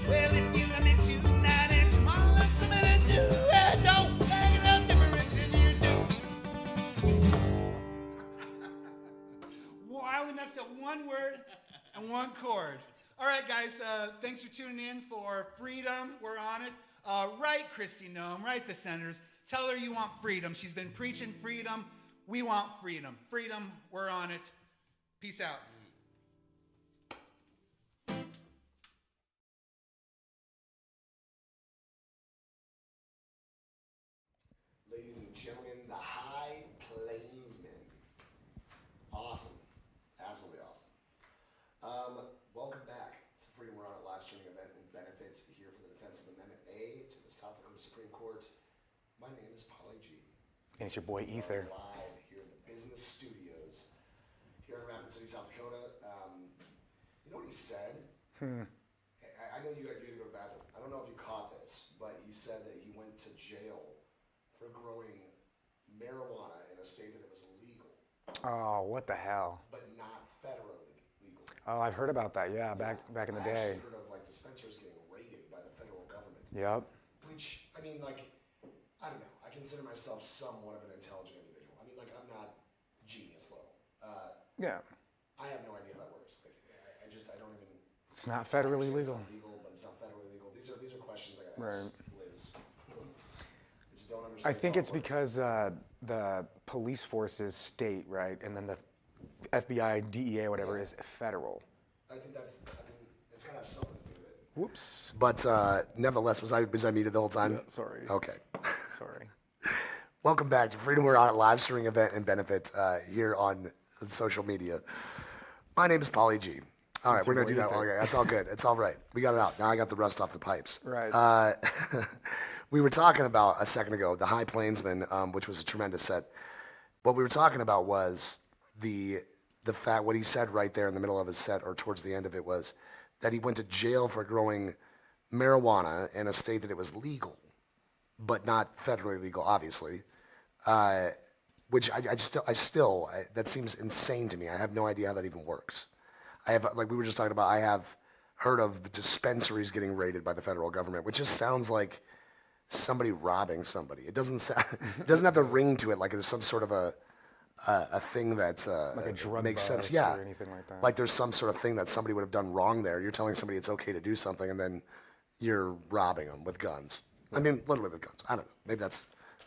Speaker 20: Well, if you love me tonight and tomorrow love somebody new, it don't make no difference if you do. Well, I only messed up one word and one chord. All right, guys, thanks for tuning in for Freedom. We're on it. Right, Kristi Noem, right, the senators. Tell her you want freedom. She's been preaching freedom. We want freedom. Freedom, we're on it. Peace out.
Speaker 3: Ladies and gentlemen, the High Plainsmen. Awesome. Absolutely awesome. Welcome back to Freedom We're On It live streaming event and benefit here for the defense of Amendment A to the South Dakota Supreme Court. My name is Polly G.
Speaker 2: And it's your boy Ether.
Speaker 3: We're live here in the business studios here in Rapid City, South Dakota. You know what he said? I know you had to go to the bathroom. I don't know if you caught this, but he said that he went to jail for growing marijuana in a state that it was legal,
Speaker 2: Oh, what the hell?
Speaker 3: but not federally legal.
Speaker 2: Oh, I've heard about that. Yeah, back in the
Speaker 3: I
Speaker 2: day.
Speaker 3: actually heard of like dispensaries getting raided by the federal government.
Speaker 2: Yep.
Speaker 3: Which, I mean, like, I don't know. I consider myself somewhat of an intelligent individual. I mean, like, I'm not genius level.
Speaker 2: Yeah.
Speaker 3: I have no idea how that works. Like, I don't even.
Speaker 2: It's not federally
Speaker 3: It's
Speaker 2: legal.
Speaker 3: not legal, but it's not federally legal. These are questions I gotta
Speaker 2: Right.
Speaker 3: ask Liz. I just don't
Speaker 2: I
Speaker 3: understand.
Speaker 2: think
Speaker 3: how
Speaker 2: it's
Speaker 3: it works.
Speaker 2: because the police force is state, right? And then the FBI, DEA, whatever, is federal.
Speaker 3: I think it's gotta have something to do with it.
Speaker 2: Whoops.
Speaker 3: But nevertheless, was I muted the whole time?
Speaker 2: Yeah, sorry.
Speaker 3: Okay.
Speaker 2: Sorry.
Speaker 3: Welcome back to Freedom We're On It live streaming event and benefit here on social media. My name is Polly G. All right,
Speaker 2: That's
Speaker 3: we're
Speaker 2: your
Speaker 3: gonna do
Speaker 2: boy
Speaker 3: that.
Speaker 2: Ether.
Speaker 3: Okay, that's all good. It's all right. We got it out. Now I got the rust off the pipes.
Speaker 2: Right.
Speaker 3: We were talking about a second ago the High Plainsmen, which was a tremendous set. What we were talking about was the fact what he said right there in the middle of his set or towards the end of it was that he went to jail for growing marijuana in a state that it was legal, but not federally legal, obviously. Which I still that seems insane to me. I have no idea how that even works. I have, like we were just talking about, I have heard of dispensaries getting raided by the federal government, which just sounds like somebody robbing somebody. It doesn't sound, it doesn't have the ring to it like there's some sort of a thing that
Speaker 2: Like a drug
Speaker 3: makes sense.
Speaker 2: bust
Speaker 3: Yeah,
Speaker 2: or anything like that.
Speaker 3: like there's some sort of thing that somebody would have done wrong there. You're telling somebody it's okay to do something, and then you're robbing them with guns. I mean, literally with guns. I don't know.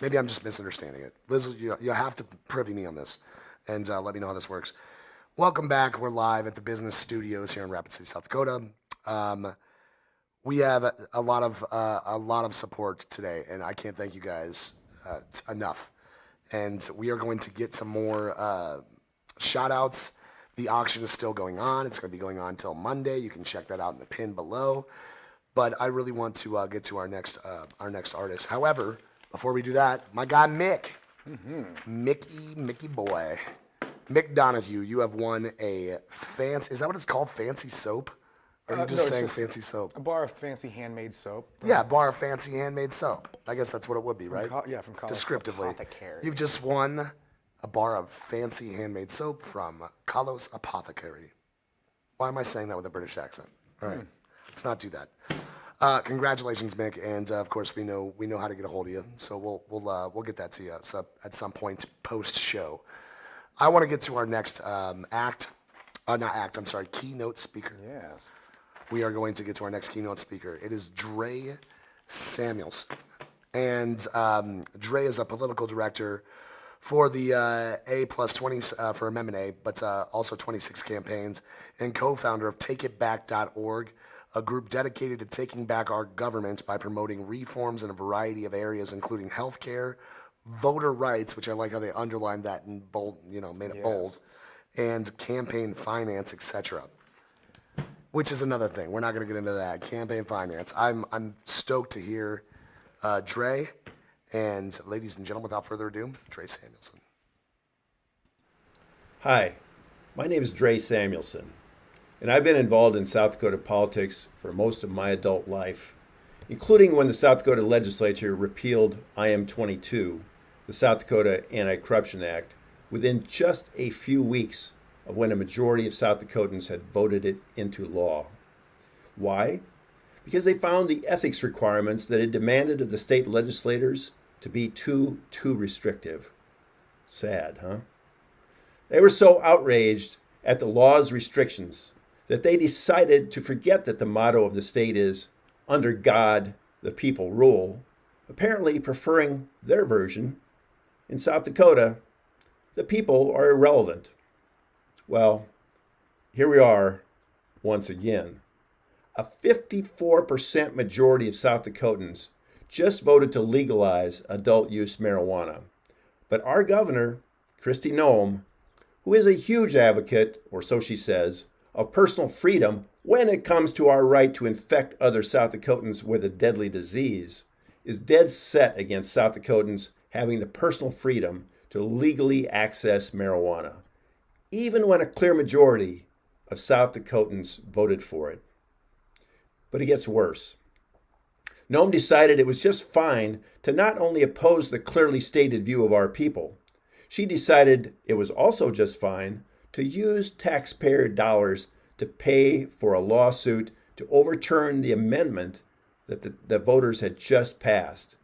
Speaker 3: Maybe I'm just misunderstanding it. Liz, you have to privy me on this, and let me know how this works. Welcome back. We're live at the business studios here in Rapid City, South Dakota. We have a lot of support today, and I can't thank you guys enough. And we are going to get some more shout outs. The auction is still going on. It's going to be going on until Monday. You can check that out in the pin below. But I really want to get to our next artist. However, before we do that, my guy Mick, Mickey boy, Mick Donahue, you have won a fancy. Is that what it's called? Fancy soap? Or are you just saying fancy soap?
Speaker 2: A bar of fancy handmade soap.
Speaker 3: Yeah, a bar of fancy handmade soap. I guess that's what it would be, right?
Speaker 2: From Carlos
Speaker 3: Descriptively.
Speaker 2: Apothecary.
Speaker 3: You've just won a bar of fancy handmade soap from Carlos Apothecary. Why am I saying that with a British accent? All right, let's not do that. Congratulations, Mick, and of course we know how to get a hold of you, so we'll get that to you at some point post show. I want to get to our next keynote speaker.
Speaker 2: Yes.
Speaker 3: We are going to get to our next keynote speaker. It is Dre Samuelson. And Dre is a political director for the A plus 20 for Amendment A, but also 26 campaigns, and co-founder of TakeItBack.org, a group dedicated to taking back our government by promoting reforms in a variety of areas, including healthcare, voter rights, which I like how they underlined that in bold, made it bold, and campaign finance, etc. Which is another thing. We're not going to get into that. Campaign finance. I'm stoked to hear Dre. And ladies and gentlemen, without further ado, Dre Samuelson.
Speaker 5: Hi, my name is Dre Samuelson, and I've been involved in South Dakota politics for most of my adult life, including when the South Dakota legislature repealed IM-22, the South Dakota Anti-Corruption Act, within just a few weeks of when a majority of South Dakotans had voted it into law. Why? Because they found the ethics requirements that it demanded of the state legislators to be too restrictive. Sad, huh? They were so outraged at the law's restrictions that they decided to forget that the motto of the state is, "Under God, the people rule," apparently preferring their version. In South Dakota, the people are irrelevant. Well, here we are once again. A 54% majority of South Dakotans just voted to legalize adult use marijuana. But our governor, Kristi Noem, who is a huge advocate, or so she says, of personal freedom when it comes to our right to infect other South Dakotans with a deadly disease, is dead set against South Dakotans having the personal freedom to legally access marijuana, even when a clear majority of South Dakotans voted for it. But it gets worse. Noem decided it was just fine to not only oppose the clearly stated view of our people, she decided it was also just fine to use taxpayer dollars to pay for a lawsuit to overturn the amendment that the voters had just passed.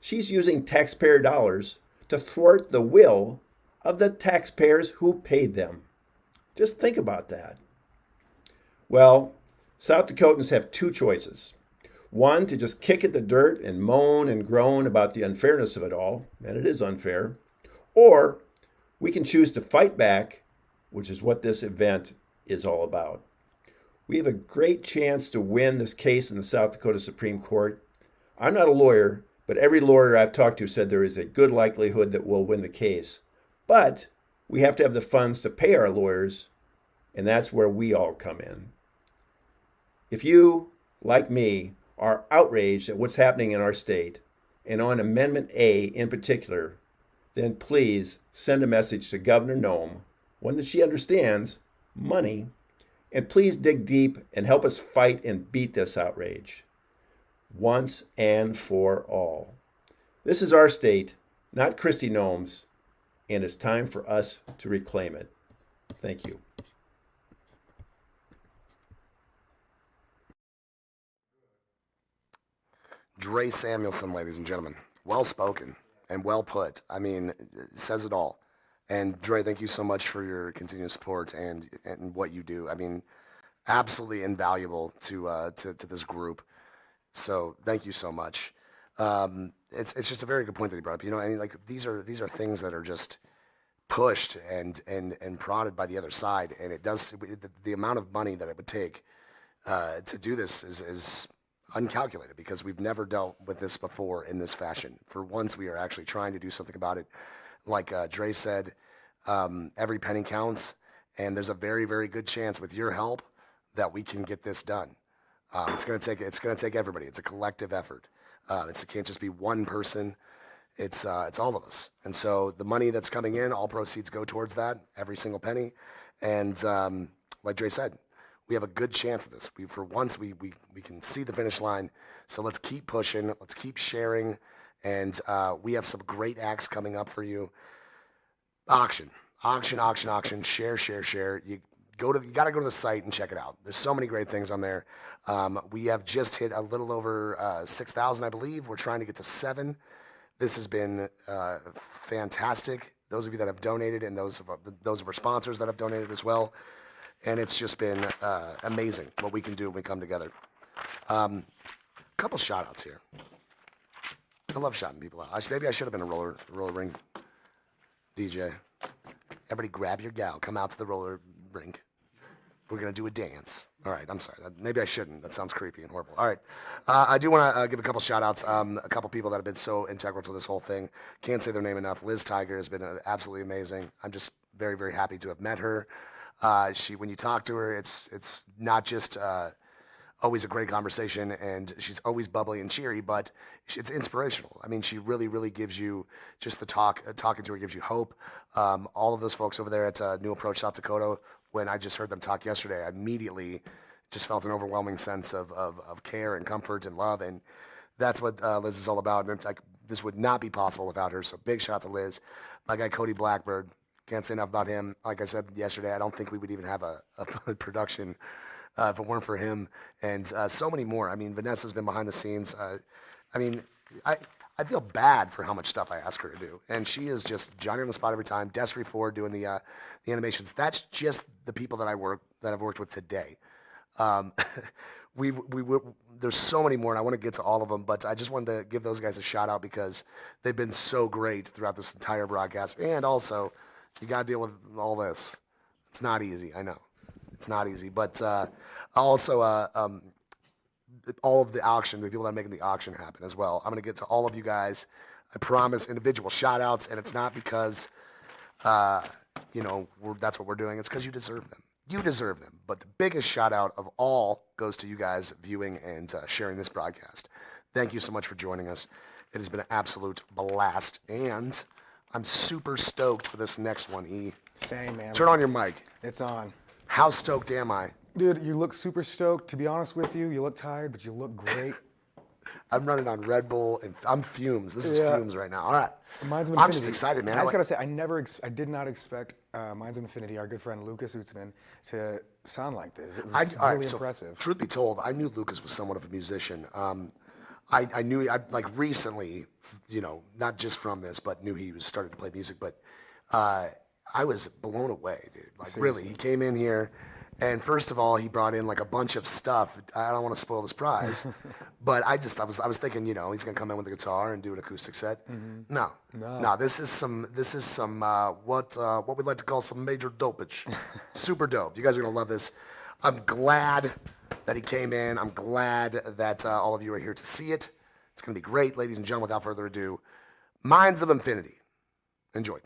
Speaker 5: She's using taxpayer dollars to thwart the will of the taxpayers who paid them. Just think about that. Well, South Dakotans have two choices. One, to just kick at the dirt and moan and groan about the unfairness of it all, and it is unfair. Or we can choose to fight back, which is what this event is all about. We have a great chance to win this case in the South Dakota Supreme Court. I'm not a lawyer, but every lawyer I've talked to said there is a good likelihood that we'll win the case. But we have to have the funds to pay our lawyers, and that's where we all come in. If you, like me, are outraged at what's happening in our state, and on Amendment A in particular, then please send a message to Governor Noem one that she understands, money, and please dig deep and help us fight and beat this outrage once and for all. This is our state, not Kristi Noem's, and it's time for us to reclaim it. Thank you.
Speaker 3: Dre Samuelson, ladies and gentlemen. Well spoken and well put. I mean, it says it all. And Dre, thank you so much for your continued support and what you do. I mean, absolutely invaluable to this group. So thank you so much. It's just a very good point that you brought up. You know, I mean, like these are things that are just pushed and prodded by the other side, and it does the amount of money that it would take to do this is uncalculated, because we've never dealt with this before in this fashion. For once, we are actually trying to do something about it. Like Dre said, every penny counts, and there's a very, very good chance with your help that we can get this done. It's gonna take everybody. It's a collective effort. It can't just be one person. It's all of us. And so the money that's coming in, all proceeds go towards that, every single penny. And like Dre said, we have a good chance of this. For once, we can see the finish line. So let's keep pushing. Let's keep sharing. And we have some great acts coming up for you. Auction. Share. You got to go to the site and check it out. There's so many great things on there. We have just hit a little over 6,000, I believe. We're trying to get to 7. This has been fantastic. Those of you that have donated, and those of our sponsors that have donated as well. And it's just been amazing what we can do when we come together. Couple shout outs here. I love shouting people out. Maybe I should have been a roller ring DJ. Everybody grab your gal. Come out to the roller rink. We're going to do a dance. All right, I'm sorry. Maybe I shouldn't. That sounds creepy and horrible. All right. I do want to give a couple shout outs. A couple people that have been so integral to this whole thing. Can't say their name enough. Liz Tiger has been absolutely amazing. I'm just very, very happy to have met her. When you talk to her, it's not just always a great conversation, and she's always bubbly and cheery, but it's inspirational. I mean, she really, really gives you just the talking to her gives you hope. All of those folks over there at New Approach South Dakota, when I just heard them talk yesterday, I immediately just felt an overwhelming sense of care and comfort and love, and that's what Liz is all about. And it's like, this would not be possible without her, so big shout out to Liz. My guy Cody Blackbird, can't say enough about him. Like I said yesterday, I don't think we would even have a production if it weren't for him, and so many more. I mean, Vanessa's been behind the scenes. I mean, I feel bad for how much stuff I ask her to do, and she is just Johnny on the spot every time. Desiree Ford doing the animations. That's just the people that I've worked with today. There's so many more, and I want to get to all of them, but I just wanted to give those guys a shout out because they've been so great throughout this entire broadcast, and also you got to deal with all this. It's not easy. I know. It's not easy. But also, all of the auction, the people that are making the auction happen as well. I'm going to get to all of you guys. I promise individual shout outs. And it's not because, that's what we're doing. It's because you deserve them. You deserve them. But the biggest shout out of all goes to you guys viewing and sharing this broadcast. Thank you so much for joining us. It has been an absolute blast. And I'm super stoked for this next one, E.
Speaker 2: Same, man.
Speaker 3: Turn on your mic.
Speaker 2: It's on.
Speaker 3: How stoked am I?
Speaker 2: Dude, you look super stoked. To be honest with you, you look tired, but you look great.
Speaker 3: I'm running on Red Bull, and I'm fumes. This is fumes right now. All right.
Speaker 2: Minds of
Speaker 3: I'm
Speaker 2: Infinity.
Speaker 3: just excited, man.
Speaker 2: I just got to say, I did not expect Minds of Infinity, our good friend Lucas Utzman, to sound like this. It was really impressive.
Speaker 3: Truth be told, I knew Lucas was somewhat of a musician. I knew, recently, not just from this, but knew he was starting to play music, but I was blown away, dude. Like, seriously. Really, he came in here, and first of all, he brought in like a bunch of stuff. I don't want to spoil the surprise, but I was thinking, he's gonna come in with a guitar and do an acoustic set. Mm-hmm. No. This is some what we'd like to call some major dopage. Super dope. You guys are gonna love this. I'm glad that he came in. I'm glad that all of you are here to see it. It's gonna be great, ladies and gentlemen. Without further ado, Minds of Infinity. Enjoy.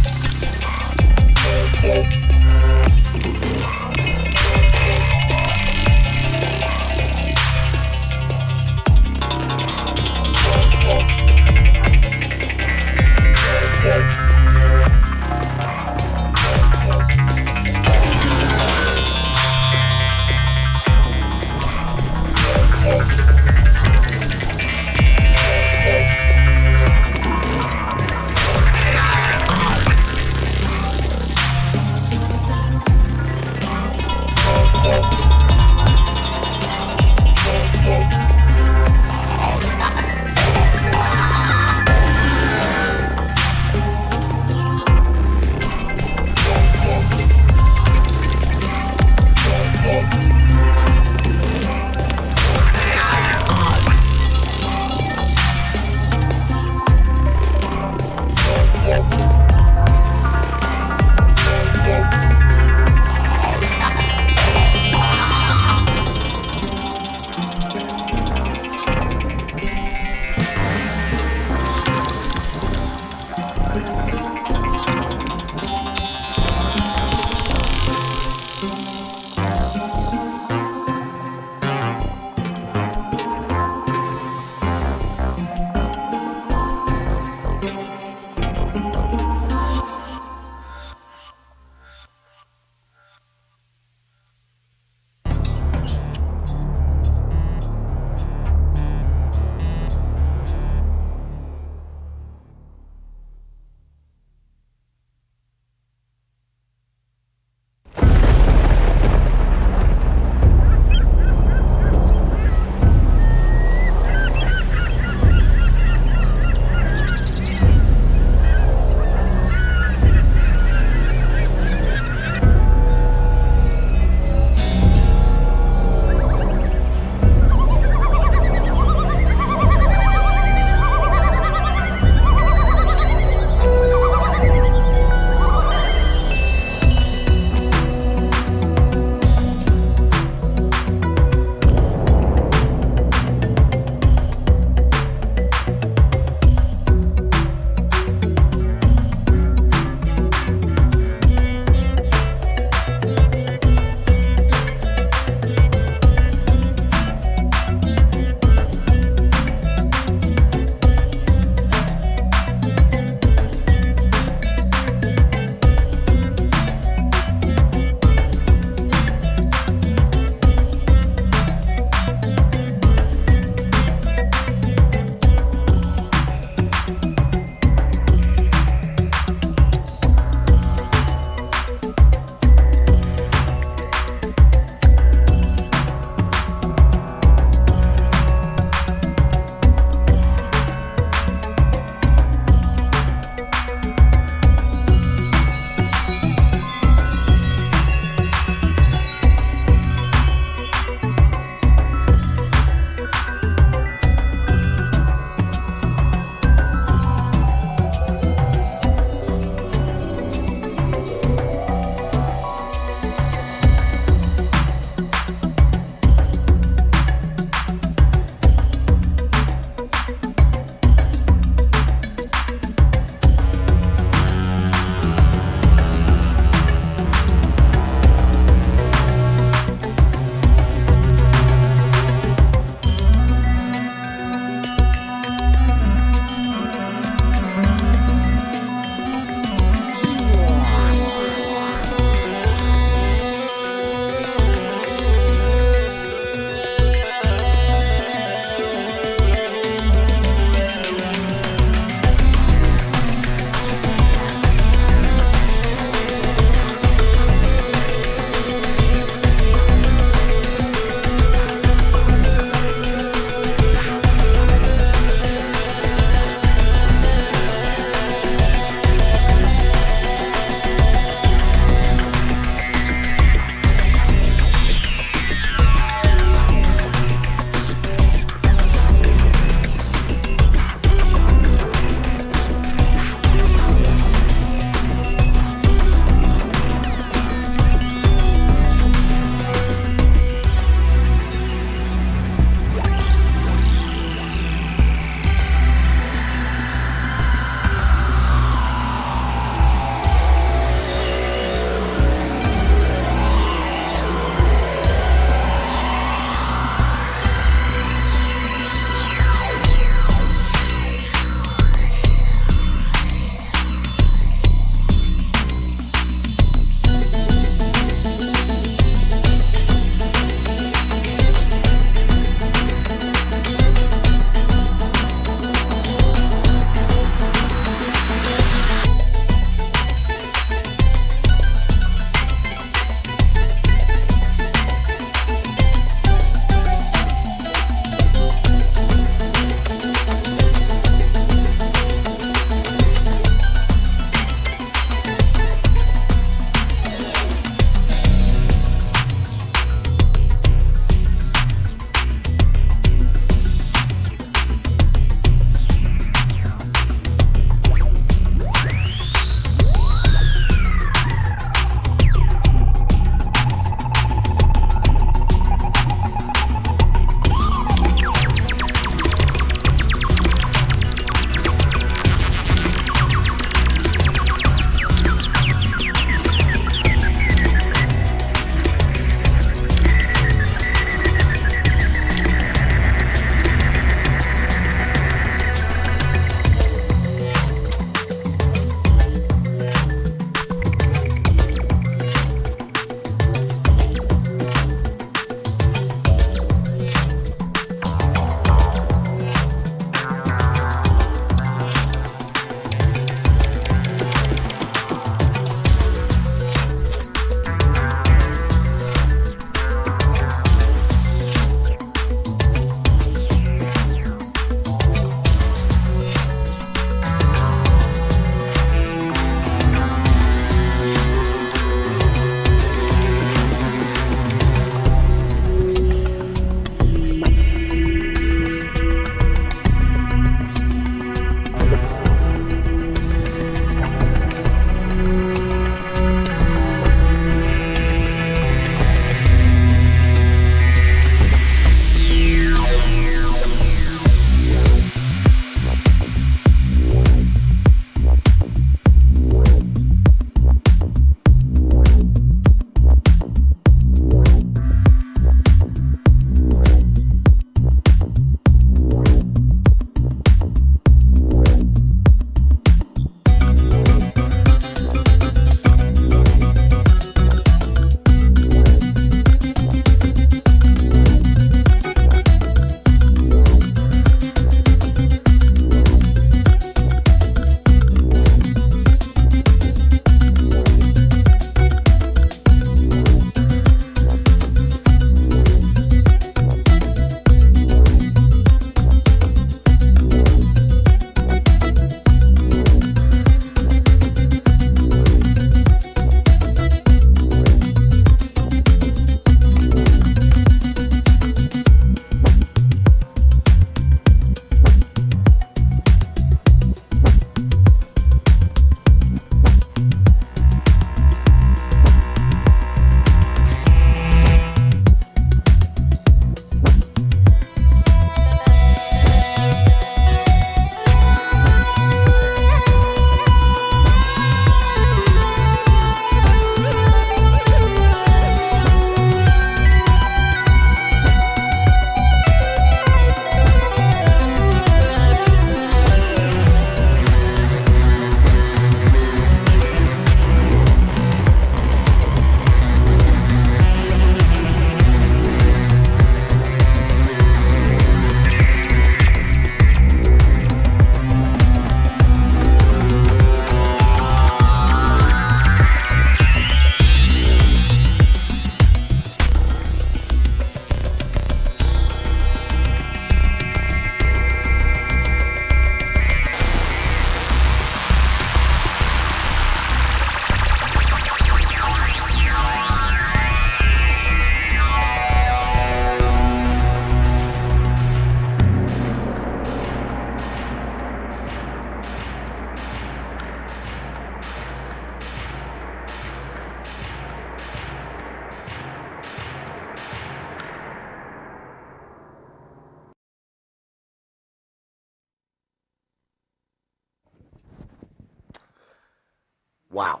Speaker 3: Wow.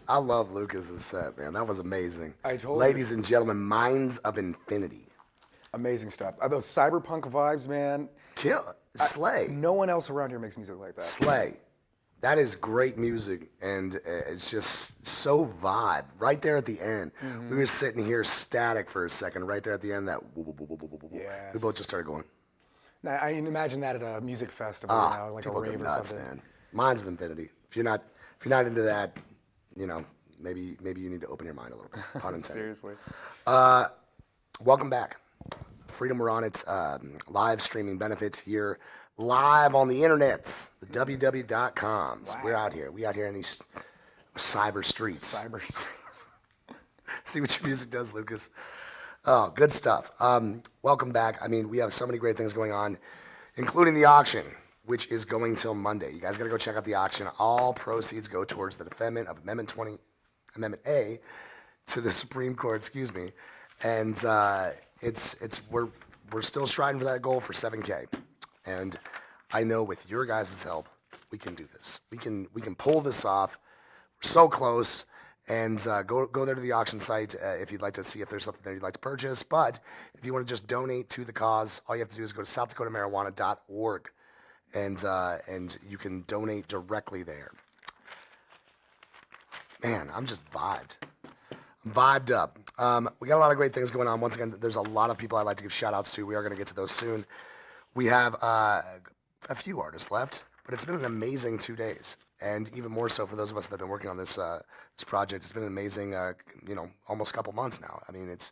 Speaker 3: I love Lucas's set, man. That was amazing.
Speaker 2: I told you.
Speaker 3: Ladies and gentlemen, Minds of Infinity.
Speaker 2: Amazing stuff. Those cyberpunk vibes, man.
Speaker 3: Kill. Slay.
Speaker 2: No one else around here makes music like that.
Speaker 3: Slay. That is great music, and it's just so vibe. Right there at the end, we were sitting here static for a second. Right there at the end, that woo, woo, woo, woo, woo, woo, woo.
Speaker 2: Yes.
Speaker 3: We both just started going.
Speaker 2: Now, I imagine that at a music festival, you know, like a
Speaker 3: people go
Speaker 2: rave or
Speaker 3: nuts,
Speaker 2: something.
Speaker 3: man. Minds of Infinity. If you're not into that, you know, maybe you need to open your mind a little bit. Pun intended.
Speaker 2: Seriously.
Speaker 3: Welcome back. Freedom, we're on its live streaming benefits here, live on the internets, the www.coms. Wow. We're out here. We out here in these cyber streets.
Speaker 2: Cyber streets.
Speaker 3: See what your music does, Lucas. Oh, good stuff. Welcome back. I mean, we have so many great things going on, including the auction, which is going till Monday. You guys got to go check out the auction. All proceeds go towards the defendant of Amendment A to the Supreme Court, excuse me. And we're still striving for that goal for 7K. And I know with your guys' help, we can do this. We can pull this off. We're so close. And go there to the auction site if you'd like to see if there's something there you'd like to purchase. But if you want to just donate to the cause, all you have to do is go to SouthDakotaMarijuana.org, and you can donate directly there. Man, I'm just vibed up. We got a lot of great things going on. Once again, there's a lot of people I'd like to give shout outs to. We are going to get to those soon. We have a few artists left, but it's been an amazing 2 days. And even more so for those of us that have been working on this project. It's been an amazing, almost couple months now. I mean, it's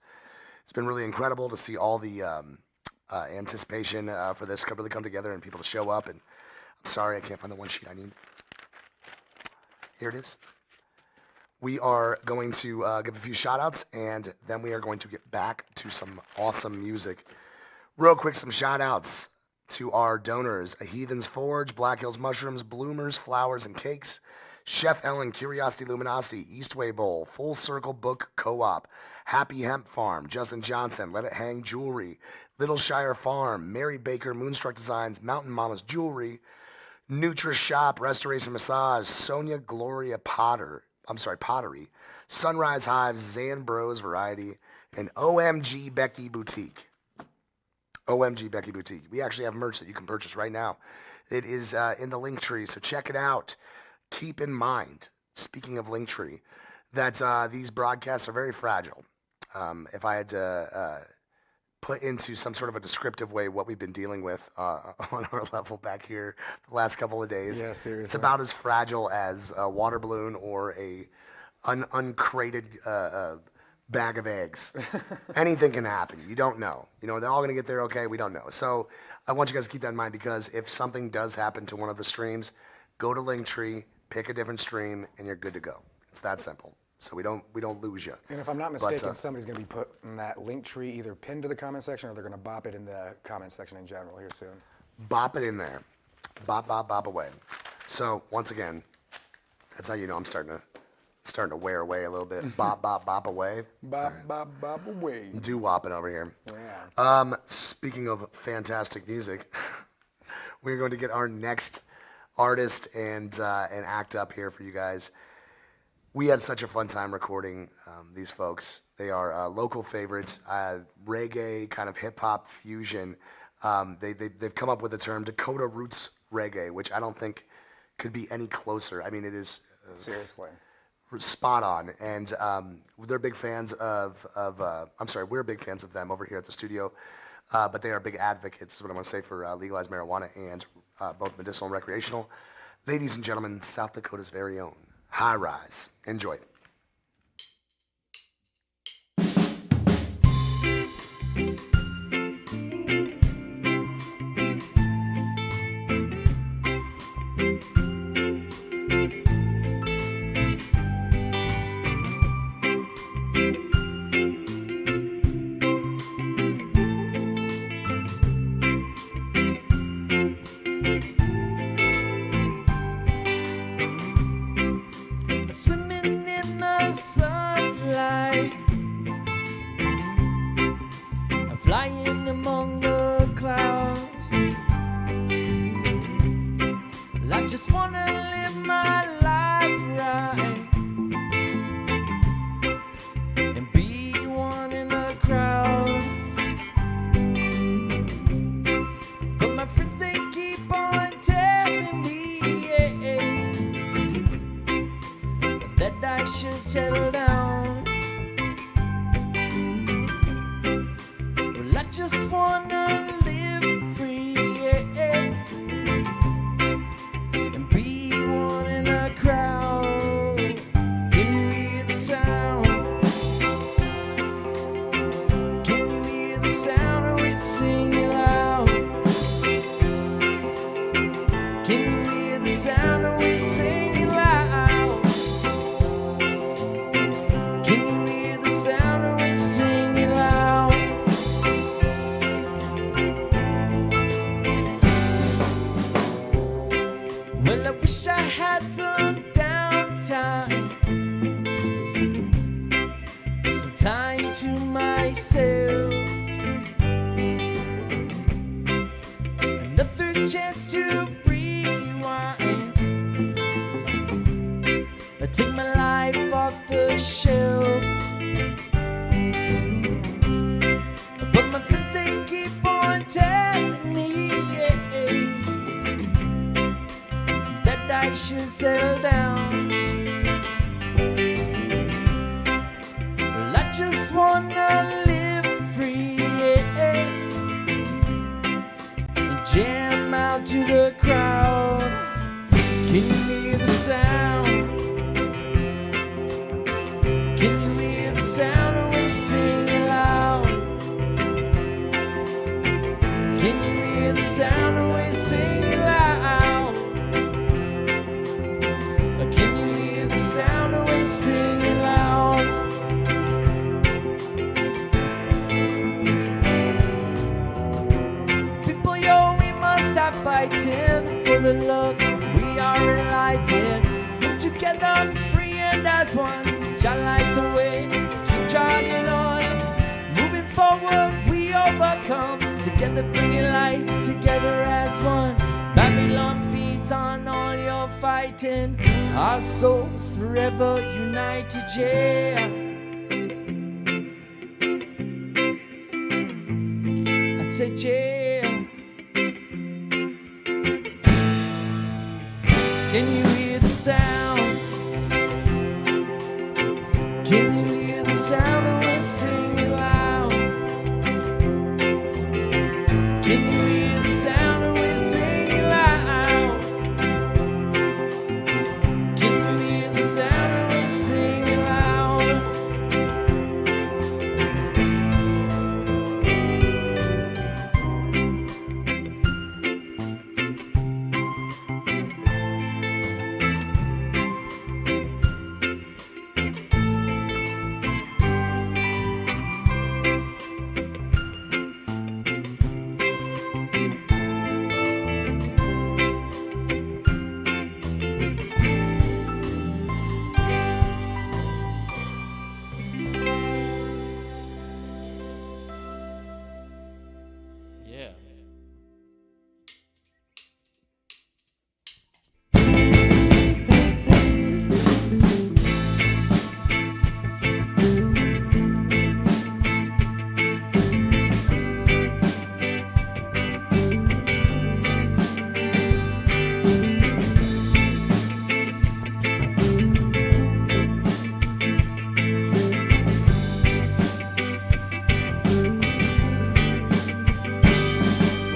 Speaker 3: been really incredible to see all the anticipation for this really come together and people to show up. And I'm sorry I can't find the one sheet I need. Here it is. We are going to give a few shout outs, and then we are going to get back to some awesome music. Real quick, some shout outs to our donors: A Heathen's Forge, Black Hills Mushrooms, Bloomers, Flowers and Cakes, Chef Ellen, Curiosity Luminosity, Eastway Bowl, Full Circle Book Co-op, Happy Hemp Farm, Justin Johnson, Let It Hang Jewelry, Little Shire Farm, Mary Baker, Moonstruck Designs, Mountain Mama's Jewelry, Nutri Shop, Restoration Massage, Sonia Gloria Pottery, Sunrise Hives, Zan Bros Variety, and OMG Becky Boutique. OMG Becky Boutique. We actually have merch that you can purchase right now. It is in the link tree, so check it out. Keep in mind, speaking of link tree, that these broadcasts are very fragile. If I had to put into some sort of a descriptive way what we've been dealing with on our level back here the last couple of days,
Speaker 2: yeah, seriously,
Speaker 3: it's about as fragile as a water balloon or a uncrated bag of eggs. Anything can happen. You don't know. They're all going to get there okay. We don't know. So I want you guys to keep that in mind, because if something does happen to one of the streams, go to Linktree, pick a different stream, and you're good to go. It's that simple. So we don't lose you.
Speaker 2: And if I'm not mistaken, somebody's going to be putting that Linktree either pinned to the comment section, or they're going to bop it in the comment section in general here soon.
Speaker 3: Bop it in there. Bop, bop, bop away. So once again, that's how you know I'm starting to wear away a little bit. Bop, bop, bop away.
Speaker 2: Bop, bop, bop away.
Speaker 3: Doo-wopping over here.
Speaker 2: Yeah.
Speaker 3: Speaking of fantastic music, we're going to get our next artist and act up here for you guys. We had such a fun time recording these folks. They are local favorites, reggae, kind of hip-hop fusion. They've come up with the term Dakota Roots Reggae, which I don't think could be any closer. I mean, it is...
Speaker 2: seriously.
Speaker 3: Spot on. And they're big fans we're big fans of them over here at the studio. But they are big advocates, is what I want to say, for legalized marijuana and both medicinal and recreational. Ladies and gentlemen, South Dakota's very own High Rise. Enjoy it.
Speaker 16: Swimming in
Speaker 12: just wanna live free, yeah, and be one in a crowd. Can you hear the sound? Can you hear the sound of it singing loud? Can you hear the sound of it singing loud? Can you hear the sound of it singing loud? Well, I wish I had some downtime, some time to myself, another chance to rewind. I take my life off the shelf, but my friends they keep on telling me, yeah, that I should settle down. Well, I just wanna live free, yeah, and jam out to the crowd. Can you hear the sound? Can you hear the sound of us singing loud? Can you hear the sound of us singing loud? Can you hear the sound of us singing loud? People, yo, we must stop fighting for the love. We are enlightened, come together, free and as one. I like the way keep jogging on, moving forward. We overcome together, bringing light together as one. Babylon feeds on all your fighting, our souls forever united, yeah. I said, yeah. Can you hear the sound? Can you hear the sound of us singing loud? Can you hear the sound of us singing loud? Can you hear the sound of us singing loud? Yeah.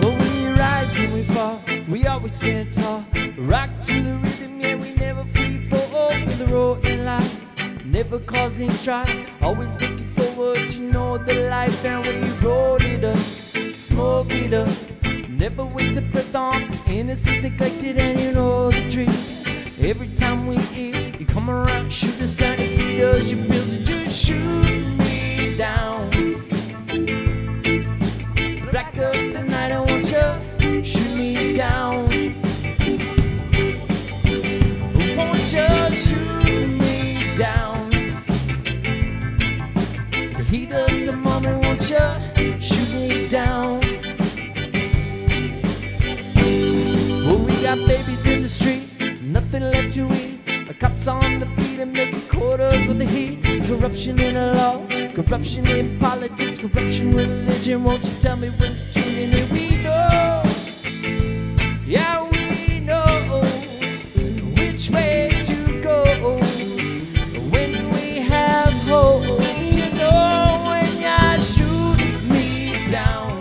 Speaker 12: Well, we rise and we fall, we always stand tall. Rock to the rhythm, yeah, we never free fall. With a rolling light, never causing strife. Always looking forward, you know the life, and we roll it up, smoke it up. Never waste a breath on innocence neglected, and you know the dream. Every time we eat, you come around, shoot us down, and beat us. You feel that you shoot me down. Black up the night, I want you shoot me down. Won't you shoot me down? The heat of the moment, won't you shoot me down? Well, we got babies in the street, nothing left to eat. The cops on the beat and making quarters with the heat. Corruption in the law, corruption in politics, corruption in religion. Won't you tell me when to tune in? And we know, yeah, we know which way to go when we have hope. You know when you shoot me down.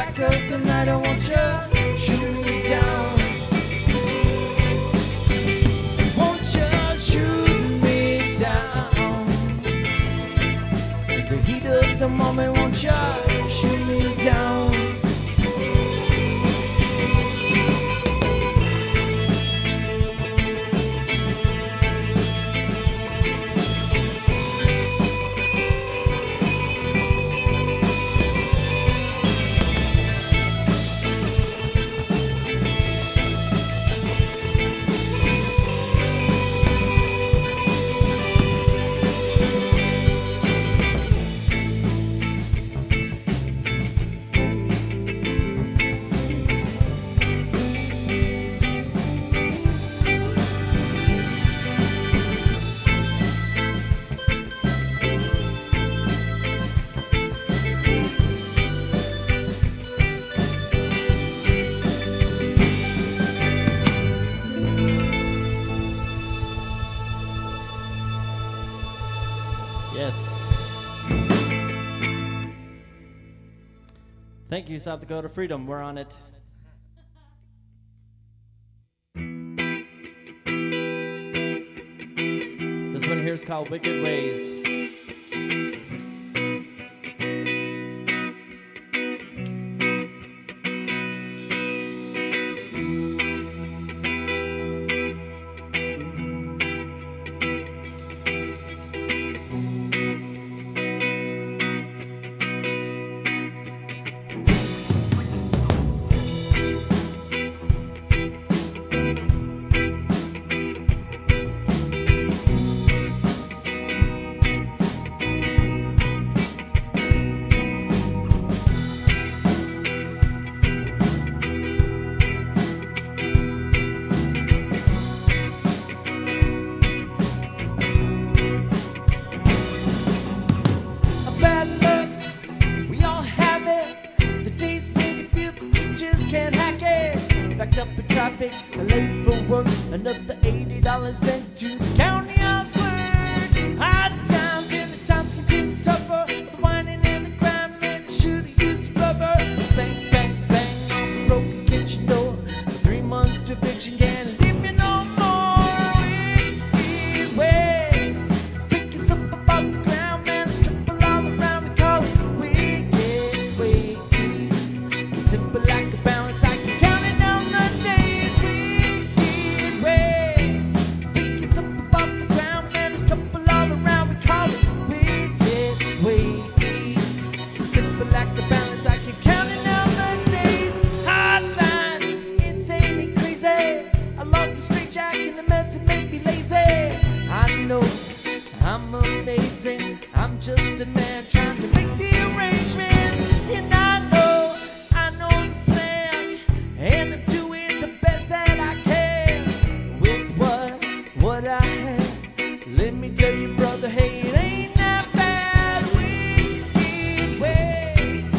Speaker 12: black of the night, I want you shoot me down. Won't you shoot me down? In the heat of the moment, won't you shoot me down?
Speaker 7: Yes. Thank you, South Dakota Freedom. We're on it. This one here is called Wicked Ways.
Speaker 12: The late for work, another $80 spent to the county house clerk. Hard times and the times can be tougher. The whining and the crime, man, I should've used a rubber. Bang, bang, bang on the broken kitchen door. 3 months to eviction, can't leave me no more. Wicked way, pick yourself up off the ground, man, it's triple all around. We call it wicked ways. Simple like a balance, I can count it down the day. I'm amazing, I'm just a man trying to make the arrangements. And I know the plan, and I'm doing the best that I can with what I have. Let me tell you, brother, hey, it ain't that bad. Wicked ways,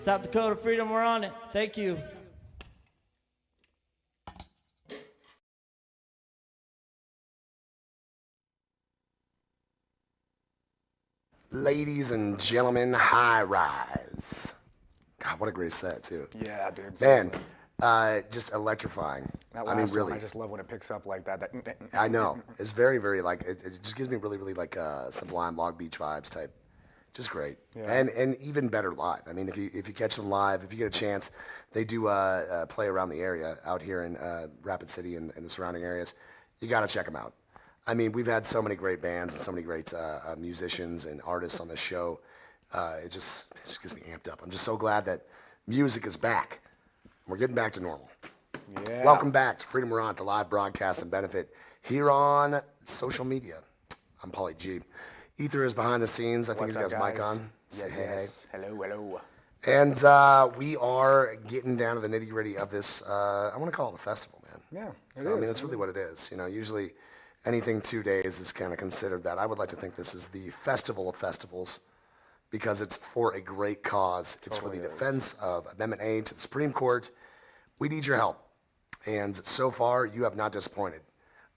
Speaker 7: South Dakota Freedom, we're on it. Thank you.
Speaker 3: Ladies and gentlemen, High Rise. God, what a great set, too.
Speaker 2: Yeah, dude.
Speaker 3: Man, just electrifying.
Speaker 2: That
Speaker 3: I mean,
Speaker 2: last
Speaker 3: really.
Speaker 2: one, I just love when it picks up like that.
Speaker 3: I know. It's very, very, like, it just gives me really, really, like, Sublime Long Beach vibes type. Just great.
Speaker 2: Yeah.
Speaker 3: And even better live. I mean, if you catch them live, if you get a chance, they do play around the area out here in Rapid City and the surrounding areas. You got to check them out. I mean, we've had so many great bands and so many great musicians and artists on this show. It just gets me amped up. I'm just so glad that music is back. We're getting back to normal.
Speaker 2: Yeah.
Speaker 3: Welcome back to Freedom We're On, the live broadcast and benefit here on social media. I'm Paulie G. Ether is behind the scenes. I think
Speaker 2: What's
Speaker 3: he's got
Speaker 2: up,
Speaker 3: his mic
Speaker 2: guys?
Speaker 3: on.
Speaker 2: Yes,
Speaker 3: Say hey,
Speaker 2: yes. Hello, hello.
Speaker 3: hey. And we are getting down to the nitty gritty of this. I want to call it a festival, man.
Speaker 2: Yeah, it
Speaker 3: I
Speaker 2: is.
Speaker 3: mean, that's really what it is. You know, usually anything 2 days is kind of considered that. I would like to think this is the festival of festivals because it's for a great cause. It's for the defense of Amendment A to the Supreme Court. We need your help. And so far, you have not disappointed.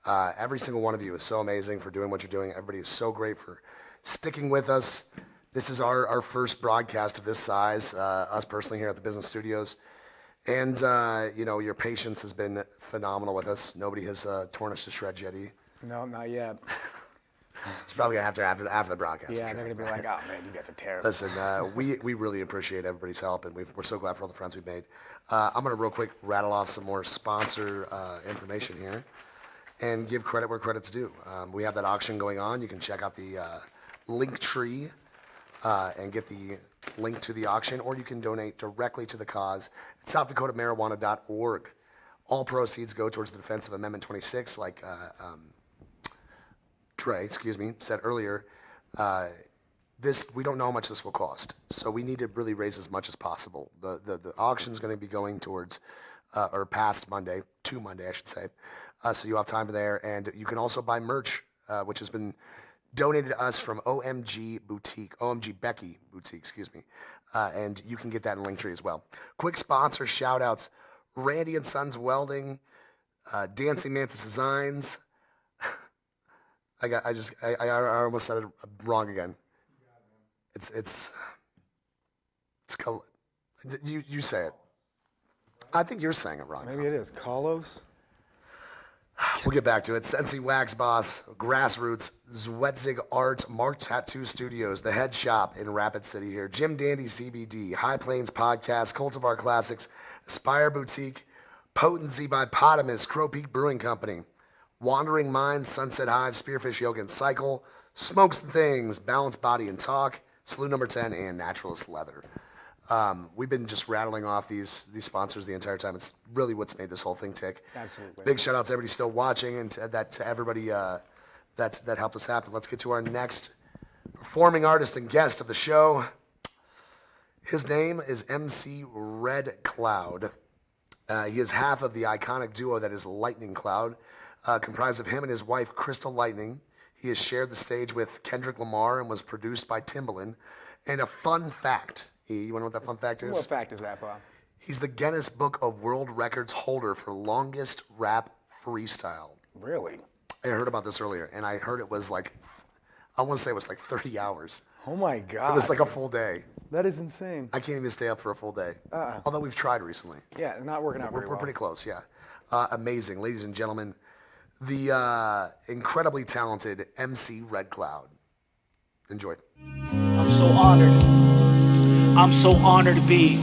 Speaker 3: Every single one of you is so amazing for doing what you're doing. Everybody is so great for sticking with us. This is our first broadcast of this size, us personally here at the Business Studios. And, you know, your patience has been phenomenal with us. Nobody has torn us to shreds yet, E.
Speaker 2: No, not yet.
Speaker 3: It's probably going to have to after the broadcast.
Speaker 2: Yeah,
Speaker 3: for
Speaker 2: they're
Speaker 3: sure.
Speaker 2: going to be like, oh, man, you guys are terrible.
Speaker 3: Listen, we really appreciate everybody's help, and we're so glad for all the friends we've made. I'm going to real quick rattle off some more sponsor information here and give credit where credit's due. We have that auction going on. You can check out the link tree and get the link to the auction, or you can donate directly to the cause at SouthDakotaMarijuana.org. All proceeds go towards the defense of Amendment 26, like Trey, said earlier. We don't know how much this will cost, so we need to really raise as much as possible. The auction's going to be going towards, or past Monday, to Monday, I should say. So you have time there, and you can also buy merch, which has been donated to us from OMG Becky Boutique, and you can get that in Linktree as well. Quick sponsor shout-outs: Randy and Sons Welding, Dancing Mantis Designs. I almost said it wrong again. You say it. I think you're saying it wrong.
Speaker 2: Maybe it is. Carlos?
Speaker 3: We'll get back to it. Sensi Wax Boss, Grassroots, Zwetzig Art, Mark Tattoo Studios, The Head Shop in Rapid City here, Jim Dandy CBD, High Plains Podcast, Cultivar Classics, Aspire Boutique, Potency by Potamus, Crow Peak Brewing Company, Wandering Minds, Sunset Hive, Spearfish Yoga and Cycle, Smokes and Things, Balanced Body and Talk, Salute Number 10, and Naturalist Leather. We've been just rattling off these sponsors the entire time. It's really what's made this whole thing tick.
Speaker 2: Absolutely.
Speaker 3: Big shout out to everybody still watching and to everybody that helped us happen. Let's get to our next performing artist and guest of the show. His name is MC Red Cloud. He is half of the iconic duo that is Lightning Cloud, comprised of him and his wife, Crystal Lightning. He has shared the stage with Kendrick Lamar and was produced by Timbaland. And a fun fact. You want to know what that fun fact is?
Speaker 2: What fact is that, Bob?
Speaker 3: He's the Guinness Book of World Records holder for longest rap freestyle.
Speaker 2: Really?
Speaker 3: I heard about this earlier, and I heard it was like, I want to say it was like 30 hours.
Speaker 2: Oh my God.
Speaker 3: It was like a full day.
Speaker 2: That is insane.
Speaker 3: I can't even stay up for a full day.
Speaker 2: Uh-uh.
Speaker 3: Although we've tried recently.
Speaker 2: Yeah, not working out
Speaker 3: We're
Speaker 2: very well.
Speaker 3: pretty close, yeah. Amazing. Ladies and gentlemen, the incredibly talented MC Red Cloud. Enjoy.
Speaker 8: I'm so honored. I'm so honored to be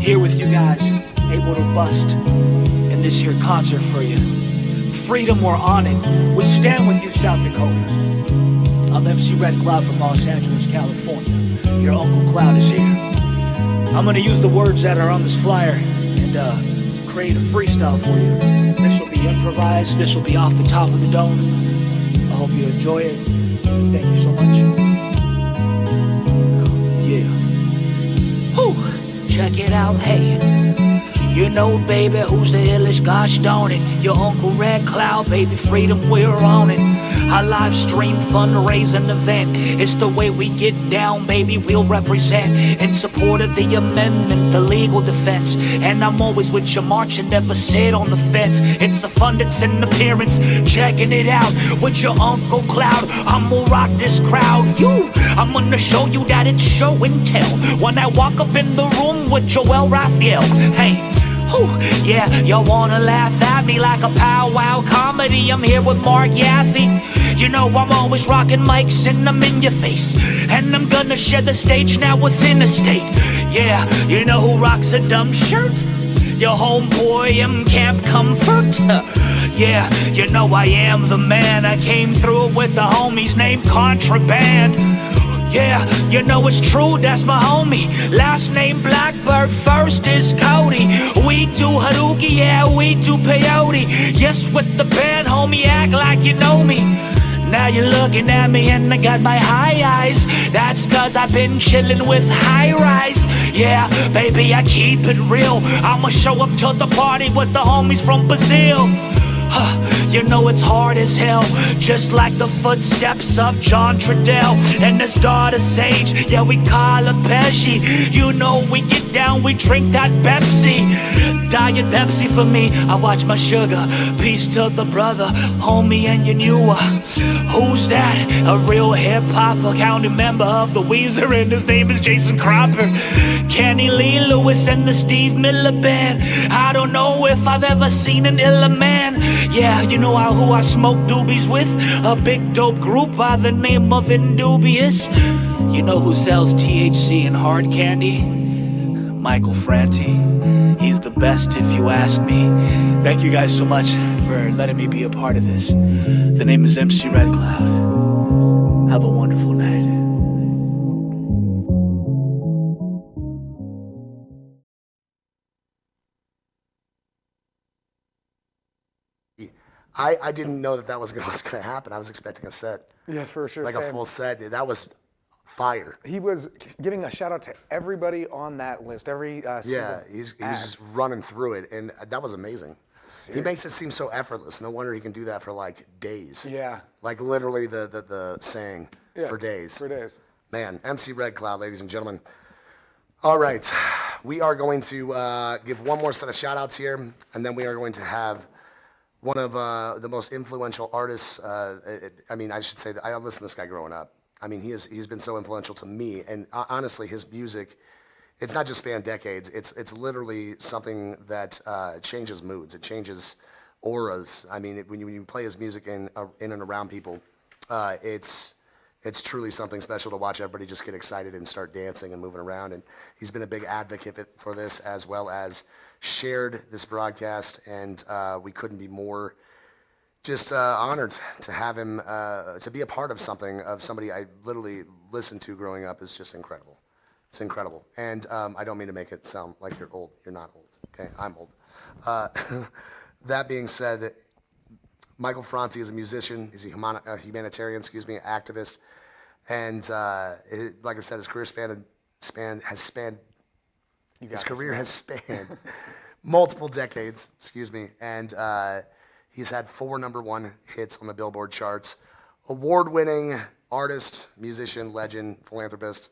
Speaker 8: here with you guys, able to bust in this here concert for you. Freedom, we're on it. We stand with you, South Dakota. I'm MC Red Cloud from Los Angeles, California. Your Uncle Cloud is here. I'm gonna use the words that are on this flyer and create a freestyle for you. This will be improvised. This will be off the top of the dome. I hope you enjoy it. Thank you so much. Yeah. Whew. Check it out, hey. You know, baby, who's the illest? Gosh darn it. Your Uncle Red Cloud, baby, freedom, we're on it. A live stream fundraising event. It's the way we get down, baby. We'll represent in support of the amendment, the legal defense. And I'm always with you marching, never sit on the fence. It's a fun, it's an appearance, checking it out with your Uncle Cloud. I'm gonna rock this crowd. I'm gonna show you that it's show and tell when I walk up in the room with Joel Raphael. Hey, yeah, y'all wanna laugh at me like a powwow comedy. I'm here with Mark Yaffe. You know I'm always rocking mics and I'm in your face. And I'm gonna share the stage now within a state. Yeah, you know who rocks a dumb shirt? Your homeboy M Camp Comfort. Yeah, you know I am the man. I came through with the homies named Contraband. Yeah, you know it's true, that's my homie. Last name Blackbird, first is Cody. We do Haruki, yeah, we do peyote. Yes, with the band, homie, act like you know me. Now you're looking at me and I got my high eyes. That's cause I've been chillin' with High Rise. Yeah, baby, I keep it real. I'ma show up to the party with the homies from Brazil. You know it's hard as hell, just like the footsteps of John Trudell and his daughter Sage. Yeah, we call her Pesci. You know we get down, we drink that Pepsi. Diet Pepsi for me, I watch my sugar. Peace to the brother, homie, and you knew who's that? A real hip-hopper, county member of the Weezer, and his name is Jason Cropper. Kenny Lee Lewis and the Steve Miller Band. I don't know if I've ever seen an iller man. Yeah, you know who I smoke doobies with? A big dope group by the name of Indubious. You know who sells THC and hard candy? Michael Franti. He's the best if you ask me. Thank you guys so much for letting me be a part of this. The name is MC Red Cloud. Have a wonderful night.
Speaker 3: I didn't know that was going to happen. I was expecting a set.
Speaker 2: Yeah, for sure.
Speaker 3: Like a full set. That was fire.
Speaker 2: He was giving a shout out to everybody on that list. Every
Speaker 3: yeah, he's just running through it, and that was amazing. He makes it seem so effortless. No wonder he can do that for like days.
Speaker 2: Yeah.
Speaker 3: Like literally the saying for days.
Speaker 2: For days.
Speaker 3: Man, MC Red Cloud, ladies and gentlemen. All right, we are going to give one more set of shout outs here, and then we are going to have one of the most influential artists. I mean, I should say that I listened to this guy growing up. I mean, he's been so influential to me, and honestly, his music, it's not just spanned decades. It's literally something that changes moods. It changes auras. I mean, when you play his music in and around people, it's truly something special to watch everybody just get excited and start dancing and moving around. And he's been a big advocate for this, as well as shared this broadcast, and we couldn't be more just honored to have him to be a part of somebody I literally listened to growing up. Is just incredible. It's incredible. And I don't mean to make it sound like you're old. You're not old. Okay, I'm old. That being said, Michael Franti is a musician. He's a humanitarian, activist, and like I said, his career has spanned multiple decades, and he's had 4 #1 hits on the Billboard charts. Award-winning artist, musician, legend, philanthropist,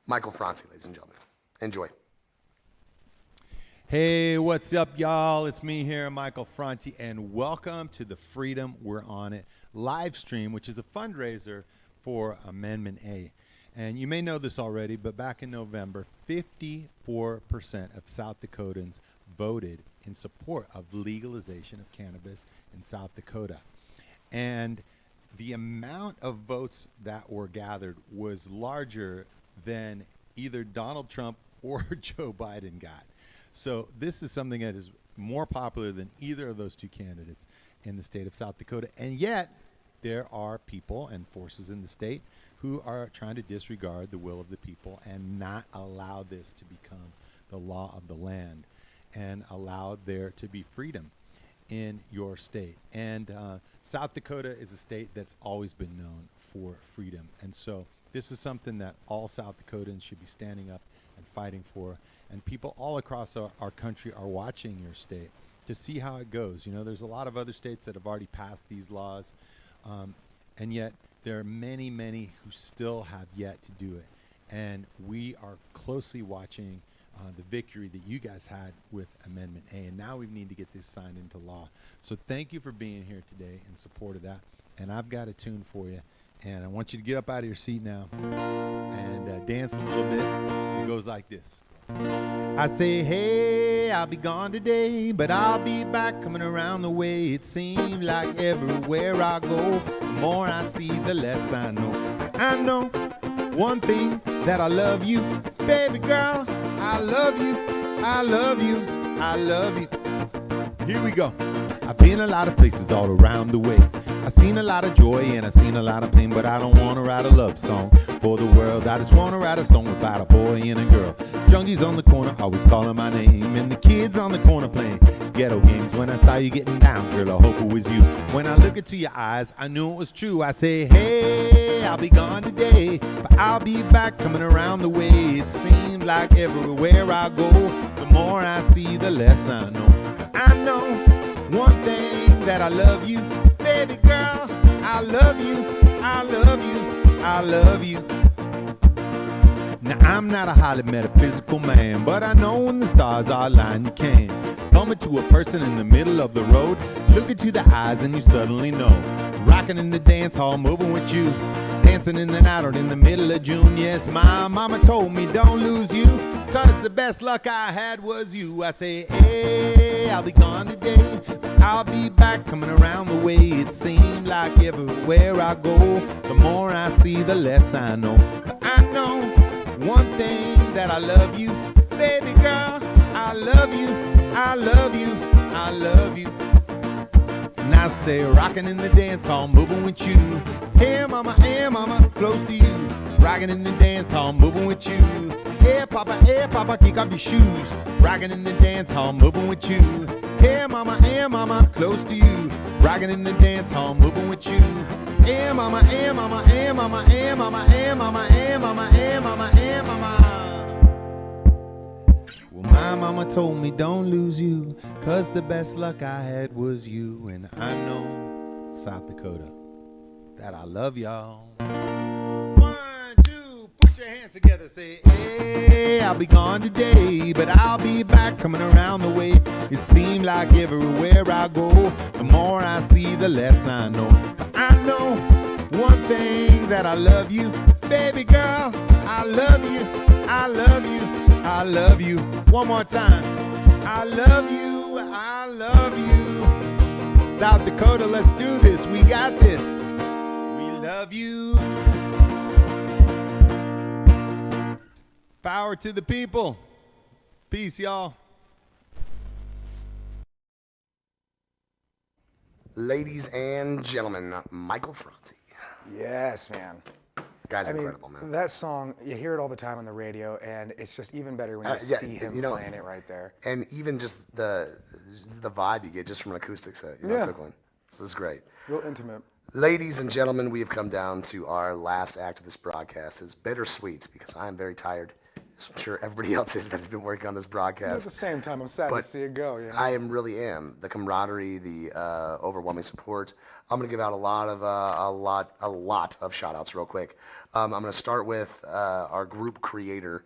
Speaker 3: Michael Franti, ladies and gentlemen. Enjoy.
Speaker 10: Hey, what's up, y'all? It's me here, Michael Franti, and welcome to the Freedom We're On It live stream, which is a fundraiser for Amendment A. And you may know this already, but back in November, 54% of South Dakotans voted in support of legalization of cannabis in South Dakota. And the amount of votes that were gathered was larger than either Donald Trump or Joe Biden got. So this is something that is more popular than either of those two candidates in the state of South Dakota. And yet, there are people and forces in the state who are trying to disregard the will of the people and not allow this to become the law of the land and allow there to be freedom in your state. And South Dakota is a state that's always been known for freedom. And so this is something that all South Dakotans should be standing up and fighting for. And people all across our country are watching your state to see how it goes. You know, there's a lot of other states that have already passed these laws. and yet there are many, many who still have yet to do it. And we are closely watching the victory that you guys had with Amendment A, and now we need to get this signed into law. So thank you for being here today in support of that. And I've got a tune for you, and I want you to get up out of your seat now and dance a little bit. It goes like this. I say, hey, I'll be gone today, but I'll be back coming around the way. It seems like everywhere I go, the more I see, the less I know. I know one thing, that I love you, baby girl. I love you, I love you, I love you. Here we go. I've been a lot of places all around the way. I've seen a lot of joy and I've seen a lot of pain, but I don't want to write a love song for the world. I just want to write a song about a boy and a girl. Junkies on the corner always calling my name, and the kids on the corner playing ghetto games. When I saw you getting down, girl, I hope it was you. When I look into your eyes, I knew it was true. I say, hey, I'll be gone today, but I'll be back coming around the way. It seems like everywhere I go, the more I see, the less I know. I know one thing, that I love you, baby girl. I love you, I love you, I love you. Now I'm not a highly metaphysical man, but I know when the stars are aligned you can. Come to a person in the middle of the road, look into the eyes and you suddenly know. Rocking in the dance hall, moving with you, dancing in the night or in the middle of June. Yes, my mama told me don't lose you, cause the best luck I had was you. I say, hey, I'll be gone today, but I'll be back coming around the way. It seems like everywhere I go, the more I see, the less I know. But I know one thing, that I love you, baby girl. I love you, I love you, I love you. And I say, rocking in the dance hall, moving with you. Hey mama, close to you. Rocking in the dance hall, moving with you. Hey papa, kick off your shoes. Rocking in the dance hall, moving with you. Hey mama, close to you. Rocking in the dance hall, moving with you. Hey mama, hey mama, hey mama, hey mama, hey mama, hey mama, hey mama, hey mama. Well, my mama told me don't lose you, cause the best luck I had was you. And I know, South Dakota, that I love y'all. 1, 2, put your hands together, say, hey, I'll be gone today, but I'll be back coming around the way. It seems like everywhere I go, the more I see, the less I know. But I know one thing, that I love you, baby girl. I love you, I love you, I love you. One more time. I love you, I love you. South Dakota, let's do this. We got this. We love you. Power to the people. Peace, y'all.
Speaker 3: Ladies and gentlemen, Michael Franti.
Speaker 2: Yes, man.
Speaker 3: The guy's incredible, man.
Speaker 2: That song, you hear it all the time on the radio, and it's just even better when you see him playing it right there.
Speaker 3: And even just the vibe you get just from an acoustic set. You know, quick one. So this is great.
Speaker 2: Real intimate.
Speaker 3: Ladies and gentlemen, we have come down to our last act of this broadcast. It's bittersweet because I am very tired. As I'm sure everybody else is that has been working on this broadcast.
Speaker 2: At the same time, I'm sad to see it go. You know?
Speaker 3: I really am. The camaraderie, the overwhelming support. I'm going to give out a lot of shout outs real quick. I'm going to start with our group creator,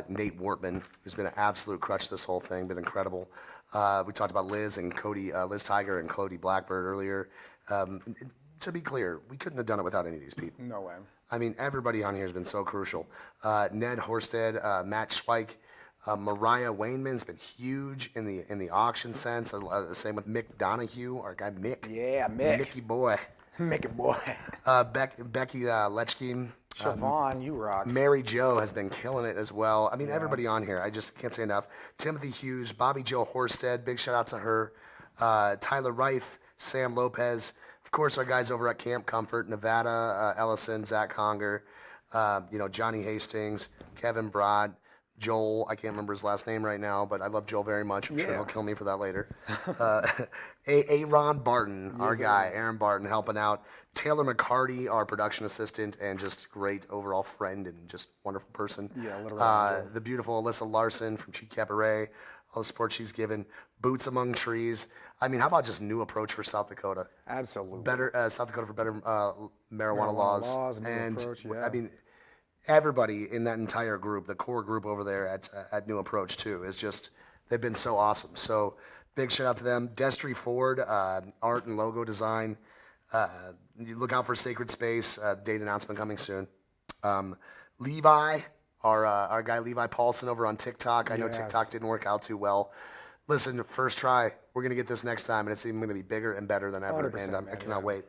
Speaker 3: Nate Wortman, who's been an absolute crutch this whole thing, been incredible. We talked about Liz and Cody, Liz Tiger and Cody Blackbird earlier. To be clear, we couldn't have done it without any of these people.
Speaker 2: No way.
Speaker 3: I mean, everybody on here has been so crucial. Ned Horsted, Matt Schweik, Mariah Wainman's been huge in the auction sense. Same with Mick Donahue, our guy Mick.
Speaker 2: Yeah, Mick.
Speaker 3: Mickey boy.
Speaker 2: Mickey boy.
Speaker 3: Becky Lechkin.
Speaker 2: Siobhan, you rock.
Speaker 3: Mary Jo has been killing it as well. I mean, everybody on here, I just can't say enough. Timothy Hughes, Bobby Joe Horsted, big shout out to her. Tyler Reif, Sam Lopez. Of course, our guys over at Camp Comfort, Nevada, Ellison, Zach Conger, Johnny Hastings, Kevin Broad, Joel, I can't remember his last name right now, but I love Joel very much. I'm sure he'll kill me for that later. Aaron Barton, our guy, Aaron Barton, helping out. Taylor McCarty, our production assistant, and just great overall friend and just wonderfful person.
Speaker 2: Yeah, literally.
Speaker 3: The beautiful Alyssa Larson from Cheat Cabaret. all the support she's given. Boots Among Trees. I mean, how about just new approach for South Dakota?
Speaker 2: Absolutely.
Speaker 3: Better South Dakota for better marijuana laws.
Speaker 2: New
Speaker 3: And
Speaker 2: approach, yeah.
Speaker 3: I mean, everybody in that entire group, the core group over there at New Approach too, is just, they've been so awesome. So big shout out to them. Destry Ford, art and logo design. You look out for Sacred Space, date announcement coming soon. Levi, our guy Levi Paulson over on TikTok. I know TikTok didn't work out too well. Listen, first try. We're going to get this next time, and it's even going to be bigger and better than ever, and I cannot wait.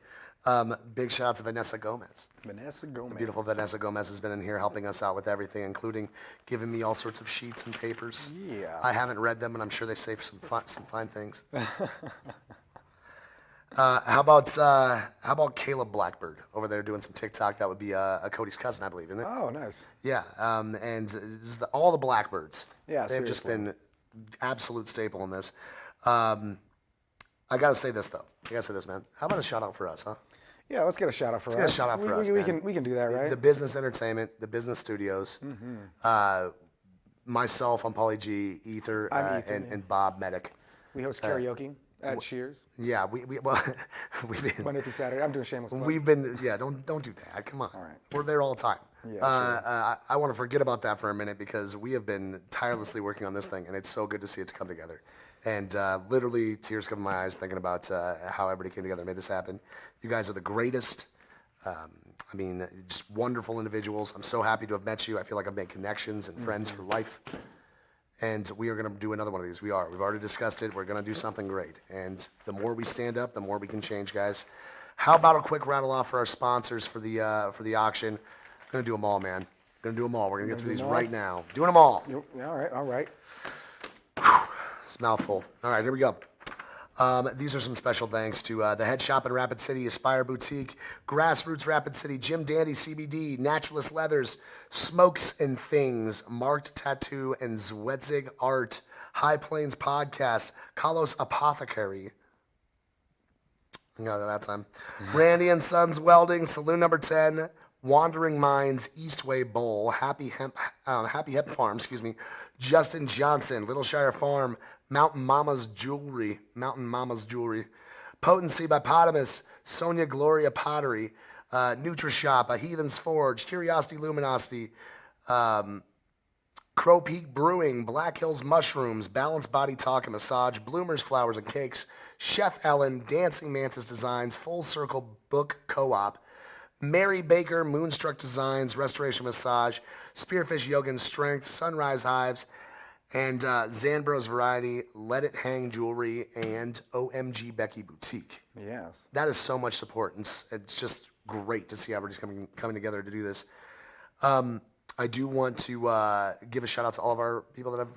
Speaker 3: Big shout out to Vanessa Gomez.
Speaker 2: Vanessa Gomez.
Speaker 3: The beautiful Vanessa Gomez has been in here helping us out with everything, including giving me all sorts of sheets and papers.
Speaker 2: Yeah.
Speaker 3: I haven't read them, and I'm sure they say some fine things. How about Caleb Blackbird over there doing some TikTok? That would be Cody's cousin, I believe, isn't it?
Speaker 2: Oh, nice.
Speaker 3: Yeah, and just all the Blackbirds.
Speaker 2: Yeah,
Speaker 3: they've just
Speaker 2: seriously.
Speaker 3: been absolute staple in this. I gotta say this though. I gotta say this, man. How about a shout out for us, huh?
Speaker 2: Yeah, let's get a shout out for us.
Speaker 3: Let's get a shout out for us, man.
Speaker 2: We can do that, right?
Speaker 3: The business entertainment, the business studios. Myself, I'm Pauly G, Ether,
Speaker 2: I'm Ethan,
Speaker 3: and Bob Medic.
Speaker 2: We host karaoke at Cheers.
Speaker 3: Yeah, we've been
Speaker 2: Monday through Saturday. I'm doing shameless plug.
Speaker 3: We've been, don't do that. Come on. All right. We're there all the time.
Speaker 2: Yeah,
Speaker 3: I want to forget about that for a minute because we have been tirelessly working on this thing, and it's so good to see it to come together. And literally, tears come to my eyes thinking about how everybody came together and made this happen. You guys are the greatest. I mean, just wonderful individuals. I'm so happy to have met you. I feel like I've made connections and friends for life. And we are going to do another one of these. We've already discussed it. We're going to do something great. And the more we stand up, the more we can change, guys. How about a quick rattle off for our sponsors for the auction? I'm going to do them all, man. Going to do them all. We're going to get through these right now. Doing them all.
Speaker 2: All right.
Speaker 3: It's a mouthful. All right, here we go. These are some special thanks to the Head Shop in Rapid City, Aspire Boutique, Grassroots Rapid City, Jim Dandy CBD, Naturalist Leathers, Smokes and Things, Marked Tattoo and Zwetzig Art, High Plains Podcast, Kalos Apothecary. I got it that time. Randy and Sons Welding, Saloon Number 10, Wandering Minds, Eastway Bowl, Happy Hemp Farm, Justin Johnson, Little Shire Farm, Mountain Mama's Jewelry, Potency by Potamus, Sonia Gloria Pottery, NutriShop, A Heathen's Forge, Curiosity Luminosity, Crow Peak Brewing, Black Hills Mushrooms, Balanced Body Talk and Massage, Bloomers Flowers and Cakes, Chef Ellen, Dancing Mantis Designs, Full Circle Book Co-op, Mary Baker, Moonstruck Designs, Restoration Massage, Spearfish Yoga and Strength, Sunrise Hives, and Zanbros Variety, Let It Hang Jewelry, and OMG Becky Boutique.
Speaker 2: Yes.
Speaker 3: That is so much support, and it's just great to see everybody's coming together to do this. I do want to give a shout out to all of our people that have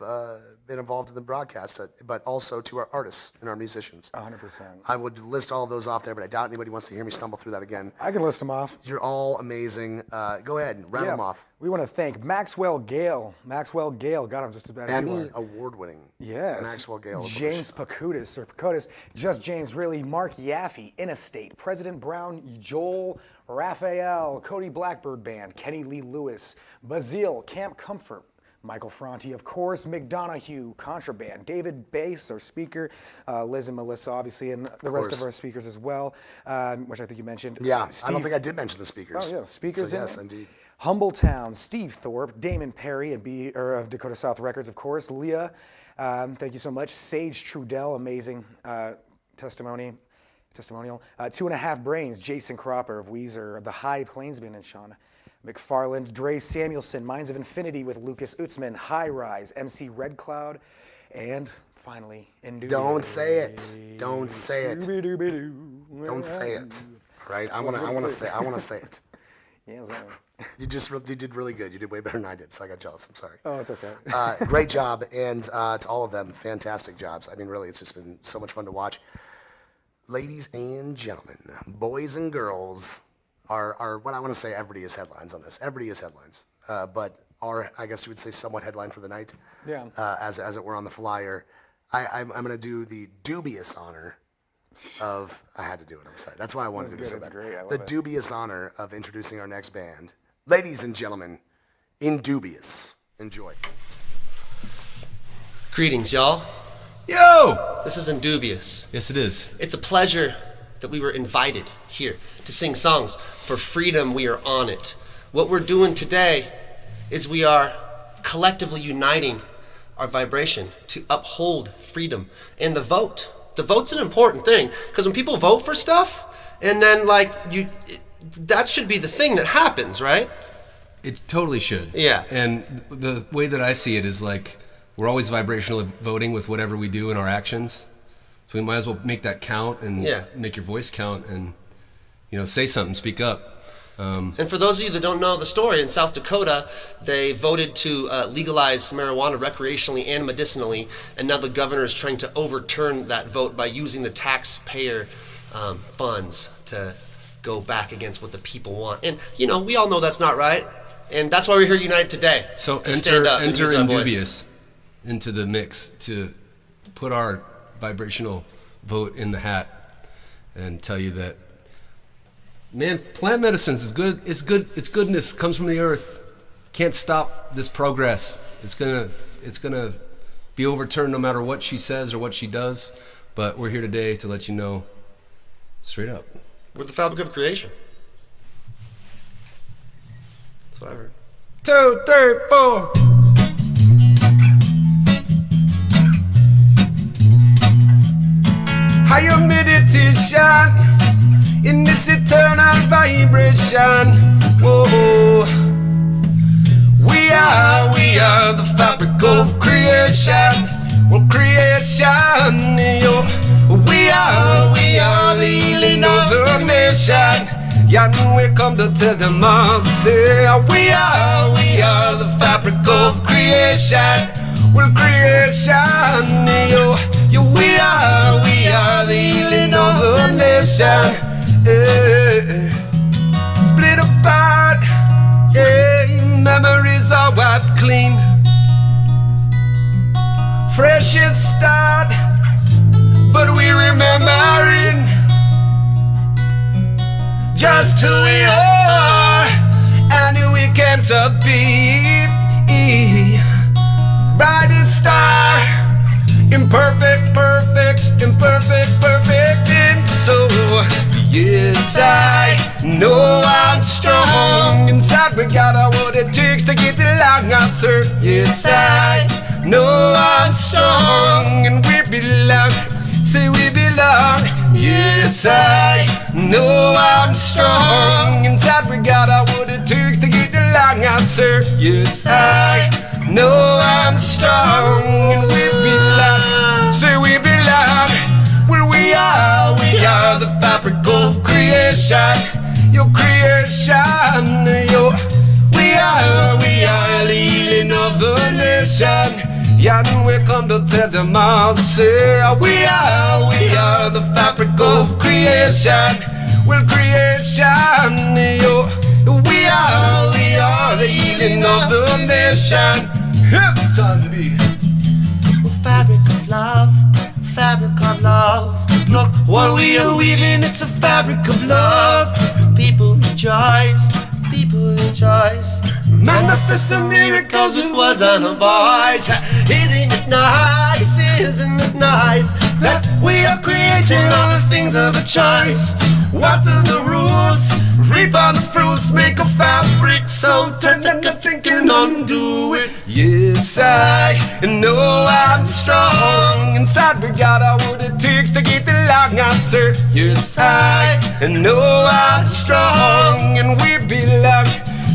Speaker 3: been involved in the broadcast, but also to our artists and our musicians.
Speaker 2: 100%.
Speaker 3: I would list all of those off there, but I doubt anybody wants to hear me stumble through that again.
Speaker 2: I can list them off.
Speaker 3: You're all amazing. Go ahead and rattle them off.
Speaker 2: We want to thank Maxwell Gale. God, I'm just about
Speaker 3: Emmy award-winning.
Speaker 2: Yes.
Speaker 3: Maxwell Gale.
Speaker 2: James Pacutis, Just James Really, Mark Yaffe, Interstate, President Brown, Joel Raphael, Cody Blackbird Band, Kenny Lee Lewis, Bazille, Camp Comfort, Michael Franti, of course, McDonough, Contraband, David Bass, our speaker, Liz and Melissa, obviously, and the rest of our speakers as well, which I think you mentioned.
Speaker 3: Yeah, I don't think I did mention the speakers.
Speaker 2: Oh, yeah, speakers.
Speaker 3: So, yes, indeed.
Speaker 2: Humbletown, Steve Thorpe, Damon Perry, and of Dakota South Records, of course, Leah. Thank you so much. Sage Trudell, amazing testimonial. 2.5 Brains, Jason Cropper of Weezer, of the High Plainsman and Sean McFarland, Dre Samuelson, Minds of Infinity with Lucas Utzman, High Rise, MC Red Cloud, and finally,
Speaker 3: Don't say it. Don't say it. Don't say it. Right? I want to say it.
Speaker 2: Yeah,
Speaker 3: you did really good. You did way better than I did, so I got jealous. I'm sorry.
Speaker 2: Oh, it's okay.
Speaker 3: Great job, and to all of them, fantastic jobs. I mean, really, it's just been so much fun to watch. Ladies and gentlemen, boys and girls, are what I want to say. Everybody is headlines on this. Everybody is headlines, but I guess you would say somewhat headline for the night.
Speaker 2: Yeah.
Speaker 3: As it were on the flyer, I'm going to do the dubious honor of. I had to do it. I'm sorry. That's why I wanted to do so bad. The dubious honor of introducing our next band, ladies and gentlemen, Indubious. Enjoy.
Speaker 9: Greetings, y'all.
Speaker 22: Yo!
Speaker 9: This is Indubious.
Speaker 22: Yes, it is.
Speaker 9: It's a pleasure that we were invited here to sing songs. For freedom, we are on it. What we're doing today is we are collectively uniting our vibration to uphold freedom and the vote. The vote's an important thing, because when people vote for stuff, and then that should be the thing that happens, right?
Speaker 22: It totally should.
Speaker 9: Yeah.
Speaker 22: And the way that I see it is like, we're always vibrationally voting with whatever we do in our actions. So we might as well make that count and make your voice count and, say something, speak up.
Speaker 9: And for those of you that don't know the story, in South Dakota, they voted to legalize marijuana recreationally and medicinally, and now the governor is trying to overturn that vote by using the taxpayer funds to go back against what the people want. And, we all know that's not right, and that's why we're here united today.
Speaker 22: So
Speaker 9: to stand up and
Speaker 22: enter
Speaker 9: use our voice.
Speaker 22: Indubious into the mix to put our vibrational vote in the hat and tell you that, man, plant medicines is good. It's good. Its goodness comes from the earth. Can't stop this progress. It's gonna be overturned no matter what she says or what she does. But we're here today to let you know, straight up.
Speaker 9: We're the fabric of creation. That's what I heard.
Speaker 22: 2, 3, 4.
Speaker 16: Higher meditation in this eternal vibration. Whoa. We are the fabric of creation. Well, creation, yo. We are the healing of the nation. And we come to tell them all, say, we are the fabric of creation. Well, creation, yo. We are the healing of the nation. Yeah. Split apart, yeah. Memories are wiped clean. Fresh start, but we remembering just who we are and who we came to be. Brightest star, imperfect, perfect, perfect. And so, yes, I know I'm strong. Inside we got what it takes to get the long answer. Yes, I know I'm strong, and we belong. Say we belong. Yes, I know I'm strong. Inside we got what it takes to get the long answer. Yes, I know I'm strong, and we belong. Say we belong. Well, we are the fabric of creation. Your creation, yo. We are the healing of the nation. And we come to tell them all, say, we are the fabric of creation. Well, creation, yo. We are the healing of the nation. Time be.
Speaker 9: Fabric of love, fabric of love. Look what we are weaving, it's a fabric of love. People rejoice, people rejoice. Manifest the miracles with words and a voice. Isn't it nice, isn't it nice that we are creating all the things of a choice? What's in the roots? Reap all the fruits, make a fabric so technical thinking, undo it.
Speaker 16: Yes, I know I'm strong. Inside we got what it takes to get the long answer. Yes, I know I'm strong, and we belong.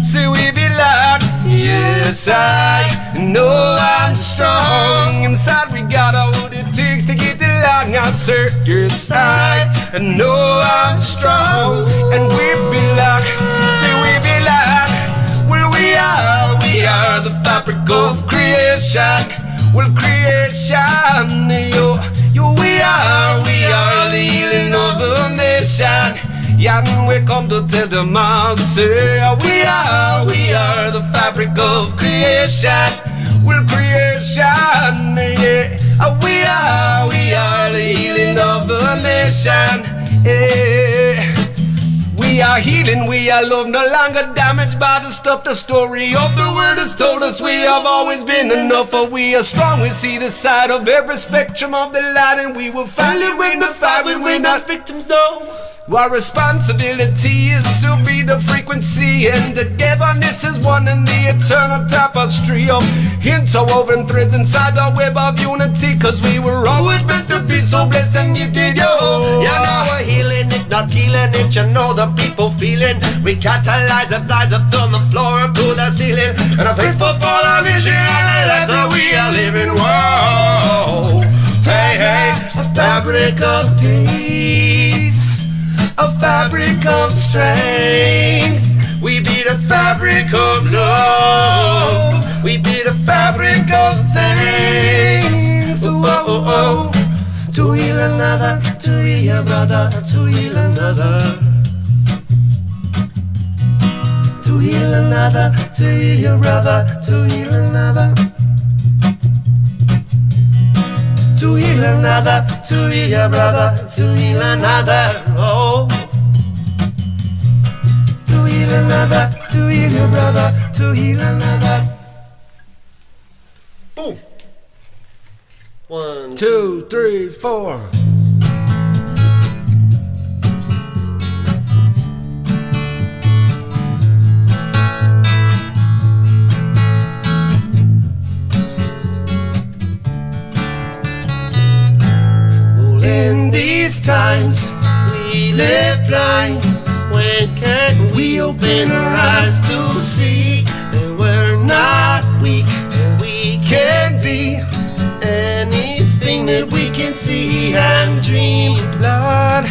Speaker 16: Say we belong. Yes, I know I'm strong. Inside we got what it takes to get the long answer. Yes, I know I'm strong, and we belong. Say we belong. Well, we are the fabric of creation. Well, creation, yo. We are the healing of the nation. And we come to tell them all, say, we are the fabric of creation. Well, creation, yeah. We are the healing of the nation. Yeah. We
Speaker 22: We are healing, we are love, no longer damaged by the stuff. The story of the world has told us we have always been enough. For we are strong, we see the side of every spectrum of the light, and we will finally win the fight when we're not victims, no. Our responsibility is to be the frequency, and togetherness is one in the eternal tapestry of interwoven threads inside the web of unity. Cause we were always meant to be so blessed and gifted, yo.
Speaker 9: You know we're healing it, not killing it. You know the people feeling. We catalyze it, flies up on the floor up to the ceiling. And I'm thankful for the vision and the life that we are living. Whoa, hey, hey, a fabric of peace, a fabric of strength. We be the fabric of love. We be the fabric of things. Oh, oh, oh. To heal another, to heal your brother, to heal another. To heal another, to heal your brother, to heal another. To heal another, to heal your brother, to heal another. Oh. To heal another, to heal your brother, to heal another. Boom. 1,
Speaker 22: 2, 3, 4.
Speaker 9: Well, in these times we live blind. When can we open our eyes to see that we're not weak and we can be anything that we can see and dream? Lord,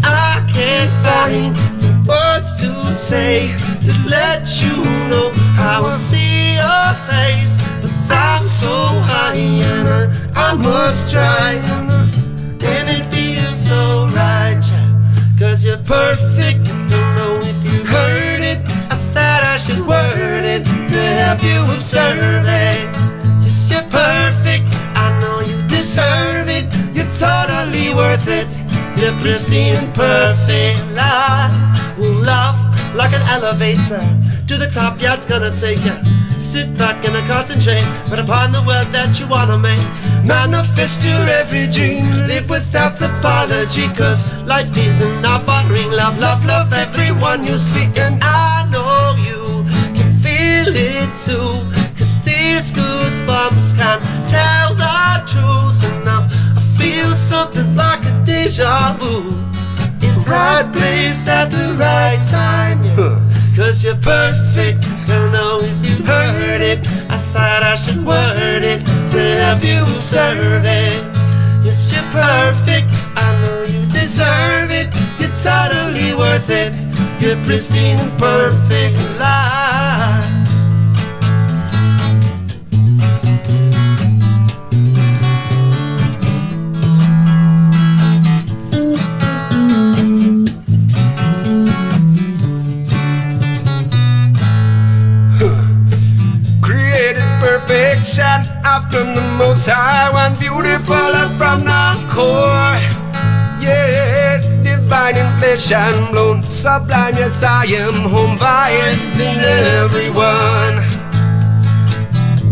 Speaker 9: I can't find the words to say to let you know how I see your face, but I'm so high and I must try, and it feels so right, cause you're perfect. Don't know if you heard it, I thought I should word it to help you observe it. Yes, you're perfect, I know you deserve it. You're totally worth it. You're pristine and perfect. Love like an elevator to the top, yeah, it's gonna take you. Sit back and concentrate, but upon the wealth that you wanna make. Manifest your every dream, live without apology, cause life is an offering. Love, love, love everyone you see, and I know you can feel it too, cause these goosebumps can tell the truth. And now I feel something like a deja vu, in right place at the right time, yeah. Cause you're perfect, don't know if you heard it, I thought I should word it to help you observe it. Yes, you're perfect, I know you deserve it. You're totally worth it. You're pristine and perfect. Life.
Speaker 22: Perfection up from the Most High, one beautiful up from the core. Yeah, divine inflation blown sublime. Yes, I am home vibes in everyone.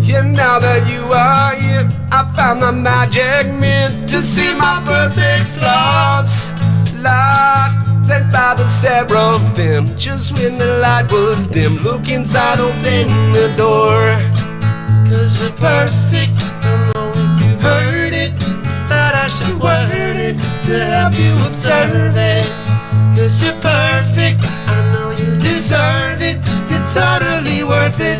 Speaker 22: Yeah, now that you are here, I found my magic meant to see my perfect flaws. Lord, sent by the seraphim, just when the light was dim. Look inside, open the door.
Speaker 9: Cause you're perfect, don't know if you've heard it, thought I should word it to help you observe it. Cause you're perfect, I know you deserve it. You're totally worth it.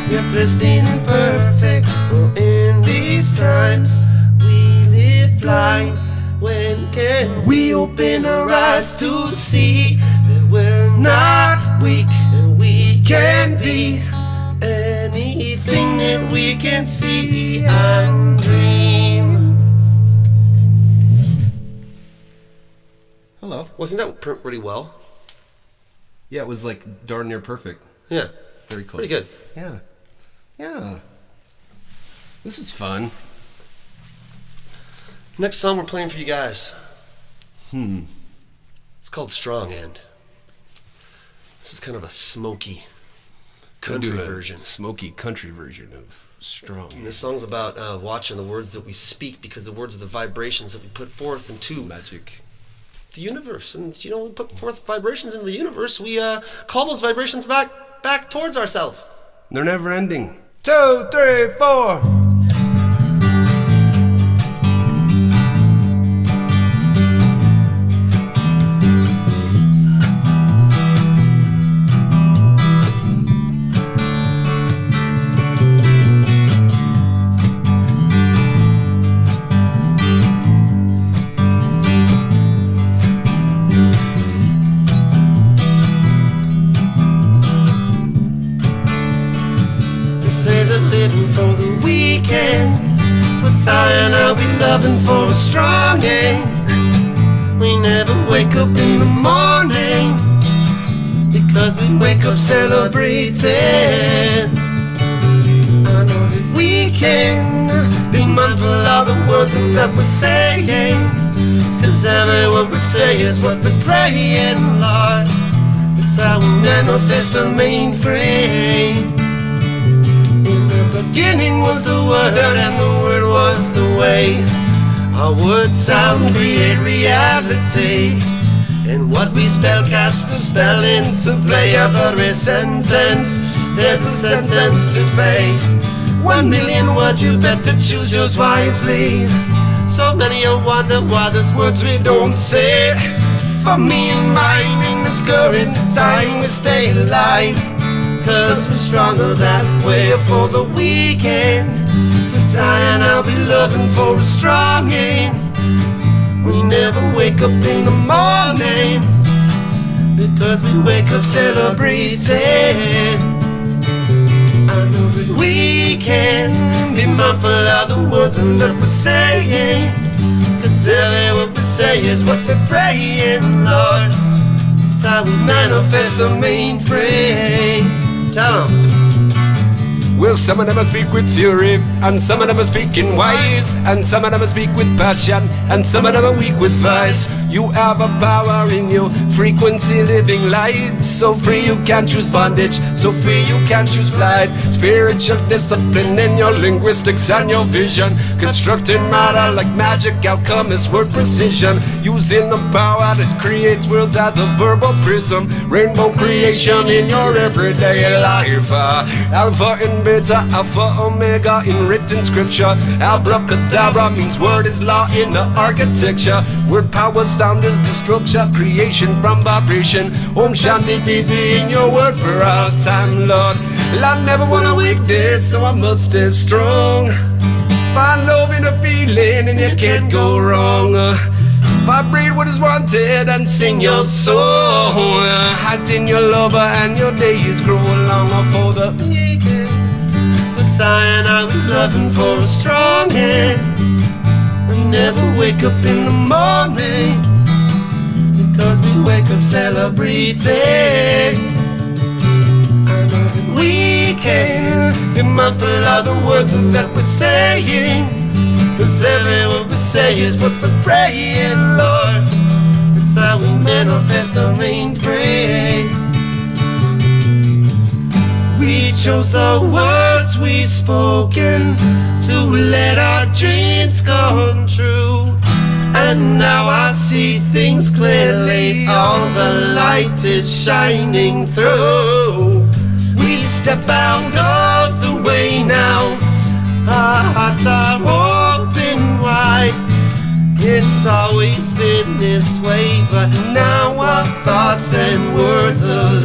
Speaker 9: You're pristine and perfect. Well, in these times we live blind. When can we open our eyes to see that we're not weak and we can be anything that we can see and dream?
Speaker 22: Hello.
Speaker 9: Well, I think that went pretty well.
Speaker 22: Yeah, it was like darn near perfect.
Speaker 9: Yeah.
Speaker 22: Very close.
Speaker 9: Pretty good.
Speaker 22: Yeah. Yeah. This is fun.
Speaker 9: Next song we're playing for you guys. It's called Strong End.
Speaker 1: This is kind of a smoky
Speaker 22: We'll
Speaker 1: country
Speaker 22: do a
Speaker 1: version.
Speaker 22: Smoky country version of Strong.
Speaker 1: And this song's about watching the words that we speak, because the words are the vibrations that we put forth into
Speaker 22: magic,
Speaker 1: the universe. And you know, we put forth vibrations into the universe. We call those vibrations back towards ourselves.
Speaker 22: They're never ending. 2, 3, 4.
Speaker 9: For the weekend, but tired now we loving for a strong end. We never wake up in the morning, because we wake up celebrating. I know that we can be mindful of the words that we're saying, cause every word we say is what we're praying, Lord. It's how we manifest our mainframe. Beginning was the word, and the word was the way. Our words sound create reality, and what we spell cast a spell into play. Every sentence, there's a sentence to pay. 1 million words, you better choose yours wisely. So many I wonder why there's words we don't say. For me and mine, in this current time we stay alive, cause we're stronger that way. For the weekend, but tired I'll be loving for a strong end. We never wake up in the morning, because we wake up celebrating. I know that we can be mindful of the words that we're saying, cause every word we say is what we're praying, Lord. It's how we manifest the mainframe. Tell 'em.
Speaker 22: Well, some of them speak with fury, and some of them are speaking wise, and some of them speak with passion, and some of them are weak with vice. You have a power in you, frequency living light. So free you can't choose bondage, so free you can't choose flight. Spiritual discipline in your linguistics and your vision, constructing matter like magic, alchemist word precision. Using the power that creates worlds as a verbal prism. Rainbow creation in your everyday life. Alpha and beta, alpha, omega in written scripture. Abracadabra means word is law in the architecture. Word power, sound is the structure, creation from vibration. Om Shanti, peace be in your word for all time, Lord. I never wanna weak this, so I must stay strong. Find love in a feeling and you can't go wrong. Vibrate what is wanted and sing your song. Hide in your lover and your days grow longer for the
Speaker 9: weekend. But tired now we loving for a strong hand. We never wake up in the morning, because we wake up celebrating. I know that we can be mindful of the words that we're saying, cause every word we say is what we're praying, Lord. That's how we manifest our mainframe. We chose the words we spoken to let our dreams come true. And now I see things clearly, all the light is shining through. We step out of the way now, our hearts are open wide. It's always been this way, but now our thoughts and words align.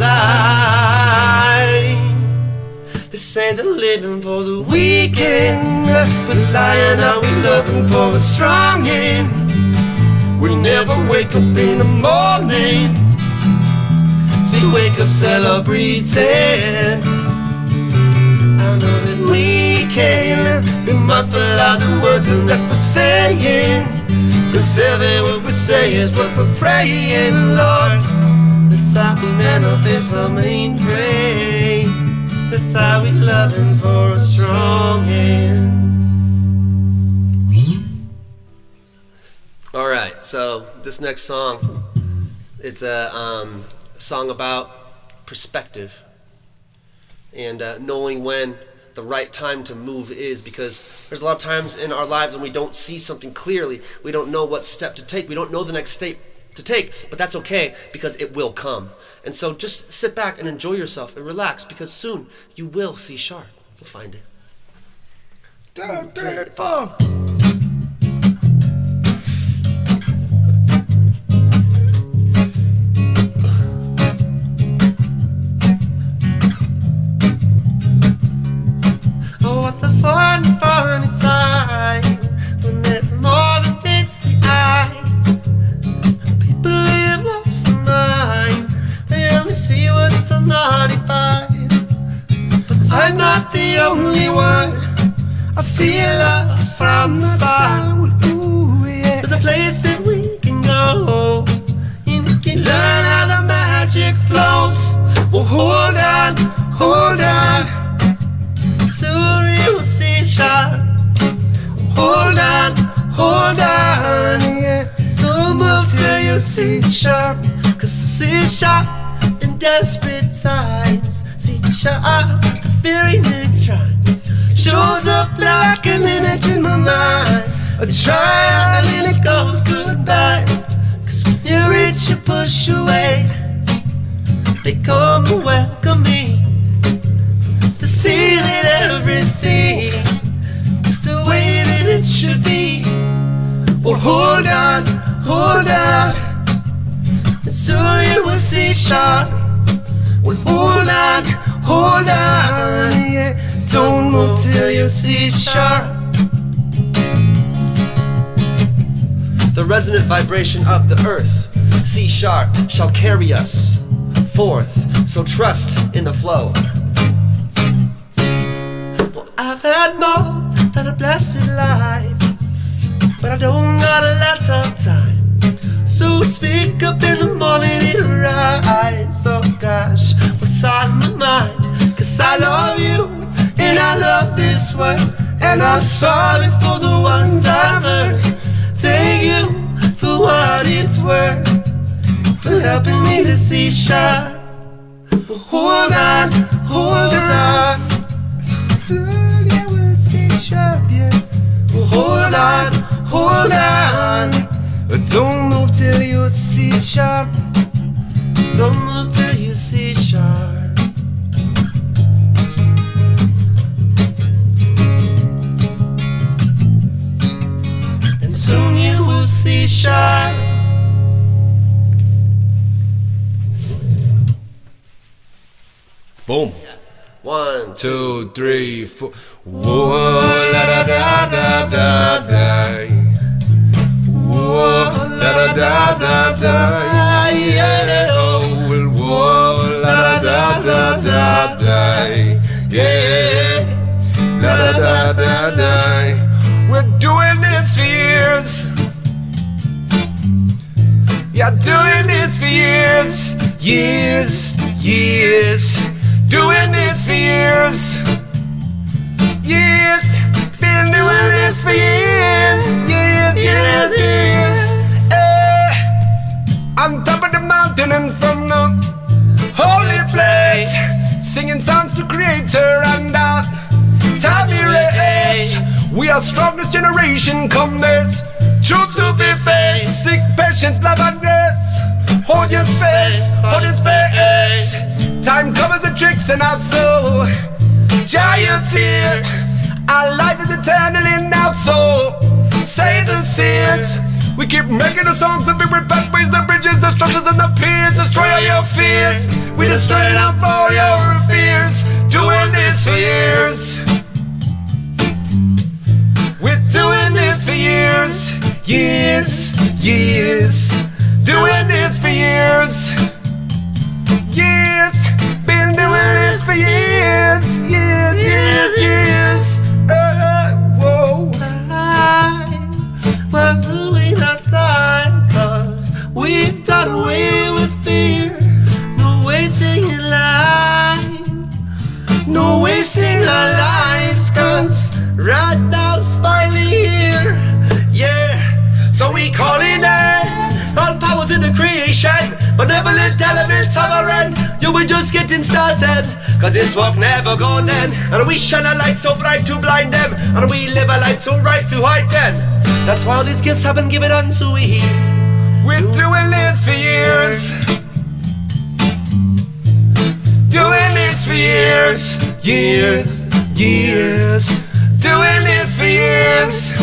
Speaker 9: They say they're living for the weekend, but tired now we loving for a strong end. We never wake up in the morning, so we wake up celebrating. I know that we can be mindful of the words that we're saying, cause every word we say is what we're praying, Lord. That's how we manifest our mainframe. That's how we loving for a strong hand. All right, so this next song, it's a song about
Speaker 1: perspective and knowing when the right time to move is, because there's a lot of times in our lives when we don't see something clearly. We don't know what step to take. We don't know the next step to take, but that's okay because it will come. And so just sit back and enjoy yourself and relax, because soon you will see sharp. You'll find it.
Speaker 9: 2, 3, 4. Oh, what a fun, funny time when there's more than meets the eye. People live lost in mind. They only see what the money buys. But I'm not the only one. I feel love from the sun. There's a place that we can go. You can learn how the magic flows. Well, hold on, hold on. Soon you will see sharp. Hold on, yeah. Don't move till you see sharp. 'Cause I see sharp in desperate times. See sharp, the very next rhyme shows up like an image in my mind. A trial and it goes goodbye. 'Cause when you reach, you push away. They come to welcome me, to see that everything is the way that it should be. Well, hold on, and soon you will see sharp. Well, hold on, yeah. Don't move till you see sharp.
Speaker 1: The resonant vibration of the earth, C sharp, shall carry us forth. So trust in the flow.
Speaker 9: I've had more than a blessed life, but I don't got a lot of time. So speak up in the morning, it'll rise. Oh gosh, what's on my mind? 'Cause I love you, and I love this world, and I'm sorry for the ones I've hurt. Thank you for what it's worth, for helping me to see sharp. But hold on, soon you will see sharp, yeah. Well, hold on. Don't move till you see sharp. Don't move till you see sharp. And soon you will see sharp.
Speaker 22: Boom.
Speaker 1: 1,
Speaker 22: 2, 3, 4. Whoa, la da da da da da. Whoa, la da da da da. Yeah, oh, well, whoa, la da da da da. Yeah, la da da da. We're doing this for years. Yeah, doing this for years, years. Doing this for years, been doing this for years, years. On top of the mountain and from the holy place, singing songs to Creator and time erase. We are strongest generation, come there's truth to be faced. Sick patience, love and grace. Hold your space, hold your space. Time covers the tricks in our soul. Giants here. Our life is eternally now, so say the sins. We keep making the songs, the big pathways, the bridges, the structures, and the piers. Destroy all your fears. We destroy it out for all your fears. Doing this for years. We're doing this for years. Years. Doing this for years. Years. Been doing this for years. Years. Whoa.
Speaker 9: We're moving our time, 'cause we've done away with fear. No waiting in line, no wasting our lives, 'cause right now it's finally here. Yeah, so we calling in all powers in the creation. Benevolent elements have a end. You were just getting started, cause this work never gone end. And we shine a light so bright to blind them, and we live a light so right to hide them. That's why these gifts have been given unto we. We're doing this for years. Doing this for years. Years, years. Doing this for years.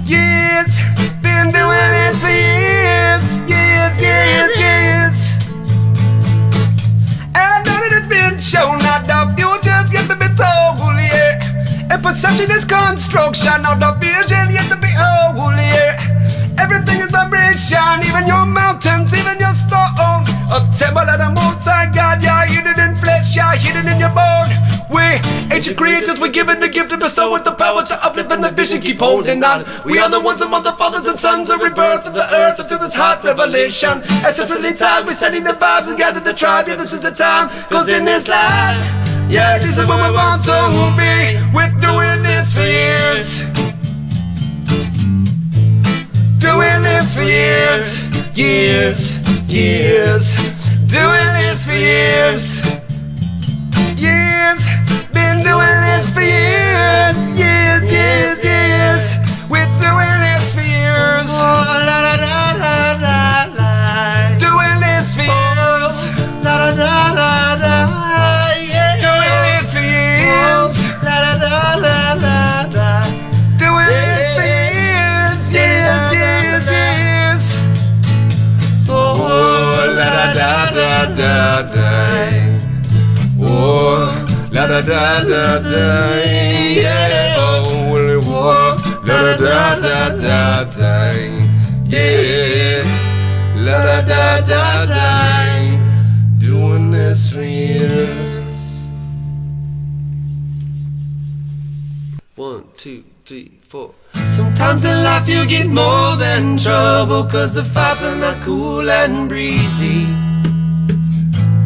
Speaker 9: Years. Been doing this for years. Years, years, years. And none of it's been shown, not the future's yet to be told, yeah. And perception is construction, not the vision yet to be whole, yeah. Everything is vibration, even your mountains, even your stone. A temple of the Most High God, you're hidden in flesh, you're hidden in your bone. We ancient creators, we're given the gift to bestow with the power to uplift and the vision keep holding on. We are the ones among the fathers and sons of rebirth of the earth and through this heart revelation. Essentially time, we're setting the vibes and gather the tribe. Yeah, this is the time, cause in this life, yeah, this is what we want to be. We're doing this for years. Doing this for years, years, years. Doing this for years, years. Been doing this for years, years, years, years. We're doing this for years. Oh, la la la la la la. Doing this for years, la la la la la. Yeah. Doing this for years, la la la la la la. Doing this for years, years, years, years. Oh, la da da da da. Oh, la da da da da. Yeah. Oh, la da da da da da. Yeah. La da da da da. Doing this for years.
Speaker 1: 1, 2, 3, 4.
Speaker 9: Sometimes in life you get more than trouble, cause the vibes are not cool and breezy.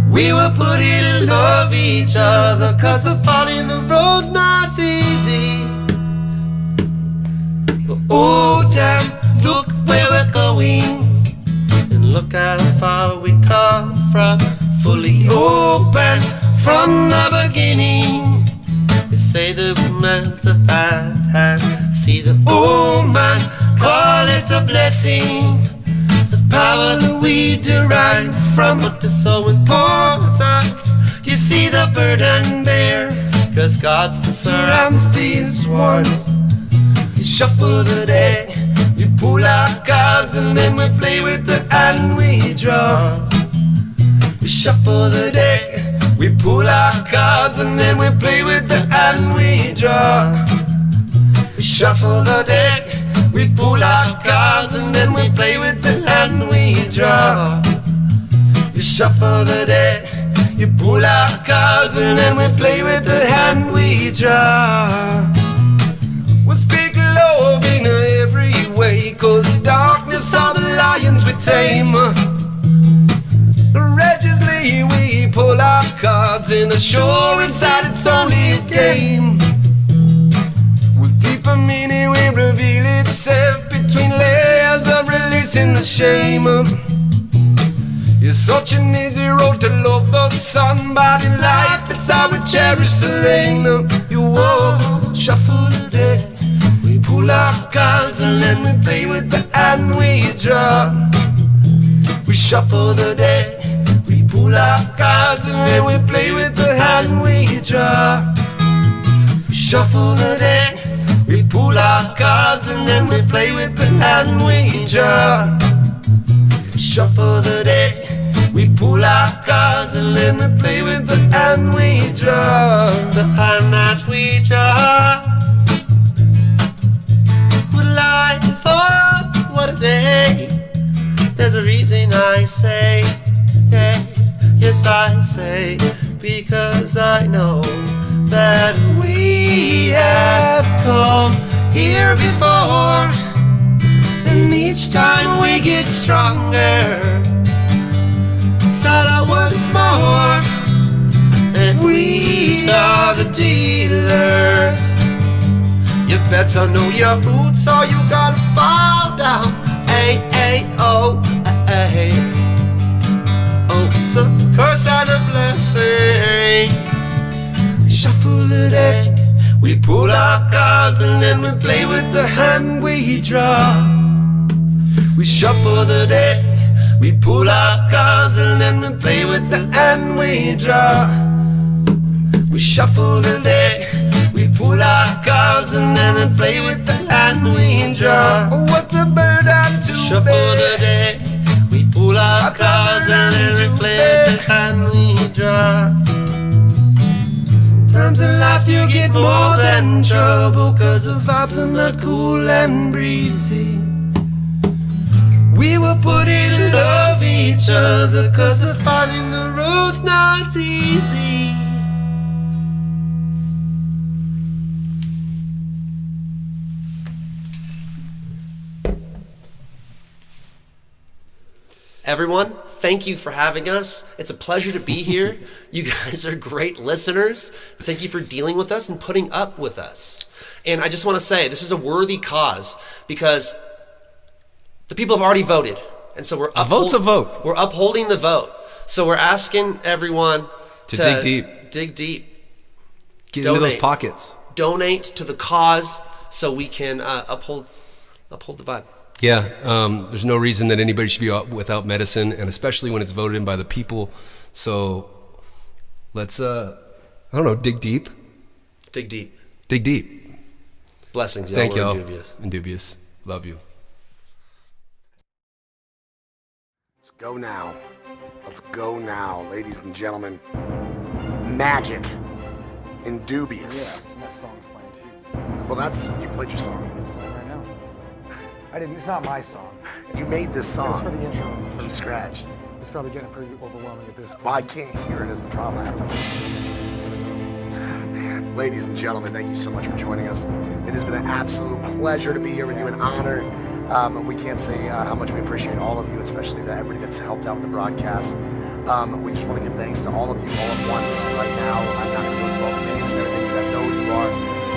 Speaker 9: We were put here to love each other, cause the part in the road's not easy. But oh damn, look where we're going, and look how far we come from. Fully open from the beginning. They say the woman's a bad time. See the old man, call it a blessing. The power that we derive from what is so important. You see the burden bear, cause God still surrounds these ones. You shuffle the deck, you pull our cards, and then we play with the hand we draw. We shuffle the deck, we pull our cards, and then we play with the hand we draw. We shuffle the deck, we pull our cards, and then we play with the hand we draw. We shuffle the deck, you pull our cards, and then we play with the hand we draw. We speak love in every way, cause darkness are the lions we tame. Religiously we pull our cards, in a show inside it's only a game. With deeper meaning we reveal itself between layers of releasing the shame. It's such an easy road to love the sun, but in life it's how we cherish the rain. You walk, shuffle the deck, we pull our cards, and then we play with the hand we draw. We shuffle the deck, we pull our cards, and then we play with the hand we draw. We shuffle the deck, we pull our cards, and then we play with the hand we draw. We shuffle the deck, we pull our cards, and then we play with the hand we draw. The hand that we draw. What life, oh, what a day. There's a reason I say, yeah, yes I say, because I know that we have come here before, and each time we get stronger. Sada once more, and we are the dealers. You better know your roots, or you gotta fall down. Ay, ay, oh. Oh, it's a curse and a blessing. We shuffle the deck, we pull our cards, and then we play with the hand we draw. We shuffle the deck, we pull our cards, and then we play with the hand we draw. We shuffle the deck, we pull our cards, and then we play with the hand we draw. What's a bird and two shuffle the deck, we pull our cards, and then we play with the hand we draw. Sometimes in life you get more than trouble, 'cause the vibes are not cool and breezy. We were put in to love each other, 'cause the finding the road's not easy. Everyone, thank you for having us. It's a pleasure to be here. You guys are great listeners. Thank you for dealing with us and putting up with us. And I just want to say, this is a worthy cause because the people have already voted. And so we're
Speaker 22: vote's a vote.
Speaker 9: We're upholding the vote. So we're asking everyone
Speaker 22: To dig deep.
Speaker 9: Dig deep.
Speaker 22: Get into those pockets.
Speaker 9: Donate to the cause so we can uphold the vibe.
Speaker 22: Yeah, there's no reason that anybody should be without medicine, and especially when it's voted in by the people. So let's, I don't know, dig deep.
Speaker 9: Dig deep.
Speaker 22: Dig deep.
Speaker 9: Blessings, y'all.
Speaker 22: Thank
Speaker 9: We're
Speaker 22: y'all.
Speaker 9: Indubious.
Speaker 22: Indubious. Love you.
Speaker 3: Let's go now. Let's go now, ladies and gentlemen. Magic. Indubious.
Speaker 2: Yes, that song's playing too.
Speaker 3: Well, you played your song.
Speaker 2: It's playing right now. It's not my song.
Speaker 3: You made this song.
Speaker 2: It was for the intro.
Speaker 3: From scratch.
Speaker 2: It's probably getting pretty overwhelming at this point.
Speaker 3: Well, I can't hear it is the problem. I have to. Man, ladies and gentlemen, thank you so much for joining us. It has been an absolute pleasure to be here with you, an honor. We can't say how much we appreciate all of you, especially everybody that's helped out with the broadcast. We just want to give thanks to all of you all at once right now. I'm not going to go through all the names and everything. You guys know who you are.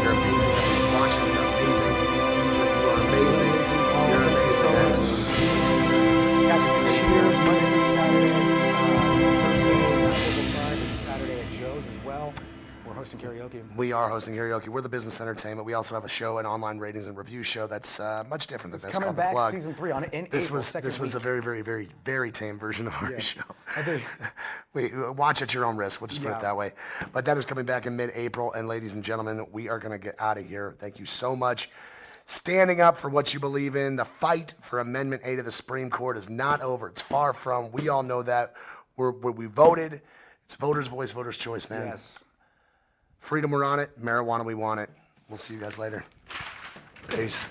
Speaker 3: You're amazing. Everybody watching, you're amazing. You are amazing. You're amazing.
Speaker 2: Guys, just cheers Monday through Saturday. Saturday at Joe's as well. We're hosting karaoke.
Speaker 3: We are hosting karaoke. We're the Business Entertainment. We also have a show, an online ratings and review show that's much different than this.
Speaker 2: Coming
Speaker 3: called
Speaker 2: back
Speaker 3: The Plug.
Speaker 2: season 3 on in
Speaker 3: This
Speaker 2: April,
Speaker 3: was
Speaker 2: second
Speaker 3: this was
Speaker 2: week.
Speaker 3: a very, very, very, very tame version of our show.
Speaker 2: I think.
Speaker 3: Watch at your own risk. We'll just put
Speaker 2: Yeah.
Speaker 3: it that way. But that is coming back in mid-April. And ladies and gentlemen, we are going to get out of here. Thank you so much. Standing up for what you believe in. The fight for Amendment 8 of the Supreme Court is not over. It's far from. We all know that. We voted. It's voters' voice, voters' choice, man.
Speaker 2: Yes.
Speaker 3: Freedom, we're on it. Marijuana, we want it. We'll see you guys later. Peace.